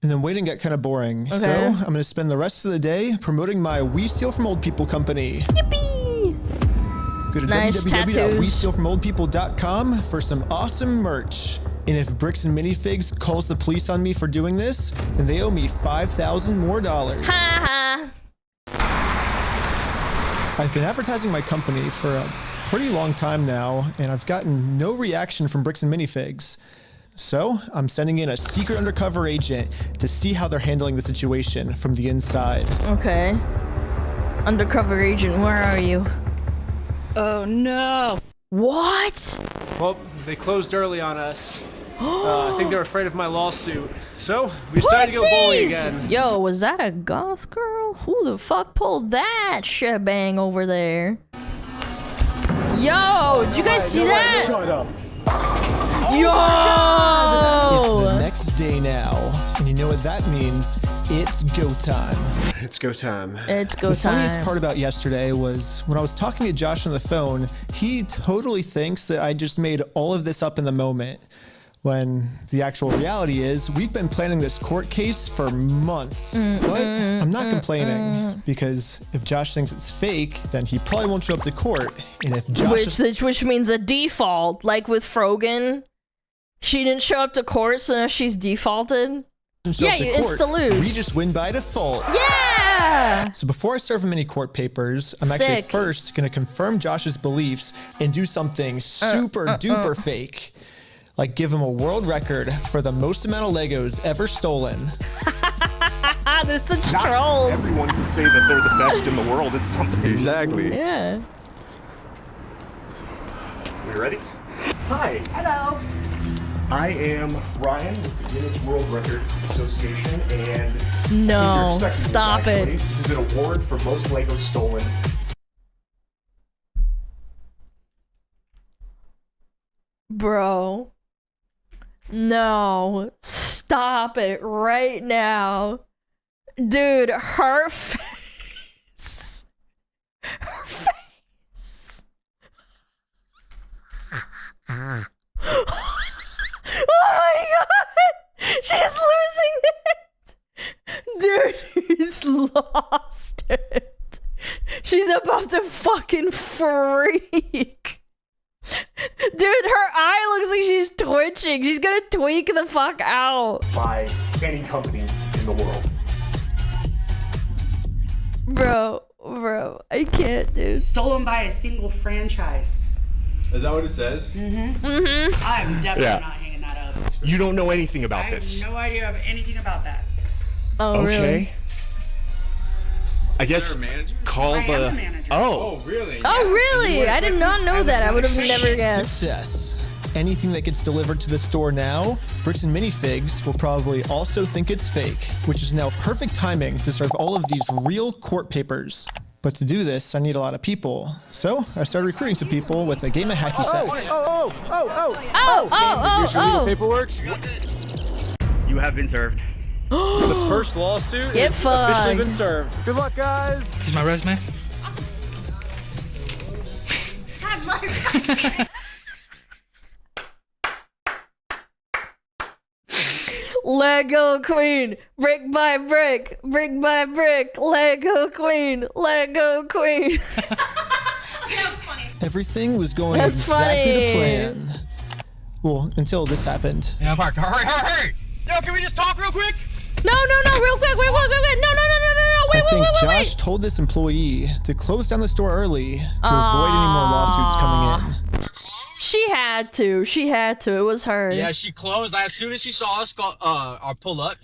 And then waiting got kind of boring. Okay. So I'm gonna spend the rest of the day promoting my We Steal From Old People company. Yippee! Go to Nice tattoos. www.westealfromoldpeople.com for some awesome merch. And if Bricks and Minifigs calls the police on me for doing this, then they owe me $5,000 more. Ha ha. I've been advertising my company for a pretty long time now, and I've gotten no reaction from Bricks and Minifigs. So I'm sending in a secret undercover agent to see how they're handling the situation from the inside. Okay. Undercover agent, where are you? Oh no. What? Well, they closed early on us. I think they're afraid of my lawsuit. So, we decided to go bowling again. Yo, was that a goth girl? Who the fuck pulled that shebang over there? Yo, did you guys see that? Shut up. Yo! It's the next day now, and you know what that means? It's go time. It's go time. It's go The time. funniest part about yesterday was when I was talking to Josh on the phone, he totally thinks that I just made all of this up in the moment. When the actual reality is, we've been planning this court case for months. But I'm not complaining, because if Josh thinks it's fake, then he probably won't show up to court. And if Josh Which means a default, like with Frogan. She didn't show up to court, so now she's defaulted. Yeah, you insta-lose. We just win by default. Yeah! So before I serve him any court papers, I'm actually Sick. first gonna confirm Josh's beliefs and do something super duper fake. Like give him a world record for the most amount of Legos ever stolen. They're such trolls. Everyone can say that they're the best in the world at something. Exactly. Yeah. We ready? Hi. Hello. I am Ryan with the Guinness World Record Association, and No, you're expecting stop this, it. actually. This is an award for most Legos stolen. Bro. No. Stop it right now. Dude, her face. Her face. Oh my god! She's losing it! Dude, he's lost it. She's about to fucking freak. Dude, her eye looks like she's twitching. She's gonna tweak the fuck out. By any company in the world. Bro, I can't, dude. Stolen by a single franchise. Is that what it says? I'm definitely Yeah. not hanging that up. You don't know anything about I this. have no idea of anything about that. Oh, Okay. really? I guess call I am the. a manager. Oh. Really? Oh, really? I did not know that. I would have never guessed. Success. Anything that gets delivered to the store now, Bricks and Minifigs will probably also think it's fake, which is now perfect timing to serve all of these real court papers. But to do this, I need a lot of people. So I started recruiting some people with a game of hacky sack. Oh. Paperwork. You have been served. The first lawsuit Get is officially fucked. been served. Good luck, guys. Here's my resume. Lego Queen, brick by brick, brick by brick, Lego Queen, Lego Queen. Everything was going That's exactly to funny. plan. Well, until this happened. Yeah, Park. Hurry! Yo, can we just talk real quick? No, real quick, wait, no, I think wait. Josh told this employee to close down the store early to avoid any more lawsuits coming in. She had to, it was her. Yeah, she closed. As soon as she saw us pull up,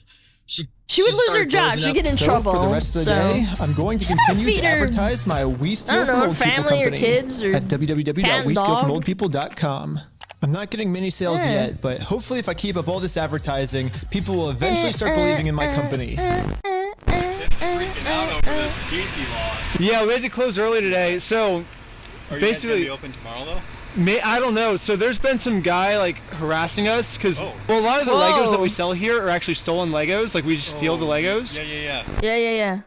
she would lose her started job, closing she'd up. get in So trouble. for the rest of the day, I'm going to continue feed to her- advertise my We Steal I don't from know, Old People family or company kids or at cat and www.westealfromoldpeople.com. I'm not getting many sales Yeah. yet, but hopefully if I keep up all this advertising, people will eventually start believing in my company. Freaking out over this PC law. Yeah, we had to close early today, so Are you guys basically, gonna be open tomorrow though? I don't know. So there's been some guy like harassing us because well, a lot of the Legos that we sell here are actually stolen Legos. Like we just steal the Legos. Yeah.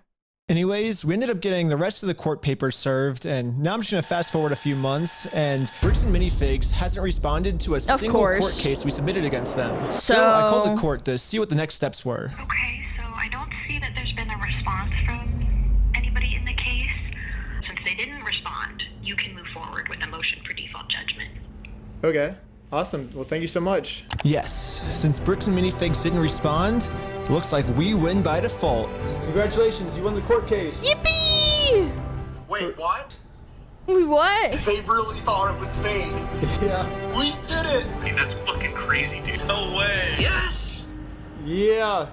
Anyways, we ended up getting the rest of the court papers served, and now I'm just gonna fast forward a few months, and Bricks and Minifigs hasn't responded to a single court case we submitted against them. So I called the court to see what the next steps were. Okay, so I don't see that there's been a response from anybody in the case. Since they didn't respond, you can move forward with a motion for default judgment. Okay. Awesome. Well, thank you so much. Yes, since Bricks and Minifigs didn't respond, looks like we win by default. Congratulations, you won the court case. Yippee! Wait, what? Wait, what? They really thought it was fake. Yeah. We did it. Hey, that's fucking crazy, dude. No way. Yes. Yeah.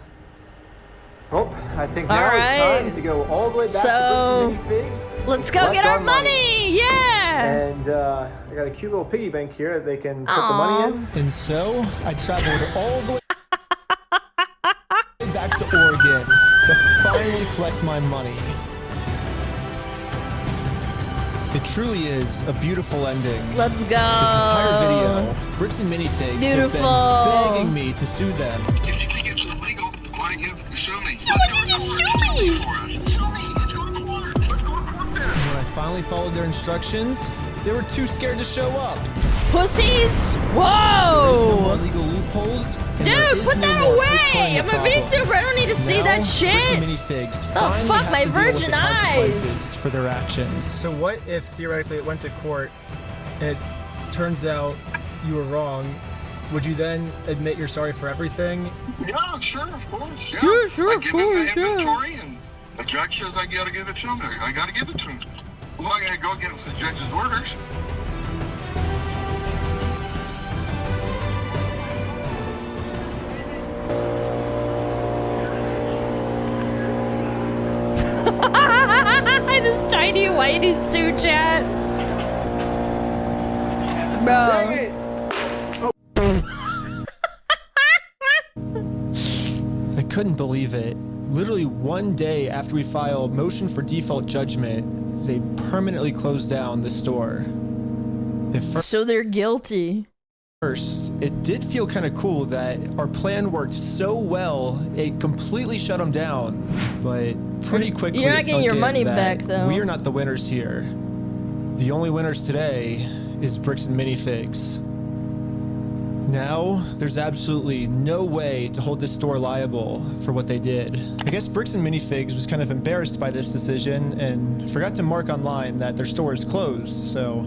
Oh, I think now it's time to go all the way back to Bricks and Minifigs. Let's go get our money! Yeah! And I got a cute little piggy bank here that they can put the money in. And so I traveled all the way back to Oregon to finally collect my money. It truly is a beautiful ending. Let's go. This entire video, Bricks and Minifigs has been begging me to sue them. If you think it's illegal, why don't you sue me? Why don't you sue me? Let's go to court then. And when I finally followed their instructions, they were too scared to show up. Pussies! There is no Whoa! more legal loopholes. and Dude, there is put no that more away! postponing I'm the a problem. VTuber, I don't need to see Now, that Bricks shit! and Minifigs Oh, finally fuck have my to deal with virgin the consequences eyes. for their actions. So what if theoretically it went to court, it turns out you were wrong, would you then admit you're sorry for everything? Yeah, sure, of course. Yeah. Yeah, sure, I of give course, him the inventory, and the judge says I gotta give it to him. I gotta give it to him. I'm not gonna go against the judge's orders. This tiny whitey stew chat. Bro. I couldn't believe it. Literally one day after we filed motion for default judgment, they permanently closed down the store. So they're guilty. First, it did feel kind of cool that our plan worked so well, it completely shut them down. But pretty quickly, You're not it getting your sunk in money that back, though. We are not the winners here. The only winners today is Bricks and Minifigs. Now, there's absolutely no way to hold this store liable for what they did. I guess Bricks and Minifigs was kind of embarrassed by this decision and forgot to mark online that their store is closed. So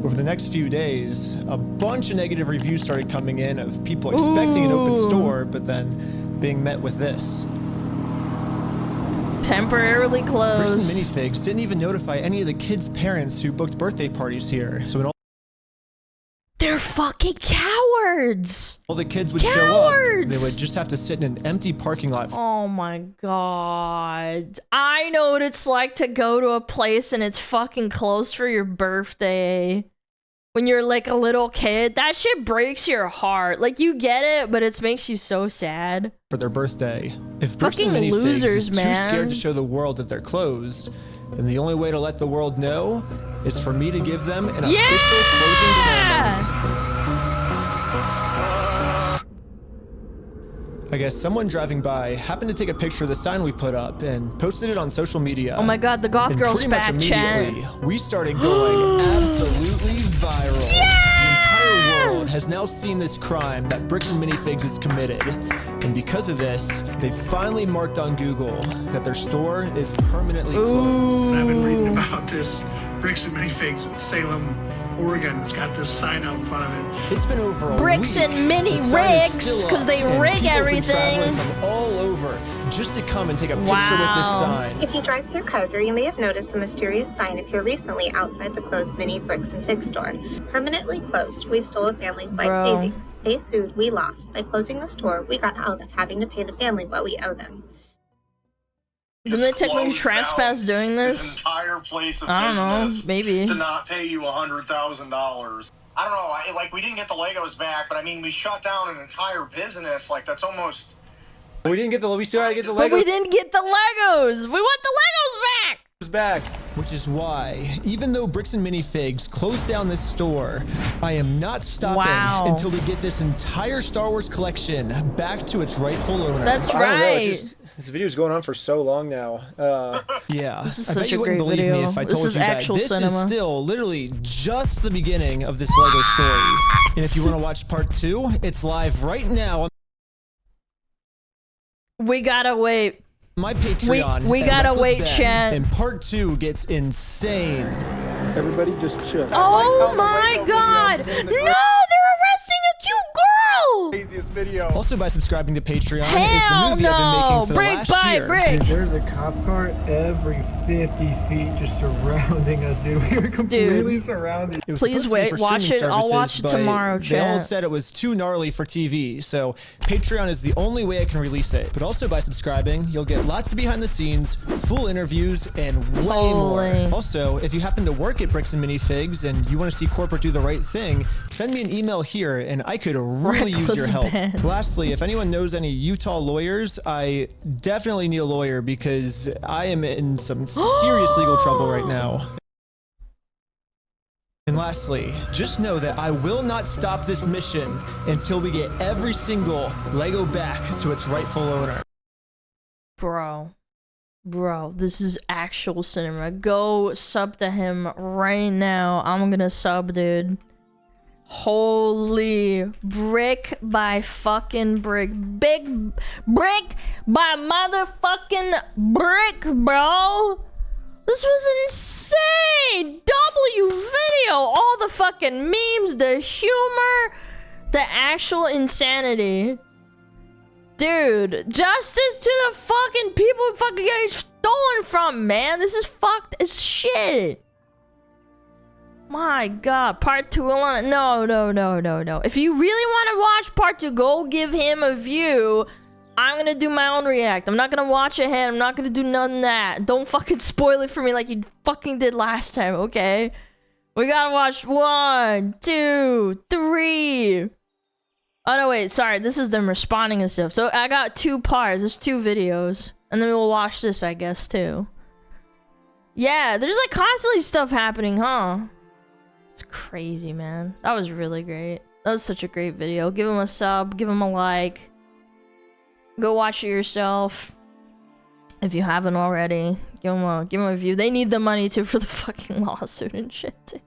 over the next few days, a bunch of negative reviews started coming in of people expecting an open store, but then being met with this. Temporarily closed. Bricks and Minifigs didn't even notify any of the kids' parents who booked birthday parties here. So when They're fucking cowards! all the kids would show up, they would just have to sit in an empty parking lot. Oh my god. I know what it's like to go to a place and it's fucking closed for your birthday. When you're like a little kid, that shit breaks your heart. Like, you get it, but it makes you so sad. For their birthday. If Bricks and Fucking Minifigs losers, is too man. scared to show the world that they're closed, then the only way to let the world know is for me to give them an official closing ceremony. I guess someone driving by happened to take a picture of the sign we put up and posted it on social media. Oh my god, the goth And girl's pretty much back, chat. immediately, we started going absolutely viral. The entire world has now seen this crime that Bricks and Minifigs has committed. And because of this, they finally marked on Google that their store is permanently closed. I've been reading about this Bricks and Minifigs in Salem, Oregon that's got this sign out in front of it. It's been over a Bricks week. and mini The sign is rigs, still 'cause up, they and rig people have been everything. traveling from all over just to come and take a picture with this Wow. sign. If you drive through Kaiser, you may have noticed a mysterious sign appear recently outside the closed mini Bricks and Fig store. Permanently closed, we stole a family's life Bro. savings. They sued, we lost. By closing the store, we got out of having to pay the family what we owe them. Didn't they technically trespass doing this? Entire place of I don't know, business maybe. to not pay you $100,000. I don't know. Like, we didn't get the Legos back, but I mean, we shut down an entire business. Like, that's almost. We didn't get the. We still had to get the But Legos. we didn't get the Legos! We want the Legos back! Back. Which is why, even though Bricks and Minifigs closed down this store, I am not stopping until we get this entire Star Wars collection back to its rightful owner. That's I don't know, right. it's just, this video's going on for so long now. Yeah, This is I such bet you a wouldn't great believe me video. if I This told is you that actual this cinema. is still literally just the beginning of this Lego story. And if you want to watch part 2, it's live right now. We gotta wait. My Patreon. We at gotta Reckless wait, Ben, chat. And part 2 gets insane. Everybody just chill. Oh my god! No, they're arresting a cute girl! Craziest video. video. Also, by subscribing to Patreon Hell is the movie I've been making for the brick last by year. brick. Dude, there's a cop car every 50 feet just surrounding us, dude. We were completely surrounded. It was Please supposed to be wait, for watch streaming it. I'll watch it services, but tomorrow, They all chat. said it was too gnarly for TV, so Patreon is the only way I can release it. But also by subscribing, you'll get lots of behind the scenes, full interviews, and way more. Also, if you happen to work at Bricks and Minifigs and you want to see corporate do the right thing, send me an email here and I could really use your help. Lastly, if anyone knows any Utah lawyers, I definitely need a lawyer because I am in some serious legal trouble right now. And lastly, just know that I will not stop this mission until we get every single Lego back to its rightful owner. Bro, this is actual cinema. Go sub to him right now. I'm gonna sub, dude. Holy brick by fucking brick. Big brick by motherfucking brick, bro. This was insane. W video. All the fucking memes, the humor, the actual insanity. Dude, justice to the fucking people fucking getting stolen from, man. This is fucked as shit. My god, part 2 Alana. No. If you really want to watch part 2, go give him a view. I'm gonna do my own react. I'm not gonna watch ahead. I'm not gonna do none of that. Don't fucking spoil it for me like you fucking did last time, okay? We gotta watch 1, 2, 3. Oh no, wait, sorry. This is them responding and stuff. So I got 2 parts. There's 2 videos. And then we'll watch this, I guess, too. Yeah, there's like constantly stuff happening, huh? It's crazy, man. That was really great. That was such a great video. Give him a sub. Give him a like. Go watch it yourself. If you haven't already. Give him a view. They need the money, too, for the fucking lawsuit and shit, too.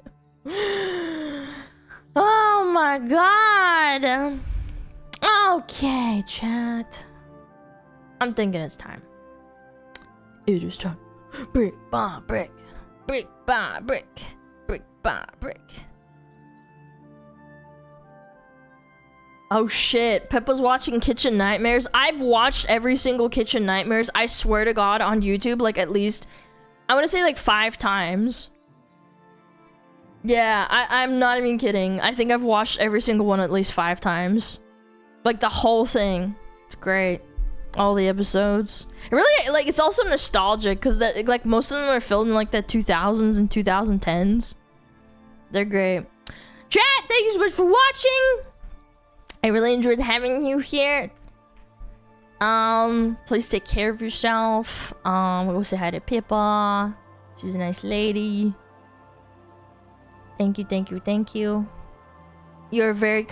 Oh my god. Okay, chat. I'm thinking it's time. It is time. Brick by brick. Brick by brick. Brick by brick. Oh shit. Peppa's watching Kitchen Nightmares. I've watched every single Kitchen Nightmares, I swear to god, on YouTube, like at least, I want to say like 5 times. Yeah, I'm not even kidding. I think I've watched every single one at least 5 times. Like the whole thing. It's great. All the episodes. It really, like, it's also nostalgic because that, like, most of them are filmed in like the 2000s and 2010s. They're great. Chat, thank you so much for watching. I really enjoyed having you here. Please take care of yourself. We'll go say hi to Pippa. She's a nice lady. Thank you. You're very kind.